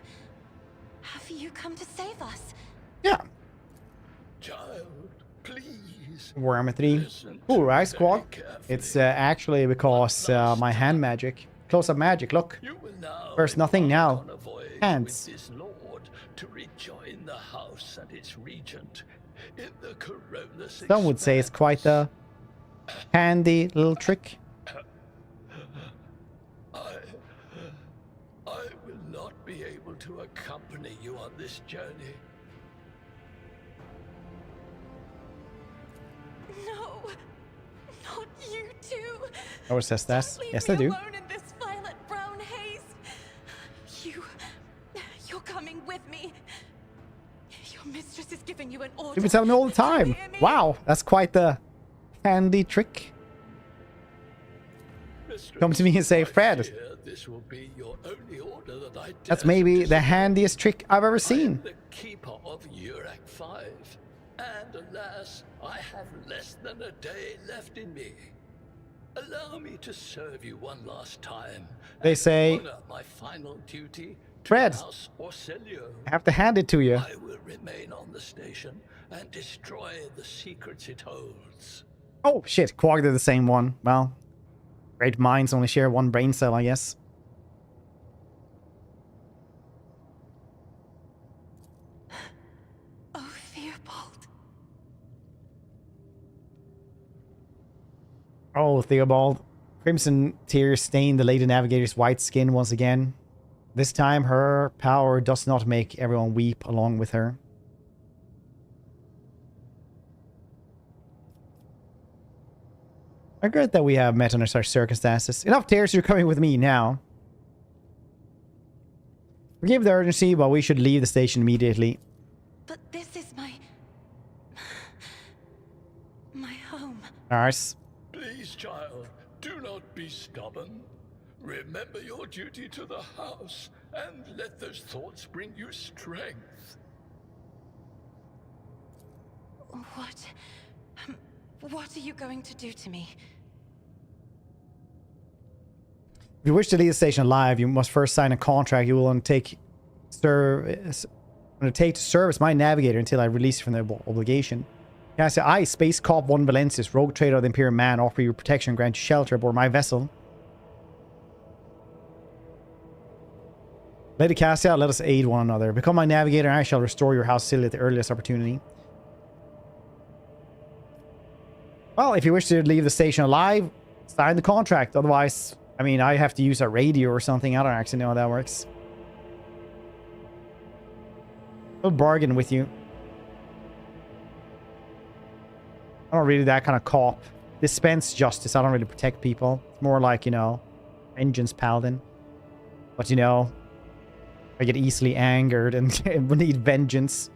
Have you come to save us? Yeah. Child, please. Warhammer 3. Ooh, right, squad. It's actually because my hand magic. Close-up magic, look. First nothing now. Hands. To rejoin the house and its regent in the Koronus Expanse. Some would say it's quite a handy little trick. I will not be able to accompany you on this journey. No, not you two. Oh, it says that. Don't leave Yes, me I do. alone in this violet brown haze. You're coming with me. Your mistress is giving you an order. You've been telling me all the time. Wow, that's quite the handy trick. Come to me and say, Fred. This will be your only order that I That's maybe the handiest trick I've ever seen. the keeper of Urak 5, and alas, I have less than a day left in me. Allow me to serve you one last time. They say, honor my final duty to Fred, House Orselio. I have to hand it to you. I will remain on the station and destroy the secrets it holds. Oh, shit. Quag did the same one. Well, great minds only share one brain cell, I guess. Oh, Theobald. Oh, Theobald. Crimson tears stain the Lady Navigator's white skin once again. This time, her power does not make everyone weep along with her. I regret that we have met under such circumstances. Enough tears, you're coming with me now. Forgive the urgency, but we should leave the station immediately. But this is my home. Ours. Please, child, do not be stubborn. Remember your duty to the house, and let those thoughts bring you strength. What are you going to do to me? If you wish to leave the station alive, you must first sign a contract you will undertake to service my navigator until I release you from the obligation. Can I say, I, Space Cop von Valancius, rogue trader of the Imperial Man, offer you protection and grant you shelter aboard my vessel. Lady Cassia, let us aid one another. Become my navigator and I shall restore your house city at the earliest opportunity. Well, if you wish to leave the station alive, sign the contract. Otherwise, I mean, I have to use a radio or something. I don't actually know how that works. I'll bargain with you. I'm not really that kind of cop. Dispense justice. I don't really protect people. It's more like, you know, vengeance paladin. But, you know, I get easily angered and need vengeance.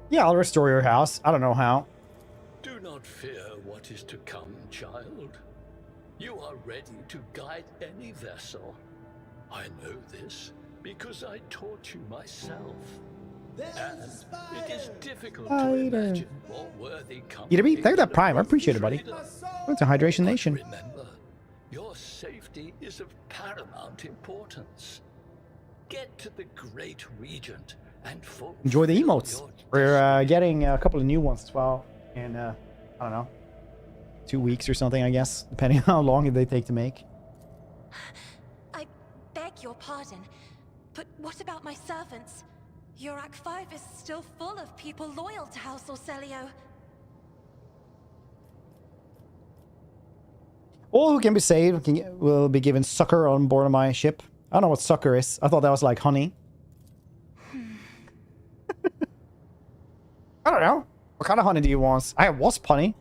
Yeah, I'll restore your house. I don't know how. Do not fear what is to come, child. You are ready to guide any vessel. I know this because I taught you myself. And it is difficult to imagine more worthy company. Thank you for that prime. I appreciate it, buddy. It's a hydration nation. Remember, your safety is of paramount importance. Get to the Great Regent and enjoy the emotes. We're getting a couple of new ones as well in, I don't know, 2 weeks or something, I guess, depending on how long they take to make. I beg your pardon, but what about my servants? Urak 5 is still full of people loyal to House Orselio. All who can be saved will be given succor on board of my ship. I don't know what succor is. I thought that was like honey. I don't know. What kind of honey do you want? I have wasp honey.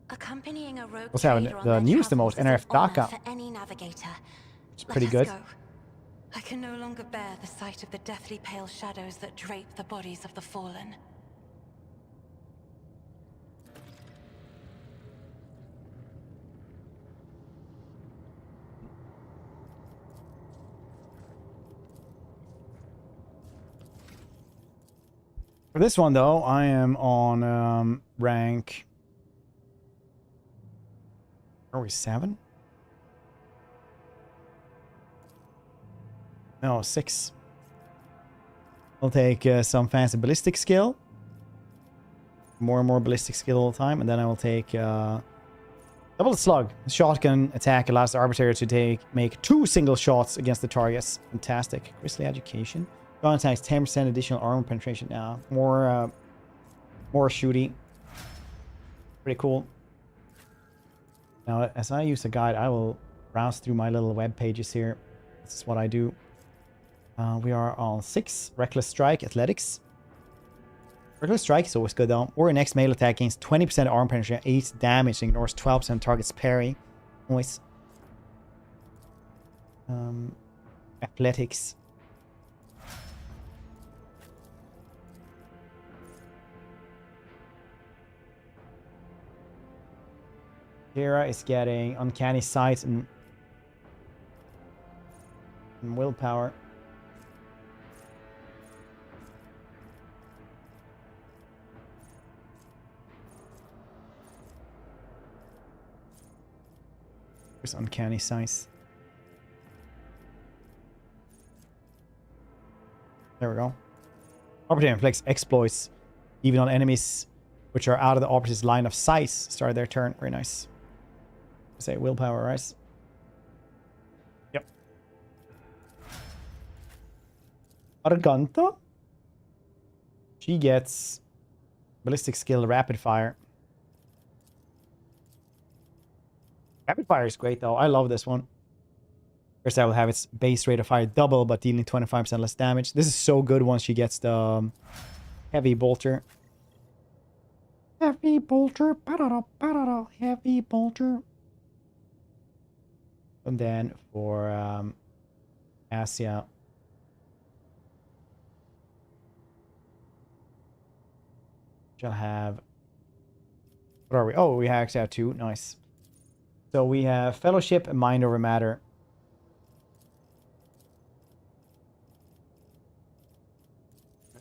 Accompanying a rogue What's happening? The newest emote, NRF DACA. For any navigator. It's pretty good. Go. I can no longer bear the sight of the deathly pale shadows that drape the bodies of the fallen. For this one, though, I am on rank... Are we 7? No, 6. I'll take some fancy ballistic skill. More and more ballistic skill all the time. And then I will take double the slug. The shotgun attack allows the arbitrator to make 2 single shots against the targets. Fantastic. Grizzly education. Gun attacks 10% additional armor penetration now. More shooty. Pretty cool. Now, as I use a guide, I will browse through my little web pages here. This is what I do. We are on 6. Reckless Strike, Athletics. Reckless Strike is always good though. Or your next melee attack gains 20% arm penetration, 8 damage, and ignores 12% target's parry. Always. Athletics. Kira is getting Uncanny Sight and willpower. There's Uncanny Sight. There we go. Operative inflicts exploits even on enemies which are out of the opposite's line of sight. Start their turn. Very nice. Say willpower, right? Yep. Arganta. She gets ballistic skill rapid fire. Rapid fire is great though. I love this one. First, I will have its base rate of fire double, but dealing 25% less damage. This is so good once she gets the heavy bolter. Heavy bolter. Heavy bolter. And then for Asia. Shall have. What are we? Oh, we actually have 2. Nice. So we have Fellowship and Mind Over Matter.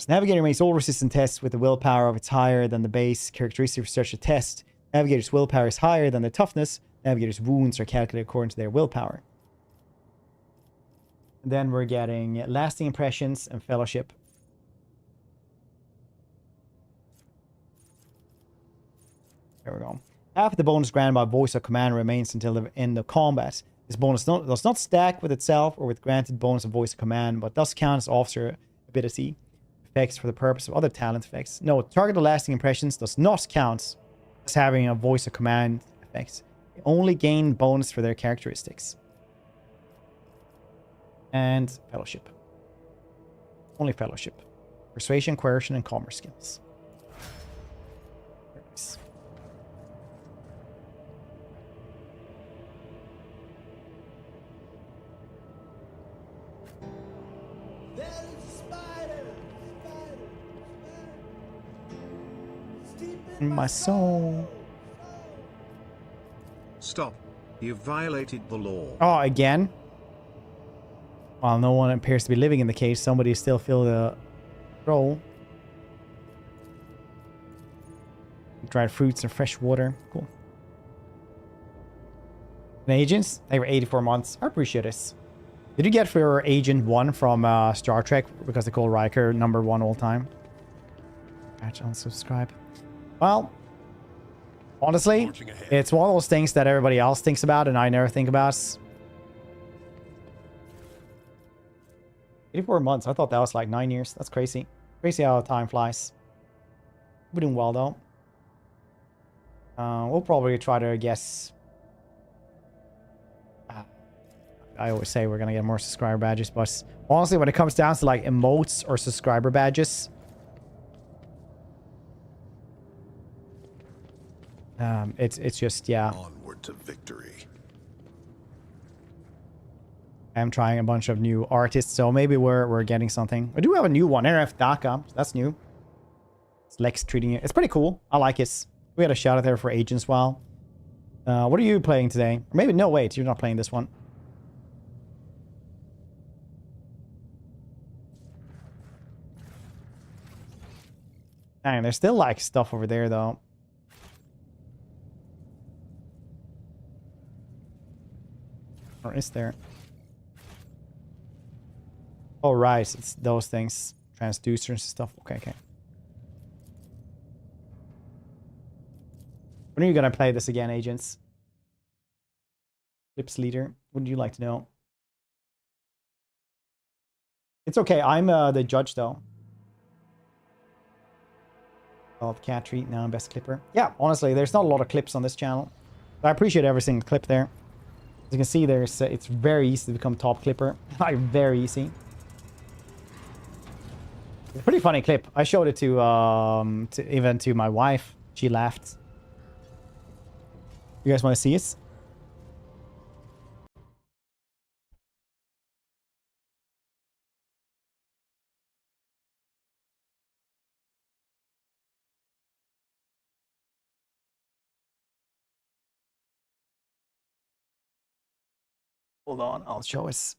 Navigator makes all resistant tests with the willpower of its higher than the base characteristic for such a test. Navigator's willpower is higher than their toughness. Navigator's wounds are calculated according to their willpower. And then we're getting Lasting Impressions and Fellowship. There we go. Half of the bonus granted by voice of command remains until the end of combat. This bonus does not stack with itself or with granted bonus of voice of command, but does count as officer ability effects for the purpose of other talent effects. No, targeted lasting impressions does not count as having a voice of command effect. They only gain bonus for their characteristics. And Fellowship. Only Fellowship. Persuasion, Coercion, and Commerce skills. Very nice. My soul. Stop. You've violated the law. Oh, again? While no one appears to be living in the cage, somebody still filled the role. Dried fruits and fresh water. Cool. And agents? They were 84 months. I appreciate this. Did you get for Agent 1 from Star Trek? Because they call Riker #1 all time. Catch, unsubscribe. Well, honestly, it's one of those things that everybody else thinks about and I never think about. 84 months. I thought that was like 9 years. That's crazy. Crazy how time flies. We're doing well, though. We'll probably try to guess. I always say we're going to get more subscriber badges, but honestly, when it comes down to like emotes or subscriber badges, it's just, yeah. Onward to victory. I'm trying a bunch of new artists, so maybe we're getting something. I do have a new one, RF DACA. That's new. It's Lex treating it. It's pretty cool. I like it. We had a shout out there for Agents as well. What are you playing today? Or maybe, no, wait, you're not playing this one. Dang, there's still like stuff over there though. Or is there? Oh, right. It's those things. Transducers and stuff. Okay, okay. When are you going to play this again, agents? Clips leader. What would you like to know? It's okay. I'm the judge, though. Of cat treat. Now I'm best clipper. Yeah, honestly, there's not a lot of clips on this channel. I appreciate every single clip there. As you can see, it's very easy to become top clipper. Like, very easy. It's a pretty funny clip. I showed it even to my wife. She laughed. You guys want to see it? Hold on, I'll show us.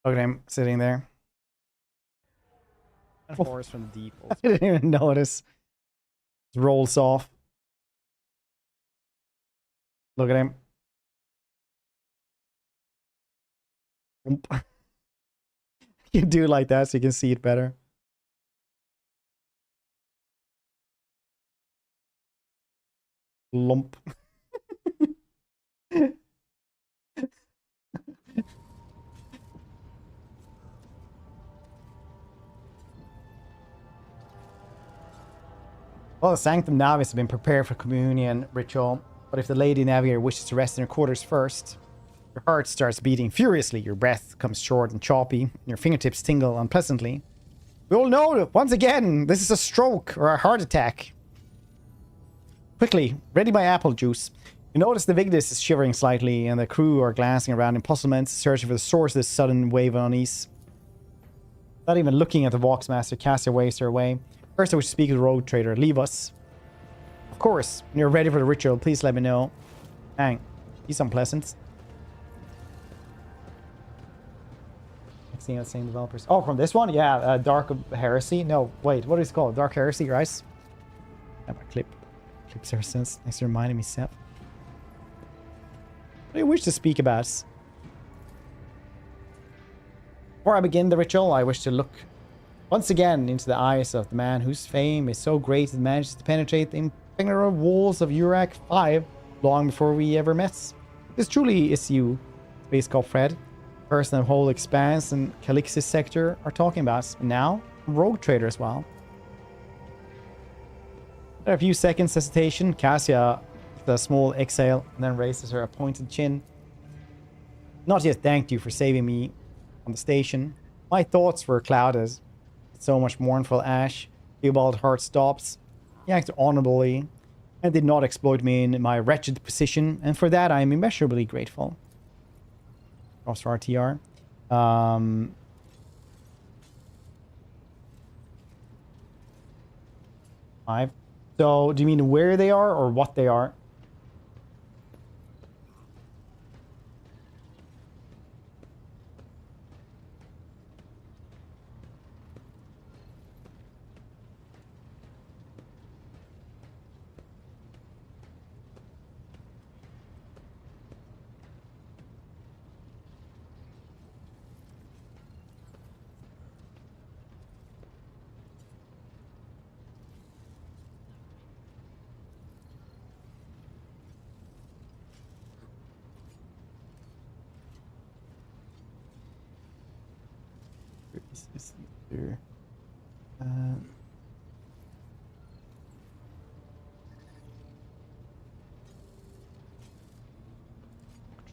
Look at him sitting there. And force from the deep. I didn't even notice. It rolls off. Look at him. You do it like that so you can see it better. Lump. Well, the Sanctum Navis has been prepared for communion ritual, but if the Lady Navigator wishes to rest in her quarters first, your heart starts beating furiously, your breath comes short and choppy, and your fingertips tingle unpleasantly. We all know that, once again, this is a stroke or a heart attack. Quickly, ready my apple juice. You notice the Vigdis is shivering slightly, and the crew are glancing around in puzzlement, searching for the source of this sudden wave of unease. Not even looking at the Voxmaster, Cassia waves her away. First, I wish to speak with the rogue trader. Leave us. Of course, when you're ready for the ritual, please let me know. Dang, he's unpleasant. Seeing the same developers. Oh, from this one? Yeah, Dark Heresy. No, wait, what is it called? Dark Heresy, right? I have a clip. Clips ever since. Thanks for reminding me, Seth. What do you wish to speak about? Before I begin the ritual, I wish to look once again into the eyes of the man whose fame is so great it manages to penetrate the impenetrable walls of Urak 5 long before we ever met. This truly is you, Space Cop Fred. Person the whole Expanse and Calixis sector are talking about. And now, Rogue Trader as well. After a few seconds hesitation, Cassia with a small exhale and then raises her pointed chin. Not yet thanked you for saving me on the station. My thoughts were clouded. So much mournful ash. Theobald heart stops. He acted honorably and did not exploit me in my wretched position, and for that I am immeasurably grateful. Also RTR. 5. So, do you mean where they are or what they are?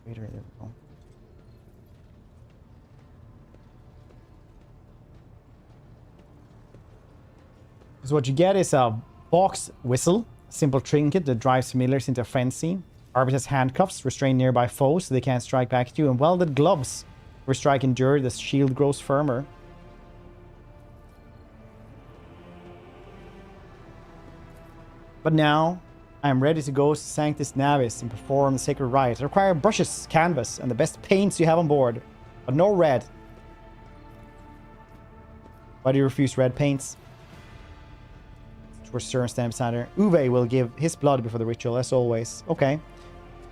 Trader, there we go. So what you get is a box whistle, a simple trinket that drives familiars into a frenzy. Arbites handcuffs restrain nearby foes so they can't strike back at you, and welded gloves where strike endure, the shield grows firmer. But now, I am ready to go to Sanctus Navis and perform the sacred rite. I require brushes, canvas, and the best paints you have on board, but no red. Why do you refuse red paints? Towards Stern stands beside her. Uwe will give his blood before the ritual, as always. Okay.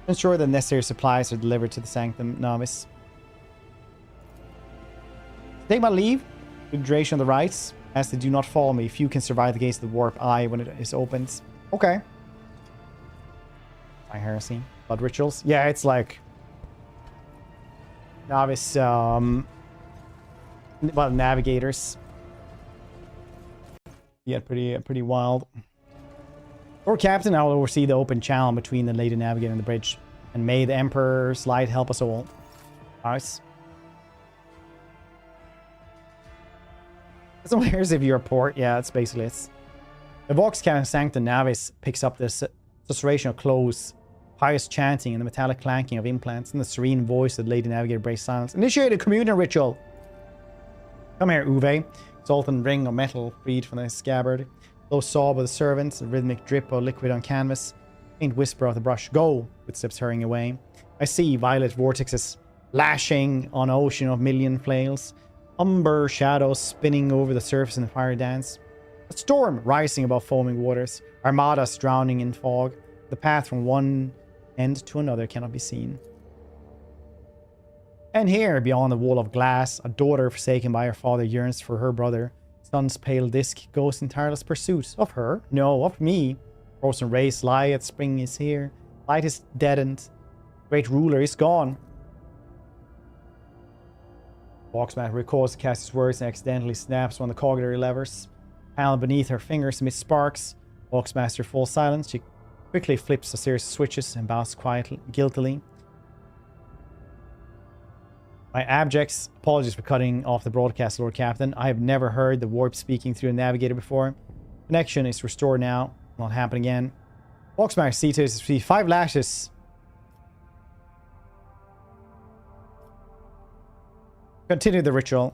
Ensure that necessary supplies are delivered to the Sanctum Navis. Take my leave. Good duration of the rites. As they do not follow me, few can survive the gates of the warp eye when it is opened. Okay. My heresy. Blood rituals. Yeah, it's like Navis, well, navigators. get pretty wild. Lord Captain, I will oversee the open channel between the Lady Navigator and the bridge. And may the Emperor's light help us all. Nice. So here's if you report. Yeah, it's basically it. The Vox Captain Sancta Navis picks up this susurration of clothes, pious chanting, and the metallic clanking of implants, and the serene voice of the Lady Navigator breaks silence. Initiate a communion ritual! Come here, Uwe. Exalted ring of metal freed from the scabbard. Low sob of the servants, a rhythmic drip of liquid on canvas. Faint whisper of the brush. Go! Footsteps hurrying away. I see violet vortexes lashing on an ocean of million flails. Umber shadows spinning over the surface in the fire dance. A storm rising above foaming waters. Armadas drowning in fog. The path from one end to another cannot be seen. And here, beyond the wall of glass, a daughter forsaken by her father yearns for her brother. Sun's pale disk goes in tireless pursuit. Of her? No, of me. Frozen rays lie at spring is here. Light is deadened. Great ruler is gone. Boxmat recalls to cast his words and accidentally snaps one of the coggery levers. Panel beneath her fingers amidst sparks. Boxmaster falls silent. She quickly flips a series of switches and bows quietly, guiltily. My abjects. Apologies for cutting off the broadcast, Lord Captain. I have never heard the warp speaking through the navigator before. Connection is restored now. Will not happen again. Boxmaster C to his feet. 5 lashes. Continue the ritual.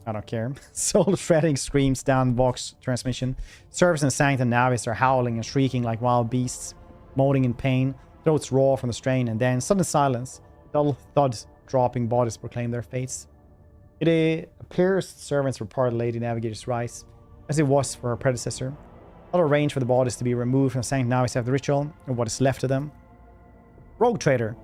I don't care. Soul shredding screams down Vox transmission. Servants and Sancta Navis are howling and shrieking like wild beasts, moaning in pain, throats raw from the strain, and then sudden silence. Dull thud dropping bodies proclaim their fates. It appears servants were part of Lady Navigator's rise, as it was for her predecessor. I'll arrange for the bodies to be removed from Sancta Navis after the ritual, or what is left of them. Rogue trader.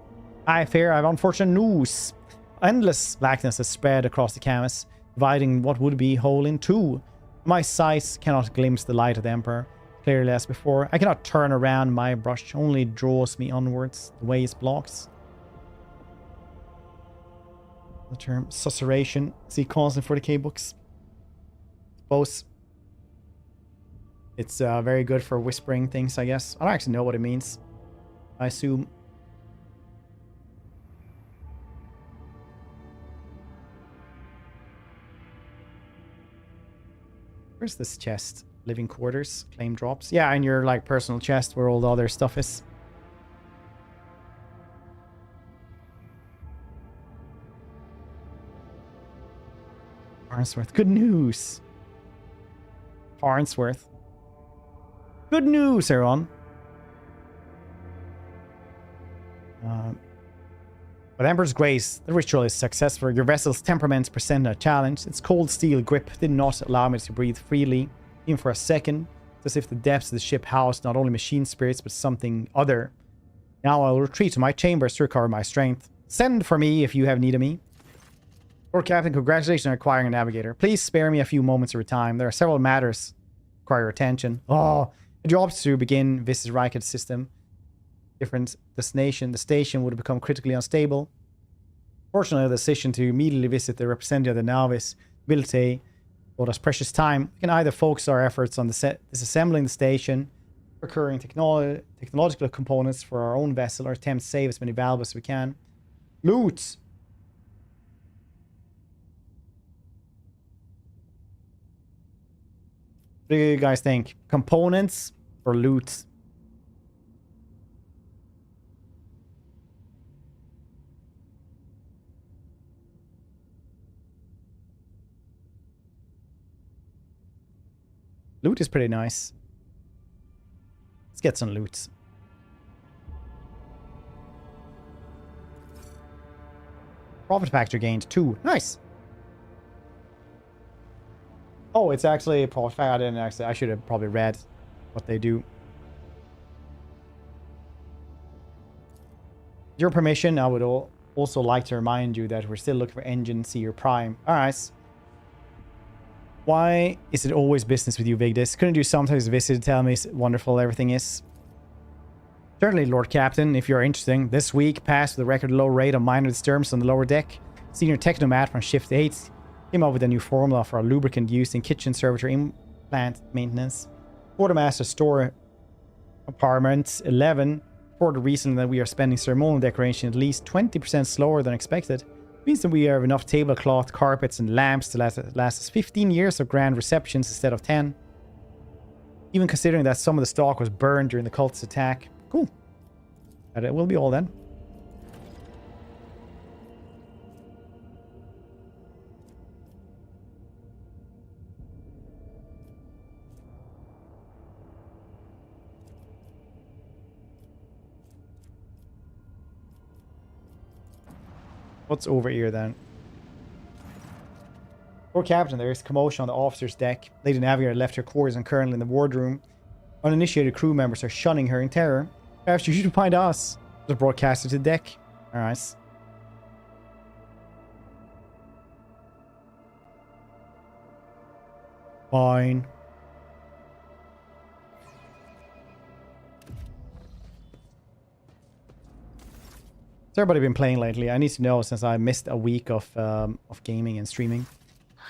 I fear I have unfortunate news. Endless blackness has spread across the canvas, dividing what would be whole in two. My sight cannot glimpse the light of the Emperor, clearly as before. I cannot turn around my brush, only draws me onwards. The way is blocked. The term susurration. See constant for the K-books. Suppose it's very good for whispering things, I guess. I don't actually know what it means. I assume. Where's this chest? Living quarters, claim drops. Yeah, in your like personal chest where all the other stuff is. Farnsworth, good news. Farnsworth. Good news, everyone. With Emperor's grace, the ritual is successful. Your vessel's temperament presented a challenge. Its cold steel grip did not allow me to breathe freely, even for a second. It's as if the depths of the ship housed not only machine spirits, but something other. Now I'll retreat to my chambers to recover my strength. Send for me if you have need of me. Lord Captain, congratulations on acquiring a navigator. Please spare me a few moments of your time. There are several matters that require your attention. Oh, a job to begin Visis Reich's system. Different destination. The station would have become critically unstable. Fortunately, the decision to immediately visit the representative of the Navis Vilte bought us precious time. We can either focus our efforts on disassembling the station, procuring technological components for our own vessel, or attempt to save as many valuables as we can. Loot! What do you guys think? Components or loot? Loot is pretty nice. Let's get some loot. Profit factor gained 2. Nice. Oh, it's actually a profit factor. I didn't actually. I should have probably read what they do. With your permission, I would also like to remind you that we're still looking for Engine Seer Prime. Alright. Why is it always business with you, Vigdis? Couldn't you sometimes visit to tell me wonderful everything is? Certainly, Lord Captain, if you're interested. This week, passed with a record low rate of minor disturbance on the lower deck. Senior Technomat from Shift 8 came up with a new formula for a lubricant used in kitchen servitor plant maintenance. Quartermaster store apartment 11. For the reason that we are spending ceremonial decoration at least 20% slower than expected, means that we have enough tablecloth, carpets, and lamps to last us 15 years of grand receptions instead of 10. Even considering that some of the stock was burned during the cult's attack. Cool. That will be all then. What's over here then? Poor Captain, there is commotion on the officer's deck. Lady Navigator left her quarters and currently in the wardroom. Uninitiated crew members are shunning her in terror. Perhaps you should find us. The broadcaster to the deck. Alright. Fine. Has everybody been playing lately? I need to know since I missed a week of gaming and streaming.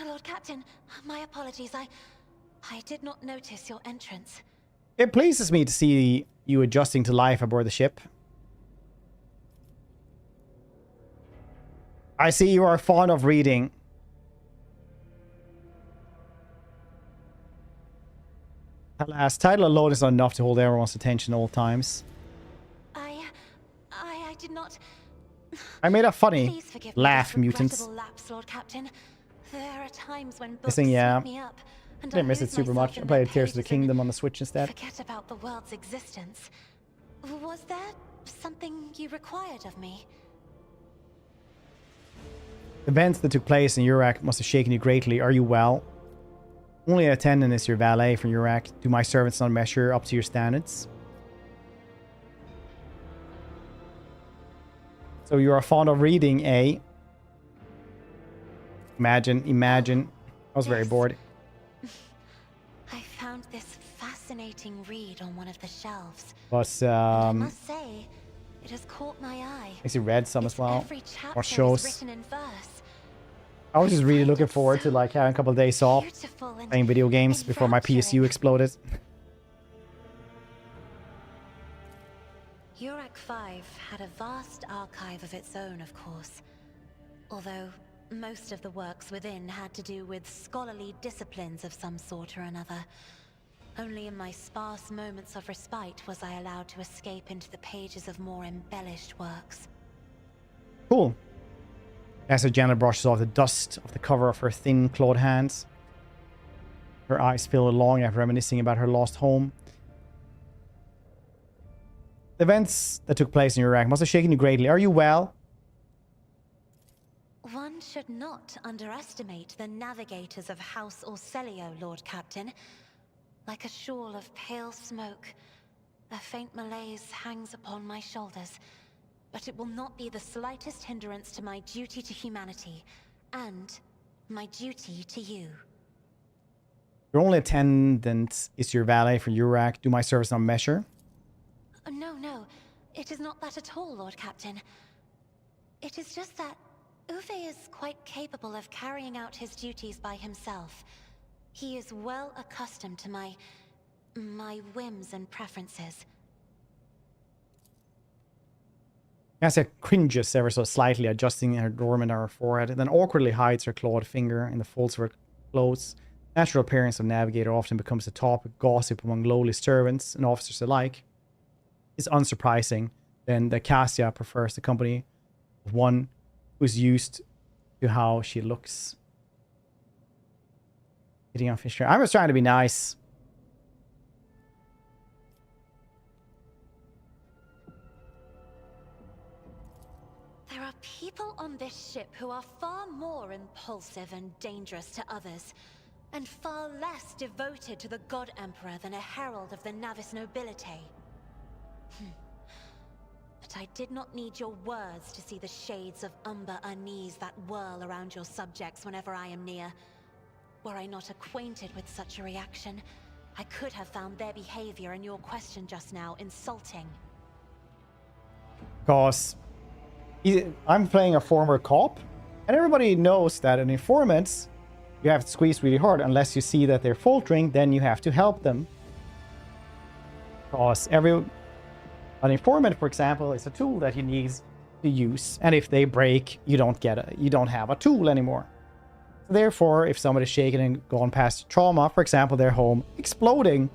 Lord Captain, my apologies. I did not notice your entrance. It pleases me to see you adjusting to life aboard the ship. I see you are fond of reading. Alas, title alone is not enough to hold everyone's attention at all times. I did not... I made a funny Please forgive laugh, me mutants. lapse, Lord Captain. There are times when books Missing, yeah. me up, and I didn't miss it lose super myself much. I in played their Tears of the pages Kingdom on the Switch and instead. forget about the world's existence. Was there something you required of me? Events that took place in Urak must have shaken you greatly. Are you well? Only attendant is your valet from Urak. Do my servants not measure up to your standards? So you are fond of reading, eh? Imagine. I was very bored. I found this fascinating read on one of the shelves. But I must say, it has caught my eye. actually read some as well. Every chapter Or is shows. written in verse. I was just really looking forward to like having a couple of days off playing video games before my PSU exploded. Urak 5 had a vast archive of its own, of course. Although most of the works within had to do with scholarly disciplines of some sort or another. Only in my sparse moments of respite was I allowed to escape into the pages of more embellished works. Cool. As her Janet brushes off the dust of the cover of her thin clawed hands. Her eyes fill with longing after reminiscing about her lost home. The events that took place in Iraq must have shaken you greatly. Are you well? One should not underestimate the navigators of House Orselio, Lord Captain. Like a shawl of pale smoke, a faint malaise hangs upon my shoulders. But it will not be the slightest hindrance to my duty to humanity, and my duty to you. Your only attendant is your valet for Urak. Do my service not measure? No, it is not that at all, Lord Captain. It is just that Uwe is quite capable of carrying out his duties by himself. He is well accustomed to my whims and preferences. Cassia cringes ever so slightly, adjusting her adornment on her forehead, then awkwardly hides her clawed finger in the folds of her clothes. Natural appearance of Navigator often becomes a topic of gossip among lowly servants and officers alike. It's unsurprising then that Cassia prefers the company of one who's used to how she looks. Hitting on Fisher. I was trying to be nice. There are people on this ship who are far more impulsive and dangerous to others, and far less devoted to the God Emperor than a herald of the Navis nobility. But I did not need your words to see the shades of umber unease that whirl around your subjects whenever I am near. Were I not acquainted with such a reaction, I could have found their behavior in your question just now insulting. Because I'm playing a former cop, and everybody knows that an informant, You have to squeeze really hard. Unless you see that they're faltering, then you have to help them. Because an informant, for example, is a tool that you need to use. And if they break, you don't have a tool anymore. Therefore, if somebody's shaken and gone past trauma, for example, their home exploding,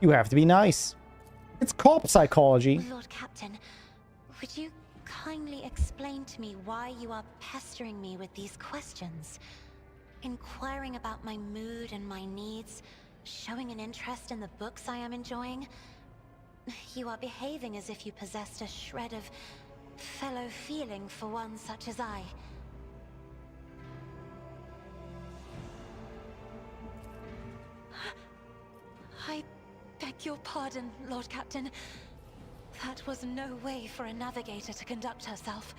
you have to be nice. It's cop psychology. Lord Captain, would you kindly explain to me why you are pestering me with these questions? Inquiring about my mood and my needs, showing an interest in the books I am enjoying. You are behaving as if you possessed a shred of fellow feeling for one such as I. I beg your pardon, Lord Captain. That was no way for a navigator to conduct herself.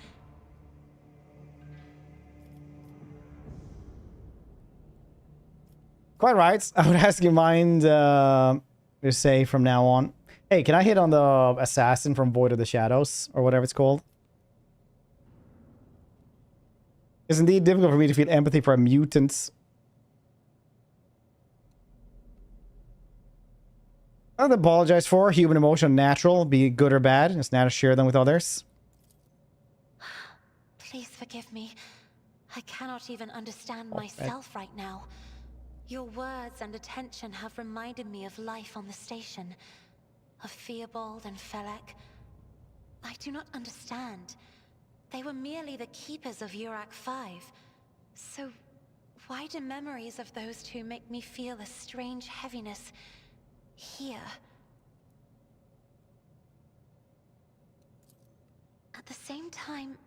Quite right. I would ask you mind to say from now on, hey, can I hit on the assassin from Void of the Shadows, or whatever it's called? It's indeed difficult for me to feel empathy for mutants. I don't apologize for. Human emotion natural, be good or bad. It's not to share them with others. Please forgive me. I cannot even understand myself right now. Your words and attention have reminded me of life on the station. Of Theobald and Felek. I do not understand. They were merely the keepers of Urak 5. So, why do memories of those two make me feel a strange heaviness here? At the same time,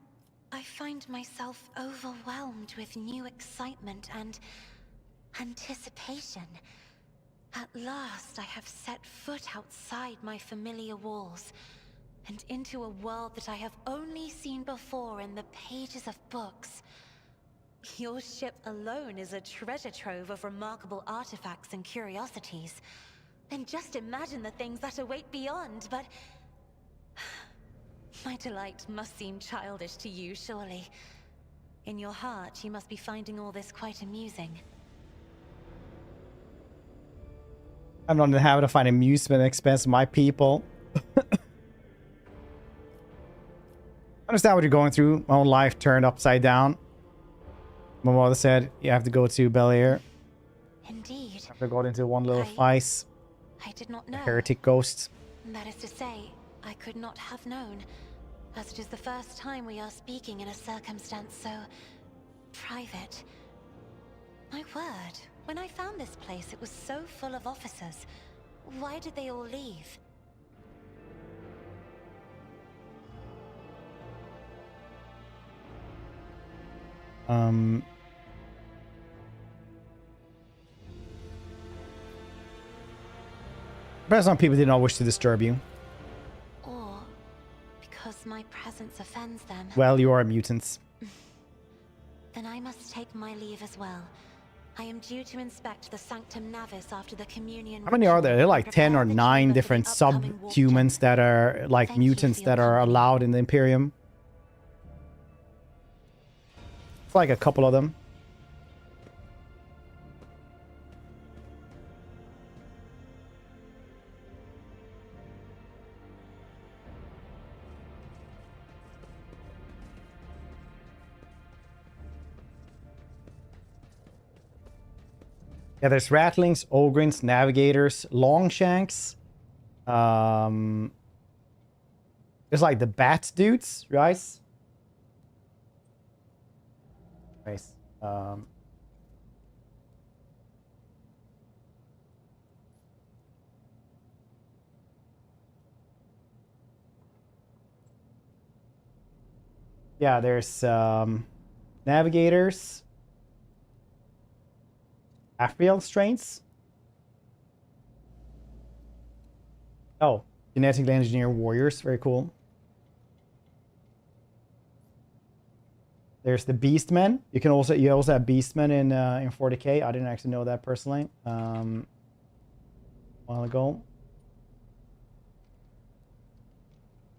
I find myself overwhelmed with new excitement and anticipation. At last, I have set foot outside my familiar walls, and into a world that I have only seen before in the pages of books. Your ship alone is a treasure trove of remarkable artifacts and curiosities. And just imagine the things that await beyond, but... my delight must seem childish to you, surely. In your heart, you must be finding all this quite amusing. I'm not in the habit of finding amusement at the expense of my people. I understand what you're going through. My own life turned upside down. My mother said, you have to go to Bel Air. Indeed. After got into one little vice. I did not know. A heretic ghost. That is to say, I could not have known, as it is the first time we are speaking in a circumstance so private. My word, when I found this place, it was so full of officers. Why did they all leave? Perhaps some people did not wish to disturb you. Or because my presence offends them. Well, you are mutants. Then I must take my leave as well. I am due to inspect the Sanctum Navis after the communion. How many are there? There are like 10 or 9 different subhumans that are like mutants that are allowed in the Imperium. It's like a couple of them. Yeah, there's rattlings, ogrins, navigators, longshanks. There's like the bat dudes, right? Nice. Yeah, there's navigators. Afriel strains. Oh, genetically engineered warriors. Very cool. There's the beastmen. You also have beastmen in 40k. I didn't actually know that personally. A while ago.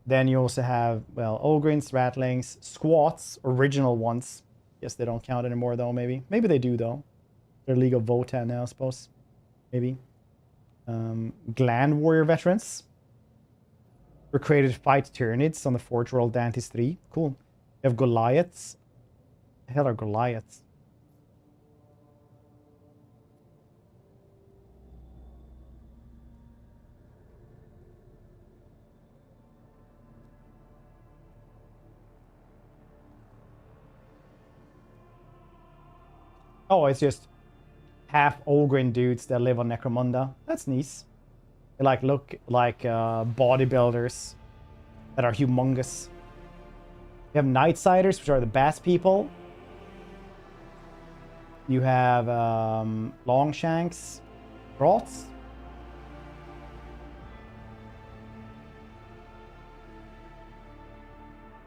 Then you also have, well, ogrins, rattlings, squats, original ones. Guess they don't count anymore though. Maybe they do though. Their League of Votan now, I suppose. Maybe. Gland Warrior Veterans. Recreated 5 Tyranids on the Forge World Dante's 3. Cool. You have Goliaths. The hell are Goliaths? Oh, it's just half Ogren dudes that live on Necromunda. That's nice. They like look like bodybuilders that are humongous. You have Nightsiders, which are the Bat people. You have Longshanks, Grots.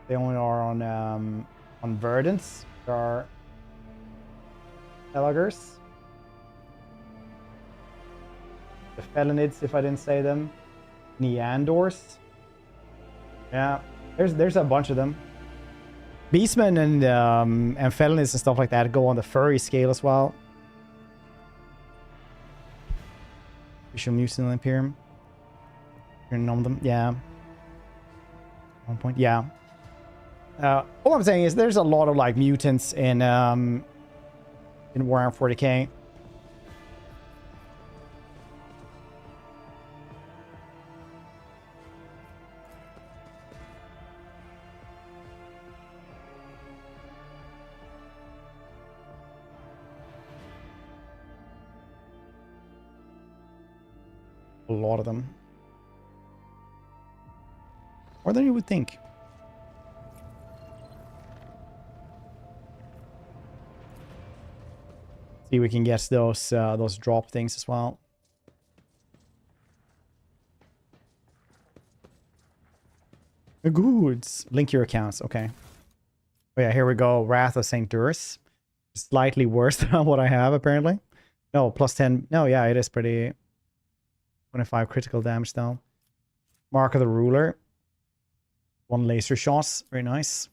They only are on Verdants. There are Elagers. The Felinids, if I didn't say them. Neandors. Yeah, there's a bunch of them. Beastmen and Felinids and stuff like that go on the furry scale as well. Visual Mutant in Imperium. You're gonna numb them, yeah. 1 point, yeah. All I'm saying is there's a lot of like mutants in Warhammer 40k. A lot of them. More than you would think. See if we can get those drop things as well. The goods. Link your accounts. Okay. Oh yeah, here we go. Wrath of St. Durst. Slightly worse than what I have, apparently. No, plus 10. No, yeah, it is pretty... 25 critical damage though. Mark of the Ruler. 1 laser shots. Very nice.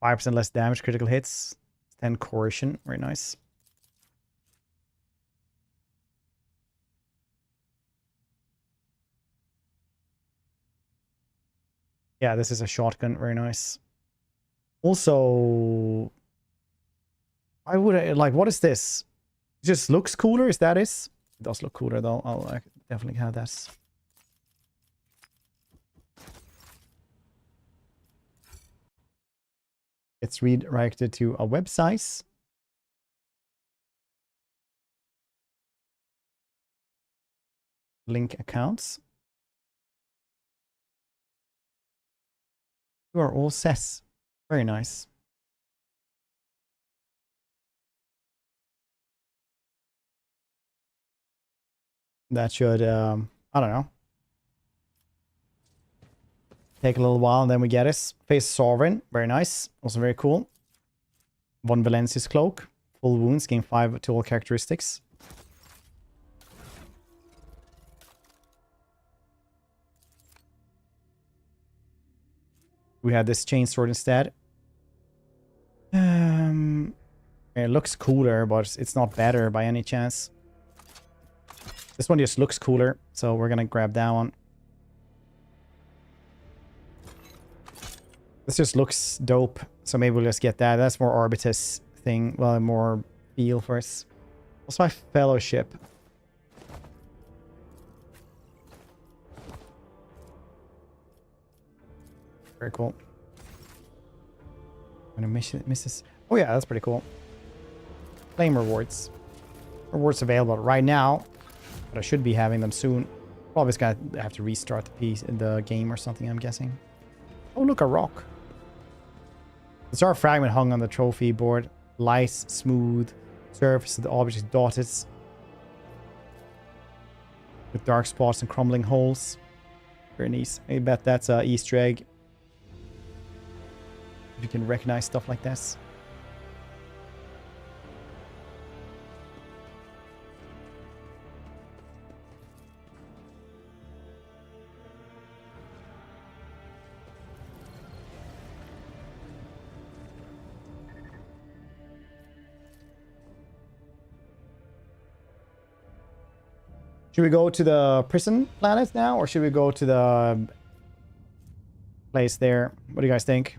5% less damage, critical hits. 10 coercion. Very nice. Yeah, this is a shotgun. Very nice. Also, I would like, what is this? It just looks cooler. Is that it? It does look cooler though. I'll definitely have that. It's redirected to a website. Link accounts. You are all set. Very nice. That should, I don't know. Take a little while and then we get it. Face Sovereign. Very nice. Also very cool. Von Valancius Cloak. Full wounds. Gain 5 to all characteristics. We have this chainsword instead. It looks cooler, but it's not better by any chance. This one just looks cooler, so we're gonna grab that one. This just looks dope, so maybe we'll just get that. That's more Arbites thing. Well, more feel for us. What's my fellowship? Very cool. I'm gonna miss this. Oh yeah, that's pretty cool. Claim rewards. Rewards available right now, but I should be having them soon. Probably just gonna have to restart the game or something, I'm guessing. Oh look, a rock. The star fragment hung on the trophy board. Light, smooth surface of the object is dotted with dark spots and crumbling holes. Very nice. I bet that's a Easter egg. If you can recognize stuff like this. Should we go to the prison planet now, or should we go to the place there? What do you guys think?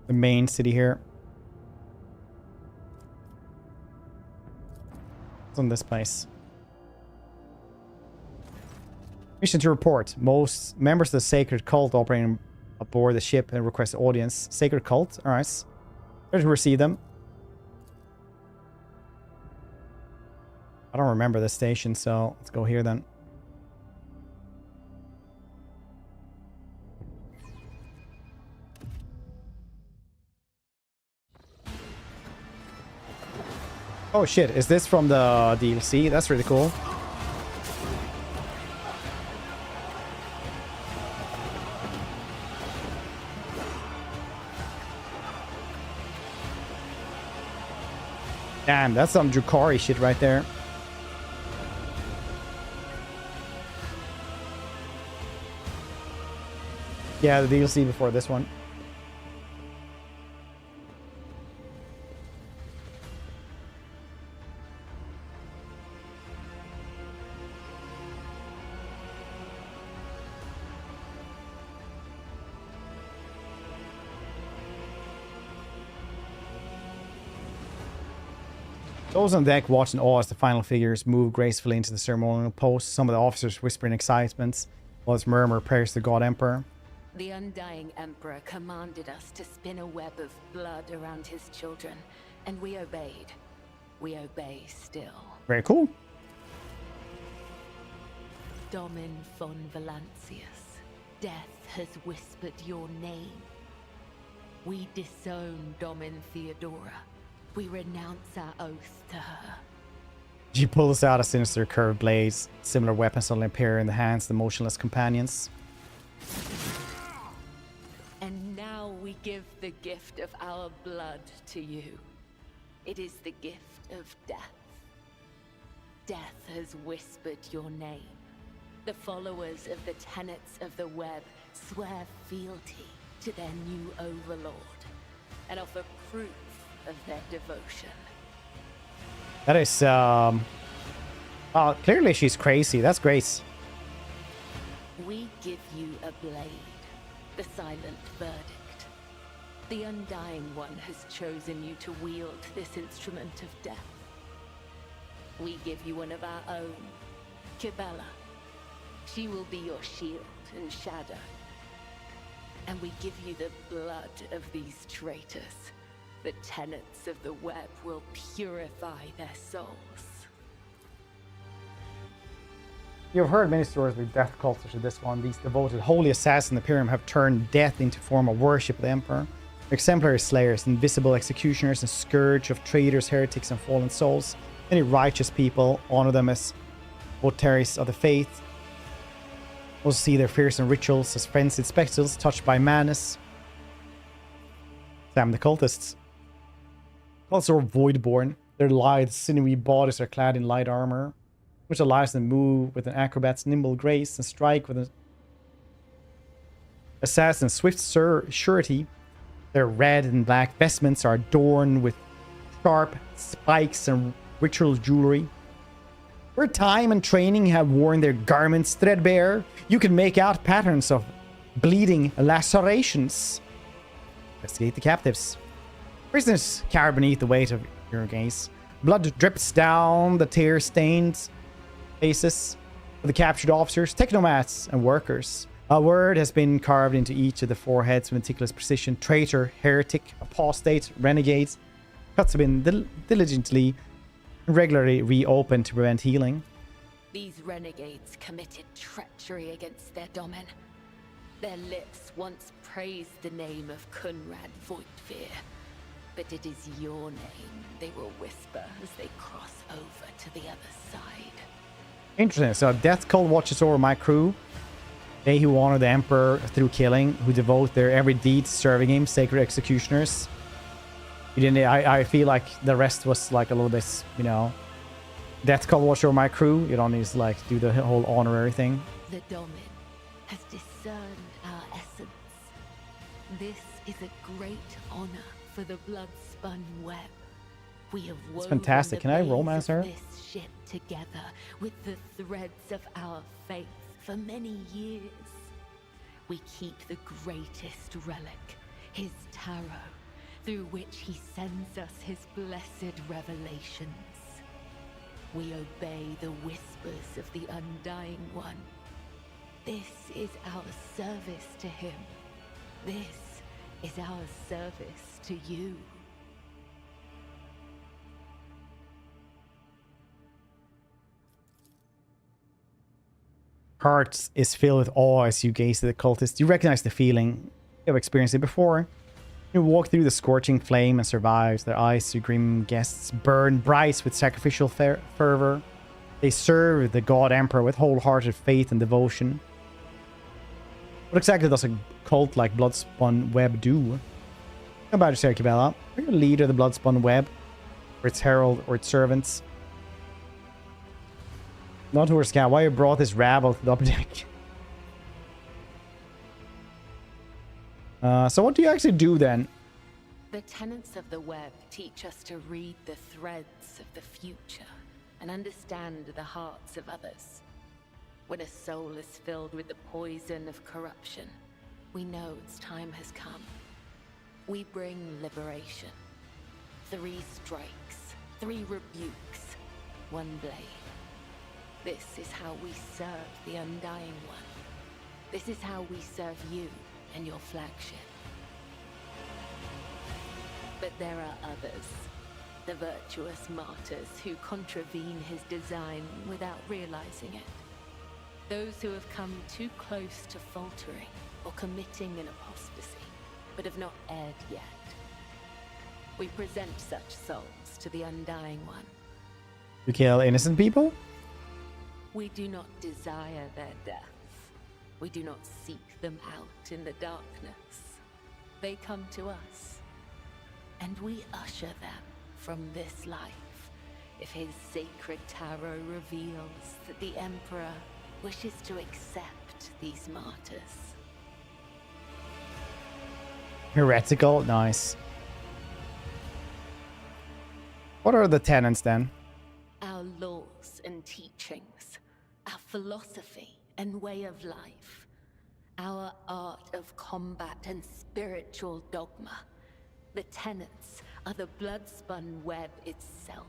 The main city here. It's on this place. Mission to report. Most members of the sacred cult operating aboard the ship and request audience. Sacred cult? Alright. Let's receive them. I don't remember the station, so let's go here then. Oh shit, is this from the DLC? That's really cool. Damn, that's some Drukhari shit right there. Yeah, the DLC before this one. Those on deck watch in awe as the final figures move gracefully into the ceremonial post. Some of the officers whisper in excitement, while others murmur prayers to the God Emperor. The undying Emperor commanded us to spin a web of blood around his children, and we obeyed. We obey still. Very cool. Domin von Valancius, death has whispered your name. We disown Domin Theodora. We renounce our oath to her. She pulls out a sinister curved blade. Similar weapons suddenly appear in the hands of the motionless companions. And now we give the gift of our blood to you. It is the gift of death. Death has whispered your name. The followers of the tenets of the web swear fealty to their new overlord and offer proof of their devotion. That is, oh, clearly she's crazy. That's great. We give you a blade, the silent verdict. The Undying One has chosen you to wield this instrument of death. We give you one of our own, Kibella. She will be your shield and shadow. And we give you the blood of these traitors. The tenets of the web will purify their souls. You have heard many stories with death cults such as this one. These devoted holy assassins in the Imperium have turned death into a form of worship of the Emperor. Exemplary slayers, invisible executioners, and scourge of traitors, heretics, and fallen souls. Many righteous people honor them as votaries of the faith. Also see their fearsome rituals as frenzied spectacles touched by madness. Damn the cultists. Cults are voidborn. Their lithe, sinewy bodies are clad in light armor, which allows them to move with an acrobat's nimble grace and strike with an assassin's swift surety. Their red and black vestments are adorned with sharp spikes and ritual jewelry. Where time and training have worn their garments threadbare, you can make out patterns of bleeding lacerations. Investigate the captives. Prisoners cower beneath the weight of your gaze. Blood drips down the tear-stained faces of the captured officers, technomats, and workers. A word has been carved into each of the foreheads with meticulous precision. Traitor, heretic, apostate, renegade. Cuts have been diligently and regularly reopened to prevent healing. These renegades committed treachery against their domin. Their lips once praised the name of Conrad Voigtveer, but it is your name they will whisper as they cross over to the other side. Interesting. So death cult watches over my crew. They who honor the Emperor through killing, who devote their every deed to serving him, sacred executioners. You didn't. I feel like the rest was like a little bit, you know, death cult watch over my crew. You don't need to like do the whole honorary thing. The domin has discerned our essence. This is a great honor for the blood-spun web. We have It's woven fantastic. the Can I base romance of her? this ship together with the threads of our faith for many years. We keep the greatest relic, his tarot, through which he sends us his blessed revelations. We obey the whispers of the Undying One. This is our service to him. This is our service to you. Heart is filled with awe as you gaze at the cultist. You recognize the feeling. You have experienced it before. You walk through the scorching flame and survive. Their eyes to grim guests burn bright with sacrificial fervor. They serve the God Emperor with wholehearted faith and devotion. What exactly does a cult like Bloodspun Web do? How about you, Aquila? Are you a leader of the Bloodspun Web? Or its herald or its servants? Not to her scout. Why you brought this rabble to the upper deck? So what do you actually do then? The tenets of the web teach us to read the threads of the future and understand the hearts of others. When a soul is filled with the poison of corruption, we know its time has come. We bring liberation. 3 strikes, 3 rebukes, 1 blade. This is how we serve the Undying One. This is how we serve you and your flagship. But there are others, the virtuous martyrs who contravene his design without realizing it. Those who have come too close to faltering or committing an apostasy, but have not erred yet. We present such souls to the Undying One. You kill innocent people? We do not desire their death. We do not seek them out in the darkness. They come to us, and we usher them from this life if his sacred tarot reveals that the Emperor wishes to accept these martyrs. Heretical? Nice. What are the tenets then? Our laws and teachings, our philosophy and way of life, our art of combat and spiritual dogma. The tenets are the blood-spun web itself.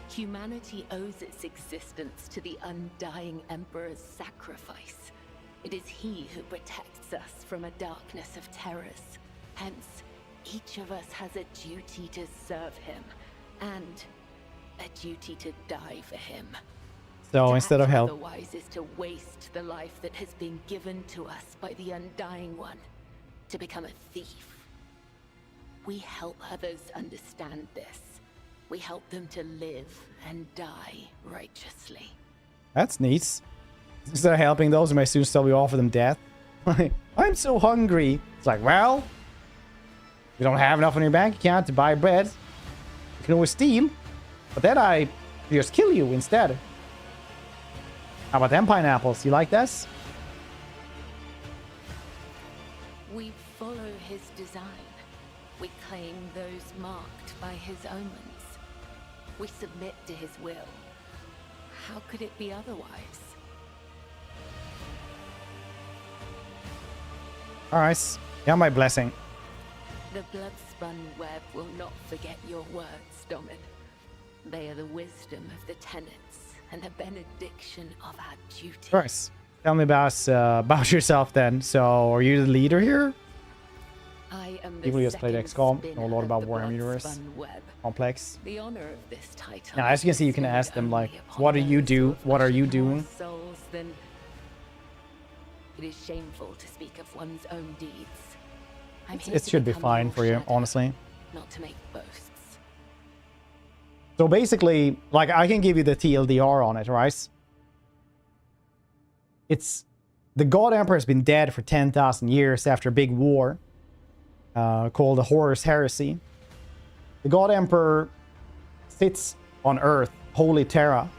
Humanity owes its existence to the Undying Emperor's sacrifice. It is he who protects us from a darkness of terrors. Hence, each of us has a duty to serve him, and a duty to die for him. So To instead of act hell. otherwise is to waste the life that has been given to us by the Undying One, to become a thief. We help others understand this. We help them to live and die righteously. That's neat. Instead of helping those who may soon still we offer them death. I'm so hungry. It's like, well, you don't have enough in your bank account to buy bread. You can always steal. But then I just kill you instead. How about them pineapples? You like this? We follow his design. We claim those marked by his omens. We submit to his will. How could it be otherwise? Alright. Yeah, my blessing. The blood-spun web will not forget your words, Domin. They are the wisdom of the tenets and the benediction of our duty. Alright. Tell me about yourself then. So, are you the leader here? I am the People who just played second XCOM spinner know a lot of about the Warhammer Universe. blood-spun web. Complex. The honor of this title. Now, as you can see, you can ask them like, what do you do? What are you doing? Souls, then it is shameful to speak of one's own deeds. I'm here It to should be become fine your for you, shadow, honestly. not to make boasts. So basically, like, I can give you the TLDR on it, right? It's... The God Emperor has been dead for 10,000 years after a big war called the Horus Heresy. The God Emperor sits on Earth, Holy Terra,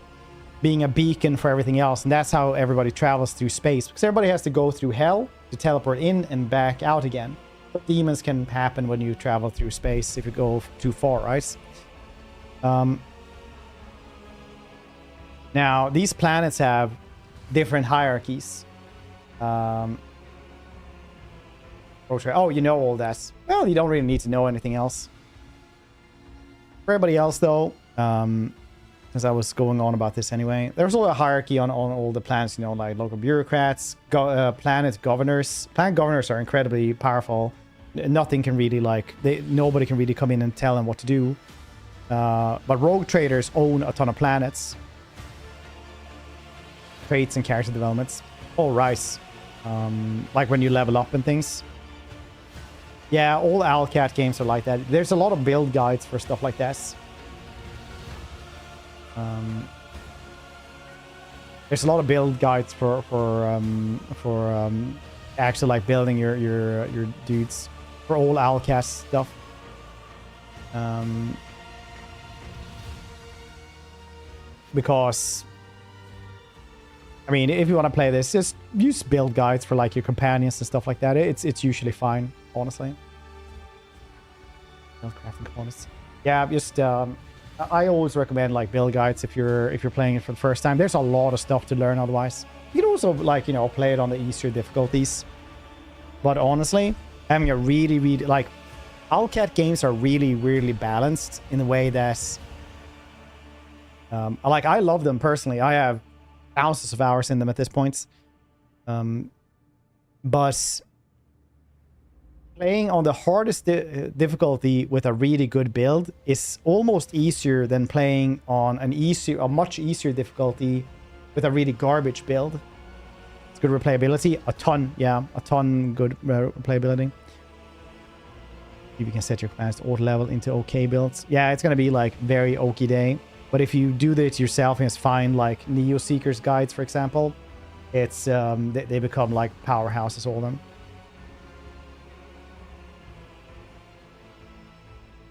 being a beacon for everything else, and that's how everybody travels through space, because everybody has to go through hell to teleport in and back out again. demons can happen when you travel through space if you go too far, right? Now, these planets have different hierarchies. Oh, you know all that. Well, you don't really need to know anything else. For everybody else, though, as I was going on about this anyway, there's a hierarchy on all the planets, you know, like local bureaucrats, planet governors. Planet governors are incredibly powerful. Nothing can really, nobody can really come in and tell them what to do. But rogue traders own a ton of planets. Traits and character developments. All rise. Like when you level up and things. Yeah, all Owlcat games are like that. There's a lot of build guides for stuff like this. There's a lot of build guides for actually like building your dudes for all Owlcat stuff. Because I mean, if you want to play this, just use build guides for like your companions and stuff like that. It's usually fine, honestly. Crafting components. Yeah, just I always recommend like build guides if you're playing it for the first time. There's a lot of stuff to learn otherwise. You can also like, you know, play it on the easier difficulties. But honestly, having a really like Owlcat games are really balanced in the way that like I love them personally. I have thousands of hours in them at this point. But playing on the hardest difficulty with a really good build is almost easier than playing on a much easier difficulty with a really garbage build. It's good replayability, a ton good replayability. You can set your commands to auto level into okay builds. Yeah, it's gonna be like very okie day. But if you do that yourself and find like Neo Seekers guides, for example, it's they become like powerhouses, all of them.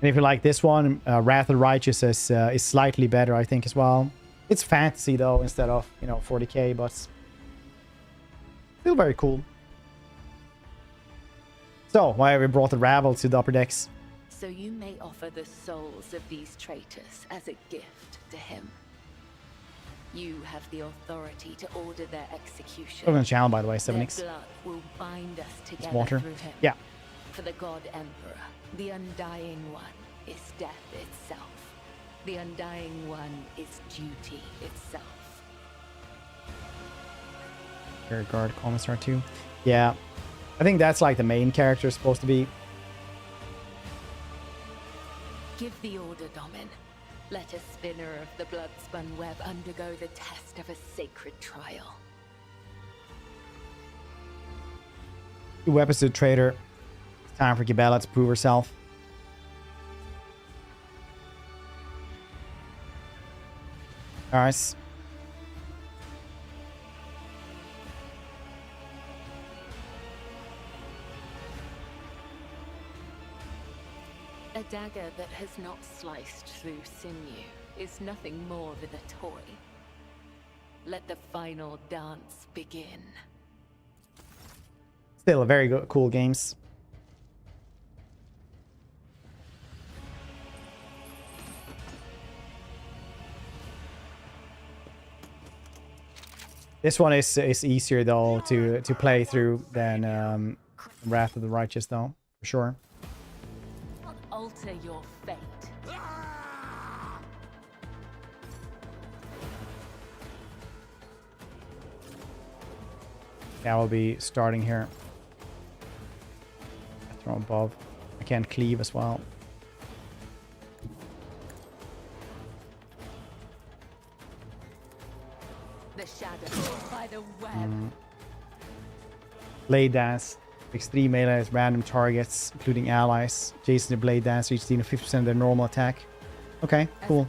And if you like this one, Wrath of the Righteous is slightly better, I think, as well. It's fantasy though, instead of, you know, 40k, but still very cool. So why have we brought the Unravel to the upper decks? So you may offer the souls of these traitors as a gift to him. You have the authority to order their execution. Over on the channel, by the way, 7x. Their blood will bind us together water. through him. Yeah. For the God Emperor, the Undying One is death itself. The Undying One is duty itself. Guard Commissar too. Yeah. I think that's like the main character supposed to be. Give the order, Domin. Let a spinner of the blood-spun web undergo the test of a sacred trial. Weapons to the traitor. It's time for Gibella to prove herself. Alright. A dagger that has not sliced through sinew is nothing more than a toy. Let the final dance begin. Still a very good, cool games. This one is easier though to play through than Wrath of the Righteous though, for sure. Alter your fate. Yeah, we'll be starting here. Throw above. I can't cleave as well. The shadow by the web. Blade Dance. Extreme melee is random targets, including allies. Jason the Blade Dance reach 50% of their normal attack. Okay, cool.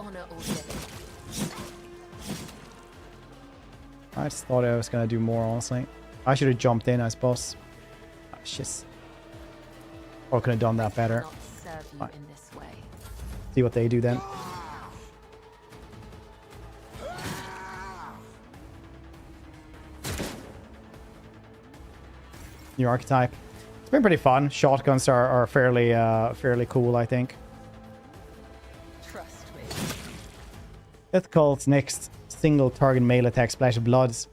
I just thought I was gonna do more, honestly. I should have jumped in, I suppose. Oh, shit. Or could have done that better. Fine. See what they do then. New archetype. It's been pretty fun. Shotguns are fairly fairly cool, I think. Trust me. Death Cult's next single target melee attack splash of bloods.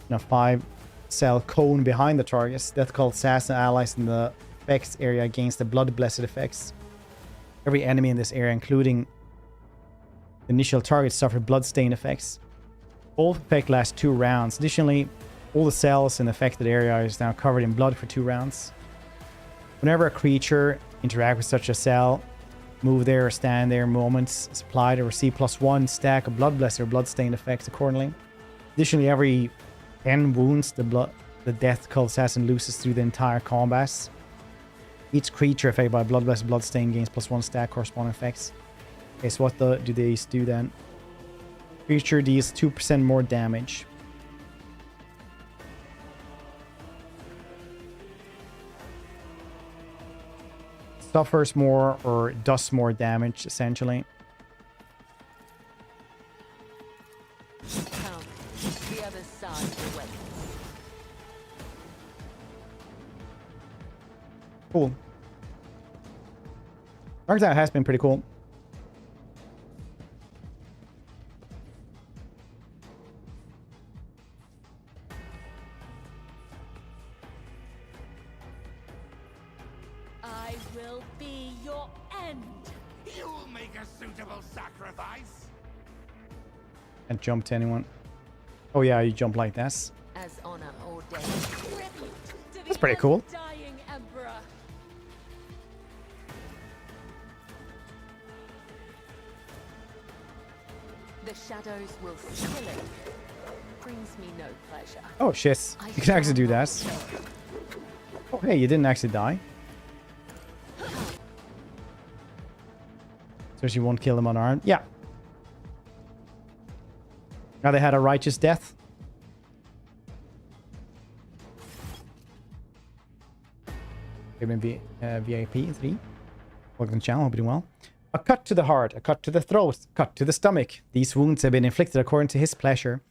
In a 5-cell cone behind the targets. Death Cult assassin allies in the effects area against the blood blessed effects. Every enemy in this area, including the initial targets, suffer bloodstain effects. Both effect lasts 2 rounds. Additionally, all the cells in the affected area is now covered in blood for 2 rounds. Whenever a creature interacts with such a cell, move there or stand there moments is applied or receive +1 stack of blood blessed or bloodstain effects accordingly. Additionally, every 10 wounds the Death Cult assassin loses through the entire combat. Each creature affected by blood blessed bloodstain gains +1 stack corresponding effects. Okay, so what do these do then? Creature deals 2% more damage. Suffers more or does more damage, essentially. Come, the other side awaits. Cool. Dark Side has been pretty cool. I will be your end. You'll make a suitable sacrifice. Can't jump to anyone. Oh yeah, you jump like this. As honor ordained. That's pretty cool. Dying Emperor. The shadows will still it. Brings me no pleasure. Oh shit. You can actually do that. Oh hey, you didn't actually die. So she won't kill them unarmed. Yeah. Now they had a righteous death. Maybe VIP 3. Welcome to the channel, hope you're doing well. A cut to the heart, a cut to the throat, a cut to the stomach. These wounds have been inflicted according to his pleasure.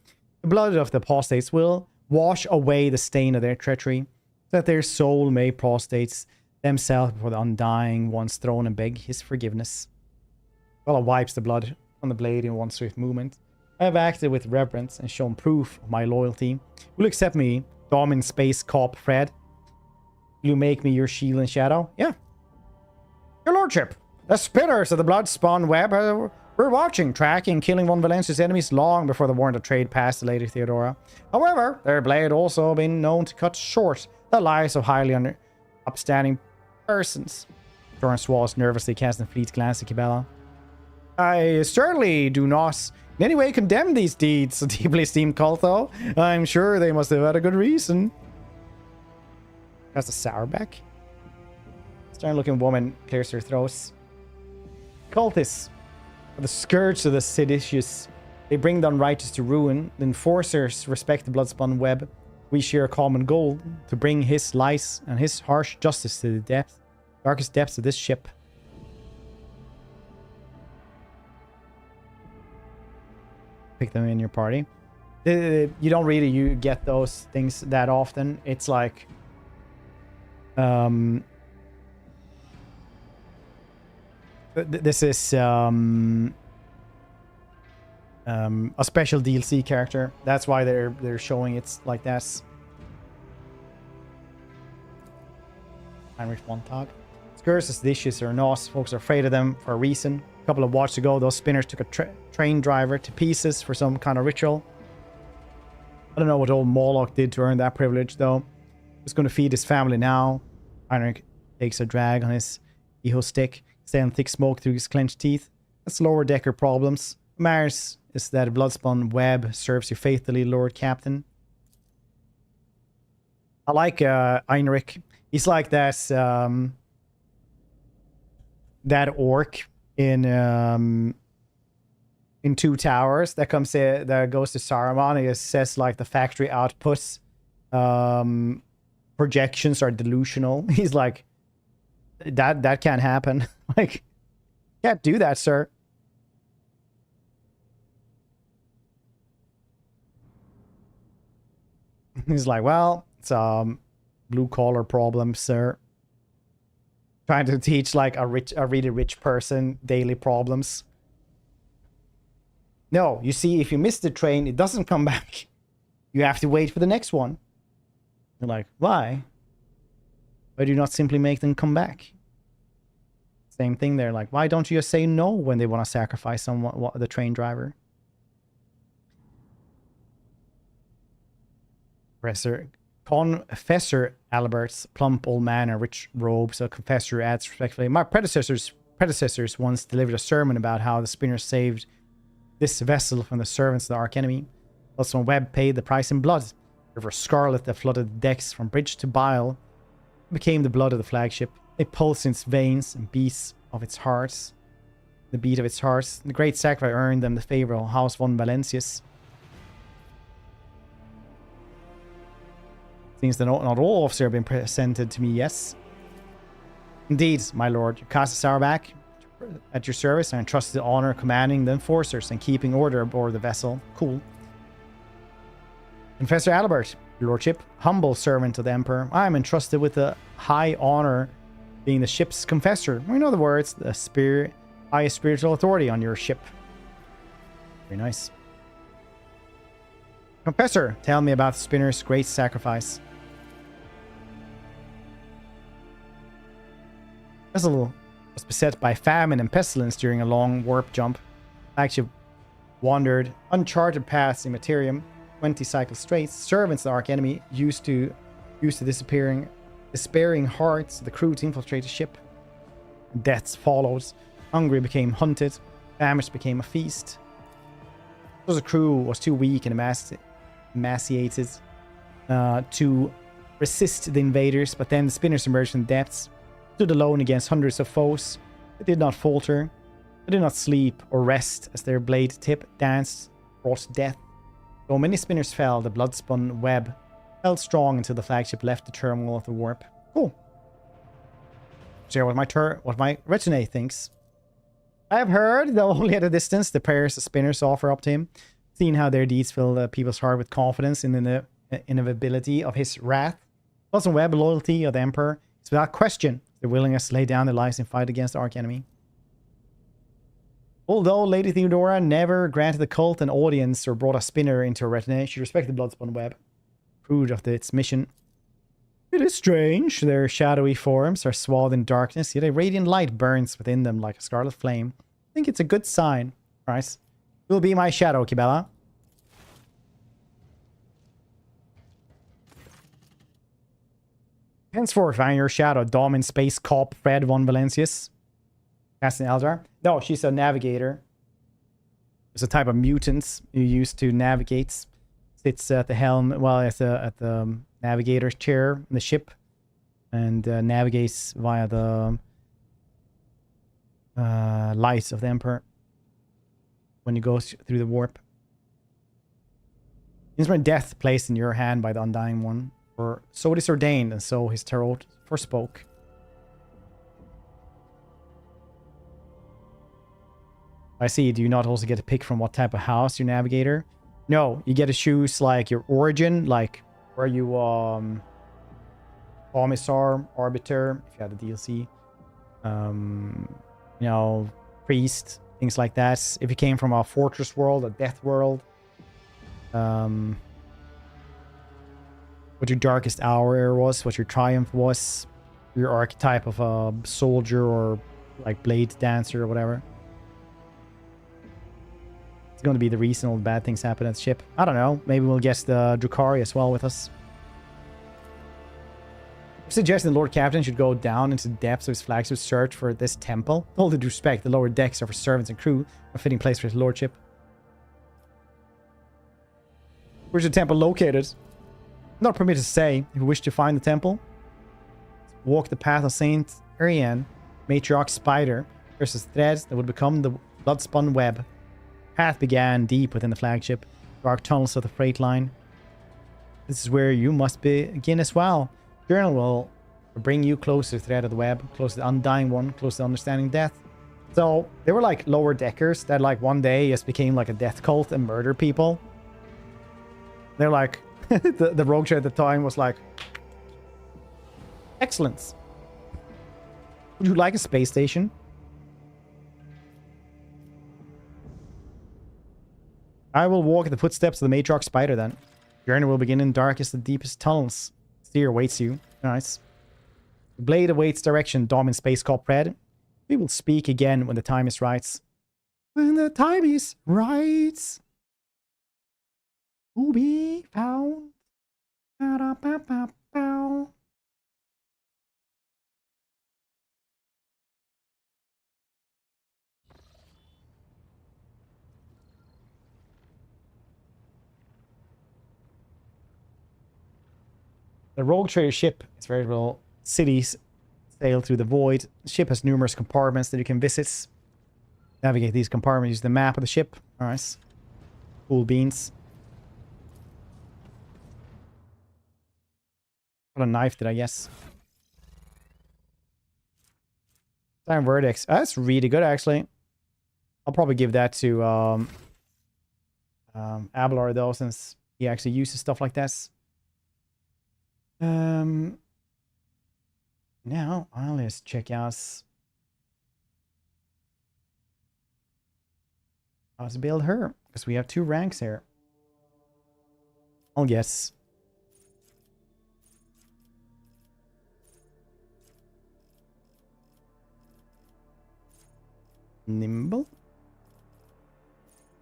The blood of the apostates will wash away the stain of their treachery, so that their soul may prostrate themselves before the undying one's throne and beg his forgiveness. Well, it wipes the blood on the blade in one swift movement. I have acted with reverence and shown proof of my loyalty. Will you accept me, Dom in Space Cop Fred? Will you make me your shield and shadow? Yeah. Your lordship, the spinners of the blood-spawn web were watching, tracking, killing von Valancius' enemies long before the warrant of trade passed to Lady Theodora. However, their blade also been known to cut short the lives of highly upstanding persons. Jordan swallows nervously, casting a fleet glance at Kibella. I certainly do not in any way condemn these deeds, a deeply esteemed cult, though. I'm sure they must have had a good reason. That's a sourback. Stern-looking woman clears her throat. Cultists are the scourge of the seditious. They bring the unrighteous to ruin. The enforcers respect the blood-spun web. We share a common goal to bring his lies and his harsh justice to the darkest depths of this ship. Pick them in your party. You don't really get those things that often. It's like this is a special DLC character. That's why they're showing it like this. Heinrich Montag. Scourges, dishes or nos. Folks are afraid of them for a reason. A couple of watches ago, those spinners took a train driver to pieces for some kind of ritual. I don't know what old Moloch did to earn that privilege, though. He's going to feed his family now. Heinrich takes a drag on his Eho stick, staying thick smoke through his clenched teeth. That's lower decker problems. Mars is that a bloodspun web serves you faithfully, Lord Captain. I like Heinrich. He's like that orc in Two Towers that goes to Saruman. He says like the factory outputs projections are delusional. He's like, that can't happen. Like, can't do that, sir. He's like, well, it's blue collar problems, sir. Trying to teach like a really rich person daily problems. No, you see, if you miss the train, it doesn't come back. You have to wait for the next one. You're like, why? Why do you not simply make them come back? Same thing there. Like, why don't you just say no when they want to sacrifice someone, the train driver? Confessor Albert's plump old man in rich robes. A confessor adds respectfully, my predecessors once delivered a sermon about how the spinners saved this vessel from the servants of the archenemy. Also, Webb paid the price in blood. River scarlet that flooded the decks from bridge to bile became the blood of the flagship. It pulsed in its veins and beats of its hearts. The beat of its hearts. The great sacrifice earned them the favor of House von Valancius. Seems that not all officers have been presented to me, yes. Indeed, my lord, your cast is back at your service. I entrust the honor of commanding the enforcers and keeping order aboard the vessel. Cool. Confessor Albert, your lordship, humble servant of the Emperor, I am entrusted with the high honor being the ship's confessor. In other words, the highest spiritual authority on your ship. Very nice. Confessor, tell me about the spinner's great sacrifice. The vessel was beset by famine and pestilence during a long warp jump. Actually wandered uncharted paths in Imperium, 20 cycle straits. Servants of the archenemy used to despairing hearts of the crew to infiltrate the ship. Deaths followed. Hungry became hunted. Famished became a feast. So the crew was too weak and emaciated to resist the invaders, but then the spinners emerged from the depths, stood alone against hundreds of foes. They did not falter. They did not sleep or rest as their blade tip danced, brought death. Though many spinners fell, the blood-spun web held strong until the flagship left the turmoil of the warp. Cool. Share what my retinue thinks. I have heard, though only at a distance, the prayers the spinners offer up to him, seeing how their deeds fill people's heart with confidence in the inevitability of his wrath. Plus, in web loyalty of the Emperor is without question their willingness to lay down their lives and fight against the archenemy. Although Lady Theodora never granted the cult an audience or brought a spinner into her retinue, she respected the blood-spun web, proved of its mission. It is strange. Their shadowy forms are swathed in darkness, yet a radiant light burns within them like a scarlet flame. I think it's a good sign. Right? Will be my shadow, Kibella. Henceforth, I am your shadow, Domin Space Cop Fred von Valancius. Casting Eldar. No, she's a navigator. It's a type of mutant you use to navigate. Sits at the helm, well, at the navigator's chair in the ship, and navigates via the light of the Emperor when he goes through the warp. Instrument death placed in your hand by the Undying One, for so it is ordained, and so his tarot forspoke. I see. Do you not also get to pick from what type of house you navigator? No, you get to choose like your origin, like where you commissar, arbiter, if you have the DLC, you know, priest, things like that. If you came from a fortress world, a death world, what your darkest hour was, what your triumph was, your archetype of a soldier or like blade dancer or whatever. Going to be the reason all the bad things happen at the ship. I don't know. Maybe we'll guess the Drukhari as well with us. I'm suggesting the Lord Captain should go down into the depths of his flagship search for this temple. With all due respect, the lower decks are for servants and crew, a fitting place for his lordship. Where's the temple located? I'm not permitted to say. If you wish to find the temple, walk the path of Saint Ariane, matriarch spider. There's a thread that would become the blood-spun web. Path began deep within the flagship, dark tunnels of the freight line. This is where you must begin as well. Journal will bring you closer to the thread of the web, close to the Undying One, close to understanding death. So they were like lower deckers that like one day just became like a death cult and murdered people. They're like, the rogue trader at the time was like, Excellent. Would you like a space station? I will walk in the footsteps of the matriarch spider then. Journey will begin in darkest and deepest tunnels. Steer awaits you. Nice. The blade awaits direction. Dom in space called Pred. We will speak again when the time is right. When the time is right. To be found. Ba-da-ba-ba-bow. The rogue trader ship is veritable cities sail through the void. The ship has numerous compartments that you can visit. Navigate these compartments. Use the map of the ship. Alright. Cool beans. What a knife did I guess? Time verdicts. That's really good actually. I'll probably give that to Abelard though, since he actually uses stuff like this. Now let's check out how to build her, because we have 2 ranks here. I'll guess nimble.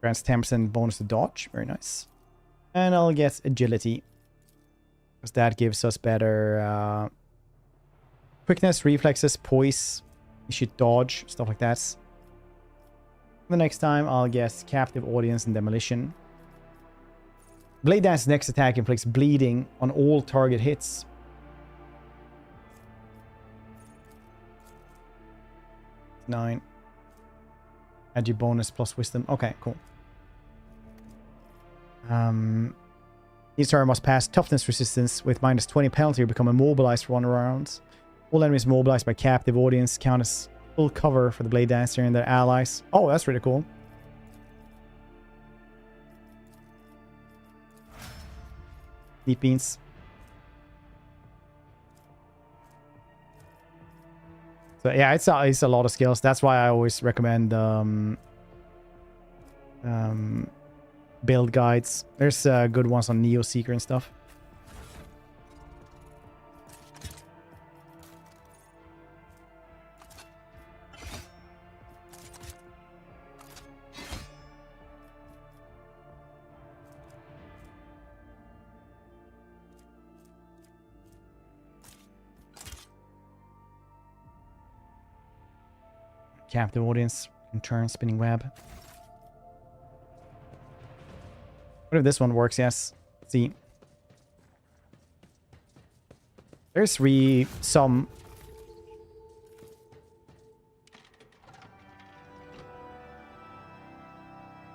Grants 10% bonus to dodge. Very nice. And I'll guess agility, because that gives us better quickness, reflexes, poise. You should dodge, stuff like that. The next time, I'll guess captive audience and demolition. Blade Dance's next attack inflicts bleeding on all target hits. Nine. Add your bonus plus wisdom. Okay, cool. Each turn must pass toughness resistance with minus 20 penalty or become immobilized for 1 round. All enemies mobilized by captive audience count as full cover for the Blade Dancer and their allies. Oh, that's really cool. Neat beans. So yeah, it's a lot of skills. That's why I always recommend build guides. There's good ones on Neo Seeker and stuff. Captive audience can turn spinning web. What if this one works? Yes. Let's see. There's some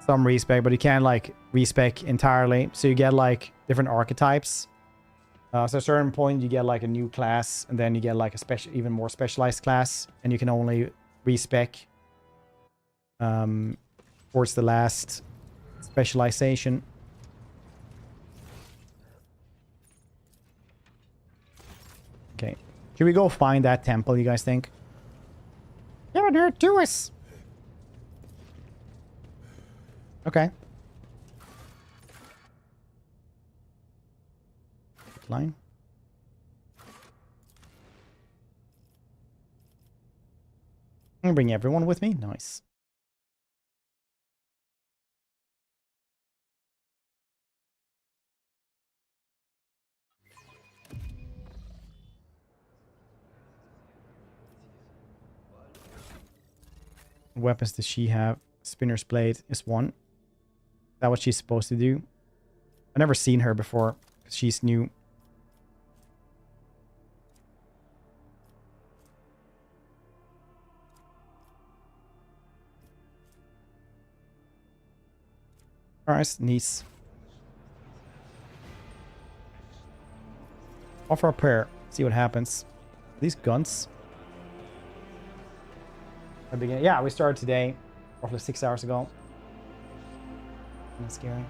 respec, but you can't like respec entirely. So you get like different archetypes. So at a certain point you get like a new class, and then you get like a special, even more specialized class, and you can only respec towards the last specialization. Okay, should we go find that temple, you guys think? Yeah, there, do us. Okay. Line. I'm gonna bring everyone with me. Nice. What weapons does she have? Spinner's blade is one. Is that what she's supposed to do? I've never seen her before, because she's new. Alright, nice. Offer a prayer. See what happens. These guns. Yeah, we started today. Roughly 6 hours ago. That's scary.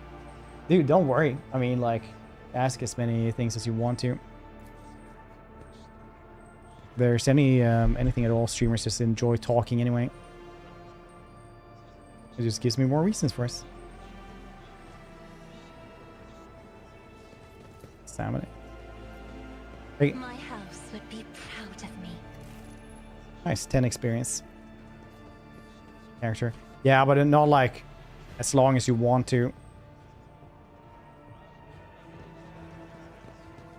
Dude, don't worry. I mean, like, ask as many things as you want to. there's anything at all. Streamers just enjoy talking anyway. It just gives me more reasons for us. Salmon. Hey. My house would be proud of me. Nice, 10 experience. Character. Yeah, but not like as long as you want to.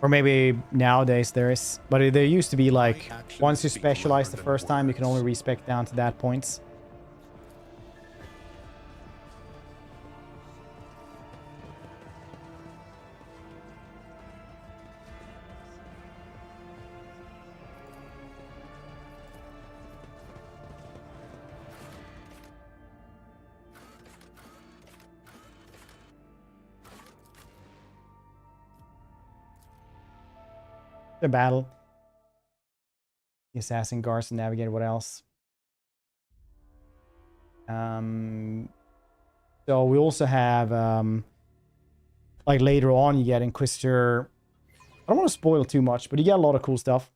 Or maybe nowadays there is. But there used to be like, once you specialize the first time, you can only respec down to that points. The battle. The assassin guards, the navigator, what else? So we also have like later on you get Inquisitor. I don't want to spoil too much, but you get a lot of cool stuff.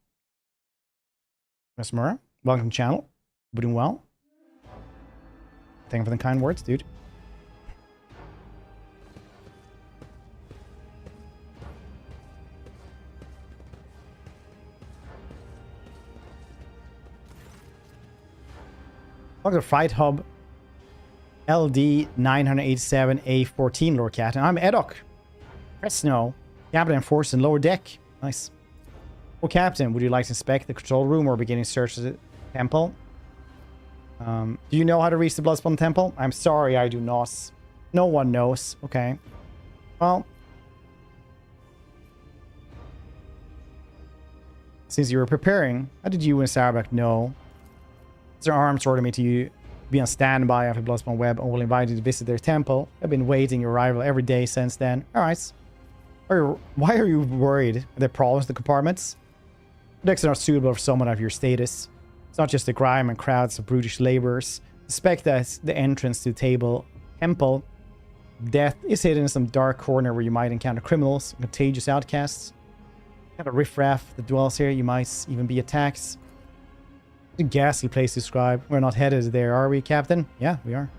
Miss Murrah, welcome to the channel. We're doing well. Thank you for the kind words, dude. Welcome to Fright Hub LD 987A14, Lord Captain. I'm Edok. Presno, Captain and Force in lower deck. Nice. Well, Captain, would you like to inspect the control room or beginning search of the temple? Do you know how to reach the Bloodspawn Temple? I'm sorry, I do not. No one knows. Okay. Well, since you were preparing, how did you and Sarabak know? Their arms ordered me to be on standby after Bloodspawn Web and will invite you to visit their temple. I've been waiting your arrival every day since then. Alright. Why are you worried? Are there problems with the compartments? The decks are not suitable for someone of your status. It's not just the grime and crowds of brutish laborers. Suspect that the entrance to the temple death is hidden in some dark corner where you might encounter criminals, contagious outcasts. Kind of riffraff that dwells here. You might even be attacked. A ghastly place to describe. We're not headed there, are we, Captain? Yeah, we are.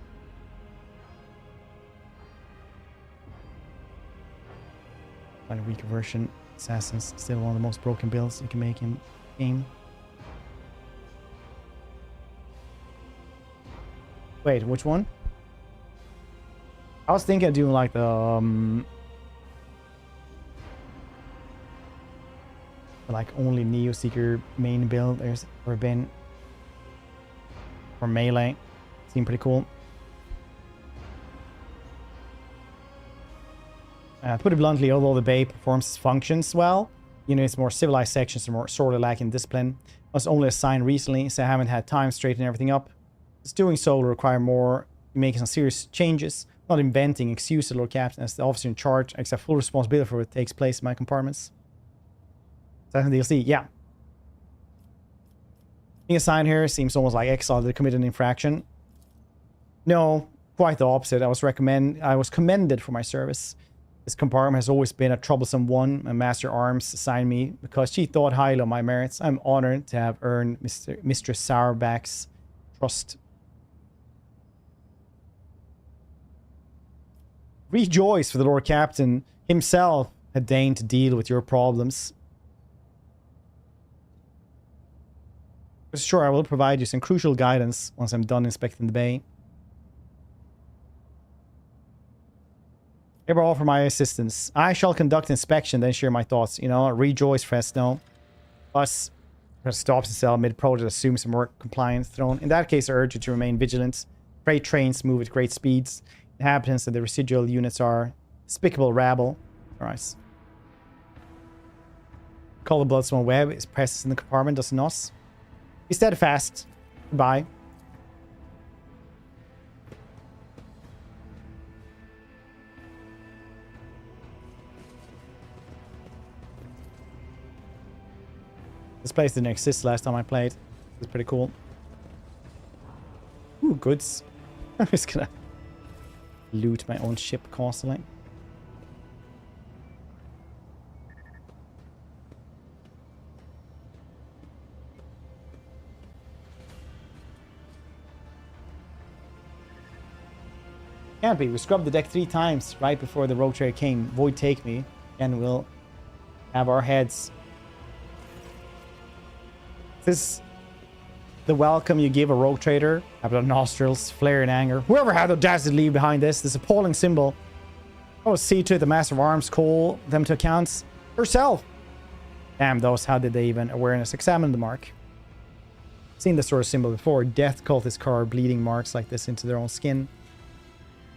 Find a weaker version. Assassin's still one of the most broken builds you can make in game. Wait, which one? I was thinking of doing like the like only Neo Seeker main build. There's or been. Or melee. Seemed pretty cool. To put it bluntly, although the Bay performs its functions well, you know, its more civilized sections are more sorely lacking discipline. I was only assigned recently, so I haven't had time to straighten everything up. It's doing so will require more making some serious changes, not inventing excuses, Lord Captain, as the officer in charge. I accept full responsibility for what takes place in my compartments. Assassin DLC, yeah. Being assigned here seems almost like exile that committed an infraction. No, quite the opposite. I was commended for my service. This compartment has always been a troublesome one. My Master Arms assigned me because she thought highly of my merits. I'm honored to have earned Mistress Sourback's trust. Rejoice, for the Lord Captain himself had deigned to deal with your problems. Sure, I will provide you some crucial guidance once I'm done inspecting the bay. Ever all for my assistance. I shall conduct inspection, then share my thoughts. You know, rejoice, Fresno. Plus, stops and sell mid-project, assumes some work compliance thrown. In that case, I urge you to remain vigilant. Freight trains move at great speeds. Inhabitants and the residual units are despicable rabble. Alright. Call the Bloodspawn Web. Its presence in the compartment does not. Be steadfast. Goodbye. This place didn't exist last time I played. It's pretty cool. Ooh, goods. I'm just gonna loot my own ship constantly. Can't be. We scrubbed the deck 3 times right before the rogue trader came. Void take me, and we'll have our heads. This the welcome you give a rogue trader after the nostrils flare in anger. Whoever had the audacity to leave behind this appalling symbol. Oh, see to it the Master of Arms call them to accounts herself. Damn those, how did they even awareness examine the mark? Seen this sort of symbol before. Death cultist card bleeding marks like this into their own skin.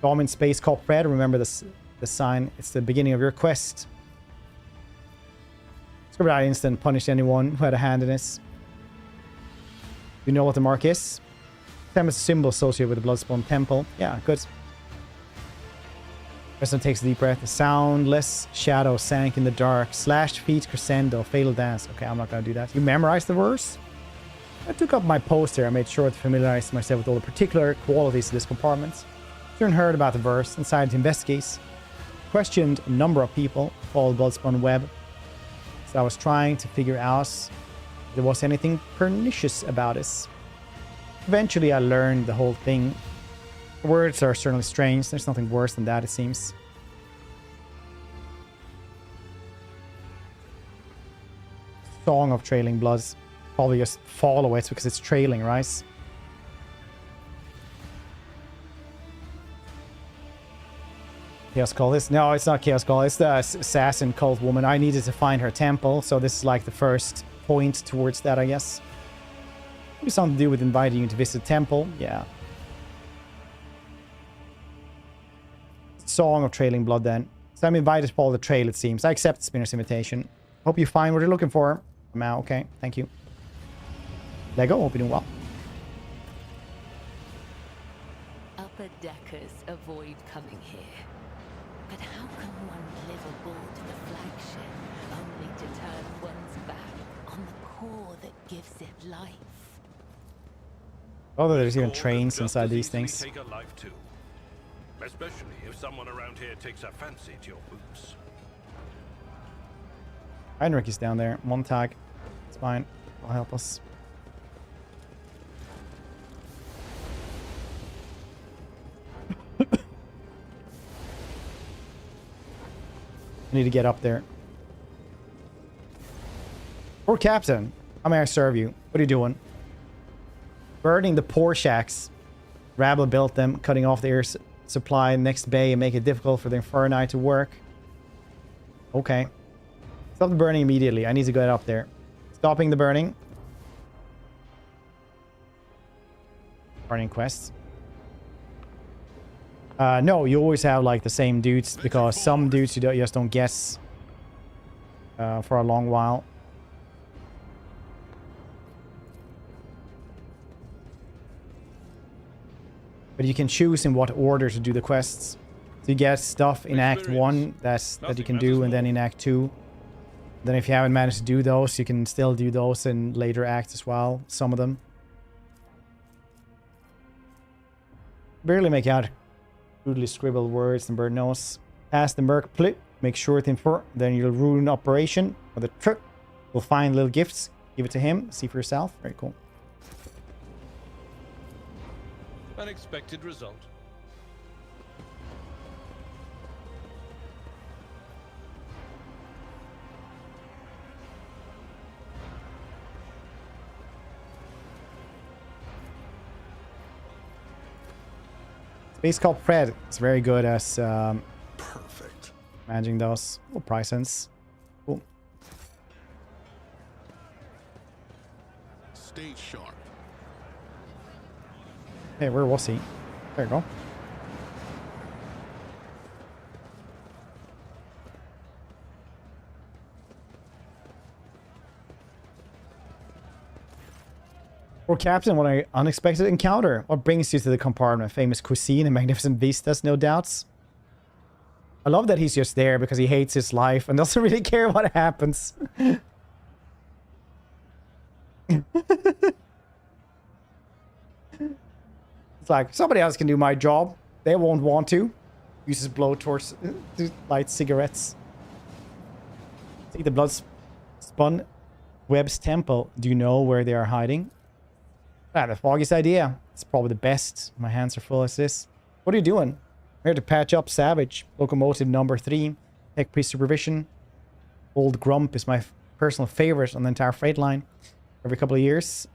Dominant space called Fred. Remember the sign. It's the beginning of your quest. Scrub out instant. Punish anyone who had a hand in this. You know what the mark is? Same as a symbol associated with the Bloodspawn Temple. Yeah, good. Person takes a deep breath. A soundless shadow sank in the dark. Slashed feet crescendo. Fatal dance. Okay, I'm not going to do that. You memorized the verse? I took up my poster. I made sure to familiarize myself with all the particular qualities of this compartment. Soon heard about the verse and decided to investigate. Questioned a number of people. Followed Bloodspawn web. So I was trying to figure out if there was anything pernicious about this. Eventually I learned the whole thing. The words are certainly strange. There's nothing worse than that, it seems. Song of Trailing Bloods. Probably just follow it because it's trailing, right? Chaos Cult. This? No, it's not Chaos Cult. It's the assassin cult woman. I needed to find her temple, so this is like the first point towards that, I guess. Maybe something to do with inviting you to visit the temple. Yeah. Song of Trailing Blood, then. So I'm invited to follow the trail, it seems. I accept Spinner's invitation. Hope you find what you're looking for. I'm out. Okay, thank you. Lego, hope you're doing well. Upper deckers avoid coming here. But how can one live aboard the flagship only to turn one's back on the core that gives it life? Oh, there's even trains inside these things. Take a life too. Especially if someone around here takes a fancy to your boots. Heinrich is down there. One tag. It's fine. I'll help us. I need to get up there. Poor Captain. How may I serve you? What are you doing? Burning the poor shacks. Rabble built them, cutting off the air supply next bay and make it difficult for the Inferni to work. Okay. Stop the burning immediately. I need to get up there. Stopping the burning. Burning quests. No, you always have like the same dudes because some dudes you just don't guess for a long while. But you can choose in what order to do the quests. So you get stuff in Act 1 that you can do, and then in Act 2. Then if you haven't managed to do those, you can still do those in later acts as well. Some of them. Barely make out crudely scribbled words and bird nose. Pass the merc plip. Make sure to infer. Then you'll ruin operation. Or the trick. You'll find little gifts. Give it to him. See for yourself. Very cool. Unexpected result. Space called Fred. It's very good as perfect managing those. Oh, price sense. Cool. Stay sharp. Hey, where was he? There you go. Or Captain, what an unexpected encounter. What brings you to the compartment? Famous cuisine and magnificent vistas, no doubts. I love that he's just there because he hates his life and doesn't really care what happens. It's like, somebody else can do my job. They won't want to. Uses blowtorch to light cigarettes. See the blood spun Webb's temple. Do you know where they are hiding? Ah, the foggiest idea. It's probably the best. My hands are full as this. What are you doing? Here to patch up Savage. Locomotive number 3. Tech pre-supervision. Old Grump is my personal favorite on the entire freight line. Every couple of years,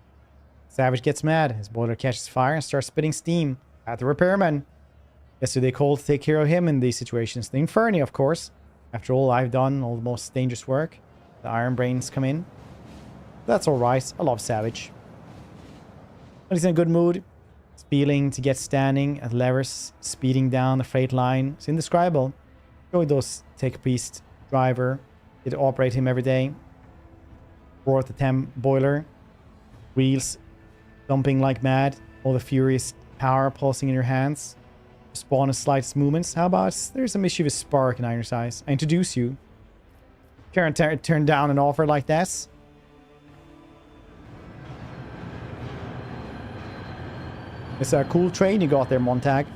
Savage gets mad. His boiler catches fire and starts spitting steam at the repairman. Guess who they call to take care of him in these situations? The Inferni, of course. After all I've done, all the most dangerous work, the Iron Brains come in. That's alright. I love Savage. But he's in a good mood. He's feeling to get standing at levers, speeding down the freight line. It's indescribable. Enjoy those Tech Priest driver. Get to operate him every day. Roar at the temp boiler. Wheels thumping like mad. All the furious power pulsing in your hands. Spawn the slightest movements. How about there's a mischievous spark in Iron's eyes? I introduce you. Can't turn down an offer like this. It's a cool train you got there, Montag.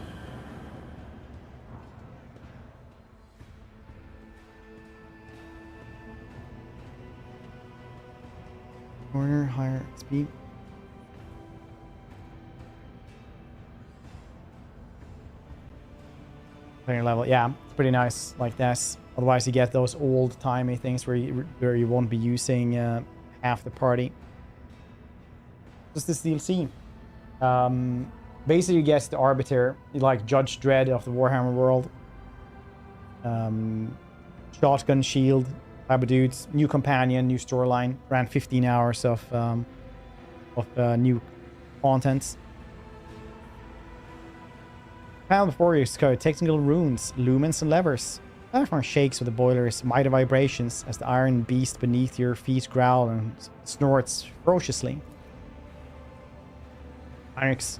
Corner, higher speed. Player level, yeah, it's pretty nice like this. Otherwise, you get those old-timey things where you won't be using half the party. Just this DLC. Basically, you get the Arbiter, like Judge Dredd of the Warhammer world. Shotgun shield, type of dudes. New companion, new storyline. Around 15 hours of new content. Panel before you, Scout. Technical runes, lumens and levers. Platform shakes with the boiler's mighty vibrations as the iron beast beneath your feet growl and snorts ferociously. Ironix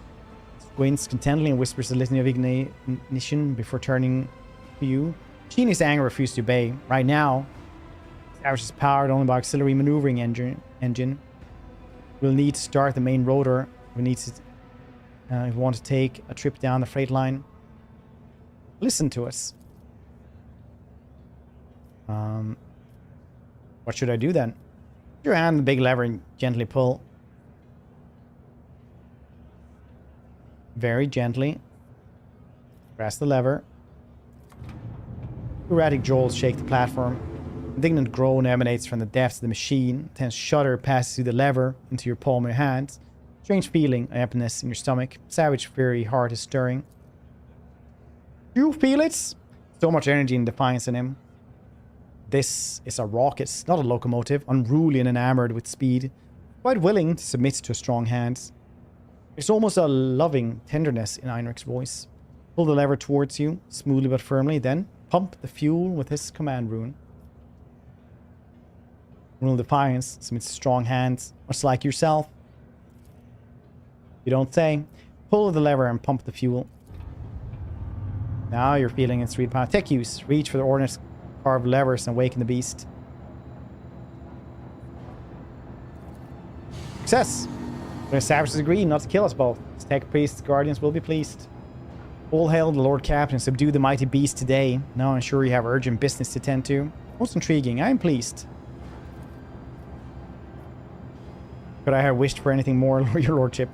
squints contentedly and whispers a litany of ignition before turning to you. Sheeny's anger refuses to obey. Right now, Savage is powered only by auxiliary maneuvering engine. We'll need to start the main rotor. We need to if we want to take a trip down the freight line. Listen to us. What should I do then? Put your hand on the big lever and gently pull. Very gently. Press the lever. Erratic jolts shake the platform. Indignant groan emanates from the depths of the machine. A tense shudder passes through the lever into your palm of your hand. Strange feeling, an emptiness in your stomach. Savage fury heart is stirring. You feel it? So much energy and defiance in him. This is a rocket, not a locomotive, unruly and enamored with speed, quite willing to submit to a strong hand. There's almost a loving tenderness in Heinrich's voice. Pull the lever towards you, smoothly but firmly, then pump the fuel with his command rune. Rune of Defiance submits to strong hands, much like yourself. You don't say. Pull the lever and pump the fuel. Now you're feeling its read power. Tech use. Reach for the ordnance carved levers and awaken the beast. Success! The savages agree not to kill us both. As Tech Priests, Guardians will be pleased. All hail the Lord Captain. Subdue the mighty beast today. Now I'm sure you have urgent business to tend to. Most intriguing. I am pleased. Could I have wished for anything more, your lordship?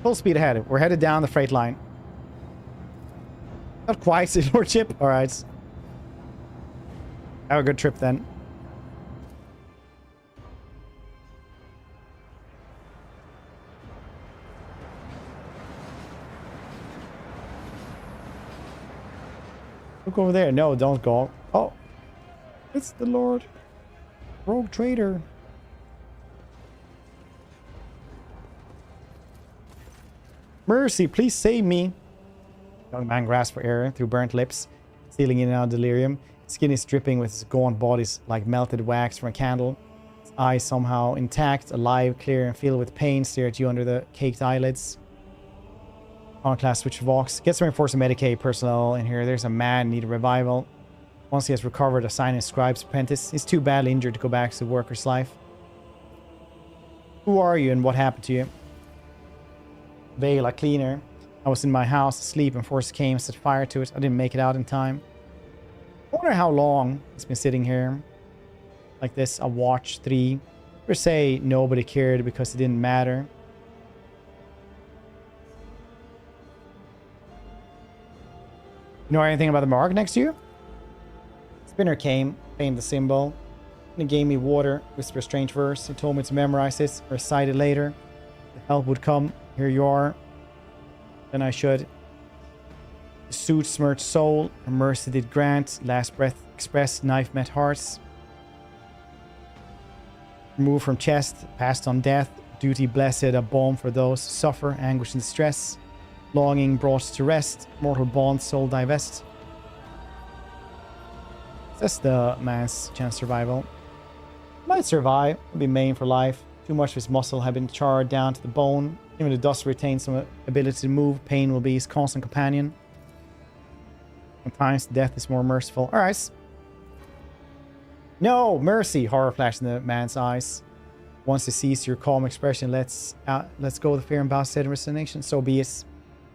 Full speed ahead. We're headed down the freight line. Not quite, your lordship. Alright. Have a good trip then. Look over there. No, don't go. Oh. It's the Lord. Rogue trader. Mercy, please save me. Young man grasps for air through burnt lips, stealing in and out of delirium. Skin is dripping with his gaunt bodies like melted wax from a candle. His eyes somehow intact, alive, clear, and filled with pain stare at you under the caked eyelids. On-class switch Vox. Get some reinforced Medicaid personnel in here. There's a man in need of revival. Once he has recovered, assign his scribe's apprentice. He's too badly injured to go back to the worker's life. Who are you and what happened to you? Veil, a cleaner. I was in my house asleep and force came and set fire to it. I didn't make it out in time. I wonder how long it's been sitting here. Like this, a watch 3. Per se, nobody cared because it didn't matter. You know anything about the mark next to you? Spinner came, painted the symbol, and he gave me water, whispered a strange verse. He told me to memorize this or recite it later. The help would come. Here you are. Then I should. The suit smirched soul, her mercy did grant, last breath expressed, knife met hearts. Removed from chest, passed on death, duty blessed, a balm for those who suffer, anguish and distress. Longing brought to rest, mortal bonds soul divest. That's the man's chance survival. Might survive, will be maimed for life. Too much of his muscle had been charred down to the bone. Even the dust retains some ability to move. Pain will be his constant companion. Sometimes death is more merciful. Alright. No! Mercy! Horror flashed in the man's eyes. Once he sees your calm expression, let's go the fear and bow said in resignation. So be it.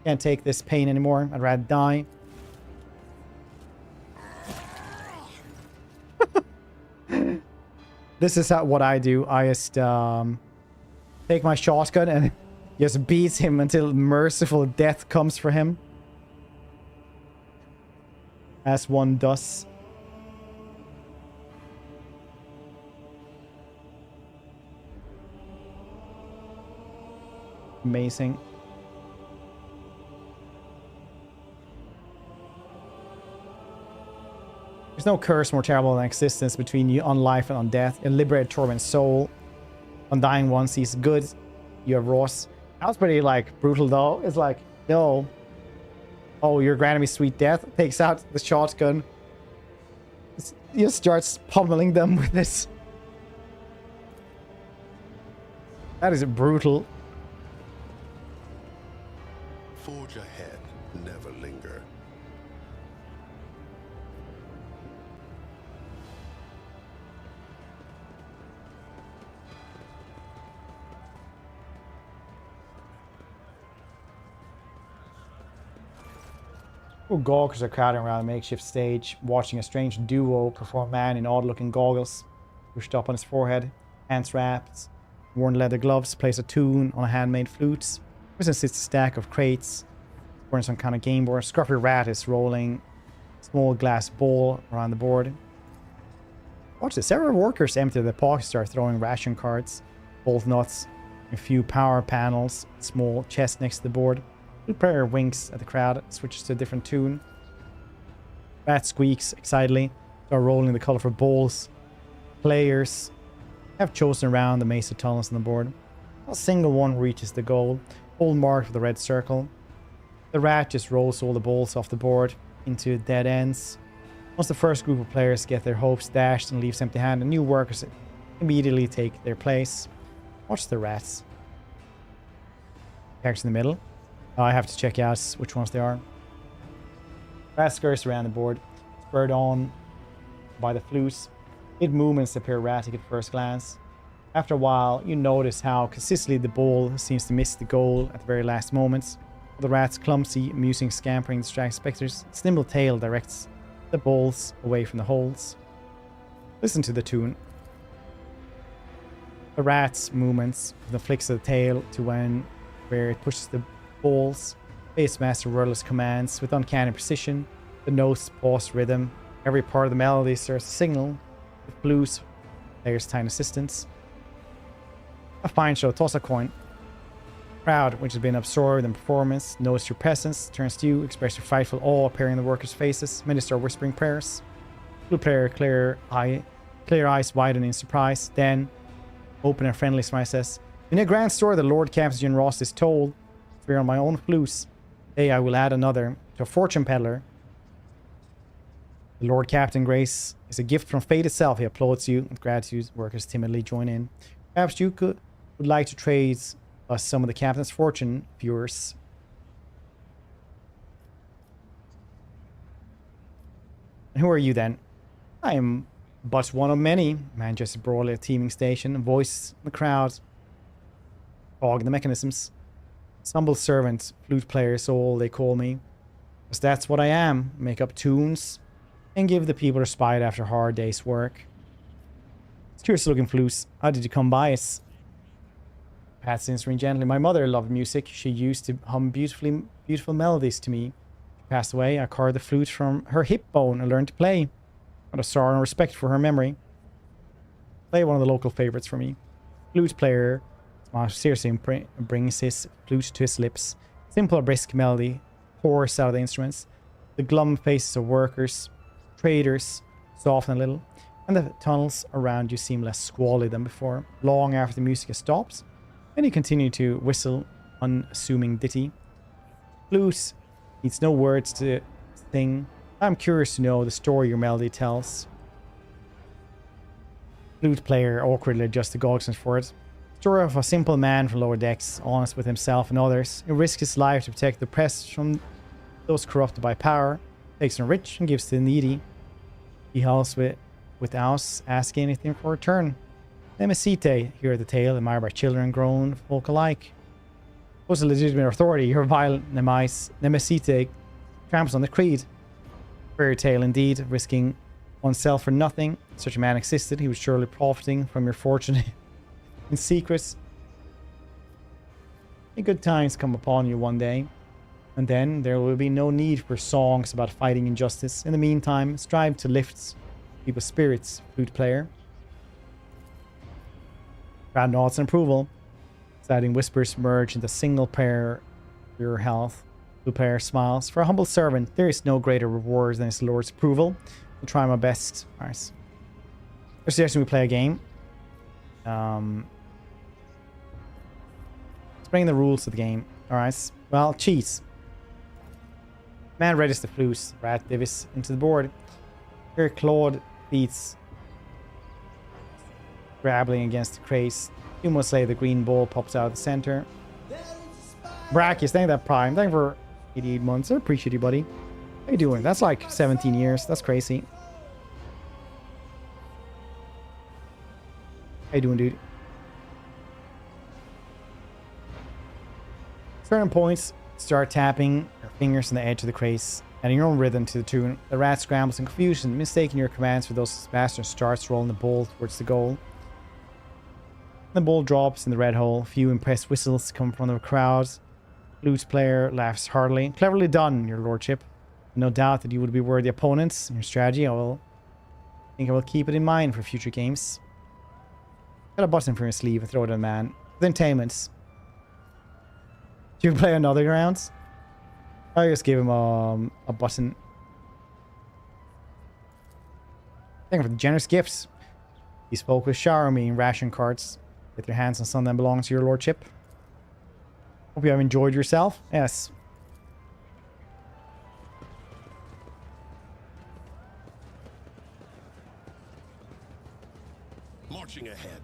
Can't take this pain anymore. I'd rather die. This is what I do. I just take my shotgun and just beat him until merciful death comes for him. As one does. Amazing. There's no curse more terrible than existence between you on life and on death. A liberated torment soul. Undying one sees good. You have Ross. That was pretty like brutal though. It's like, no. Oh, you're granting me sweet death. Takes out the shotgun. He just starts pummeling them with this. That is brutal. Forge ahead, never linger. Gawkers are crowding around a makeshift stage, watching a strange duo perform. Man in odd-looking goggles, pushed up on his forehead, hands wrapped, worn leather gloves, plays a tune on a handmade flute. Prison sits a stack of crates, wearing some kind of game board. Scruffy rat is rolling a small glass bowl around the board. Watch this. Several workers empty their pockets, start throwing ration cards, bolt nuts, a few power panels, small chest next to the board. The player winks at the crowd, switches to a different tune. Rat squeaks excitedly, start rolling the colorful bowls. Players have chosen around the maze of tunnels on the board. Not a single one reaches the goal, all marked with a red circle. The rat just rolls all the balls off the board into dead ends. Once the first group of players get their hopes dashed and leaves empty-handed, new workers immediately take their place. Watch the rats. Characters in the middle. I have to check out which ones they are. Rat skirts around the board, spurred on by the flutes. Mid movements appear erratic at first glance. After a while, you notice how consistently the ball seems to miss the goal at the very last moments. The rat's clumsy, amusing scampering distracts specters. Its nimble tail directs the balls away from the holes. Listen to the tune. The rat's movements, from the flicks of the tail to where it pushes the balls. Bass master wordless commands with uncanny precision. The notes pause rhythm. Every part of the melody serves a signal. The blues, players' tiny assistance. A fine show. Toss a coin. Crowd, which has been absorbed in performance, notice your presence, turns to you, express your frightful awe appearing in the workers' faces. Many start whispering prayers. Blue player, clear eyes widen in surprise. Then, open and friendly smile says, "In a grand story, the Lord Captain Ross is told, fear on my own flus. Today I will add another to a fortune peddler. The Lord Captain Grace is a gift from fate itself." He applauds you with gratitude. Workers timidly join in. Perhaps you would like to trade us some of the captain's fortune, viewers. And who are you then? I am but one of many. Man just broadly a teeming station. A voice in the crowd. Fog the mechanisms. Humble servant, flute player is all they call me. Because that's what I am. Make up tunes and give the people respite after a hard day's work. Curious looking flutes. How did you come by it? Pats answering gently. My mother loved music. She used to hum beautiful melodies to me. Passed away, I carved the flute from her hip bone and learned to play. Out of sorrow and respect for her memory. Play one of the local favorites for me. Flute player seriously brings his flute to his lips. Simple, brisk melody pours out of the instruments. The glum faces of workers, traders, soften a little, and the tunnels around you seem less squally than before. Long after the music has stopped, and you continue to whistle unassuming ditty. Flute needs no words to sing. I'm curious to know the story your melody tells. Flute player awkwardly adjusts the goggles for it. Story of a simple man from lower decks, honest with himself and others. He risks his life to protect the oppressed from those corrupted by power. Takes the rich and gives to the needy. He howls without asking anything for return. Nemesite, hear the tale, admired by children and grown folk alike. Was a legitimate authority, your vile Nemesite tramps on the creed. Fairy tale indeed, risking oneself for nothing. Such a man existed, he was surely profiting from your fortune in secret. May good times come upon you one day, and then there will be no need for songs about fighting injustice. In the meantime, strive to lift people's spirits, flute player. Crowd nods and approval. Exciting whispers merge into single prayer for your health. Flute player smiles. For a humble servant, there is no greater reward than his lord's approval. I'll try my best. Alright. They're suggesting we play a game. Let's bring the rules to the game. Alright. Well, cheese. Man readies the flute. Rat divis into the board. Here, clawed feet grappling against the craze. You must say the green ball pops out of the center. Brachus, thank you that prime. Thank you for 88 months. I appreciate you, buddy. How you doing? That's like 17 years. That's crazy. How you doing, dude? Certain points, start tapping your fingers on the edge of the craze, adding your own rhythm to the tune. The rat scrambles in confusion, mistaking your commands for those bastards, starts rolling the ball towards the goal. The ball drops in the red hole. Few impressed whistles come from the crowd. Flute player laughs heartily. Cleverly done, your lordship. No doubt that you would be worthy opponents in your strategy. I will keep it in mind for future games. Got a button for your sleeve and throw it at a man. With entailments. Do you play another rounds? I just give him a button. Thank you for the generous gifts. He spoke with shower me in ration carts. With your hands on something that belongs to your lordship. Hope you have enjoyed yourself. Yes. Marching ahead.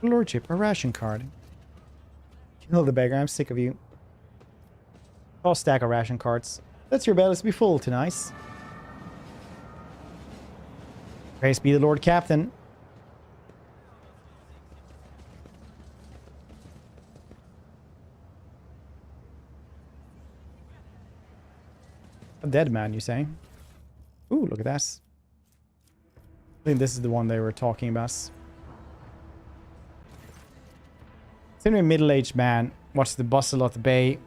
Lordship, a ration card. Kill the beggar, I'm sick of you. I'll stack of ration cards. Let's your bellies be full tonight. Praise be the Lord Captain. A dead man, you say? Ooh, look at that. I think this is the one they were talking about. Seemingly a middle-aged man watches the bustle of the bay,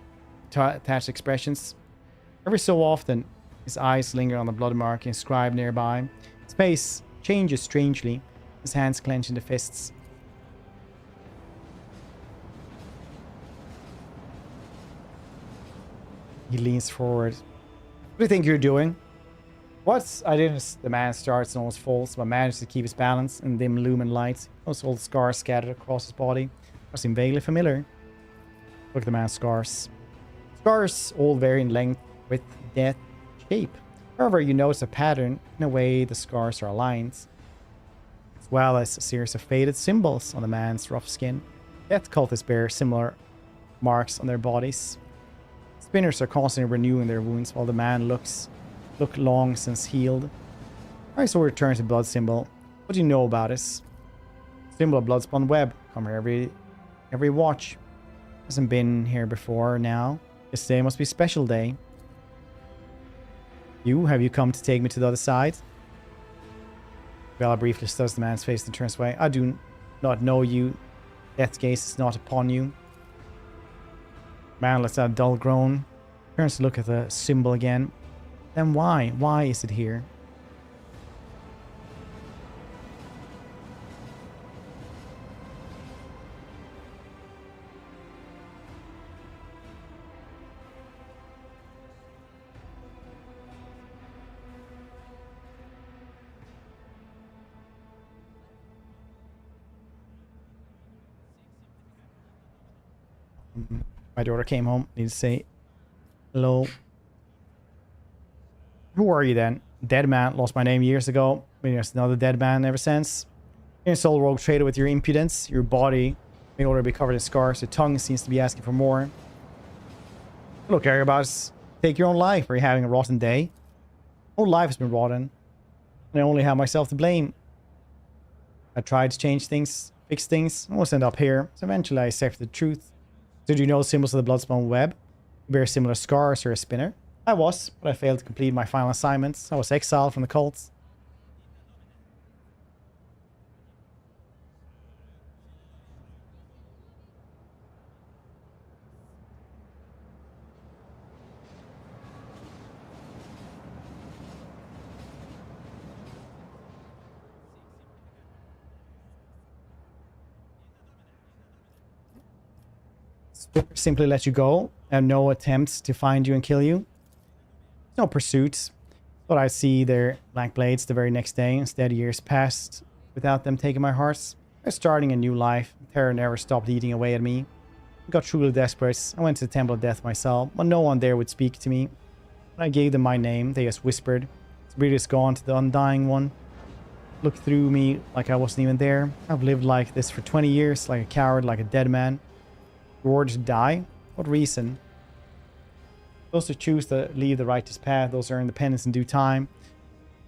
attached expressions. Every so often, his eyes linger on the blood mark inscribed nearby. His face changes strangely, his hands clench into fists. He leans forward. What do you think you're doing? What? I didn't. The man starts and almost falls, but manages to keep his balance in dim lumen light. Those old scars scattered across his body seem vaguely familiar. Look at the man's scars. Scars all vary in length, width, depth, shape. However, you notice a pattern in the way the scars are aligned, as well as a series of faded symbols on the man's rough skin. Death cultists bear similar marks on their bodies. Spinners are constantly renewing their wounds, while the man look long since healed. I so return to blood symbol. What do you know about it? Symbol of bloodspun web. Come here every watch. Hasn't been here before now. This day must be a special day. Have you come to take me to the other side? Bella briefly studies the man's face and turns away. I do not know you. Death's gaze is not upon you. Man lets out a dull groan. Turns to look at the symbol again. Then why? Why is it here? My daughter came home. Need to say hello. Who are you then? Dead man. Lost my name years ago. There's another dead man ever since. You're a sole rogue trader with your impudence. Your body may already be covered in scars. Your tongue seems to be asking for more. Look, Arabas, take your own life. Are you having a rotten day? Whole life has been rotten. And I only have myself to blame. I tried to change things, fix things. I almost end up here. So eventually I accepted the truth. Did you know symbols of the Bloodspawn web? You bear similar scars or a spinner? I was, but I failed to complete my final assignments. I was exiled from the cults. Simply let you go and no attempts to find you and kill you. No pursuits. But I see their blank blades the very next day. Instead, years passed without them taking my horse. They're starting a new life. Terror never stopped eating away at me. I got truly desperate. I went to the Temple of Death myself, but no one there would speak to me. When I gave them my name, they just whispered, "Spirit is gone to the Undying One." Looked through me like I wasn't even there. I've lived like this for 20 years, like a coward, like a dead man. Reward to die? What reason? Those who choose to leave the righteous path, those earn the penance in due time.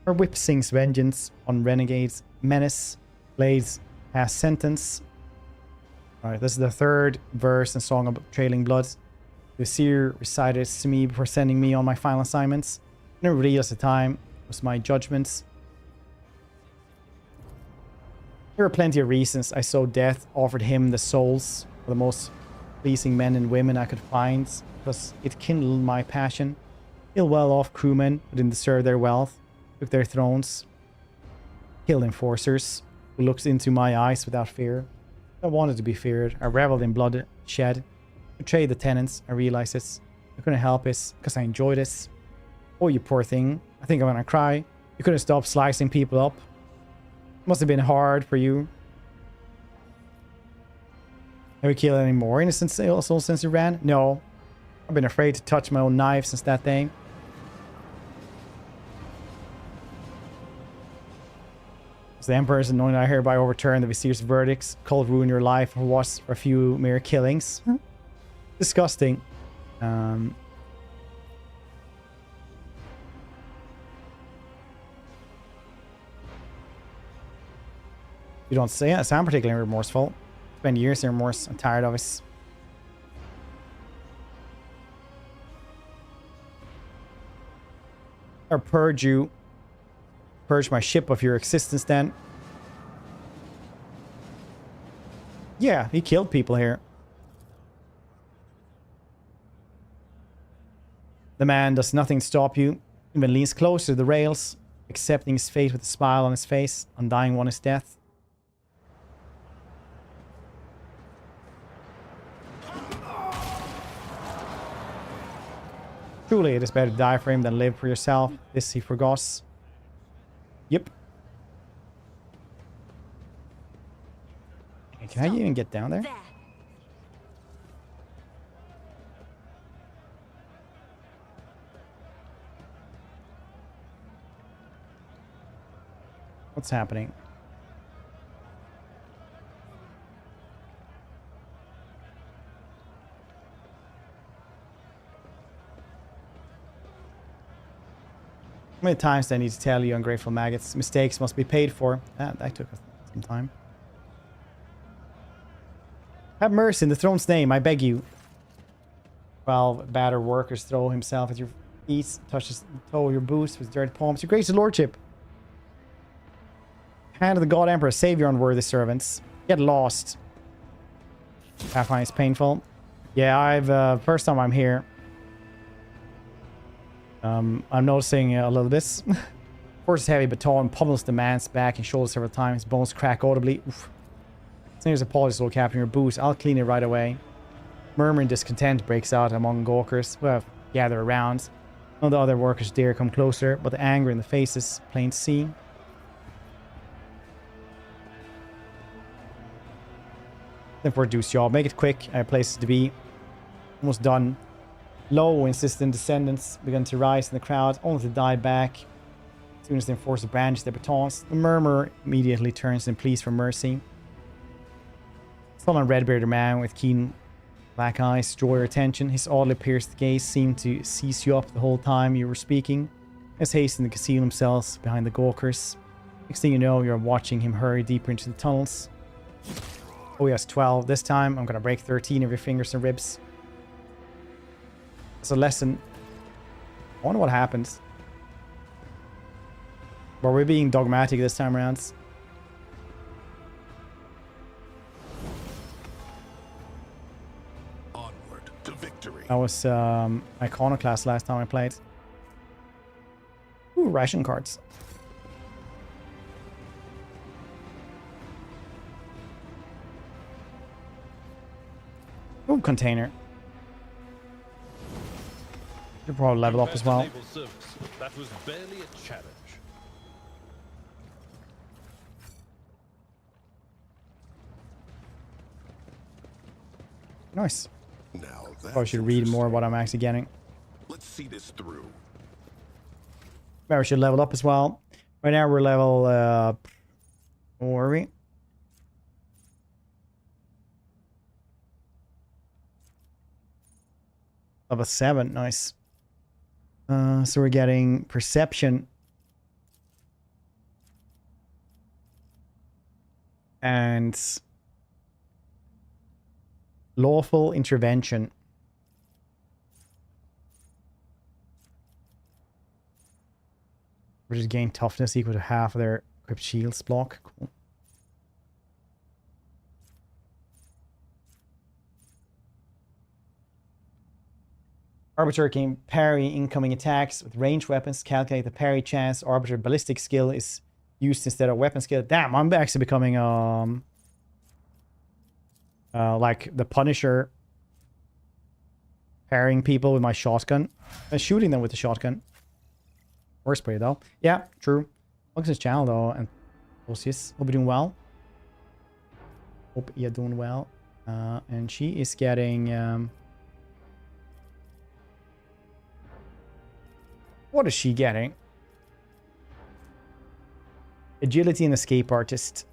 Her whip sings vengeance on renegades. Menace. Blades pass sentence. Alright, this is the third verse in Song of Trailing Blood. The seer recited to me before sending me on my final assignments. Never reveals the time. It was my judgments. There are plenty of reasons I sowed death, offered him the souls for the most pleasing men and women I could find, because it kindled my passion. Ill well-off crewmen who didn't deserve their wealth, took their thrones, killed enforcers who looked into my eyes without fear. I wanted to be feared. I reveled in bloodshed, betrayed the tenants. I realized this. I couldn't help it because I enjoyed this. Oh, you poor thing. I think I'm gonna cry. You couldn't stop slicing people up. It must have been hard for you. Have you killed any more innocent souls since you ran? No. I've been afraid to touch my own knife since that day. As the Emperor's anointed, I hereby overturn the Vizier's verdicts. Cold ruin your life for what? For a few mere killings. Disgusting. You don't sound particularly remorseful. Spend years in remorse. I'm tired of it. Or purge you. Purge my ship of your existence then. Yeah, he killed people here. The man does nothing to stop you. Even leans closer to the rails, accepting his fate with a smile on his face. Undying One is death. Truly, it is better to die for him than live for yourself. This he forgot. Yep. Can I even get down there? What's happening? How many times do I need to tell you, ungrateful maggots? Mistakes must be paid for. Ah, that took some time. Have mercy in the throne's name, I beg you. 12 battered workers throw himself at your feet, touches the toe of your boots with dirty palms. Your gracious lordship. Hand of the God Emperor, save your unworthy servants. Get lost. Pathfinder is painful. Yeah, I've first time I'm here. I'm noticing a little bit. Horse's heavy baton pummels the man's back and shoulders several times. Bones crack audibly. Oof. Sneers apologies, old captain, your boot. I'll clean it right away. Murmuring discontent breaks out among gawkers who have gathered around. None of the other workers dare come closer, but the anger in the faces plain to see. Then for a deuce job. Make it quick. I have places to be. Almost done. Low, insistent descendants begin to rise in the crowd, only to die back as soon as they enforce to brandish their batons. The murmur immediately turns and pleas for mercy. Sullen red-bearded man with keen black eyes draw your attention. His oddly pierced gaze seemed to seize you up the whole time you were speaking, as hasten to conceal themselves behind the gawkers. Next thing you know, you're watching him hurry deeper into the tunnels. Oh yes, 12. This time, I'm gonna break 13 of your fingers and ribs. It's a lesson. I wonder what happens. But we're being dogmatic this time around. Onward to victory. That was Iconoclast last time I played. Ooh, ration cards. Ooh, container. Should probably level up as well. That was barely a challenge. Nice. Now Probably should read more what I'm actually getting. Let's see this through. Maybe we should level up as well. Right now we're level where are we? Level 7, nice. So we're getting perception and lawful intervention. Which is gain toughness equal to half of their equipped shields block. Cool. Arbiter can parry incoming attacks with ranged weapons. Calculate the parry chance. Arbiter ballistic skill is used instead of weapon skill. Damn, I'm actually becoming like the Punisher, parrying people with my shotgun and shooting them with the shotgun. Worse play though. Yeah, true. Look at this channel though, and Osius. Hope you're doing well. Hope you're doing well. And she is getting what is she getting? Agility and escape artist.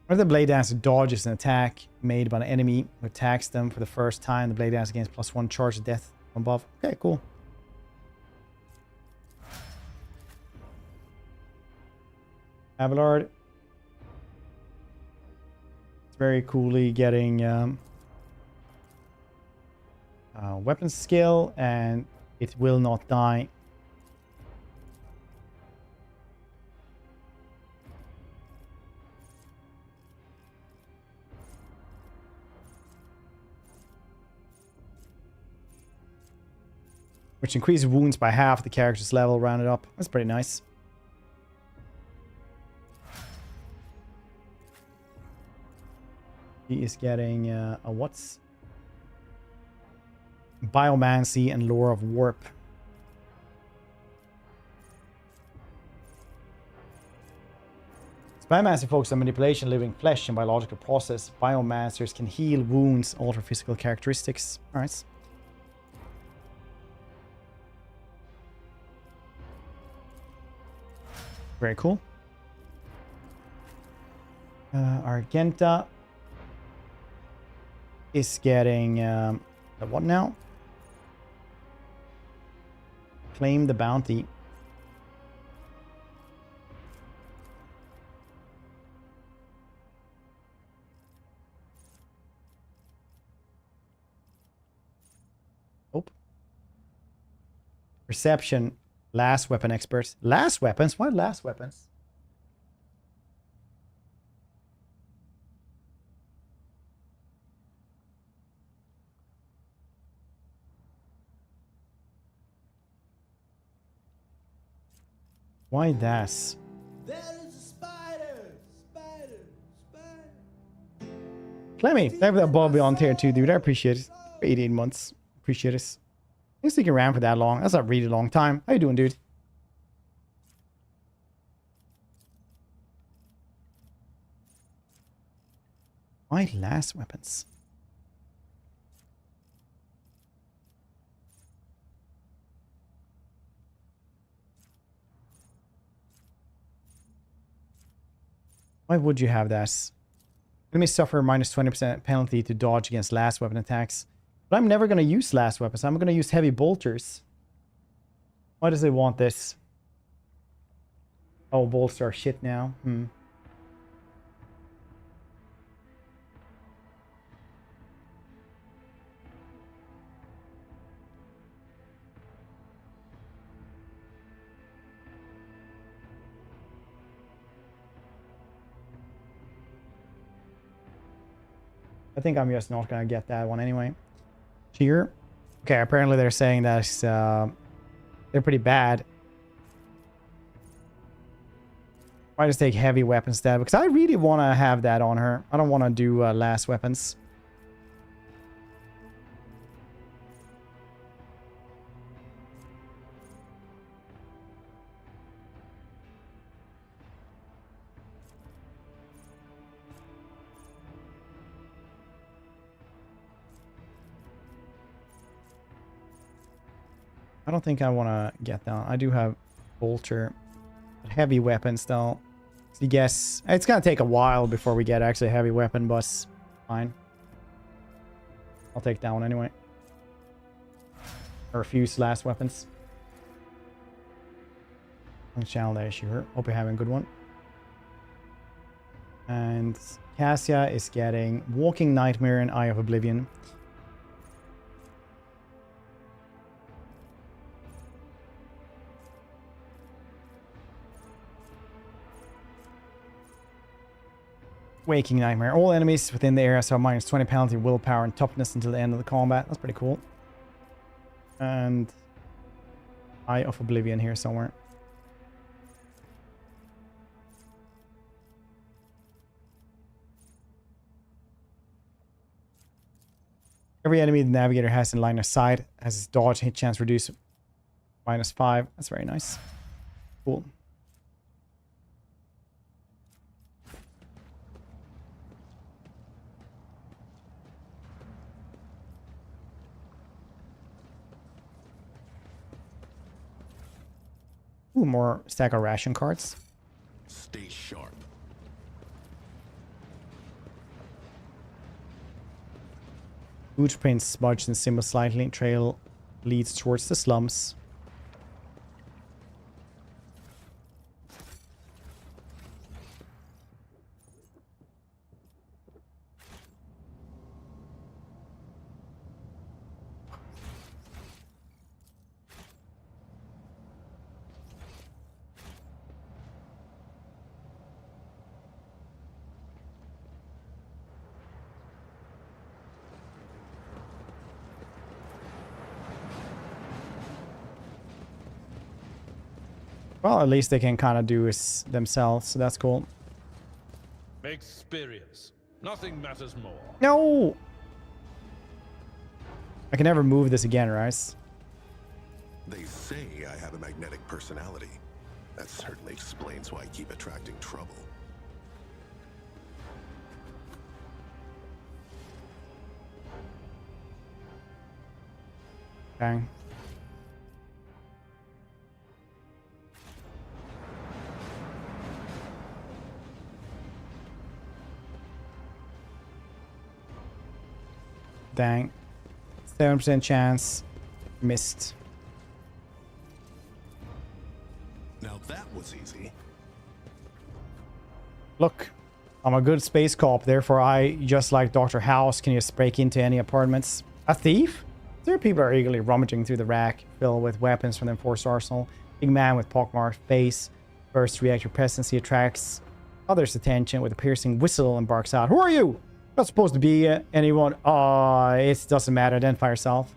When the Blade Dancer dodges an attack made by an enemy who attacks them for the first time, the Blade Dancer gains +1 charge of death from above. Okay, cool. Abelard. It's very coolly getting weapon skill, and it will not die. Which increases wounds by half the character's level rounded up. That's pretty nice. He is getting a what's? Biomancy and Lore of Warp. Biomancer focuses on manipulation of living flesh and biological process. Biomancers can heal wounds, alter physical characteristics. Alright. Very cool. Argenta is getting what now? Claim the bounty. Oh. Perception. Last weapon expert. Last weapons? Why last weapons? Why that? There is a spider! Spider! Clemmy, thank you for that Bobby on tier 2, dude. I appreciate it. 18 months. Appreciate it. Thanks for sticking around for that long. That's a really long time. How you doing, dude? Why last weapons? Why would you have that? Let me suffer minus 20% penalty to dodge against last weapon attacks. But I'm never going to use last weapons. I'm going to use heavy bolters. Why does it want this? Oh, bolts are shit now. I think I'm just not going to get that one anyway. Cheer. Okay, apparently they're saying that they're pretty bad. Why just take heavy weapons instead? Because I really want to have that on her. I don't want to do last weapons. I don't think I want to get that. I do have bolter. Heavy weapons though. So I guess it's going to take a while before we get actually a heavy weapon, but fine. I'll take that one anyway. I refuse last weapons. Channel there, sure. Hope you're having a good one. And Cassia is getting Walking Nightmare and Eye of Oblivion. Waking Nightmare. All enemies within the area have minus 20 penalty, willpower, and toughness until the end of the combat. That's pretty cool. And Eye of Oblivion here somewhere. Every enemy the navigator has in line of sight has his dodge hit chance reduced -5. That's very nice. Cool. Ooh, more stack of ration cards. Stay sharp. Boot prints smudged and symbol slightly. Trail leads towards the slums. Well, at least they can kind of do it themselves, so that's cool. Experience. Nothing matters more. No! I can never move this again, right? They say I have a magnetic personality. That certainly explains why I keep attracting trouble. Dang. Dang. 7% chance. Missed. Now that was easy. Look, I'm a good space cop, therefore I, just like Dr. House, can just break into any apartments. A thief? There are people are eagerly rummaging through the rack filled with weapons from the enforced arsenal. Big man with pockmarked face. First react your presence, he attracts others' attention with a piercing whistle and barks out, "Who are you? Not supposed to be anyone." It doesn't matter. Identify yourself.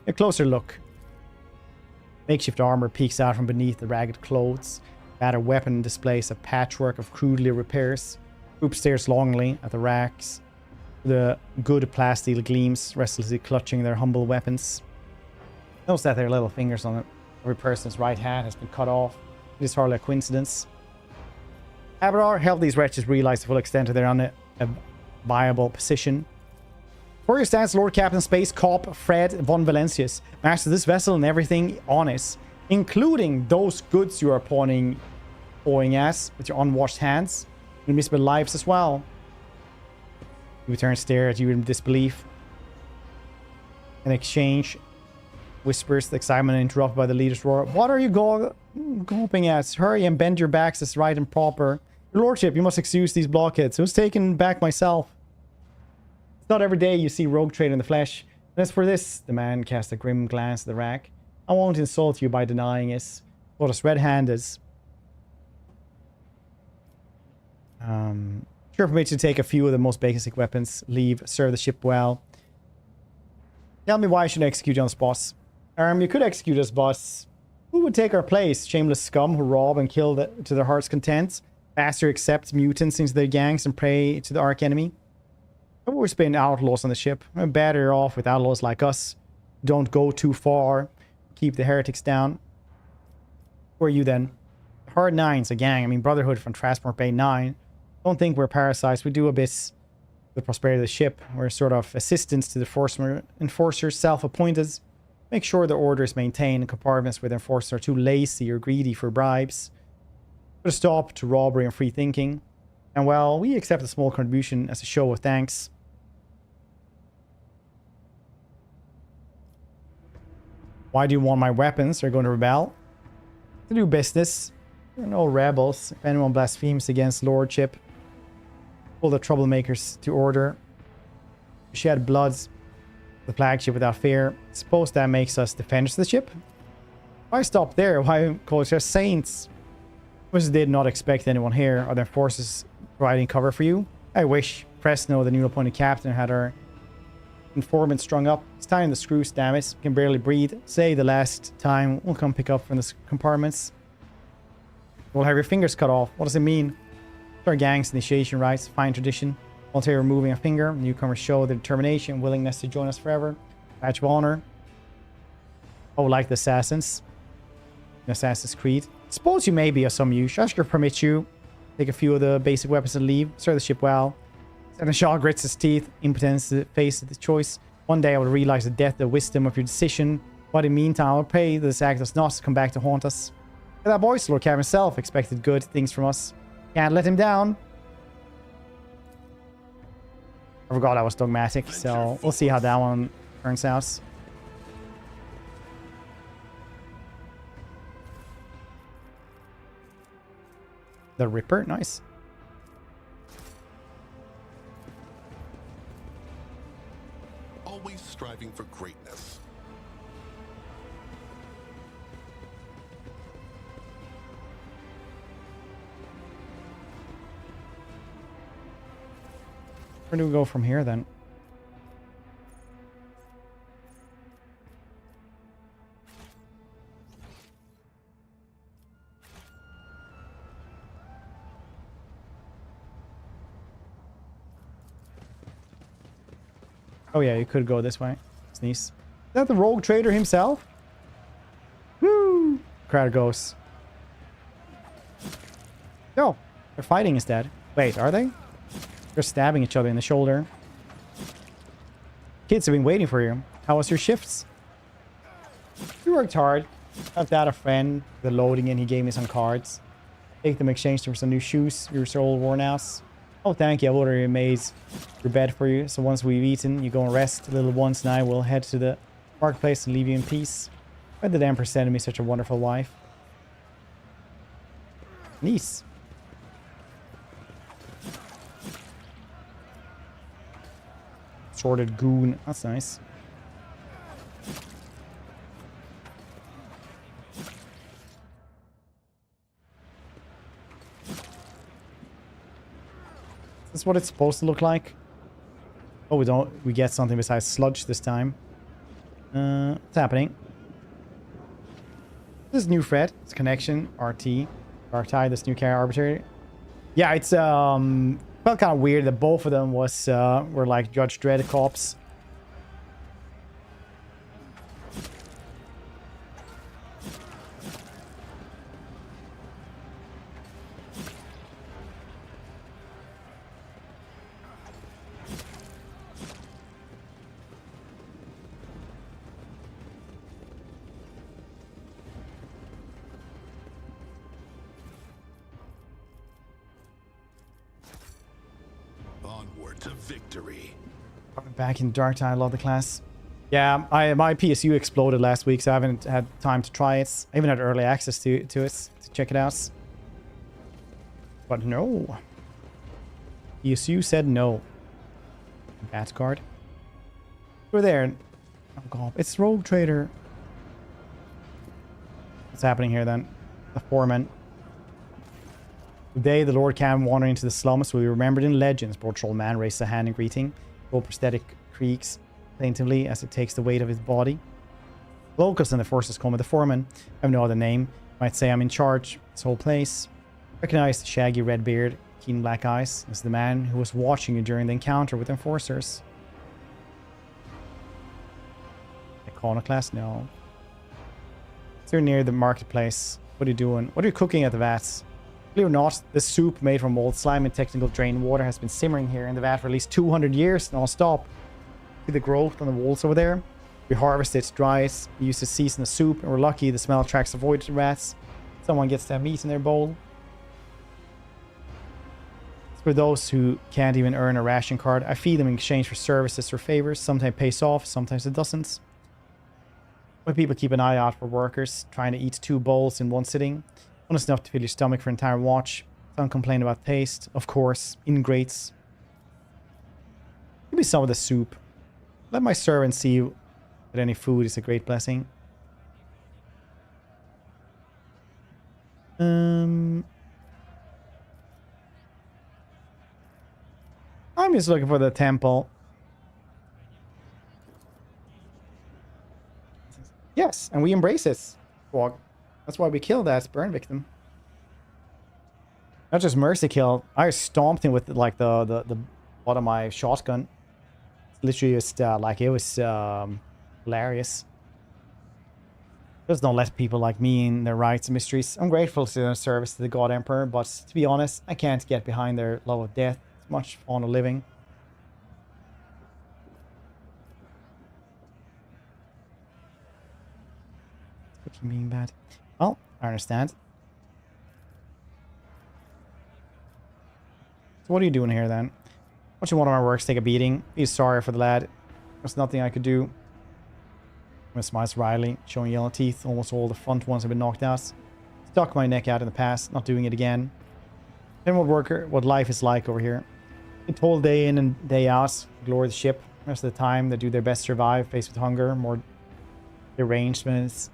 A closer look. Makeshift armor peeks out from beneath the ragged clothes. Battered weapon displays a patchwork of crudely repairs. Group stares longingly at the racks. The good plasteel gleams, restlessly clutching their humble weapons. Notice that their little fingers on every person's right hand has been cut off. It is hardly a coincidence. Abradar, help these wretches realize the full extent of their unviable position. For your stance, Lord Captain Space Cop Fred von Valancius, master this vessel and everything on it, including those goods you are pawing at with your unwashed hands, and miserable lives as well. You return stare at you in disbelief. In exchange, whispers the excitement interrupted by the leader's roar. What are you gulping at? Hurry and bend your backs as right and proper. Your lordship, you must excuse these blockheads. I was taken back myself. It's not every day you see rogue trade in the flesh. And as for this, the man cast a grim glance at the rack. I won't insult you by denying it. Caught us red-handed. Sure permits you to take a few of the most basic weapons. Leave, serve the ship well. Tell me why I should execute you on this boss. You could execute us, boss. Who would take our place? Shameless scum who rob and kill to their heart's content. Faster accept mutants into their gangs and prey to the arch-enemy. I've always been outlaws on the ship. I'm better off with outlaws like us. Don't go too far. Keep the heretics down. Who are you then? Hard Nine's a gang. I mean, Brotherhood from Transport Bay 9. Don't think we're parasites. We do a bit the prosperity of the ship. We're sort of assistants to the enforcers, self-appointed. Make sure the order is maintained in compartments where the enforcers are too lazy or greedy for bribes. Put a stop to robbery and free thinking. And well, we accept a small contribution as a show of thanks. Why do you want my weapons? They're going to rebel. To do business. There are no rebels. If anyone blasphemes against lordship, pull the troublemakers to order. Shed blood. The flagship without fear. Suppose that makes us defenders of the ship? Why stop there? Why call us saints? Which did not expect anyone here. Are there forces providing cover for you? I wish. Fresno, the new appointed captain, had our informant strung up. It's tying the screws, damn it. Can barely breathe. Say the last time we'll come pick up from the compartments. We'll have your fingers cut off. What does it mean? Our gang's initiation rites, fine tradition. Voluntary removing a finger. Newcomers show their determination and willingness to join us forever. Badge of honor. Oh, like the assassins. Assassin's Creed. Suppose you may be of some use. Shushker permits you. Take a few of the basic weapons and leave. Serve the ship well. Seneschal grits his teeth. Impotence to face the choice. One day I will realize the depth and wisdom of your decision. But in the meantime, I'll pray this act does not come back to haunt us. That voice, Lord Captain himself, expected good things from us. Can't let him down. I forgot I was dogmatic, so we'll see how that one turns out. The Ripper, nice. Always striving for greatness. Where do we go from here then? Oh yeah, you could go this way. Sneeze. Is that the rogue trader himself? Woo! Crowd goes. No, they're fighting instead. Wait, are they? They're stabbing each other in the shoulder. Kids have been waiting for you. How was your shifts? You worked hard. Helped out a friend. The loading in, he gave me some cards. Take them exchange for some new shoes. You're so old worn out. Oh, thank you. I've already made your bed for you. So once we've eaten, you go and rest. Little ones and I will head to the marketplace and leave you in peace. Why did the Emperor send me such a wonderful wife? Nice. Sorted goon. That's nice. Is this what it's supposed to look like? Oh, we get something besides sludge this time. What's happening? This is new threat. It's connection, RT. Dark Tide, this new character arbitrary. Yeah, it's felt kind of weird that both of them were like Judge Dredd cops. Onward to victory. Back in Dark Tide, I love the class. Yeah, my PSU exploded last week, so I haven't had time to try it. I even had early access to it to check it out. But no. PSU said no. Bat card. We're there. Oh god, it's Rogue Trader. What's happening here then? The foreman. Today, the Lord Cam wandering into the slums will be remembered in legends. Broad Troll Man raises a hand in greeting. Gold prosthetic creaks plaintively as it takes the weight of his body. Locals and the forces call me the foreman. I have no other name. Might say I'm in charge of this whole place. Recognize the shaggy red beard, keen black eyes as the man who was watching you during the encounter with enforcers. Iconoclast? No. So you're near the marketplace. What are you doing? What are you cooking at the vats? Believe it or not, the soup made from old slime and technical drain water has been simmering here in the vat for at least 200 years non-stop. See the growth on the walls over there? We harvest it, dry it, we use to season the soup, and we're lucky the smell attracts the void rats. Someone gets to have meat in their bowl. It's for those who can't even earn a ration card. I feed them in exchange for services or favors. Sometimes it pays off, sometimes it doesn't. When people keep an eye out for workers trying to eat 2 bowls in one sitting. Honest enough to fill your stomach for an entire watch. Don't complain about taste. Of course, ingrates. Give me some of the soup. Let my servant see that any food is a great blessing. I'm just looking for the temple. Yes, and we embrace it. Squawk. That's why we killed that burn victim. Not just mercy kill. I stomped him with like the butt of my shotgun. It's literally just like it was hilarious. Just don't let people like me in their rights and mysteries. I'm grateful to their service to the God Emperor, but to be honest, I can't get behind their love of death. It's much fun of living. Cooking being bad. Well, I understand. So what are you doing here then? Watching one of my works take a beating. Be sorry for the lad. There's nothing I could do. I'm gonna smile wryly, showing yellow teeth. Almost all the front ones have been knocked out. Stuck my neck out in the past, not doing it again. Then what life is like over here. It's whole day in and day out. Glory the ship. Most of the time they do their best to survive, faced with hunger, more derangements.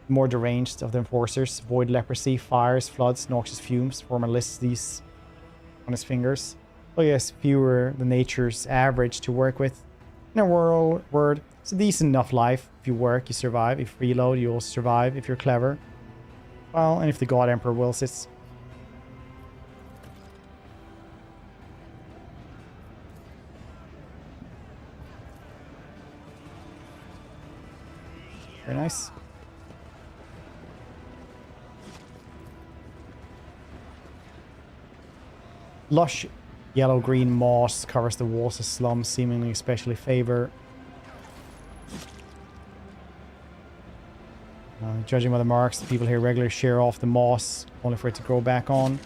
More deranged of the enforcers. Void leprosy, fires, floods, noxious fumes. Foreman lists these on his fingers. Oh yes, fewer than nature's average to work with. In a word, it's a decent enough life. If you work, you survive. If you reload, you also survive. If you're clever. Well, and if the God Emperor wills it. Very nice. Lush yellow-green moss covers the walls of slums, seemingly especially favor. Judging by the marks, the people here regularly shear off the moss, only for it to grow back on.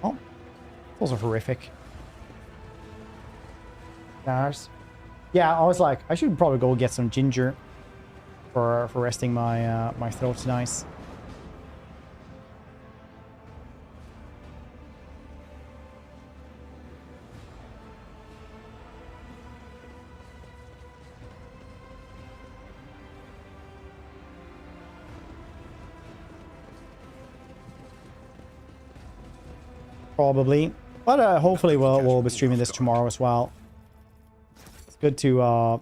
Oh, those are horrific. Stars. Yeah, I was like, I should probably go get some ginger for resting my my throat nice. Probably, but hopefully we'll be streaming this tomorrow as well. It's good to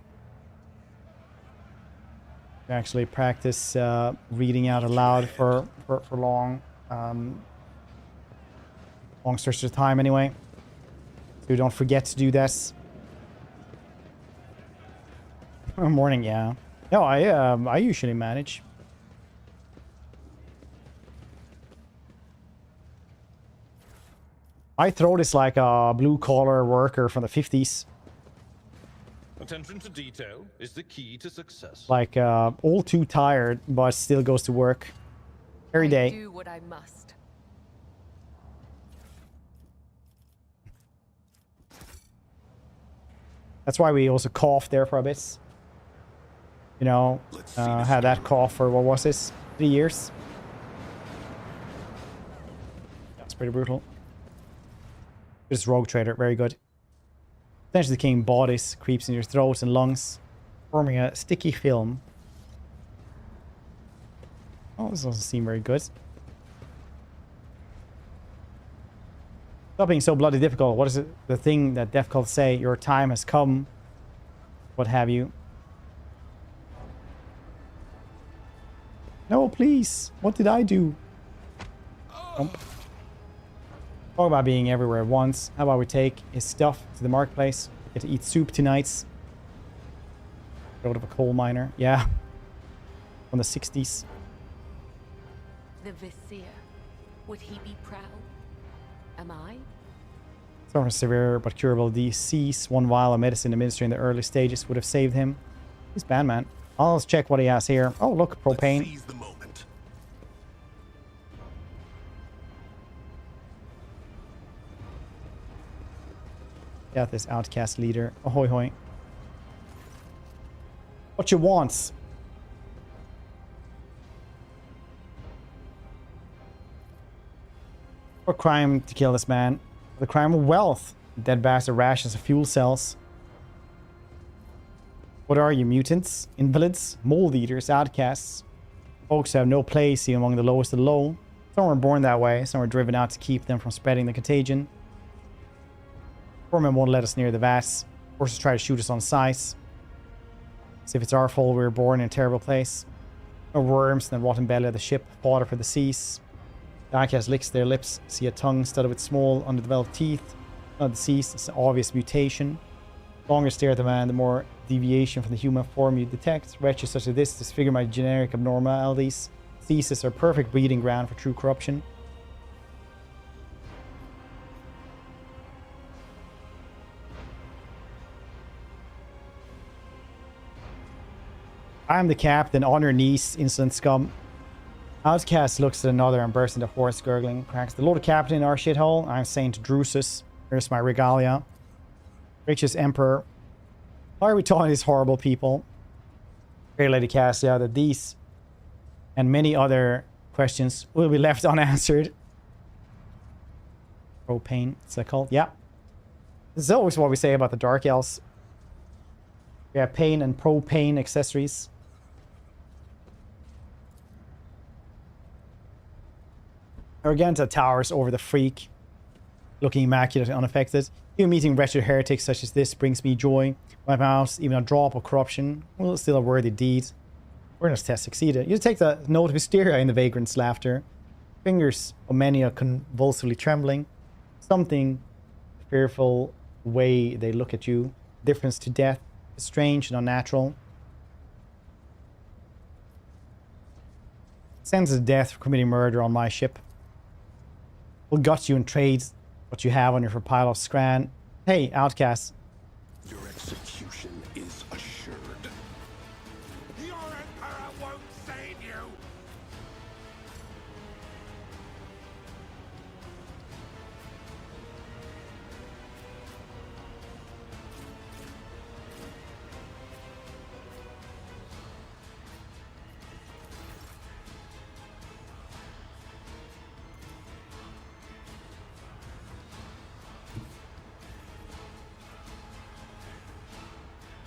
Actually practice reading out aloud for long stretches of time anyway. So don't forget to do this. Morning, yeah. No, I usually manage. I throw this like a blue-collar worker from the 50s. Attention to detail is the key to success. Like, all too tired, but still goes to work every day. Do what I must. That's why we also coughed there for a bit. You know, had that cough for, what was this? 3 years? That's pretty brutal. This rogue trader, very good. Essentially the king bodies creeps in your throat and lungs, forming a sticky film. Oh, this doesn't seem very good. Stop being so bloody difficult. What is it? The thing that death cults say? Your time has come. What have you? No, please. What did I do? Nope. Talk about being everywhere at once. How about we take his stuff to the marketplace? Get to eat soup tonight. Go to a coal miner. Yeah. From the 60s. The Vizier. Would he be proud? Am I? Suffering severe but curable disease. One vial of medicine administered in the early stages would have saved him. He's bad, man. Let's check what he has here. Oh, look, propane. Yeah, this outcast leader. Ahoy hoy. What you want? What crime to kill this man? The crime of wealth. Dead bastard rations of fuel cells. What are you, mutants? Invalids? Mold eaters? Outcasts? Folks who have no place even among the lowest of the low. Some were born that way. Some were driven out to keep them from spreading the contagion. Foremen won't let us near the vats. Forces try to shoot us on sight. As if it's our fault we were born in a terrible place. No worms in the rotten belly of the ship. Fodder for the seas. The outcast licks their lips. See a tongue studded with small, underdeveloped teeth. Not disease. It's an obvious mutation. The longer stare at the man, the more deviation from the human form you detect. Wretches such as this disfigure my generic abnormalities. Diseases are perfect breeding ground for true corruption. I'm the captain, on your knees, insolent scum. Outcast looks at another and bursts into hoarse gurgling. Cracks. The Lord Captain in our shithole. I'm Saint Drusus. Here's my regalia. Gracious Emperor. Why are we talking to these horrible people? Great Lady Cassia, that these and many other questions will be left unanswered. Propane. It's a cult. Yeah. This is always what we say about the Dark Elves. We have pain and propane accessories. Argenta towers over the freak, looking immaculate and unaffected. Even meeting wretched heretics such as this brings me joy. My mouse, even a drop of corruption, well, still a worthy deed. Awareness test succeeded. You take the note of hysteria in the vagrant's laughter. Fingers of many are convulsively trembling. Something fearful way they look at you. Difference to death is strange and unnatural. Sentence of death for committing murder on my ship. We'll gut you and trade what you have on your for pile of scran. Hey, outcasts. Your execution is assured. Your emperor won't save you!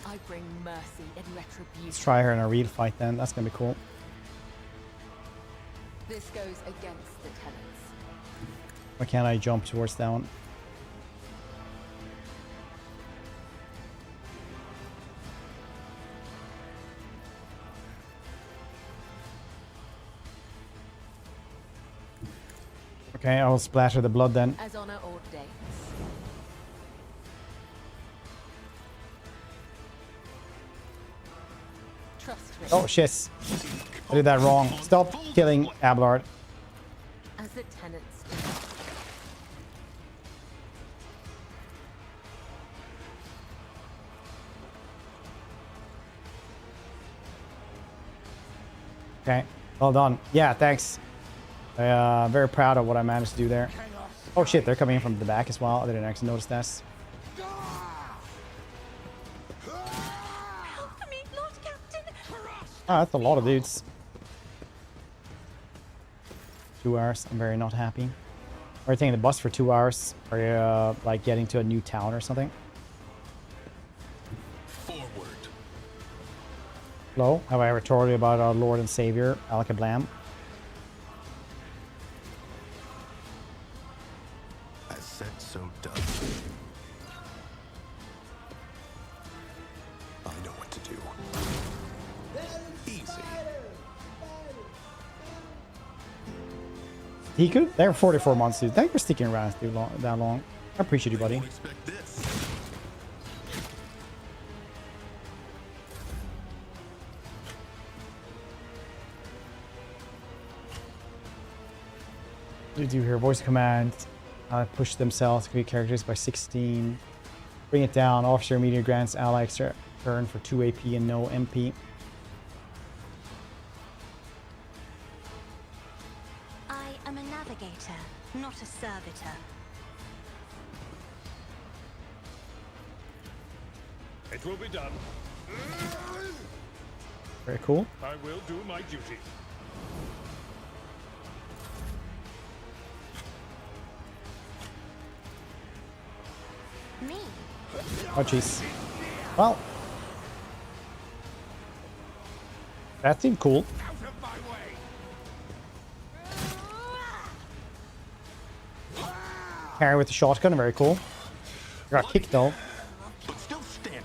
I bring mercy and retribution. Let's try her in a real fight then. That's gonna be cool. This goes against the tenets. Why can't I jump towards that one? Okay, I will splatter the blood then. As honor ordains. Trust me. Oh shit. I did that wrong. Stop killing Abelard. As the tenants. Okay, well done. Yeah, thanks. Very proud of what I managed to do there. Oh shit, they're coming in from the back as well. I didn't actually notice that. Ah, that's a lot of dudes. 2 hours. I'm very not happy. We're taking the bus for 2 hours. Are you like getting to a new town or something? Forward. Hello? Have I ever told you about our Lord and Savior, Alcablam? As said, so done. I know what to do. Easy. He could. They're 44 months, dude. Thank you for sticking around that long. I appreciate you, buddy. Expect this. What do you do here? Voice command. Push themselves to create characters by 16. Bring it down. Officer immediately grants ally extra turn for 2 AP and no MP. I am a navigator, not a servitor. It will be done. Very cool. I will do my duty. Me? Oh, jeez. Well. That seemed cool. Carry with the shotgun, very cool. Got kicked though. But still standing.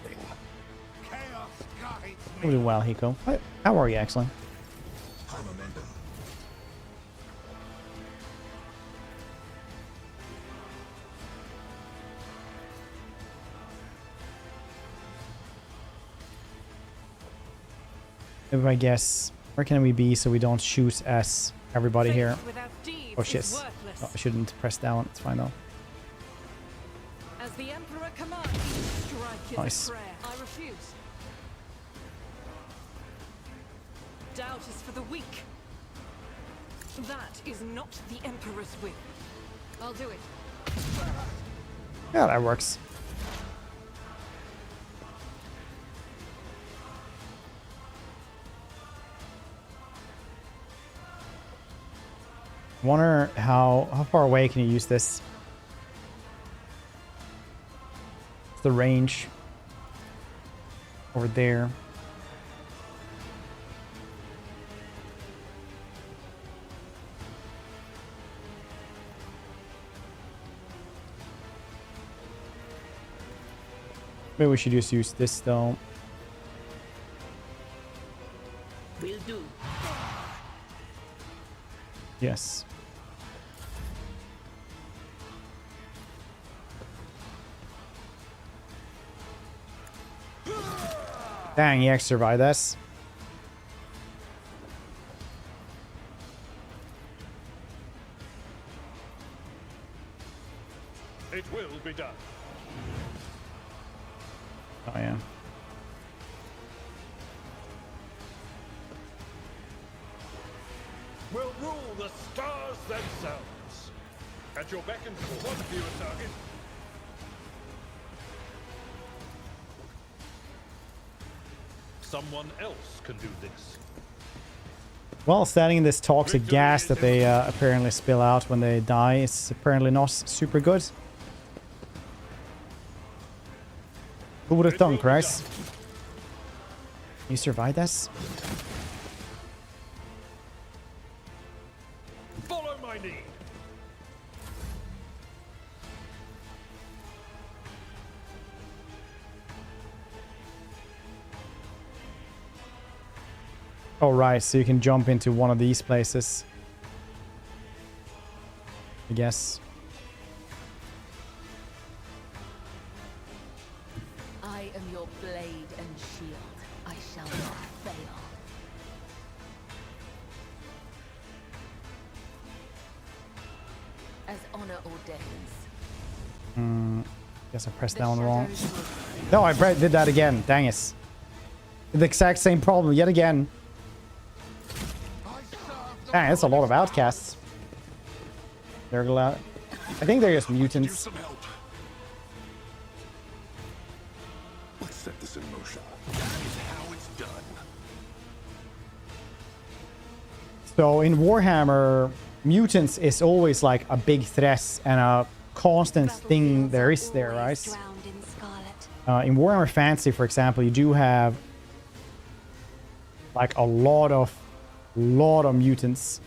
We're doing well, Hiko. How are you, actually? Maybe I guess, where can we be so we don't shoot at everybody here? Oh shit. Oh, I shouldn't press down. It's fine though. As the Emperor commands, strike Nice. prayer. I refuse. Doubt is for the weak. That is not the Emperor's will. I'll do it. Yeah, that works. Wonder how far away can you use this? It's the range over there. Maybe we should just use this though. Will do. Yes. Dang, he actually survived this. It will be done. Oh yeah. Will rule the stars themselves. At your beck and call. What view a target? Someone else can do this. Well, standing in this toxic gas that they apparently spill out when they die is apparently not super good. Who would have thunk, Chris? You survived this? Follow my lead. Oh, right, so you can jump into one of these places. I guess. I am your blade and shield. I shall not fail. As honor ordains. Guess I pressed down wrong. No, I did that again. Dang it. The exact same problem yet again. Dang, that's a lot of outcasts. They're allowed. I think they're just mutants. Let's set this in motion. That is how it's done. So in Warhammer, mutants is always like a big threat and a constant thing there is there, right? In Warhammer Fantasy, for example, you do have like a lot of mutants.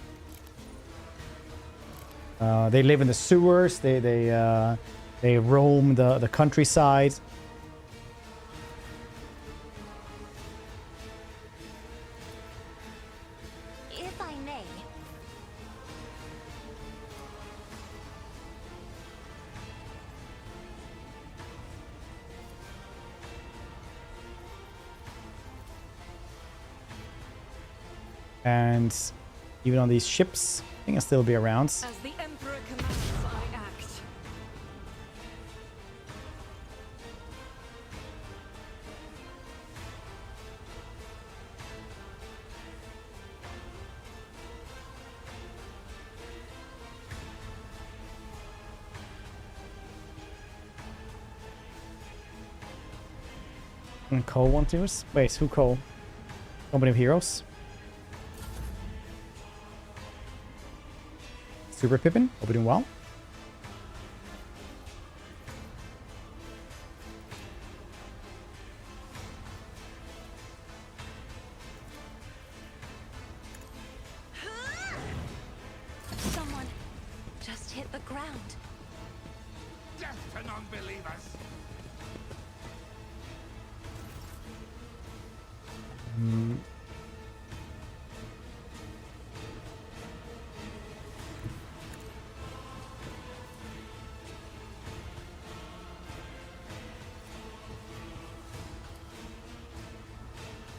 They live in the sewers. They roam the countryside. If I may. And even on these ships, I think I'll still be around. As the Emperor commands, I act. And Cole want to use? Wait, who Cole? Company of Heroes? Super Pippin, hope you're doing well. Someone just hit the ground. Death to non-believers.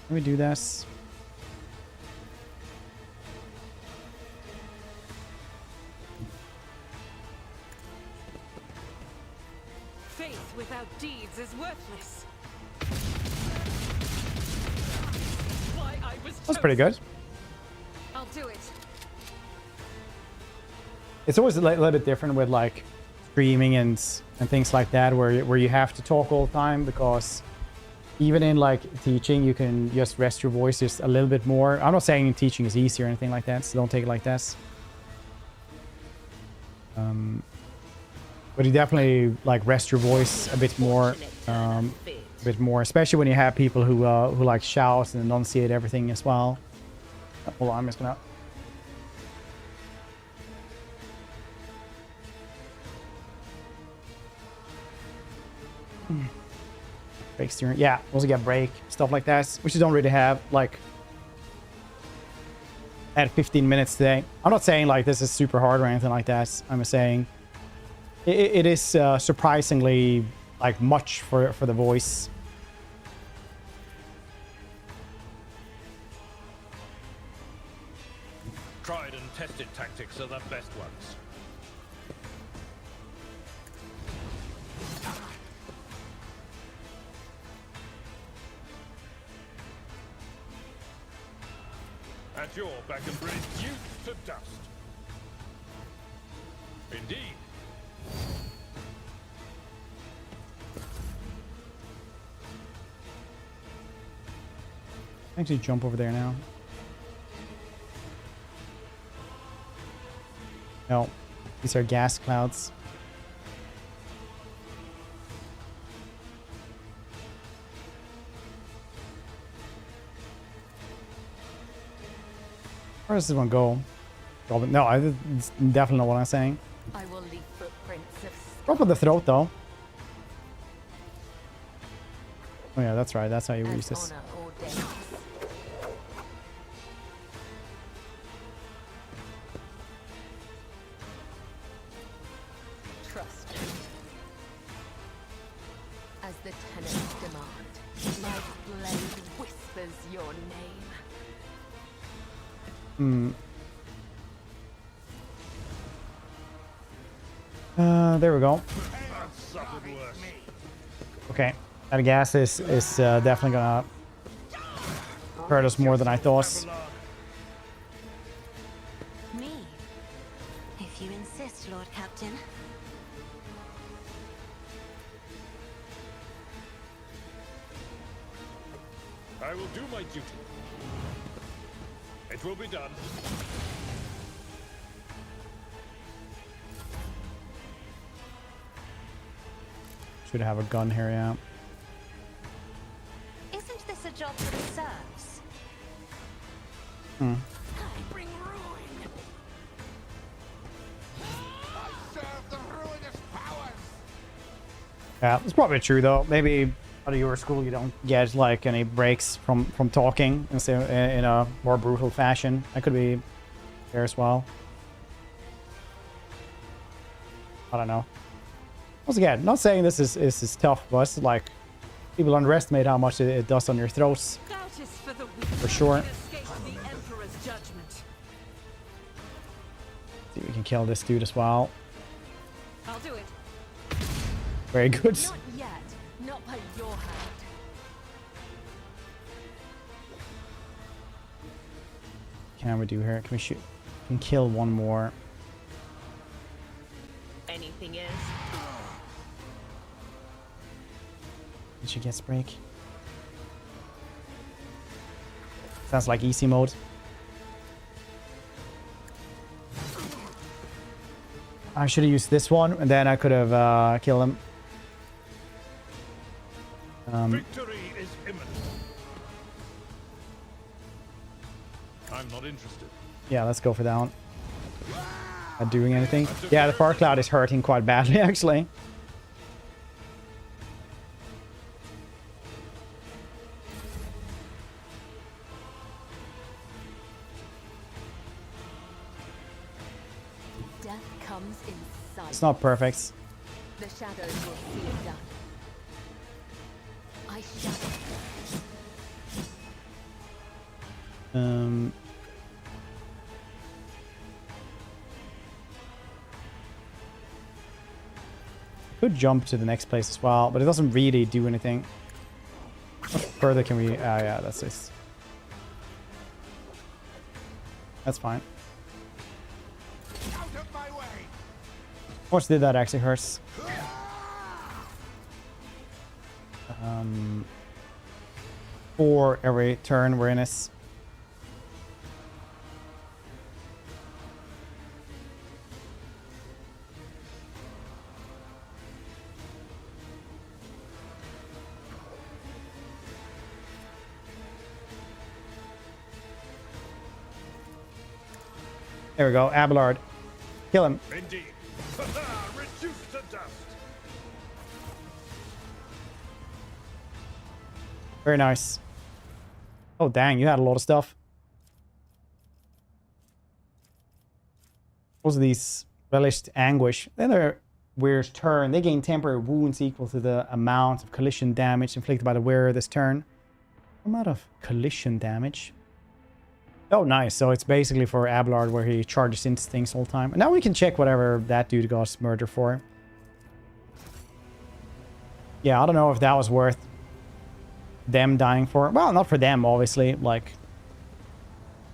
Let me do this. Faith without deeds is worthless. Why I was That's pretty good. I'll do it. It's always a little bit different with like streaming and things like that, where you have to talk all the time, because even in like teaching, you can just rest your voice just a little bit more. I'm not saying teaching is easy or anything like that, so don't take it like this. But you definitely like rest your voice a bit more, especially when you have people who like shout and enunciate everything as well. Hold on, I'm just gonna. Brake steering, yeah. Also get brake, stuff like that, which you don't really have like at 15 minutes today. I'm not saying like this is super hard or anything like that. I'm just saying it is surprisingly like much for the voice. Tried and tested tactics are the best ones. At your back and bring you to dust. Indeed. Actually jump over there now. No, these are gas clouds. Where does this one go? No, it's definitely not what I'm saying. I will leave footprints of Drop with the throat, though. Oh yeah, that's right. That's how you use this. honor ordains. trust me. As the tenets demand, my blade whispers your name. There we go. Okay, that gas is definitely gonna hurt us more than I thought. Me? If you insist, Lord Captain. I will do my duty. It will be done. Should have a gun here, yeah. Isn't this a job for the serfs? Hmm. I bring ruin. I serve the ruinous powers. Yeah, it's probably true though. Maybe out of your school you don't get like any breaks from talking in a more brutal fashion. That could be there as well. I don't know. Once again, not saying this is tough, but it's like people underestimate how much it does on your throats. For sure. See if we can kill this dude as well. I'll do it. Very good. Not yet. Not by your hand. Can we do here? Can we shoot? Can kill one more? Anything is. Did she get break? Sounds like easy mode. I should have used this one, and then I could have killed him. Victory is imminent. I'm not interested. Yeah, let's go for that one. Not doing anything. Yeah, the far cloud is hurting quite badly, actually. Death comes in sight. It's not perfect. The shadows will see it done. I shadow. Could jump to the next place as well, but it doesn't really do anything. How much further can we? Yeah, that's this. That's fine. Out of my way. How much did that actually hurt? 4 every turn we're in this. There we go, Abelard. Kill him. Indeed. Reduced to dust. Very nice. Oh, dang, you had a lot of stuff. What was these? Relished anguish. Then their wearer's turn. They gain temporary wounds equal to the amount of collision damage inflicted by the wearer this turn. Amount of collision damage. Oh, nice. So it's basically for Abelard where he charges into things all the time. And now we can check whatever that dude got murder for. Yeah, I don't know if that was worth them dying for. Well, not for them, obviously. Like,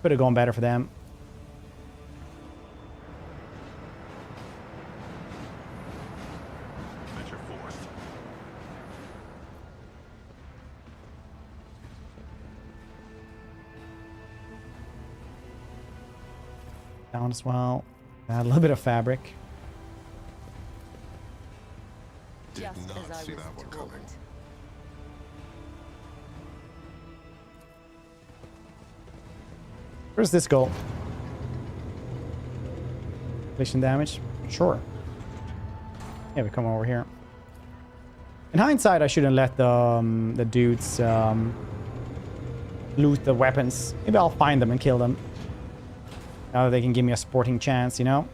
could have gone better for them. At your fourth. Down as well. Add a little bit of fabric. Did not see that one coming. Where's this go? Collision damage? Sure. Yeah, we come over here. In hindsight, I shouldn't let the dudes loot the weapons. Maybe I'll find them and kill them. Now that they can give me a sporting chance, you know?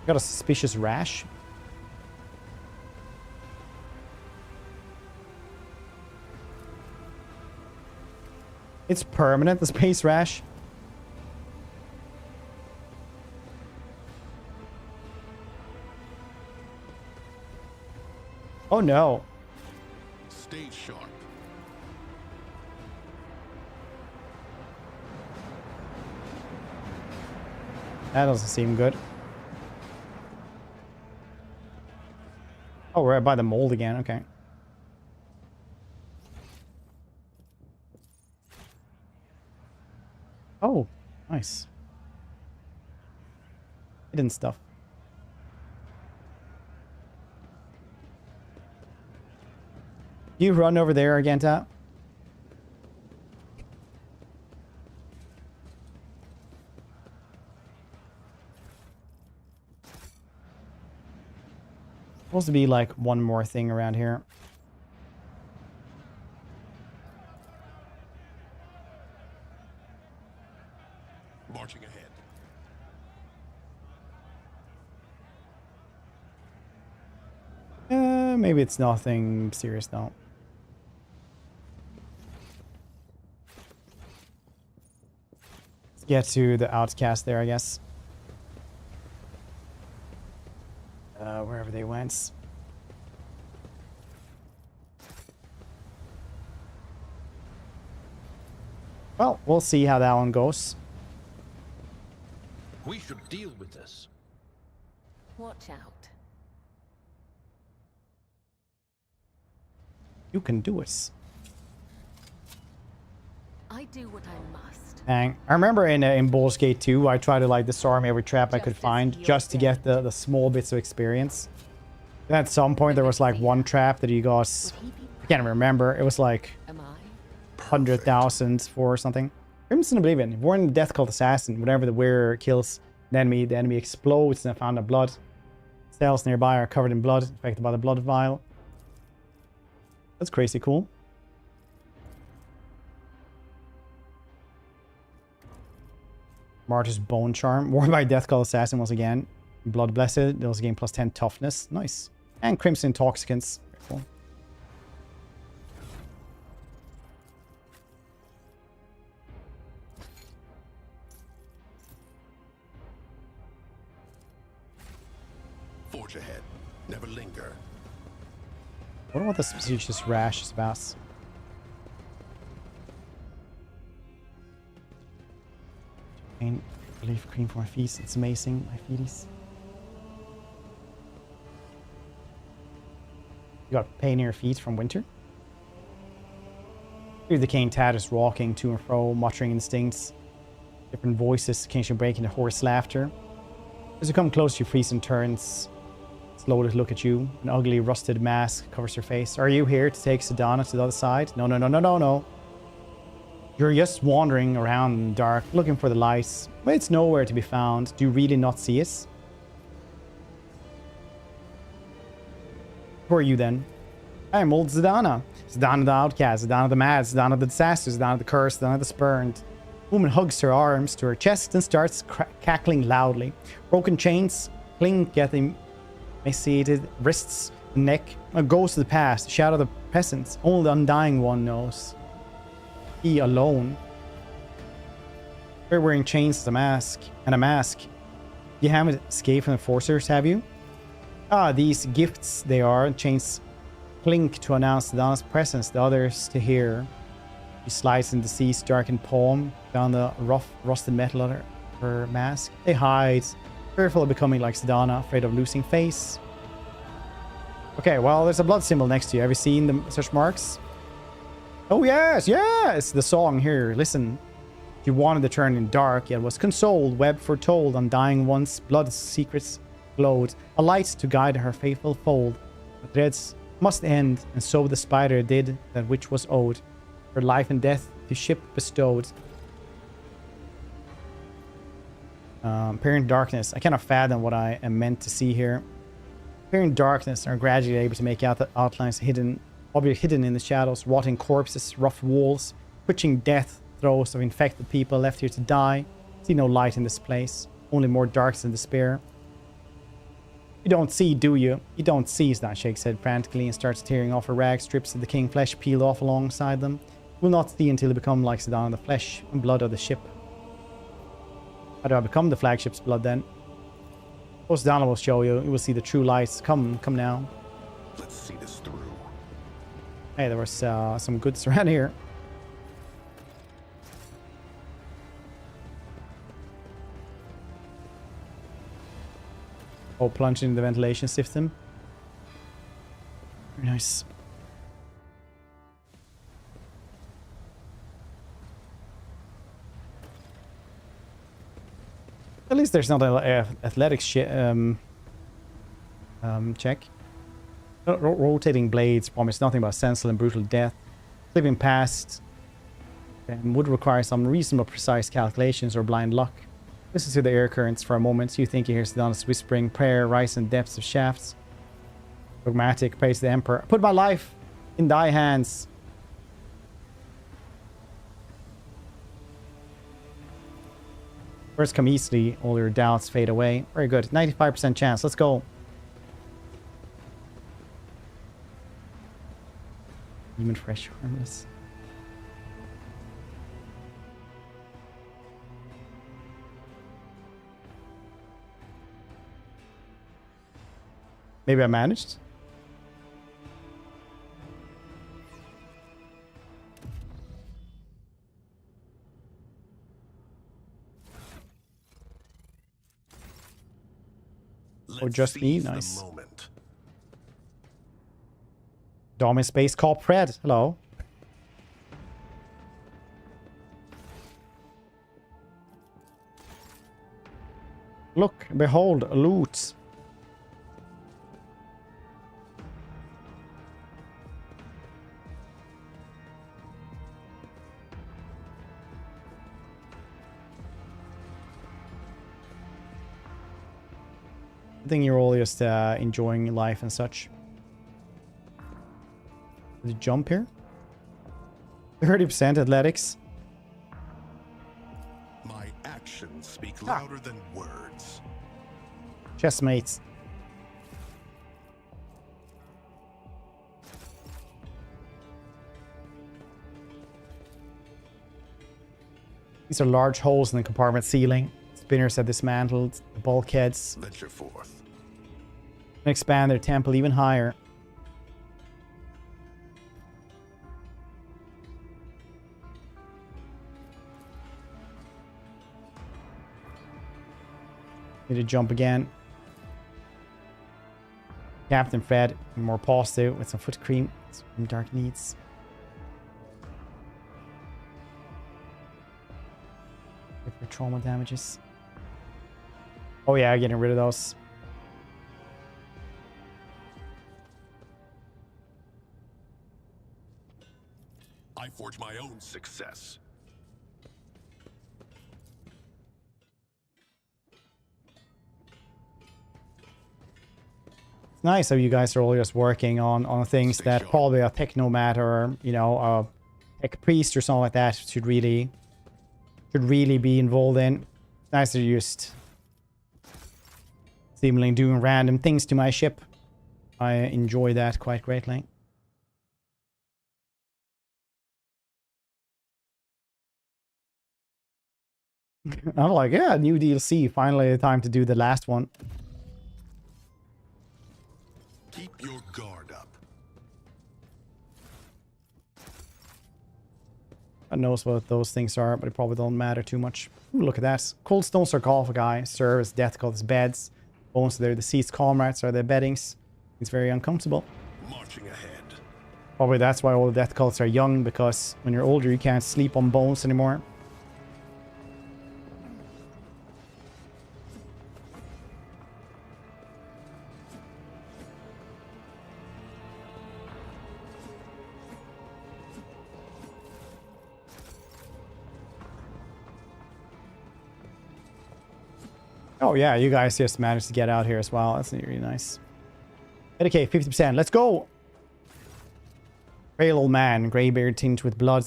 Got a suspicious rash. It's permanent, the space rash. Oh no. Stay sharp. That doesn't seem good. Oh, we're right by the mold again. Okay. Oh, nice. Hidden stuff. You run over there, Argenta. Supposed to be like one more thing around here. Marching ahead. Maybe it's nothing serious though. Let's get to the outcast there, I guess. Wherever they went. Well, we'll see how that one goes. We should deal with this. Watch out. You can do it. I do what I must. Dang. I remember in Baldur's Gate 2, I tried to like disarm every trap I could find just to get the small bits of experience. And at some point there was like one trap that you got, I can't remember, it was like 100,000 for something. Crimson Oblivion, Warren the Death Cult Assassin, whenever the wearer kills an enemy, the enemy explodes in a fountain of blood. Cells nearby are covered in blood, affected by the blood vial. That's crazy cool. Martyr's Bone Charm. Worn by Death Cult Assassin once again. Blood Blessed. Those gain plus 10 toughness. Nice. And Crimson Intoxicants. Very cool. Forge ahead. Never linger. I wonder what this suspicious rash is about. Pain, leaf cream for my feet. It's amazing, my feeties. You got pain in your feet from winter? Hear the cane tatters walking to and fro, muttering instincts. Different voices occasionally break into hoarse laughter. As you come close, you freeze and turns. Slowly look at you. An ugly, rusted mask covers her face. Are you here to take Sedana to the other side? No, no, no, no, no, no. You're just wandering around in the dark, looking for the lights, but it's nowhere to be found. Do you really not see it? Who are you then? I am old Sedana. Sedana the outcast, Sedana the mad, Sedana the disaster, Sedana the cursed, Sedana the spurned. The woman hugs her arms to her chest and starts cackling loudly. Broken chains clink at the emaciated wrists and neck. A ghost of the past, shadow of the present. Only the undying one knows. He alone. You're wearing chains as a mask, and a mask. You haven't escaped from the Forcers, have you? Ah, these gifts they are. Chains clink to announce Sedana's presence, the others to hear. She slides in the sea's darkened palm, down the rough, rusted metal of her mask. They hide, fearful of becoming like Sedana, afraid of losing face. Okay, well, there's a blood symbol next to you. Have you seen the search marks? Oh, yes, yes! The song here, listen. She wanted to turn in dark, yet was consoled, web foretold, undying once, blood's secrets glowed, a light to guide her faithful fold. The threads must end, and so the spider did that which was owed. Her life and death to ship bestowed. Appearing darkness. I cannot fathom what I am meant to see here. Appearing darkness are gradually able to make out the outlines hidden in the shadows, rotting corpses, rough walls, twitching death throes of infected people left here to die. See no light in this place, only more darkness and despair. You don't see, do you? You don't see, Snatch shakes head frantically and starts tearing off her rag. Strips of the king flesh peeled off alongside them. You will not see until you become like Sedan, the flesh and blood of the ship. How do I become the flagship's blood then? Oh, Sedan will show you. You will see the true lights. Come now. Let's see this through. Hey, there was some goods around here. Oh, plunge into the ventilation system. Very nice. At least there's not an athletics check. Rotating blades promise nothing but senseless and brutal death. Clipping past would require some reasonable precise calculations or blind luck. Listen to the air currents for a moment. You think you hear Sedan's whispering prayer rise in the depths of shafts. Dogmatic, praise the Emperor. Put my life in thy hands. Words come easily, all your doubts fade away. Very good. 95% chance. Let's go. Human fresh, harmless. Maybe I managed. Or just me? Nice. Dom in space called Fred. Hello. Look, behold, loot. I think you're all just enjoying life and such. Did you jump here? 30% athletics. My actions speak louder than words. Chessmates. These are large holes in the compartment ceiling. Spinners have dismantled the bulkheads. Venture forth. And expand their temple even higher. Need to jump again. Captain Fred, more positive with some foot cream. Some dark needs. For trauma damages. Oh yeah, getting rid of those. I forge my own success. It's nice how you guys are all just working on things that probably a technomat or, you know, a tech priest or something like that should really be involved in. It's nice that you're just seemingly doing random things to my ship. I enjoy that quite greatly. I'm like, yeah, new DLC. Finally, time to do the last one. Keep your guard up. God knows what those things are, but it probably don't matter too much. Ooh, look at that. Cold stone sarcophagi serve as death cult's beds. Bones of their deceased comrades are their beddings. It's very uncomfortable. Marching ahead. Probably that's why all the death cults are young, because when you're older, you can't sleep on bones anymore. Oh yeah, you guys just managed to get out here as well. That's really nice. Okay, 50%. Let's go! Frail old man, grey beard tinged with blood,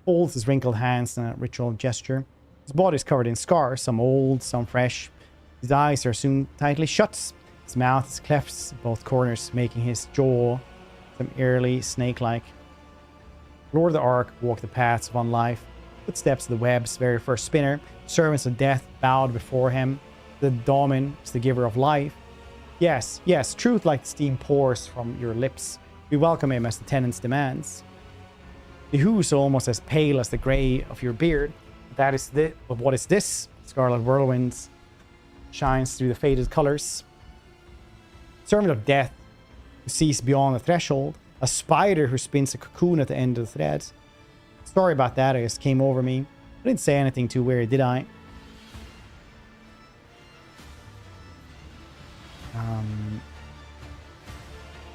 holds his wrinkled hands in a ritual gesture. His body is covered in scars, some old, some fresh. His eyes are soon tightly shut. His mouth is cleft at both corners, making his jaw some eerily snake-like. Lord of the Ark walked the paths of unlife, footsteps of the web's very first spinner. Servants of death bowed before him. The Daemon is the giver of life. Yes, yes, truth like steam pours from your lips. We welcome him as the tenant's demands. The hues are almost as pale as the grey of your beard. That is the. But what is this? Scarlet whirlwinds shines through the faded colors. Servant of death who sees beyond the threshold. A spider who spins a cocoon at the end of the thread. Sorry about that, I just came over me. I didn't say anything too weird, did I?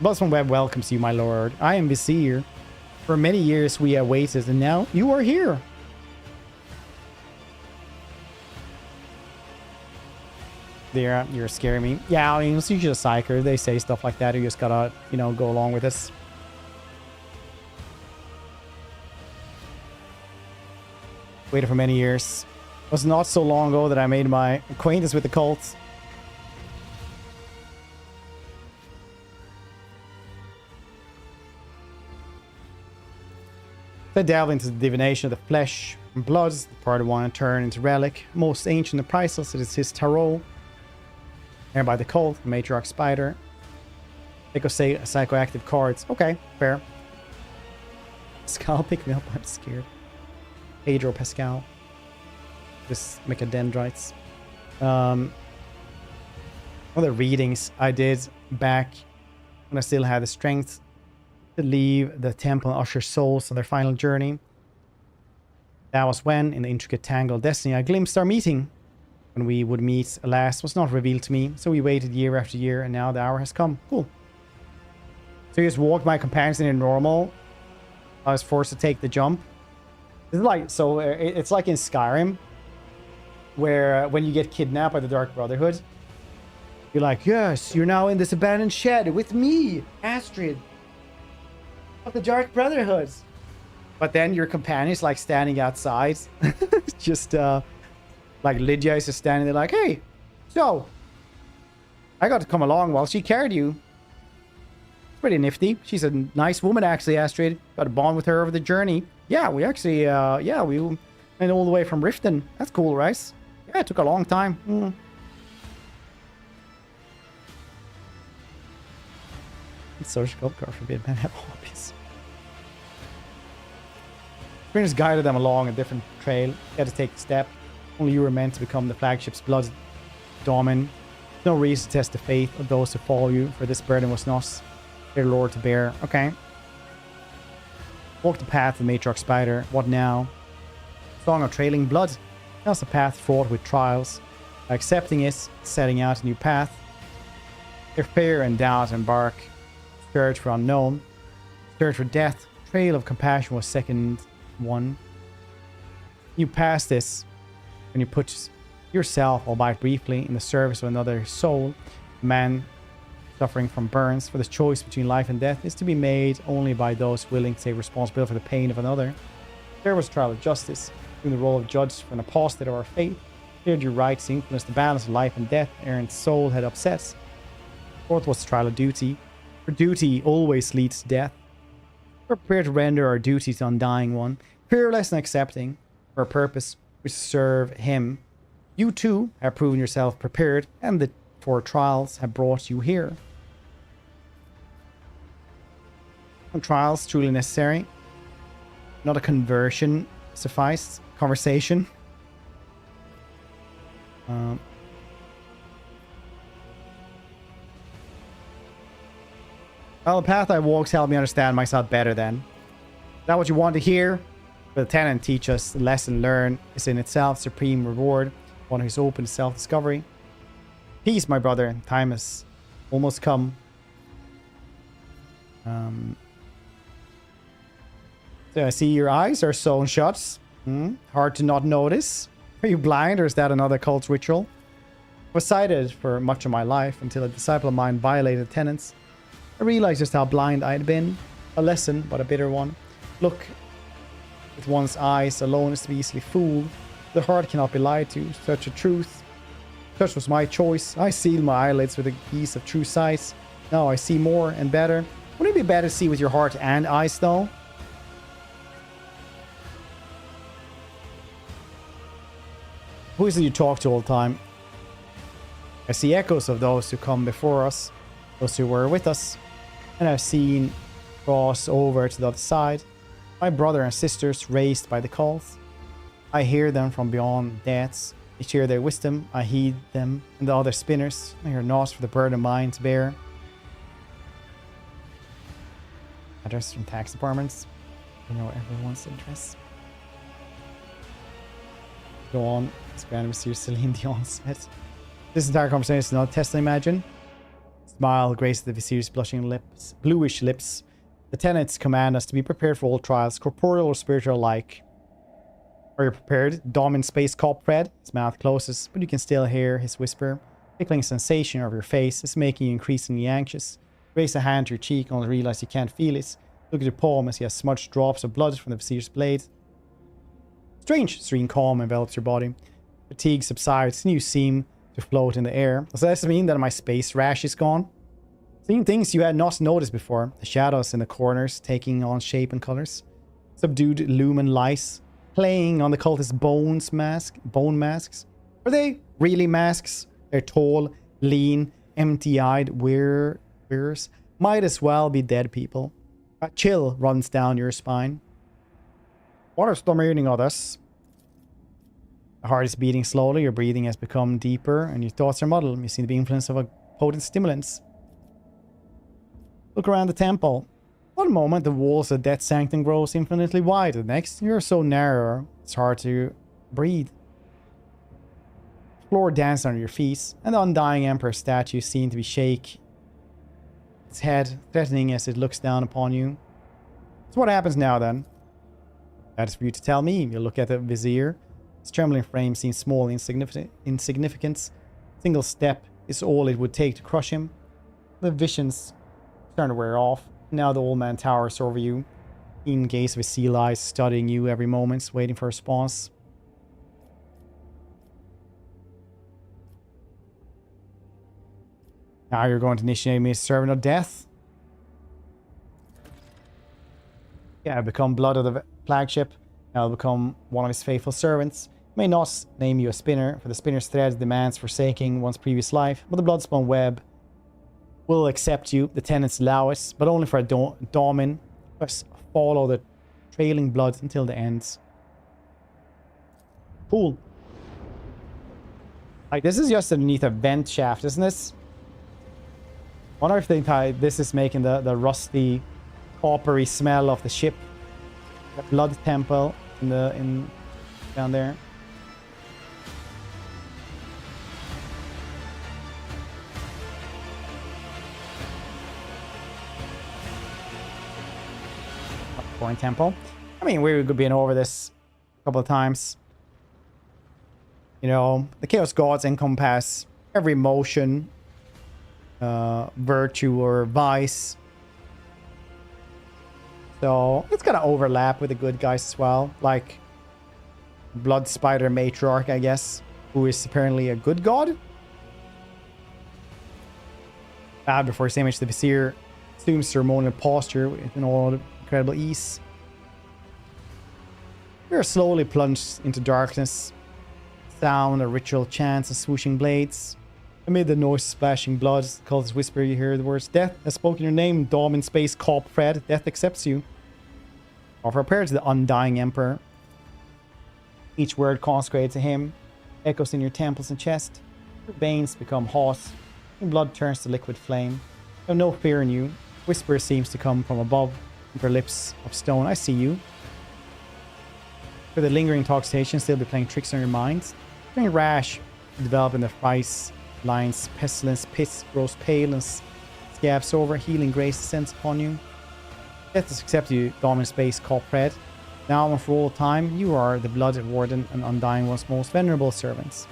Busman Web welcomes you, my lord. I am Vizier. For many years we have waited, and now you are here. There, you're scaring me. Yeah, I mean, it's usually a psyker. They say stuff like that. You just gotta, you know, go along with this. Waited for many years. It was not so long ago that I made my acquaintance with the cult. They delve into the divination of the flesh and blood, the part of one turn into relic. Most ancient and priceless, it is his tarot. Here by the cult, the matriarch spider. They go say psychoactive cards. Okay, fair. Pascal, pick me up, I'm scared. Pedro Pascal. Just make a dendrites. One of the readings I did back when I still had the strength to leave the temple and usher souls on their final journey. That was when, in the intricate tangle of destiny, I glimpsed our meeting. When we would meet, alas, was not revealed to me, so we waited year after year, and now the hour has come. Cool. So you just walked my companions in a normal. I was forced to take the jump. It's like, so it's like in Skyrim, where when you get kidnapped by the Dark Brotherhood, you're like, yes, you're now in this abandoned shed with me, Astrid, of the Dark Brotherhood. But then your companion is like standing outside, just like Lydia is just standing there like, hey, so I got to come along while she carried you. It's pretty nifty. She's a nice woman, actually, Astrid. Got a bond with her over the journey. Yeah, we actually, yeah, we went all the way from Riften. That's cool, right? Yeah, it took a long time. Social cult car forbid men have hobbies. Sprinters guided them along a different trail. You had to take the step. Only you were meant to become the flagship's blood daemon. No reason to test the faith of those who follow you, for this burden was not their lord to bear. Okay. Walk the path of the matriarch spider. What now? Song of trailing blood. That's a path fraught with trials. By accepting it, setting out a new path. If fear and doubt embark, search for unknown, search for death. Trail of compassion was second one. You pass this when you put yourself, albeit briefly, in the service of another soul. Man suffering from burns, for the choice between life and death is to be made only by those willing to take responsibility for the pain of another. There was a trial of justice, doing the role of judge for an apostate of our faith. Here your rights influenced the balance of life and death Aaron's soul had upset. Fourth was the trial of duty, for duty always leads to death. We're prepared to render our duty to undying one, fearless and accepting, for a purpose which serve him. You too have proven yourself prepared, and the 4 trials have brought you here. Are trials truly necessary? Not a conversion suffice. Conversation. Well, the path I walked helped me understand myself better then. Is that what you want to hear? The tenant teach us the lesson learned is in itself supreme reward, one who's open to self-discovery. Peace, my brother. Time has almost come. So I see your eyes are sewn shut. Hard to not notice. Are you blind, or is that another cult's ritual? I was sighted for much of my life until a disciple of mine violated the tenets. I realized just how blind I had been. A lesson, but a bitter one. Look with one's eyes alone is to be easily fooled. The heart cannot be lied to. Such Such was my choice. I sealed my eyelids with a piece of true sight. Now I see more and better. Wouldn't it be better to see with your heart and eyes, though? Who is it you talk to all the time? I see echoes of those who come before us, those who were with us, and I've seen cross over to the other side. My brother and sisters raised by the calls. I hear them from beyond deaths. I share their wisdom. I heed them and the other spinners. I hear not for the burden of mine to bear. Address from tax departments. You know everyone's interests. Go on. It's grand Monsieur Celine Dion Smith. This entire conversation is not a test, I imagine. Smile graced the vizier's blushing lips, bluish lips. The tenants command us to be prepared for all trials, corporeal or spiritual alike. Are you prepared? Dom in space cop Fred. His mouth closes, but you can still hear his whisper. Tickling sensation of your face is making you increasingly anxious. Raise a hand to your cheek only realize you can't feel it. Look at your palm as he has smudged drops of blood from the vizier's blade. Strange, serene calm envelops your body. Fatigue subsides and you seem to float in the air. Does this mean that my space rash is gone? Seeing things you had not noticed before. The shadows in the corners taking on shape and colors. Subdued lumen lights playing on the cultist bone masks. Are they really masks? They're tall, lean, empty-eyed wearers. Might as well be dead people. A chill runs down your spine. What is the meaning of this? The heart is beating slowly, your breathing has become deeper, and your thoughts are muddled. You see the influence of a potent stimulant. Look around the temple. One moment, the walls of Death Sanctum grows infinitely wide. The next, you're so narrow, it's hard to breathe. The floor dances under your feet, and the undying Emperor statue seems to be shake its head, threatening as it looks down upon you. So what happens now, then? That is for you to tell me. You look at the vizier. His trembling frame seems small insignificance. Single step is all it would take to crush him. The visions starting to wear off. Now the old man towers over you. Keen gaze of his seal eyes studying you every moment, waiting for a response. Now you're going to initiate me as servant of death. Yeah, I've become blood of the flagship. Now I'll become one of his faithful servants. May not name you a spinner, for the spinner's thread demands forsaking one's previous life, but the bloodspun web will accept you. The tenants allow it, but only for a domin. Just follow the trailing blood until the ends. Cool. Like, this is just underneath a vent shaft, isn't this? I wonder if this is making the rusty, coppery smell of the ship. The blood temple down there. Point temple. I mean, we've been over this a couple of times. You know, the Chaos Gods encompass every motion, virtue or vice. So it's gonna overlap with the good guys as well, like Blood Spider Matriarch, I guess, who is apparently a good god. Before his image, the Vizier assumes ceremonial posture with an all incredible ease. You're slowly plunged into darkness. Sound of ritual chants and swooshing blades. Amid the noise of splashing blood, the cultist whisper, you hear the words, "Death has spoken your name, Dom in space, Corp Fred. Death accepts you." Offer a prayer to the undying Emperor. Each word consecrated to him echoes in your temples and chest. Your veins become hot. Your blood turns to liquid flame. You have no fear in you. Whisper seems to come from above. Your lips of stone. I see you. For the lingering intoxication, still be playing tricks on your minds. Feeling rash, developing the vice lines, pestilence, pits grows pale and scabs over. Healing grace descends upon you. Death has accepted you, Dom in space, Copred. Now and for all time, you are the blood warden and undying one's most venerable servants.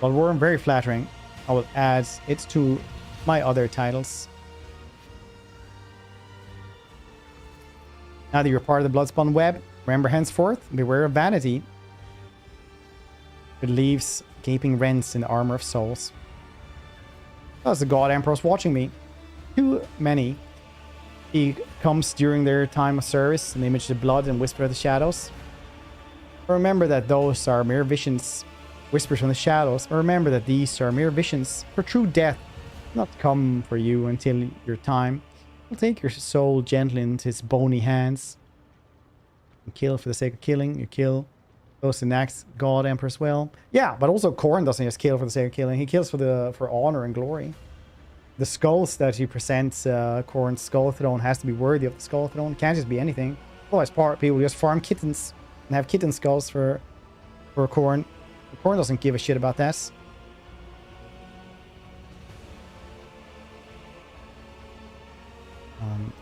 Blood warden, very flattering. I will add it to my other titles. Now that you're part of the Bloodspun web, remember henceforth, beware of vanity. It leaves gaping rents in the armor of souls. That's the God Emperor's watching me. Too many. He comes during their time of service and image the blood and whisper of the shadows. Remember that those are mere visions. Whispers from the shadows. Remember that these are mere visions. For true death will not come for you until your time. He'll take your soul gently into his bony hands. You kill for the sake of killing. You kill those who next God Emperor as well. Yeah, but also Khorne doesn't just kill for the sake of killing. He kills for honor and glory. The skulls that he presents, Khorne's skull throne has to be worthy of the skull throne. It can't just be anything. Otherwise, people just farm kittens and have kitten skulls for Khorne. Khorne doesn't give a shit about that.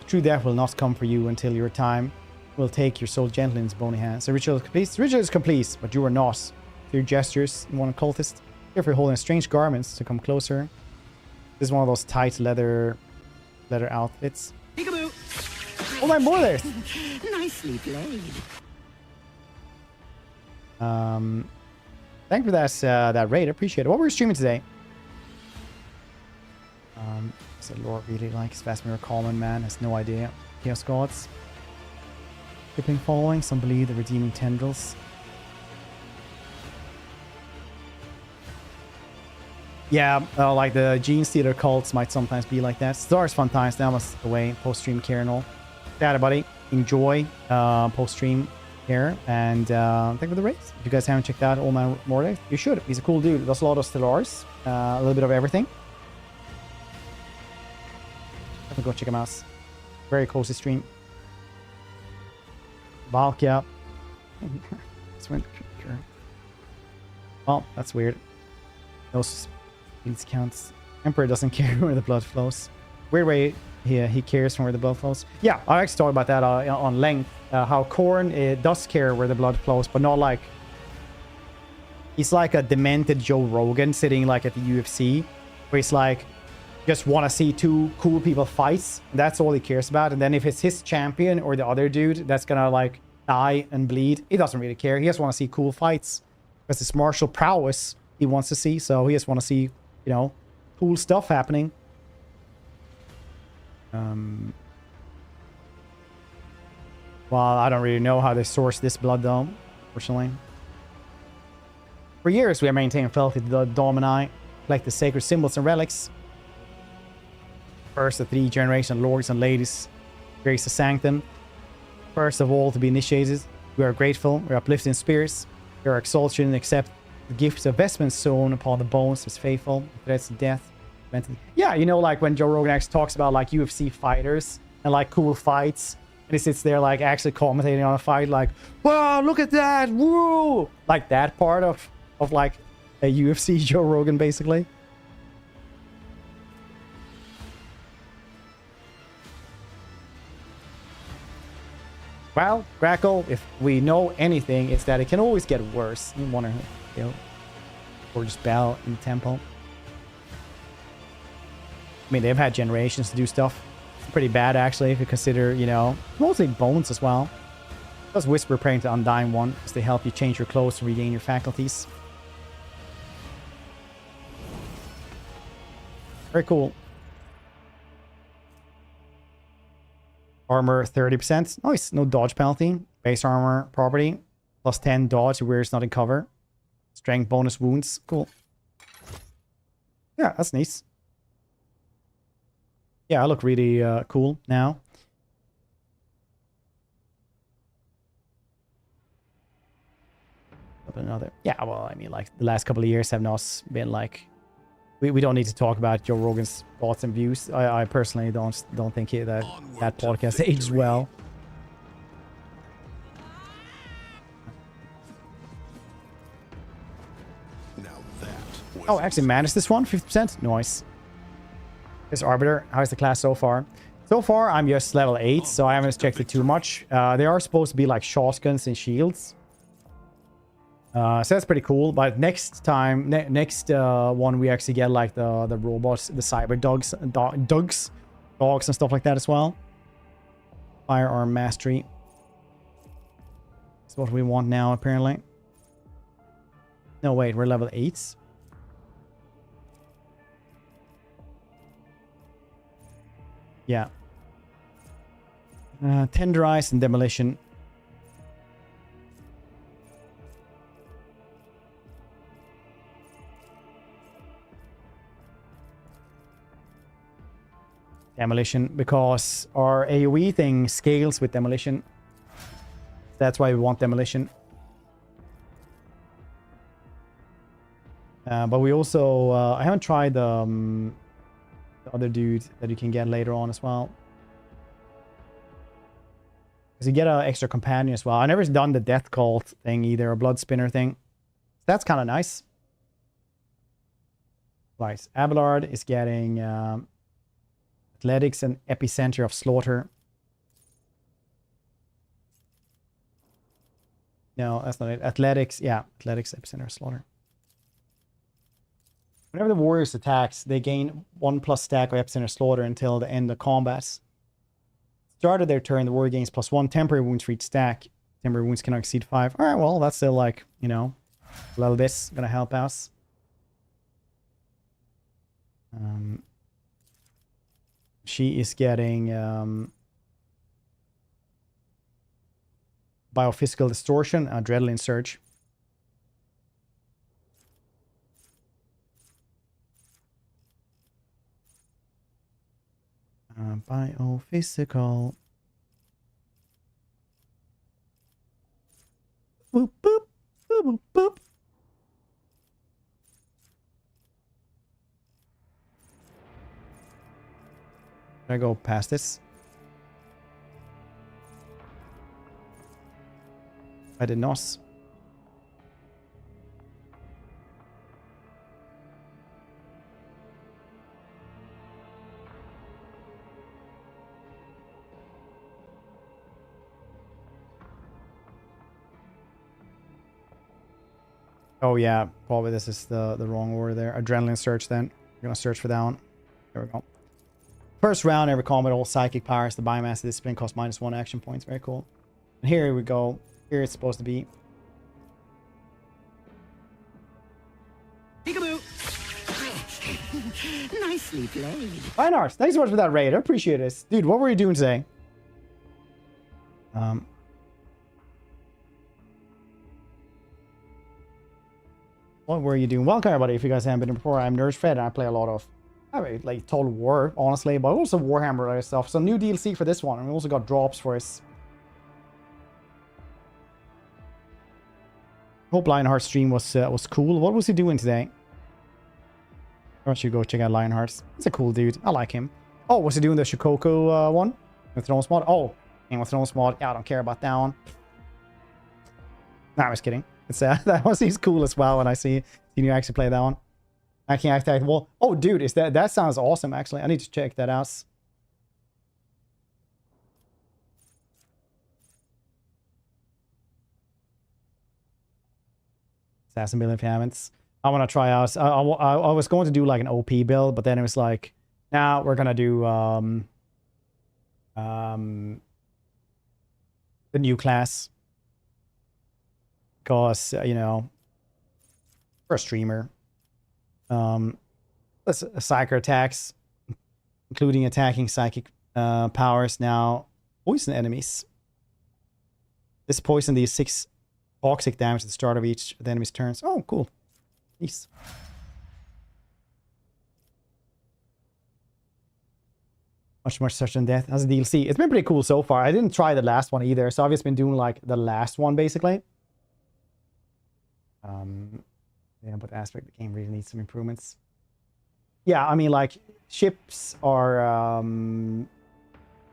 True death will not come for you until your time. Will take your soul gently in his bony hands. The ritual is complete. The ritual is complete, but you are not. Through your gestures, you want a cultist. Therefore, holding strange garments to come closer. This is one of those tight leather outfits. Peekaboo. Oh my, more there. Nicely played. Thank you for that raid. I appreciate it. What were you streaming today? So Lord really likes Vesmir Common Man. Has no idea. Chaos Gods. Tipping following. Some believe the redeeming tendrils. Yeah, like the Gene Stealer cults might sometimes be like that. Stars fun times. Now must away. Post-stream care and all. Yeah, buddy. Enjoy post-stream care. And thank you for the race. If you guys haven't checked out Old Man Mordek, you should. He's a cool dude. Does a lot of Stellars. A little bit of everything. Go check him out. Very cozy stream. Valkia. Well, that's weird. Those counts. Emperor doesn't care where the blood flows. Weird way he cares from where the blood flows. Yeah, I actually talked about that on length. How Khorne does care where the blood flows, but not like... He's like a demented Joe Rogan sitting like at the UFC, where he's like, just want to see two cool people fights. That's all he cares about. And then if it's his champion or the other dude that's gonna like die and bleed, he doesn't really care. He just want to see cool fights. Because it's martial prowess he wants to see. So he just want to see, you know, cool stuff happening. Well, I don't really know how they source this blood though, unfortunately. For years we have maintained filthy domini, collect the sacred symbols and relics. First of 3 generation lords and ladies, grace the sanctum. First of all to be initiated, we are grateful, we are uplifted in spirits, we are exalted and accept the gifts of vestments sewn upon the bones as faithful, threats of death. Yeah, you know, like when Joe Rogan actually talks about like UFC fighters and like cool fights, and he sits there like actually commentating on a fight, like, wow, look at that, woo! Like that part of like a UFC Joe Rogan basically. Well, Grackle, if we know anything, it's that it can always get worse. You want to, you know, or just battle in the temple. I mean, they've had generations to do stuff. It's pretty bad, actually, if you consider, you know, mostly bones as well. Does Whisper praying to Undying One, because they help you change your clothes to regain your faculties. Very cool. Armor 30%. Nice. No dodge penalty. Base armor property. Plus 10 dodge where it's not in cover. Strength bonus wounds. Cool. Yeah, that's nice. Yeah, I look really cool now. Another. Yeah, well, I mean, like the last couple of years have not been like. We don't need to talk about Joe Rogan's thoughts and views. I personally don't think that podcast aged well. Oh, actually managed this one 50%. Nice. This Arbiter. How's the class so far? So far, I'm just level 8, so I haven't checked it too much. They are supposed to be like shotguns and shields. So that's pretty cool. But next time, next one, we actually get like the robots, the cyber dogs and stuff like that as well. Firearm mastery. That's what we want now, apparently. No, wait, we're level 8. Yeah. Tenderize and demolition. Demolition, because our AoE thing scales with demolition. That's why we want demolition. But we also... I haven't tried the other dude that you can get later on as well. Because you get an extra companion as well. I never done the death cult thing either, a blood spinner thing. That's kind of nice. Right, Abelard is getting athletics and epicenter of slaughter. No, that's not it. Athletics, yeah, athletics, epicenter of slaughter. Whenever the warriors attacks, they gain 1+ stack of epicenter slaughter until the end of combat. Start of their turn, the warrior gains +1 temporary wounds for each stack. Temporary wounds cannot exceed 5. All right, well, that's still like, you know, a little bit gonna help us. She is getting biophysical distortion, adrenaline surge. Biophysical. Boop, boop, boop, boop, boop. Can I go past this? I did not. Oh yeah, probably this is the wrong order there. Adrenaline search then. We're gonna search for that one. There we go. First round, every combat, all psychic powers, the biomass discipline costs -1 action points. Very cool. And here we go. Here it's supposed to be. Peekaboo! Nicely played. Reinhardt, thanks so much for that raid. I appreciate it. Dude, what were you doing today? What were you doing? Welcome everybody. If you guys haven't been here before, I'm Nurse Fred and I play a lot of like Total War, honestly, but also Warhammer related stuff. So new DLC for this one, and we also got drops for us. Hope Lionheart's stream was cool. What was he doing today? I should go check out Lionheart's. He's a cool dude. I like him. Oh, was he doing the Shikoku one? With Thrones mod? Oh, Game of Thrones mod. Yeah, I don't care about that one. Nah, I was kidding. It's that was he's cool as well when I see you actually play that one. I can't act well. Oh, dude, is that sounds awesome? Actually, I need to check that out. Assassin build if you haven't. I want to try out. I was going to do like an OP build, but then it was like, nah, we're gonna do the new class. Because you know, for a streamer, psycho attacks, including attacking psychic powers, now poison enemies. This poison deals 6 toxic damage at the start of each of the enemy's turns. Oh, cool. Nice. Much such and death as a DLC. It's been pretty cool so far. I didn't try the last one either, so I've just been doing like the last one basically. Yeah, but the aspect of the game really needs some improvements. Yeah, I mean, like ships are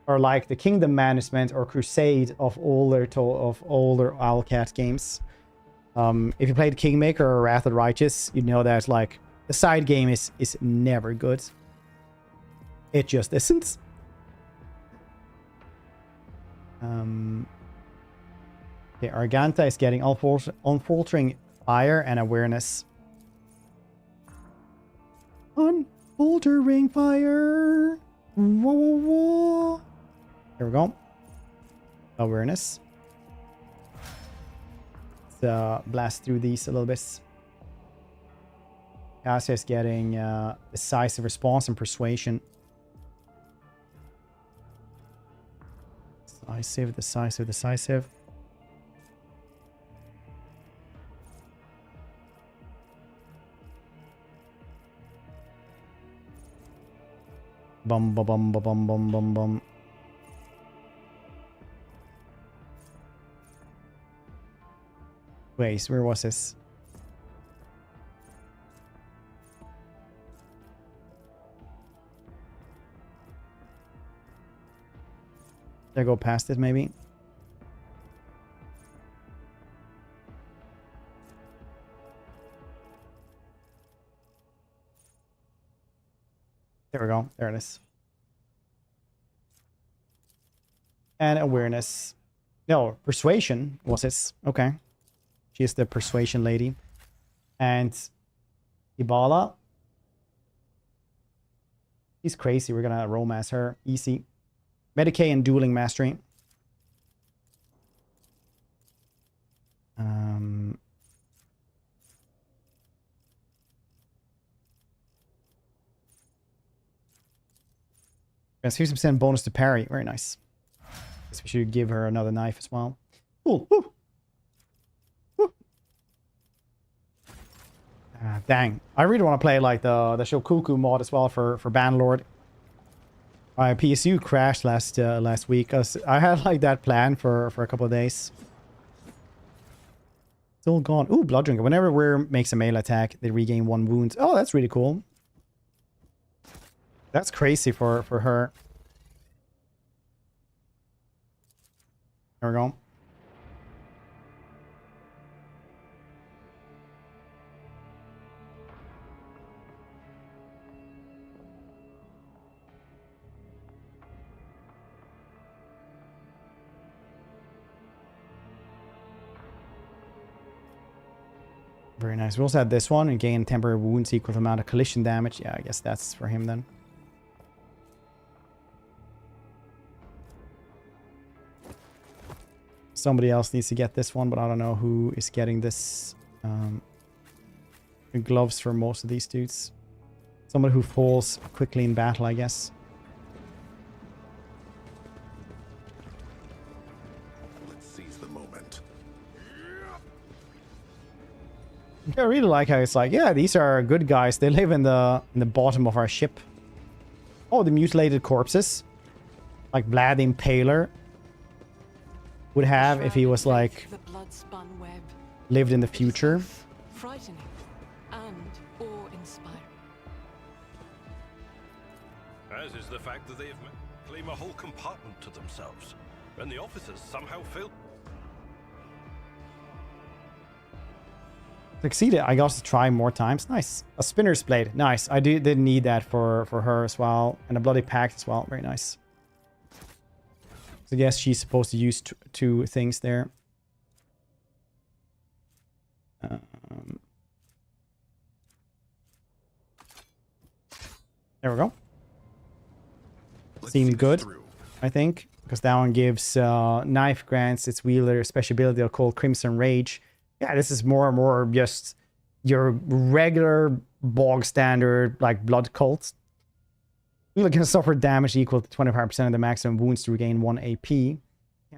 like the Kingdom Management or Crusade of older Owlcat games. If you played Kingmaker or Wrath of the Righteous, you know that like the side game is never good. It just isn't. Okay, Arganta is getting unfaltering fire and awareness. Unfaltering fire. Whoa, whoa, whoa. There we go. Awareness. Let's blast through these a little bit. Cassia is getting decisive response and persuasion. Decisive, decisive, decisive. Bum, bum, bum, bum, bum, bum, bum. Wait, where was this? Did I go past it, maybe? There we go. There it is. And awareness. No, persuasion was this. Okay. She's the persuasion lady. And Ibala. She's crazy. We're gonna romance her. Easy. Medicaid and dueling mastery. Yes, 50% bonus to parry. Very nice. Guess we should give her another knife as well. Cool. Woo. Woo. Dang. I really want to play like the Shokuku mod as well for Banlord. My PSU crashed last week because I had like that plan for a couple of days. It's all gone. Ooh, Blood Drinker. Whenever Weir makes a melee attack, they regain 1 wound. Oh, that's really cool. That's crazy for her. There we go. Very nice. We also had this one and gain temporary wounds equal to the amount of collision damage. Yeah, I guess that's for him then. Somebody else needs to get this one, but I don't know who is getting this. The gloves for most of these dudes. Somebody who falls quickly in battle, I guess. Let's seize the moment. I really like how it's like, yeah, these are good guys. They live in the bottom of our ship. Oh, the mutilated corpses, like Vlad the Impaler would have if he was like lived in the future. Frightening and awe-inspiring. As is the fact that they claim a whole compartment to themselves, and the officers somehow fail. Succeeded. I got to try more times. Nice. A spinner's blade. Nice. I did need that for her as well, and a bloody pact as well. Very nice. So I guess she's supposed to use two things there. There we go. Seemed good, I think, because that one gives knife grants its wielder a special ability called Crimson Rage. Yeah, this is more and more just your regular bog standard like blood cult. Wheeler can suffer damage equal to 25% of the maximum wounds to regain 1 AP. Can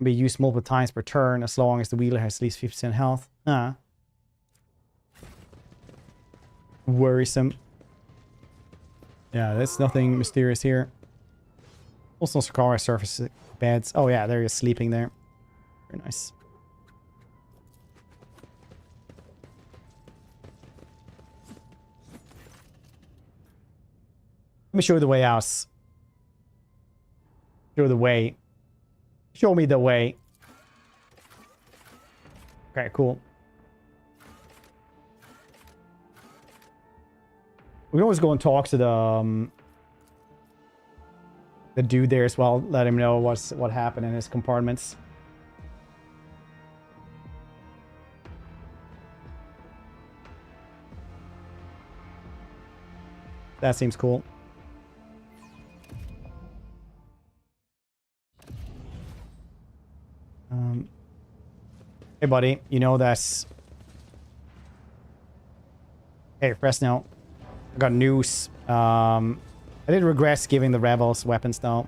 be used multiple times per turn as long as the wheeler has at least 50% health. Worrisome. Yeah, there's nothing mysterious here. Also, Sakara surface beds. Oh yeah, there he is sleeping there. Very nice. Let me show you the way out. Show the way. Show me the way. Okay, cool. We can always go and talk to the dude there as well. Let him know what happened in his compartments. That seems cool. Hey, buddy. You know that's... Hey, Fresno. I got noose. I did regress giving the rebels weapons though.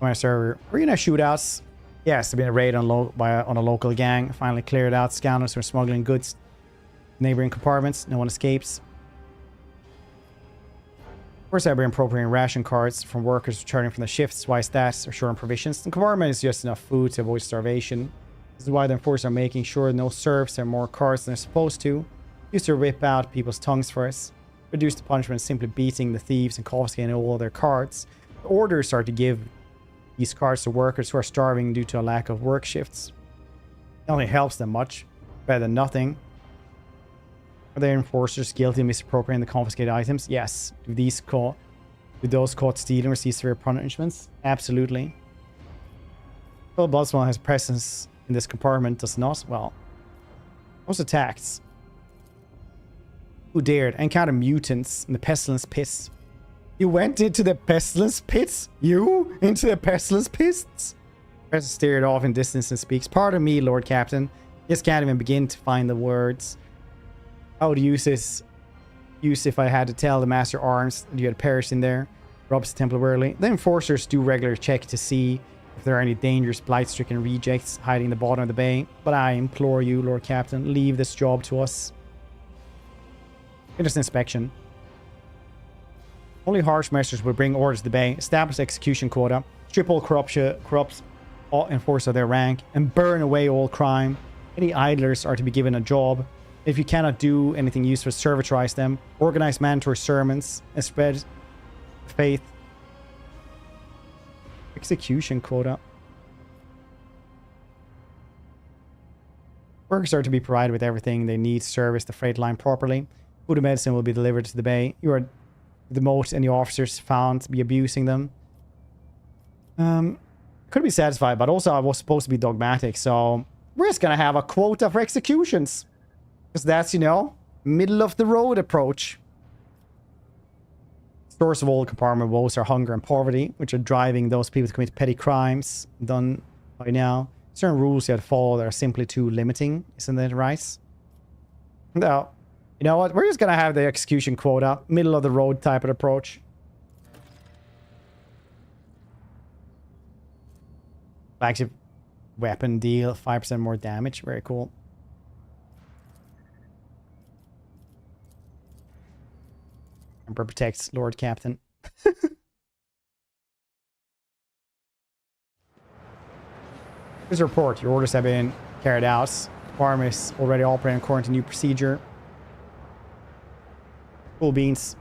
On my server, arena shootouts. Yes, there's been a raid on a local gang. Finally cleared out. Scoundrels were smuggling goods. Neighboring compartments. No one escapes. Of course, I've been appropriating ration cards from workers returning from the shifts. Why is that? They're short on provisions. The compartment is just enough food to avoid starvation. This is why the enforcers are making sure no serfs have more cards than they're supposed to. Used to rip out people's tongues for us. Reduce the punishment simply beating the thieves and confiscating all their cards. The orders are to give these cards to workers who are starving due to a lack of work shifts. It only helps them much. Better than nothing. Are there enforcers guilty of misappropriating the confiscated items? Yes. Do those caught stealing receive severe punishments? Absolutely. Well, Bloodspell has presence in this compartment, does not? Well, most attacks. Who dared? Encounter mutants in the pestilence pits. You went into the pestilence pits? You? Into the pestilence pits? Press stared off in distance and speaks. Pardon me, Lord Captain. Just can't even begin to find the words. I would use if I had to tell the Master Arms that you had perished in there. Robs the temple early. The enforcers do regular check to see if there are any dangerous blight-stricken rejects hiding in the bottom of the bay. But I implore you, Lord Captain, leave this job to us. Finish inspection. Only harsh measures will bring orders to the bay. Establish execution quota. Strip all corrupts all enforcers of their rank. And burn away all crime. Any idlers are to be given a job. If you cannot do anything useful, servitorize them. Organize mandatory sermons. And spread faith. Execution quota. Workers are to be provided with everything they need to service the freight line properly. Food and medicine will be delivered to the bay. You are to demote any officers found to be abusing them. Could be satisfied, but also I was supposed to be dogmatic, so we're just gonna have a quota for executions. Because that's, you know, middle of the road approach. Source of all compartment woes are hunger and poverty, which are driving those people to commit petty crimes done by now. Certain rules you have to follow that are simply too limiting, isn't that right? No. You know what? We're just gonna have the execution quota. Middle of the road type of approach. Flagship weapon deal 5% more damage. Very cool. Emperor protects Lord Captain. Here's a report. Your orders have been carried out. Farm is already operating according to new procedure. Cool beans.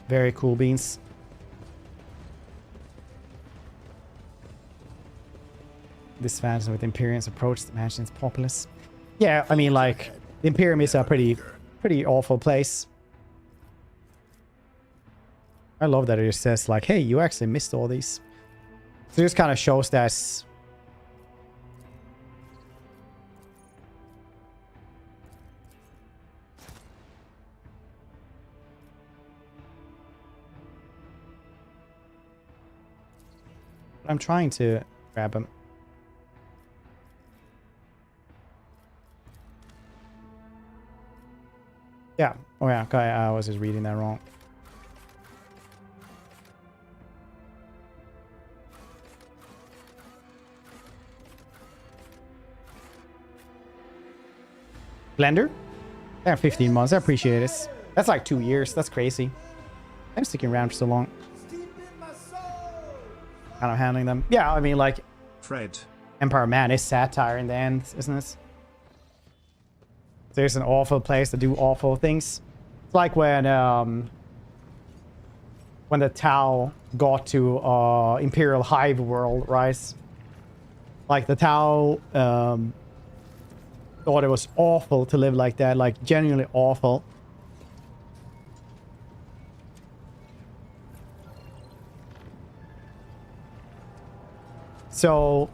Very cool beans. This phantom with Imperium's approach that mentions populace. Yeah, I mean, like, the Imperium is a pretty awful place. I love that it just says, like, hey, you actually missed all these. So it just kind of shows that I'm trying to grab him. Yeah. Oh yeah. Okay, I was just reading that wrong. Blender? Yeah, 15 months. I appreciate it. That's like 2 years. That's crazy. I'm sticking around for so long. Kind of handling them. Yeah, I mean, like, Fred. Empire Man is satire in the end, isn't it? There's an awful place to do awful things. It's like when the Tau got to Imperial Hive world, right? Like the Tau thought it was awful to live like that, like genuinely awful. So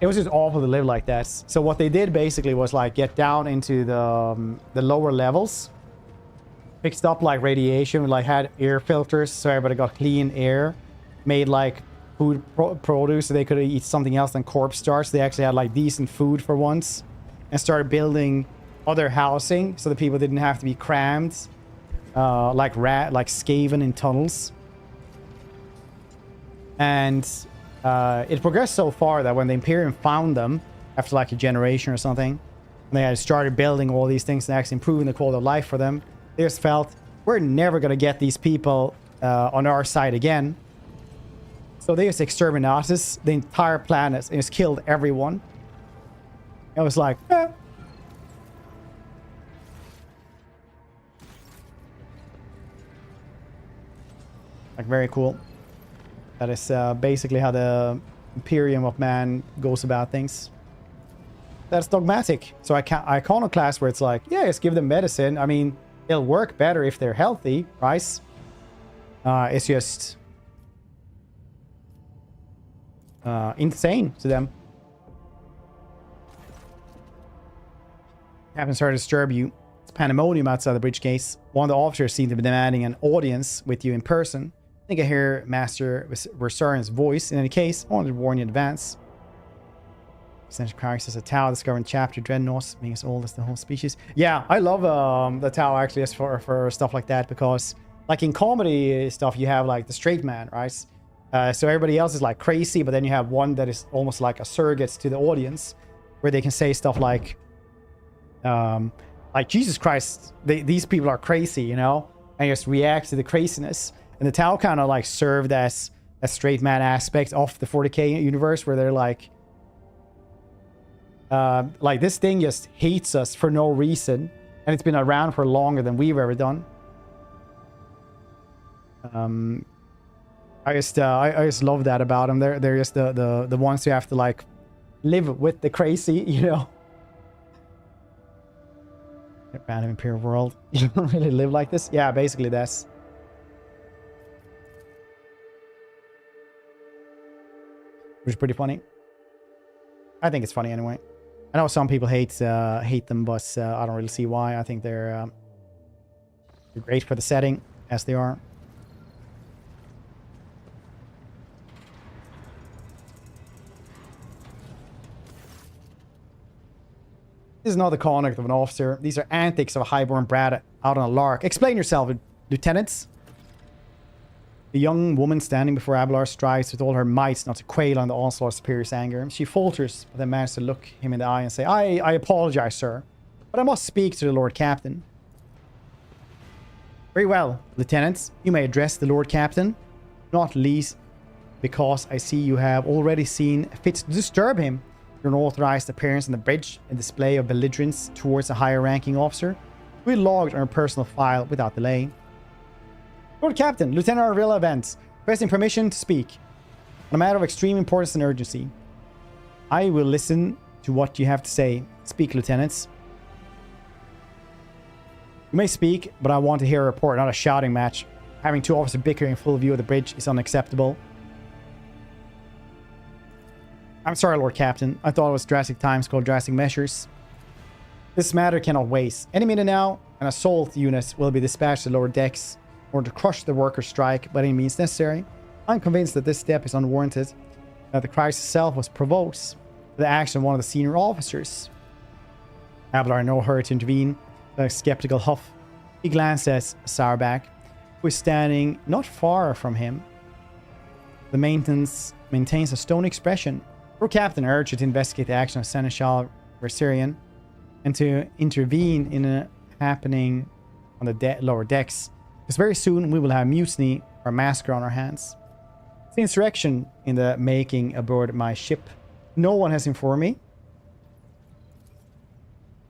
it was just awful to live like that. So what they did basically was like get down into the lower levels, fixed up like radiation, like had air filters so everybody got clean air, made like food produce so they could eat something else than corpse starch. They actually had like decent food for once, and started building other housing so the people didn't have to be crammed like Skaven in tunnels. And it progressed so far that when the Imperium found them after like a generation or something, and they had started building all these things and actually improving the quality of life for them, they just felt, we're never going to get these people on our side again. So they just exterminated the entire planet and just killed everyone. It was like, eh. Like, very cool. That is basically how the Imperium of Man goes about things. That's dogmatic. So iconoclast, where it's like, yeah, just give them medicine. I mean, it'll work better if they're healthy, right? It's just insane to them. Captain started to disturb you. It's pandemonium outside the bridge case. One of the officers seemed to be demanding an audience with you in person. I think I hear Master Versarin's voice. In any case, I wanted to warn you in advance. Essential characters, a Tau discovering chapter Dreadnoughts, being as old as the whole species. Yeah, I love the Tau actually just for stuff like that, because like in comedy stuff you have like the straight man, right? So everybody else is like crazy, but then you have one that is almost like a surrogate to the audience, where they can say stuff like Jesus Christ, these people are crazy, you know, and just react to the craziness. And the Tau kind of like served as a straight man aspect of the 40k universe, where they're like this thing just hates us for no reason, and it's been around for longer than we've ever done. I just love that about them. They're just the ones who have to like live with the crazy, you know. Random Imperial world. You don't really live like this. Yeah, basically that's. Which is pretty funny. I think it's funny anyway. I know some people hate them, but I don't really see why. I think they're great for the setting, as they are. This is not the conduct of an officer. These are antics of a highborn brat out on a lark. Explain yourself, lieutenants. The young woman standing before Abelard strives with all her might not to quail on the onslaught of Superior's anger. She falters, but then manages to look him in the eye and say, I apologize, sir, but I must speak to the Lord Captain. Very well, lieutenants. You may address the Lord Captain, not least because I see you have already seen fit to disturb him. Your unauthorized appearance on the bridge and display of belligerence towards a higher ranking officer will be logged on your personal file without delay. Lord Captain, Lieutenant Arvilla Vance, requesting permission to speak on a matter of extreme importance and urgency. I will listen to what you have to say. Speak, lieutenants. You may speak, but I want to hear a report, not a shouting match. Having two officers bickering in full view of the bridge is unacceptable. I'm sorry, Lord Captain. I thought it was drastic times called drastic measures. This matter cannot wait. Any minute now, an assault unit will be dispatched to lower decks in order to crush the workers' strike by any means necessary. I'm convinced that this step is unwarranted, that the crisis itself was provoked by the action of one of the senior officers. Abelard in no hurry to intervene. The skeptical huff. He glanced at Sourback, who is standing not far from him. The maintains a stony expression. Lord Captain urged you to investigate the action of Seneschal Verserian and to intervene in a happening on the lower decks, because very soon we will have mutiny or massacre on our hands. It's the insurrection in the making aboard my ship. No one has informed me.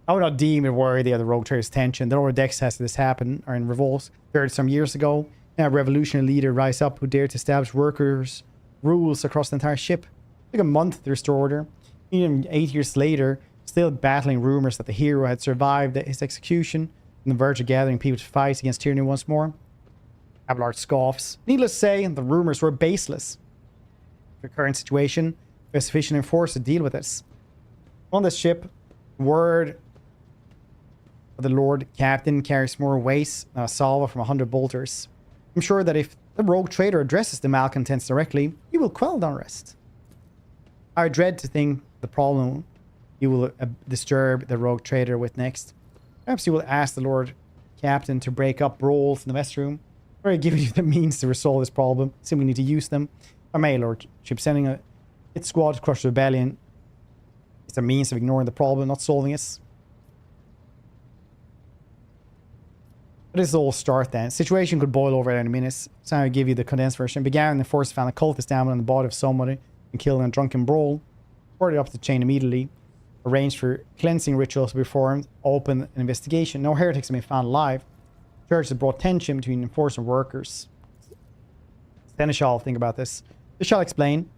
I would not deem it worthy of the rogue trader's attention. The lower decks has this happen are in revolt 30 some years ago. Now a revolutionary leader rise up who dared to establish workers' rules across the entire ship. It took a month to restore order. Even 8 years later, still battling rumors that the hero had survived his execution, on the verge of gathering people to fight against tyranny once more. Abelard scoffs. Needless to say, the rumors were baseless. The current situation, We have sufficient enforcers to deal with this. On this ship, word of the Lord Captain carries more weight than a salvo from 100 bolters. I'm sure that if the rogue trader addresses the malcontents directly, he will quell the unrest. I dread to think the problem he will disturb the rogue trader with next. Perhaps he will ask the Lord Captain to break up brawls in the mess room, or give you the means to resolve this problem. Simply need to use them. Or may, Lordship, sending its squad to crush the rebellion is a means of ignoring the problem, not solving it. But this is all start then. Situation could boil over at any minute. So I'll give you the condensed version. Began when the force found a cultist down on the body of somebody and killed in a drunken brawl. Reported up the chain immediately. Arranged for cleansing rituals to be performed. Open an investigation. No heretics have been found alive. Church has brought tension between enforcers and workers. Seneschal, think about this. This shall explain.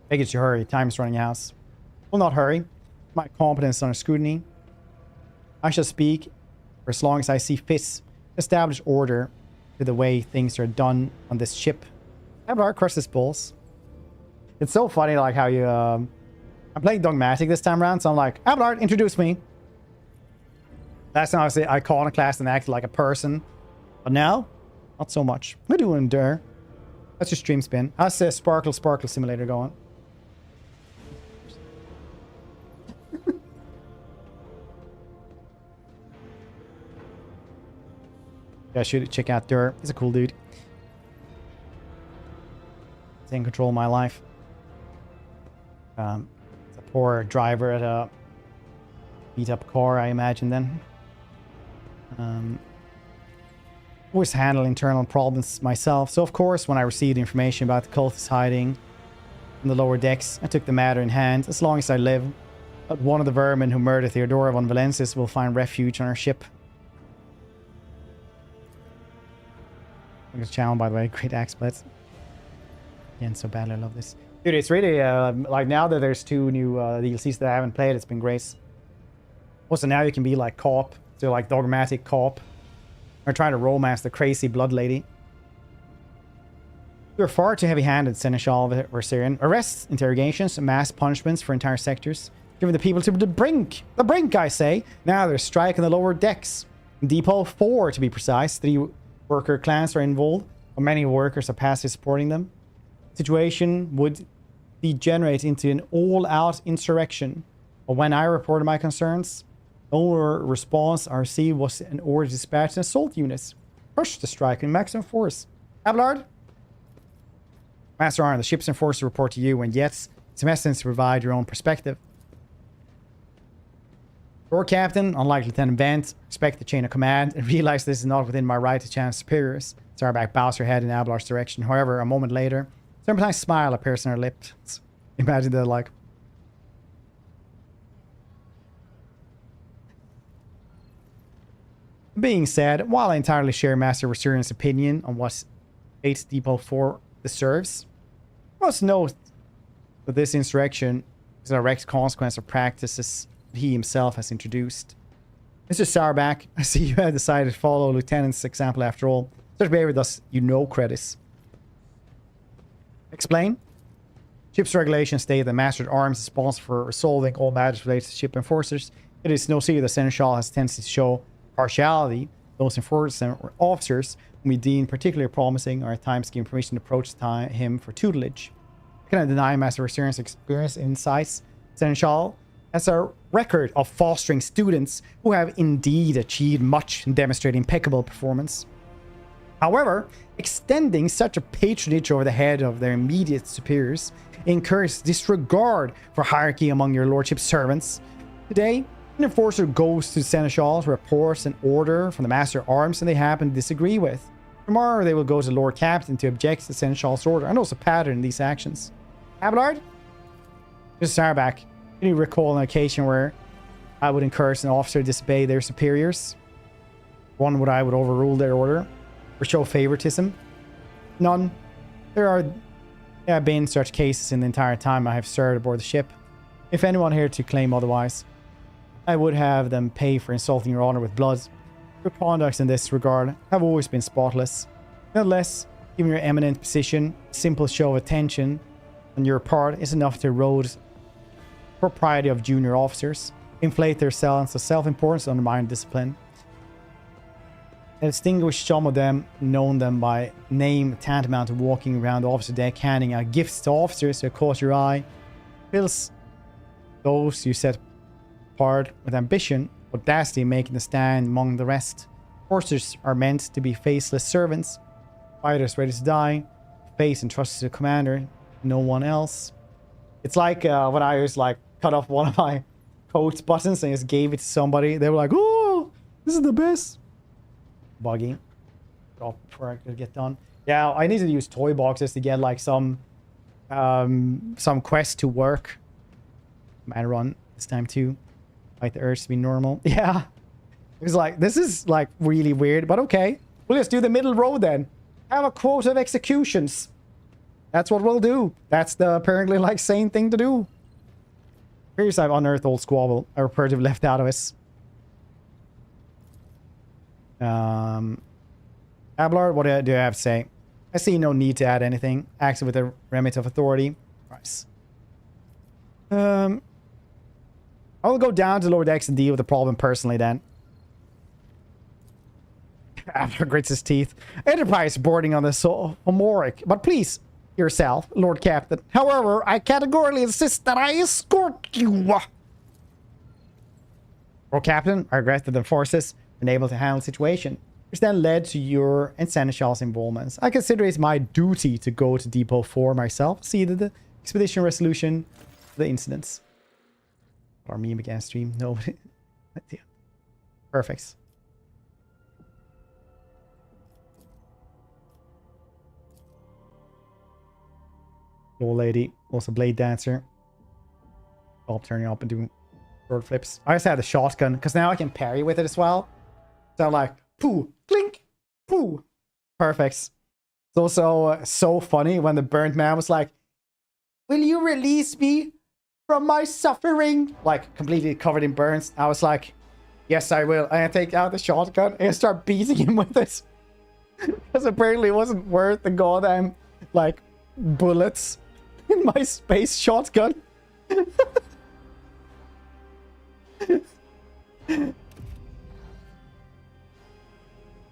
Beg you to hurry. Time is running out. Will not hurry. My competence under scrutiny. I shall speak for as long as I see fit. Establish order to the way things are done on this ship. Abelard crushed his balls. It's so funny, like how you... I'm playing dogmatic this time around, so I'm like, Abelard, introduce me. Last time I was iconoclast and acted like a person. But now, not so much. What are you doing there? That's your stream spin. How's the Sparkle Simulator going? Yeah, I should check out Dur. He's a cool dude. He's in control of my life. It's a poor driver at a beat up car, I imagine then. Always handle internal problems myself, so of course when I received information about the cultists hiding in the lower decks, I took the matter in hand. As long as I live, one of the vermin who murdered Theodora von Valancius will find refuge on our ship. Look at the channel, by the way. Great axe splits. Again, so badly I love this. Dude, it's really, like, now that there's 2 new DLCs that I haven't played, it's been great. Also, now you can be, like, co-op. So, like, dogmatic co-op. Or trying to romance the crazy blood lady. You're far too heavy-handed, Seneschal or Syrian. Arrests, interrogations, mass punishments for entire sectors. Giving the people to the brink. The brink, I say. Now there's strike in the lower decks. In Depot 4, to be precise. 3 worker clans are involved. Or many workers are passively supporting them. Situation would degenerate into an all-out insurrection. But when I reported my concerns, the only response I received was an order to dispatch an assault unit. Crush the strike in maximum force. Abelard? Master Arn, the ship's enforcers report to you, and yet, it's a message to provide your own perspective. Lord Captain, unlike Lieutenant Vent, respect the chain of command and realize this is not within my right to challenge superiors. Sarback bows her head in Abelard's direction. However, a moment later, a serpentine smile appears on her lips. Imagine that, like... Being said, while I entirely share Master Resurian's opinion on what 8 Depot 4 deserves, I must note that this insurrection is a direct consequence of practices he himself has introduced. Mr. Sarback, I see you have decided to follow Lieutenant's example after all. Such behavior does you no credit. Explain. Ship's regulations state that Master at Arms is responsible for resolving all matters related to ship enforcers. It is no secret that Seneschal has a tendency to show partiality. Those enforcers or officers whom we deem particularly promising are at times given permission to approach him for tutelage. I cannot deny Master Resurian's experience and insights. Seneschal has a record of fostering students who have indeed achieved much and demonstrated impeccable performance. However, extending such a patronage over the head of their immediate superiors encourages disregard for hierarchy among your lordship's servants. Today, an enforcer goes to Seneschal to report an order from the Master of Arms and they happen to disagree with. Tomorrow, they will go to the Lord Captain to object to Seneschal's order and also pattern these actions. Abelard? Mr. Sarback, can you recall an occasion where I would encourage an officer to disobey their superiors? One where I would overrule their order or show favoritism? None. There have been such cases in the entire time I have served aboard the ship. If anyone here to claim otherwise, I would have them pay for insulting your honor with blood. Your conduct in this regard have always been spotless. Nonetheless, given your eminent position, a simple show of attention on your part is enough to erode propriety of junior officers, inflate their sense of self-importance, undermine discipline, and distinguish some of them, known them by name, tantamount to walking around the officer deck, handing out gifts to officers who caught your eye, fills those you set apart with ambition, audacity, making a stand among the rest. Officers are meant to be faceless servants, fighters ready to die, face entrusted to the commander, no one else. It's like when I was like cut off one of my coat buttons and just gave it to somebody. They were like, "Oh, this is the best." Buggy. Before I could get done. Yeah, I need to use toy boxes to get like some quest to work. Might run this time too. Fight the urge to be normal. Yeah. It was like, this is like really weird, but okay. We'll just do the middle row then. Have a quota of executions. That's what we'll do. That's the apparently like sane thing to do. Here's I've unearthed old squabble. A reparative left out of us. Abelard, what do I have to say? I see no need to add anything. Acts with a remit of authority. Nice. I'll go down to lower decks and deal with the problem personally then. After grits his teeth. Enterprise boarding on the Homoric. But please, yourself, Lord Captain. However, I categorically insist that I escort you. Lord Captain, I regret that the forces unable to handle the situation, which then led to your and Seneschal's involvements. I consider it my duty to go to Depot 4 myself, see the expedition resolution of the incidents. Our meme again stream. No. Perfect. Old lady, also blade dancer. Stop turning up and doing sword flips. I just had the shotgun because now I can parry with it as well. So I'm like, poo, clink, poo. Perfect. It's also so funny when the burnt man was like, "Will you release me from my suffering?" Like completely covered in burns. I was like, "Yes, I will." And I take out the shotgun and start beating him with it. Because apparently it wasn't worth the goddamn like bullets in my space shotgun.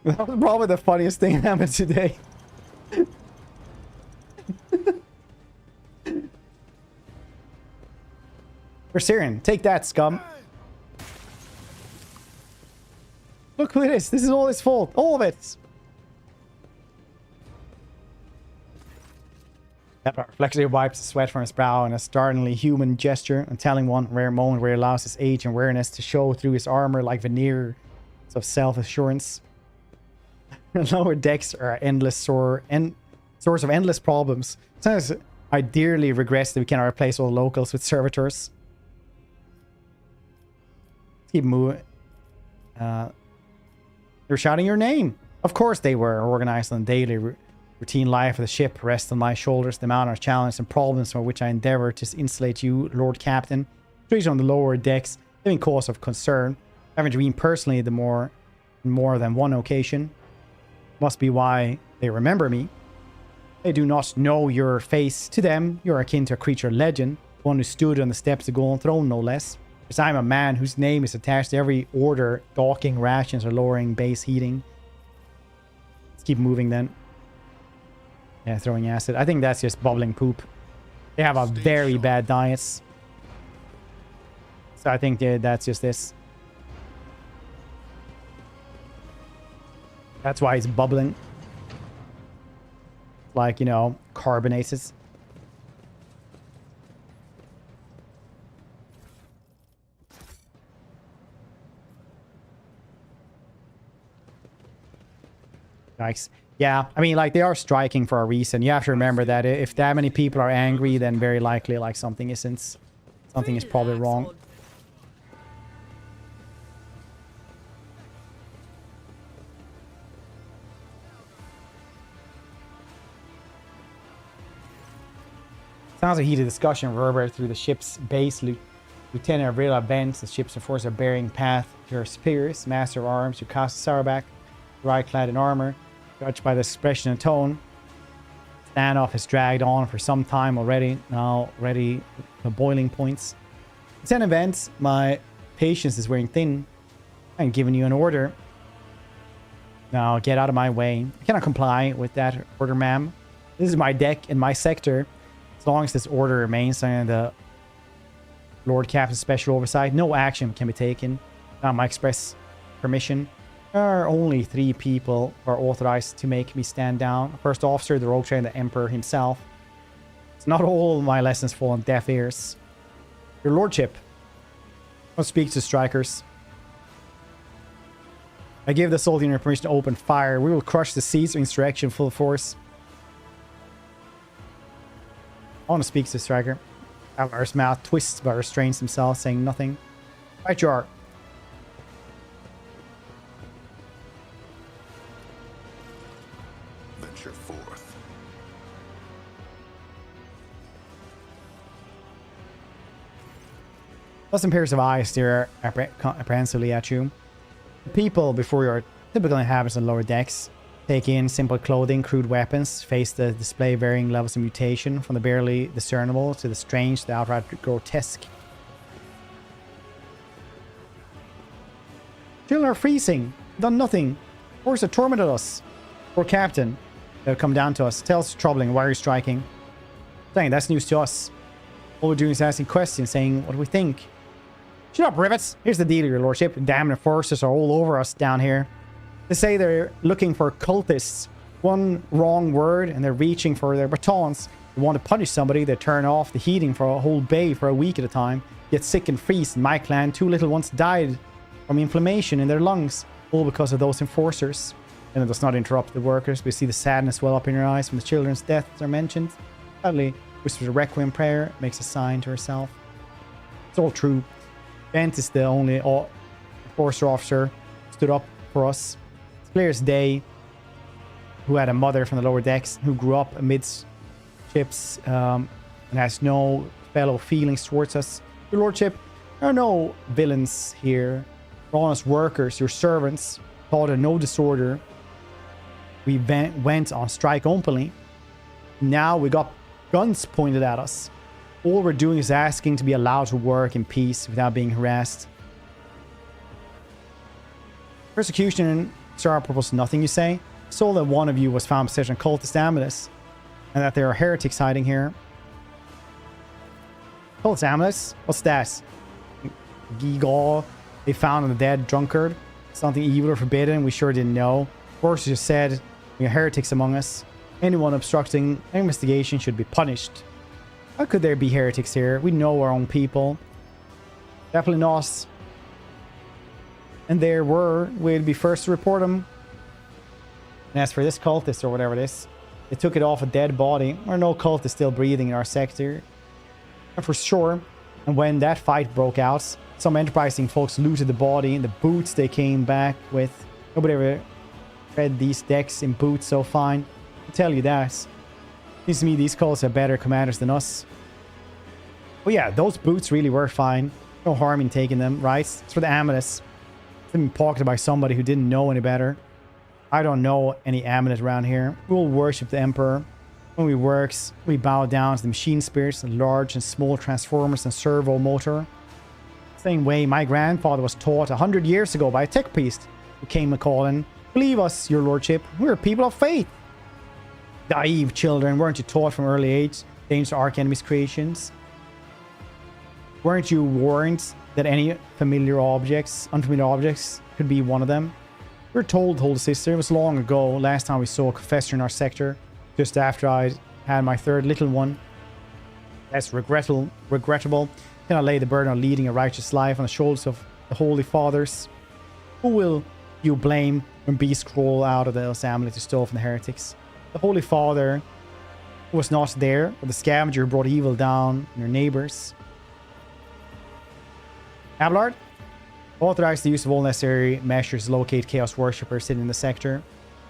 That was probably the funniest thing that happened today. Syrian, take that, scum. Look who it is. This is all his fault. All of it. Kepler reflexively wipes the sweat from his brow in a startlingly human gesture, a telling one rare moment where he allows his age and awareness to show through his armor like veneers of self-assurance. Lower decks are endless source of endless problems. Sometimes I dearly regret that we cannot replace all locals with servitors. Let's keep moving. They're shouting your name. Of course they were. Organized on the daily routine life of the ship rests on my shoulders. The amount of challenges and problems for which I endeavor to insulate you, Lord Captain. Trees on the lower decks, living cause of concern. Having dreamed personally the more than one occasion. Must be why they remember me. They do not know your face. To them, you're akin to a creature legend, one who stood on the steps of the Golden Throne, no less. Because I'm a man whose name is attached to every order, docking rations or lowering base heating. Let's keep moving then. Yeah, throwing acid. I think that's just bubbling poop. They have a very bad diet. So I think that's just this. That's why it's bubbling. Like, you know, carbonated. Nice. Yeah, I mean, like, they are striking for a reason. You have to remember that if that many people are angry, then very likely, like, something is probably wrong. Sounds like heated discussion reverberated through the ship's base. Lieutenant Avrila bends the ship's force of bearing path to her superiors, master of arms, Yukasa Sarabak, right clad in armor, judged by the expression and tone. Standoff has dragged on for some time already. Now already the boiling points. It's an event. My patience is wearing thin. I'm giving you an order. Now get out of my way. I cannot comply with that order, ma'am. This is my deck in my sector. As long as this order remains under the Lord Captain's special oversight, no action can be taken. Without my express permission. There are only 3 people who are authorized to make me stand down. First officer, the rogue trader, the Emperor himself. It's not all my lessons fall on deaf ears. Your Lordship. I'll speak to strikers. I give the assault unit permission to open fire. We will crush the seeds of insurrection full force. I want to speak to the striker. Alar's mouth twists but restrains himself, saying nothing. Right, you are. Venture forth. Plus pairs of eyes stare apprehensively at you. The people before you are typical inhabitants of lower decks. Take in simple clothing, crude weapons, face the display varying levels of mutation, from the barely discernible to the strange to the outright grotesque. Children are freezing. Done nothing. Force have tormented us. Poor captain. They'll come down to us. Tell us troubling. Why are you striking? Dang, that's news to us. All we're doing is asking questions, saying what do we think. Shut up, rivets. Here's the deal, your lordship. Damn, the forces are all over us down here. They say they're looking for cultists. One wrong word and they're reaching for their batons. They want to punish somebody, they turn off the heating for a whole bay for a week at a time. Get sick and freeze. In my clan, 2 little ones died from inflammation in their lungs. All because of those enforcers. And it does not interrupt the workers. We see the sadness well up in your eyes when the children's deaths are mentioned. Sadly, whispers a requiem prayer, makes a sign to herself. It's all true. Bent is the only enforcer officer stood up for us. Clear as day, who had a mother from the lower decks, who grew up amidst ships and has no fellow feelings towards us. Your lordship, there are no villains here. We're honest workers, your servants, taught in no disorder. We went on strike openly. Now we got guns pointed at us. All we're doing is asking to be allowed to work in peace without being harassed. Persecution Sir, propose nothing, you say? I saw that one of you was found possessing cultist amulets, and that there are heretics hiding here. Cultist amulets? What's that? Gigaw they found on the dead drunkard? Something evil or forbidden? We sure didn't know. Of course, you just said we are heretics among us. Anyone obstructing an investigation should be punished. How could there be heretics here? We know our own people. Definitely not. And there were, we'd be first to report them. And as for this cultist or whatever it is, they took it off a dead body. There are no cultists still breathing in our sector. And for sure, and when that fight broke out, some enterprising folks looted the body and the boots they came back with. Nobody ever read these decks in boots so fine. I'll tell you that. Seems to me these cults have better commanders than us. Well, yeah, those boots really were fine. No harm in taking them, right? It's for the amulets. Been pocketed by somebody who didn't know any better. I don't know any amulet around here. We will worship the Emperor. When we works, we bow down to the machine spirits, the large and small transformers and servo motor. Same way my grandfather was taught 100 years ago by a tech priest who came a-calling. Believe us, your lordship, we're people of faith. Naive children, weren't you taught from early age dangerous arch-enemy's creations? Weren't you warned that any unfamiliar objects could be one of them? We were told, Holy Sister, it was long ago, last time we saw a confessor in our sector, just after I had my 3rd little one. That's regrettable. Can I lay the burden of leading a righteous life on the shoulders of the Holy Fathers? Who will you blame when beasts crawl out of the amulet you stole from the heretics? The Holy Father who was not there, or the scavenger who brought evil down on your neighbors? Abelard, authorize the use of all necessary measures to locate Chaos worshippers sitting in the sector.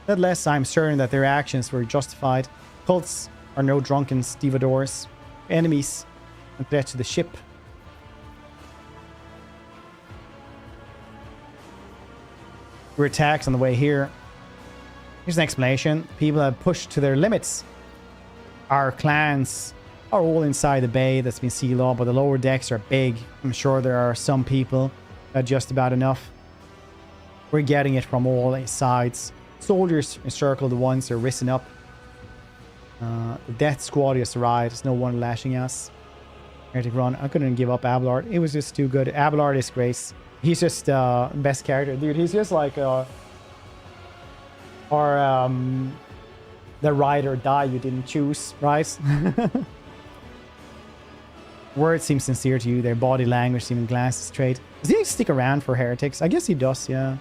Nevertheless, I'm certain that their actions were justified. Cults are no drunken stevedores, enemies, and threats to the ship. We were attacked on the way here. Here's an explanation. People have pushed to their limits. our clans are all inside the bay that's been sealed off, but the lower decks are big. I'm sure there are some people just about enough. We're getting it from all sides. Soldiers encircle the ones that are risen up. The death squad is right. There's no one lashing us. Heretic run. I couldn't give up Abelard. It was just too good. Abelard is grace. He's just best character, dude. He's just like the ride or die you didn't choose, right? Words seem sincere to you. Their body language seem glances straight. Does he stick around for heretics? I guess he does, yeah.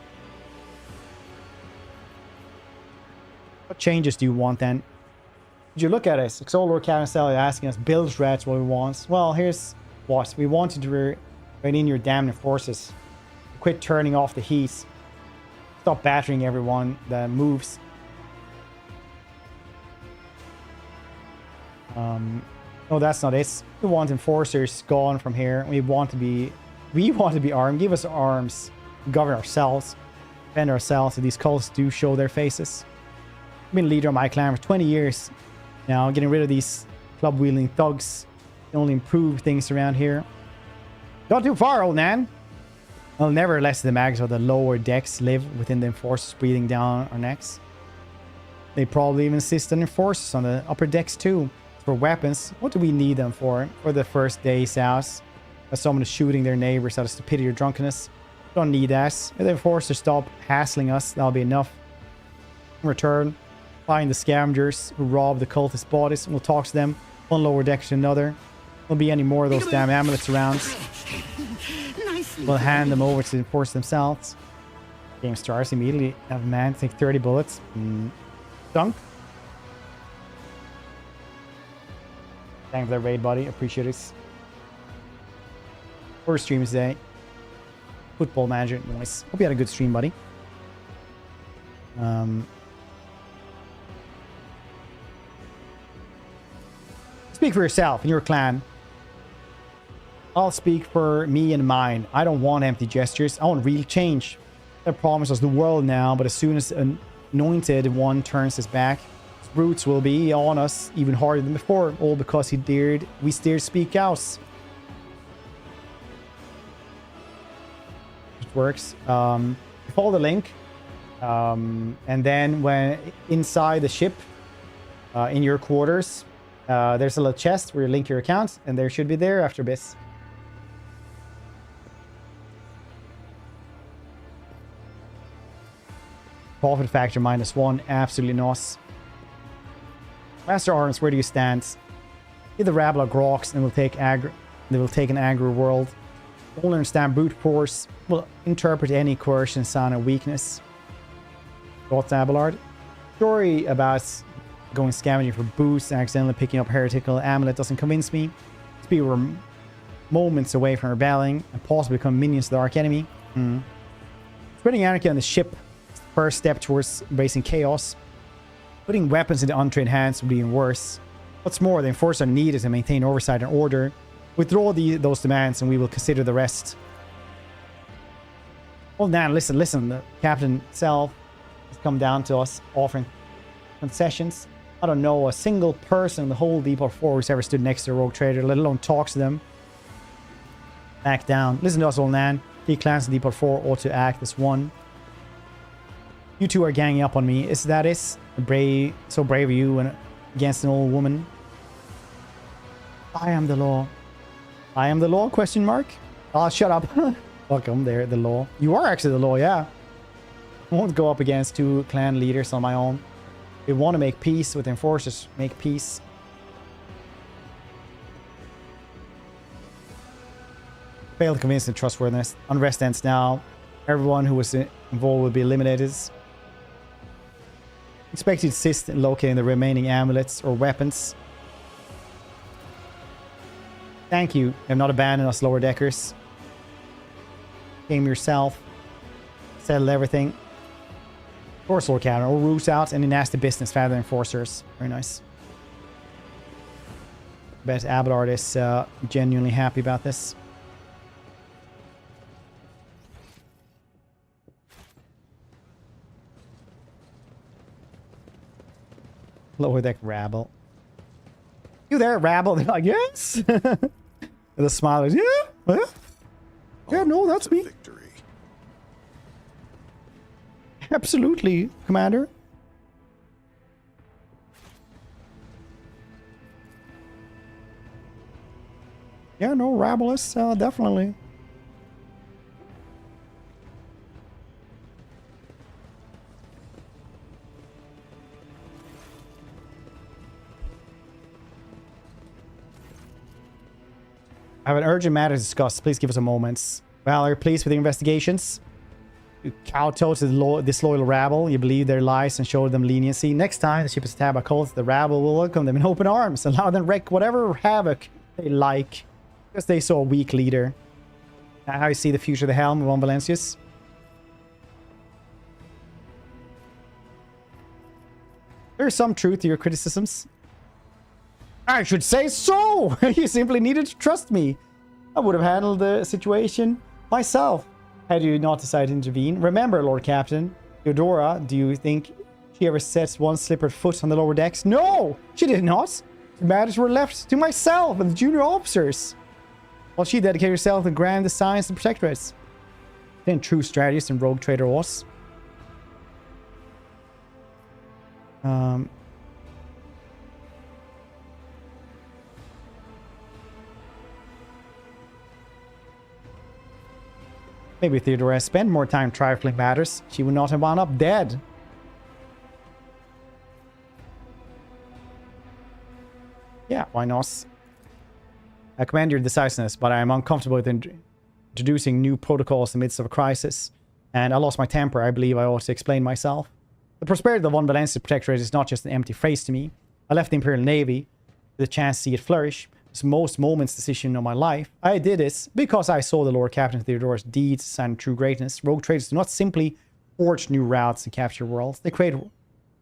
What changes do you want then? Did you look at us? Exolor Carousel asking us, build threats what we want. Well, here's what. We wanted to rein in your damn forces. Quit turning off the heat. Stop battering everyone that moves. No, that's not it. We want enforcers gone from here. We want to be armed. Give us arms. Govern ourselves. Defend ourselves. So these cults do show their faces. I've been leader of my clan for 20 years. Now, getting rid of these club-wielding thugs can only improve things around here. Not too far, old man. I'll never let the mags of the lower decks live within the enforcers breathing down our necks. They probably even insist on enforcers on the upper decks too. For weapons, what do we need them for? For the first days out? As someone is shooting their neighbors out of stupidity or drunkenness? Don't need that. If the enforcers stop hassling us, that'll be enough. In return, find the scavengers who rob the cultist bodies. We'll talk to them. One lower deck to another. Won't be any more of those damn amulets around. We'll hand them over to enforce themselves. Game starts immediately. Have a man take 30 bullets. Dunk. Thanks for that raid, buddy. Appreciate it. First stream today. Football manager. Nice. Hope you had a good stream, buddy. Speak for yourself and your clan. I'll speak for me and mine. I don't want empty gestures. I want real change. They promise us the world now, but as soon as an anointed one turns his back, his brutes will be on us even harder than before, all because we dared speak out. It works. Follow the link, and then when inside the ship, in your quarters, there's a little chest where you link your account, and there should be there after this. Profit factor -1. Absolutely not. Master Arms, where do you stand? Give the rabble a grox and we'll take they will take an angry world. Don't understand brute force. Will interpret any coercion sign of weakness. Got Abelard. Story about going scavenging for boosts and accidentally picking up heretical amulet doesn't convince me. These people were moments away from rebelling and possibly become minions of the arch enemy. Spreading anarchy on the ship. First step towards embracing chaos. Putting weapons into untrained hands would be even worse. What's more, the enforcers are needed to maintain oversight and order. Withdraw those demands and we will consider the rest. Hold down, listen. The captain itself has come down to us offering concessions. I don't know a single person in the whole Depot 4 who's ever stood next to a rogue trader, let alone talks to them. Back down. Listen to us, old man. Key clans in Depot 4 ought to act as one. You two are ganging up on me. Is that it? So brave of you and against an old woman. I am the law. I am the law? Question mark. Oh, shut up. Welcome there, the law. You are actually the law, yeah. I won't go up against two clan leaders on my own. We want to make peace with enforcers. Make peace. Failed to convince the trustworthiness. Unrest ends now. Everyone who was involved will be eliminated. Expect you to assist in locating the remaining amulets or weapons. Thank you. You have not abandoned us lower deckers. Game yourself. Settle everything. Force Lord Counter. Or root out any nasty business father enforcers. Very nice. Bet Abelard is genuinely happy about this. Lower deck rabble. You there, rabble? They're like, yes. And the smile is, yeah, yeah, no, that's me. Absolutely, Commander. Yeah, no, rabblous, definitely. I have an urgent matter to discuss. Please give us a moment. Well, are you pleased with the investigations? You kowtow to the disloyal rabble. You believe their lies and show them leniency. Next time the ship is attacked by cults, the rabble will welcome them in open arms. Allow them to wreak whatever havoc they like. Because they saw a weak leader. Now, how you see the future of the helm of von Valancius? There's some truth to your criticisms. I should say so! You simply needed to trust me. I would have handled the situation myself had you not decided to intervene. Remember, Lord Captain, Theodora, do you think she ever sets one slippered foot on the lower decks? No! She did not! The matters were left to myself and the junior officers. While she dedicated herself to grand designs and protectorates. Then true strategist and rogue trader was. Maybe Theodora spent more time trifling matters. She would not have wound up dead. Yeah, why not? I commend your decisiveness, but I am uncomfortable with introducing new protocols in the midst of a crisis. And I lost my temper. I believe I ought to explain myself. The prosperity of the von Valancius Protectorate is not just an empty phrase to me. I left the Imperial Navy with a chance to see it flourish. It's most moment's decision of my life. I did this because I saw the Lord Captain Theodora's deeds and true greatness. Rogue traders do not simply forge new routes and capture worlds. They create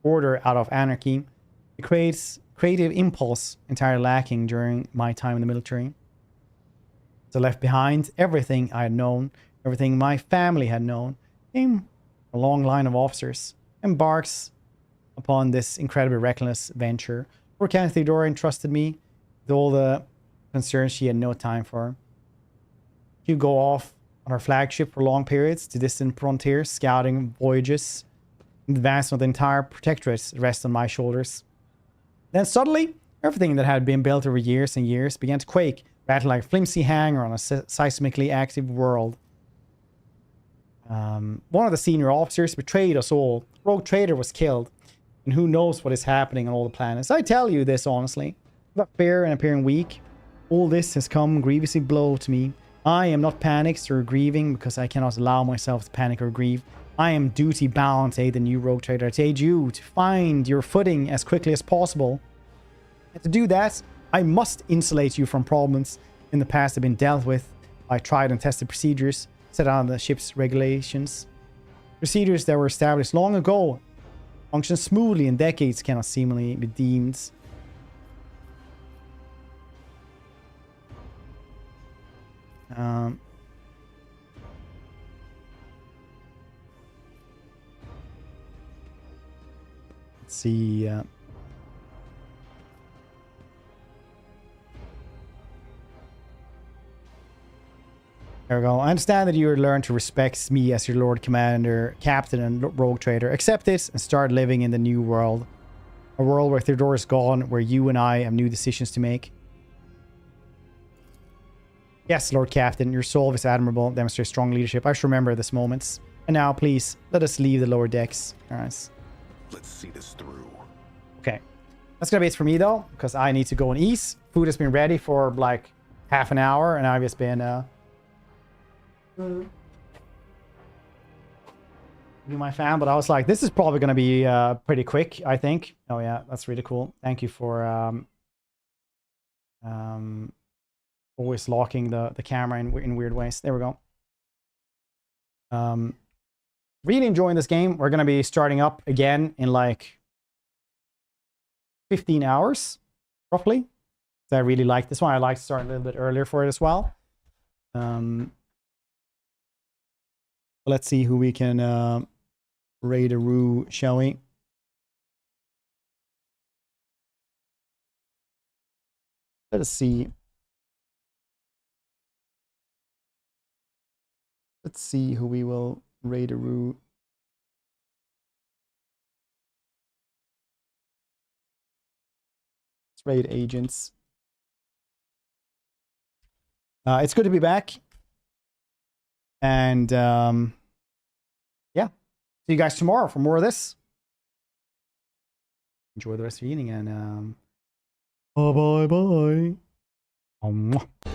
order out of anarchy. It creates creative impulse entirely lacking during my time in the military. So left behind everything I had known, everything my family had known, came a long line of officers, embarks upon this incredibly reckless venture. Lord Captain Theodora entrusted me with all the concerns she had no time for. She'd go off on her flagship for long periods to distant frontiers, scouting voyages. The advancement of the entire protectorate rests on my shoulders. Then suddenly, everything that had been built over years and years began to quake, rattle like a flimsy hanger on a seismically active world. One of the senior officers betrayed us all. Rogue trader was killed. And who knows what is happening on all the planets. I tell you this honestly. Without fear and appearing weak, all this has come grievously below to me. I am not panicked or grieving because I cannot allow myself to panic or grieve. I am duty bound to aid the new rogue trader, to aid you to find your footing as quickly as possible. And to do that, I must insulate you from problems in the past have been dealt with by tried and tested procedures set out in the ship's regulations. Procedures that were established long ago function smoothly and decades cannot seemingly be deemed. Let's see. There we go. I understand that you have learned to respect me as your Lord Commander, Captain, and Rogue Trader. Accept it and start living in the new world. A world where Theodora is gone, where you and I have new decisions to make. Yes, Lord Captain, your soul is admirable, demonstrates strong leadership. I should remember this moment. And now, please, let us leave the lower decks. Alright. Let's see this through. Okay. That's gonna be it for me, though, because I need to go and eat. Food has been ready for, like, half an hour, and I've just been, be my fan, but I was like, this is probably gonna be, pretty quick, I think. Oh, yeah, that's really cool. Thank you for, always locking the camera in weird ways. There we go. Really enjoying this game. We're going to be starting up again in like 15 hours, roughly. So I really like this one. I like to start a little bit earlier for it as well. Let's see who we can raid a roo, shall we? Let us see. Let's see who we will raid-a-roo. Let's raid agents. It's good to be back. And yeah, see you guys tomorrow for more of this. Enjoy the rest of your evening and bye bye bye.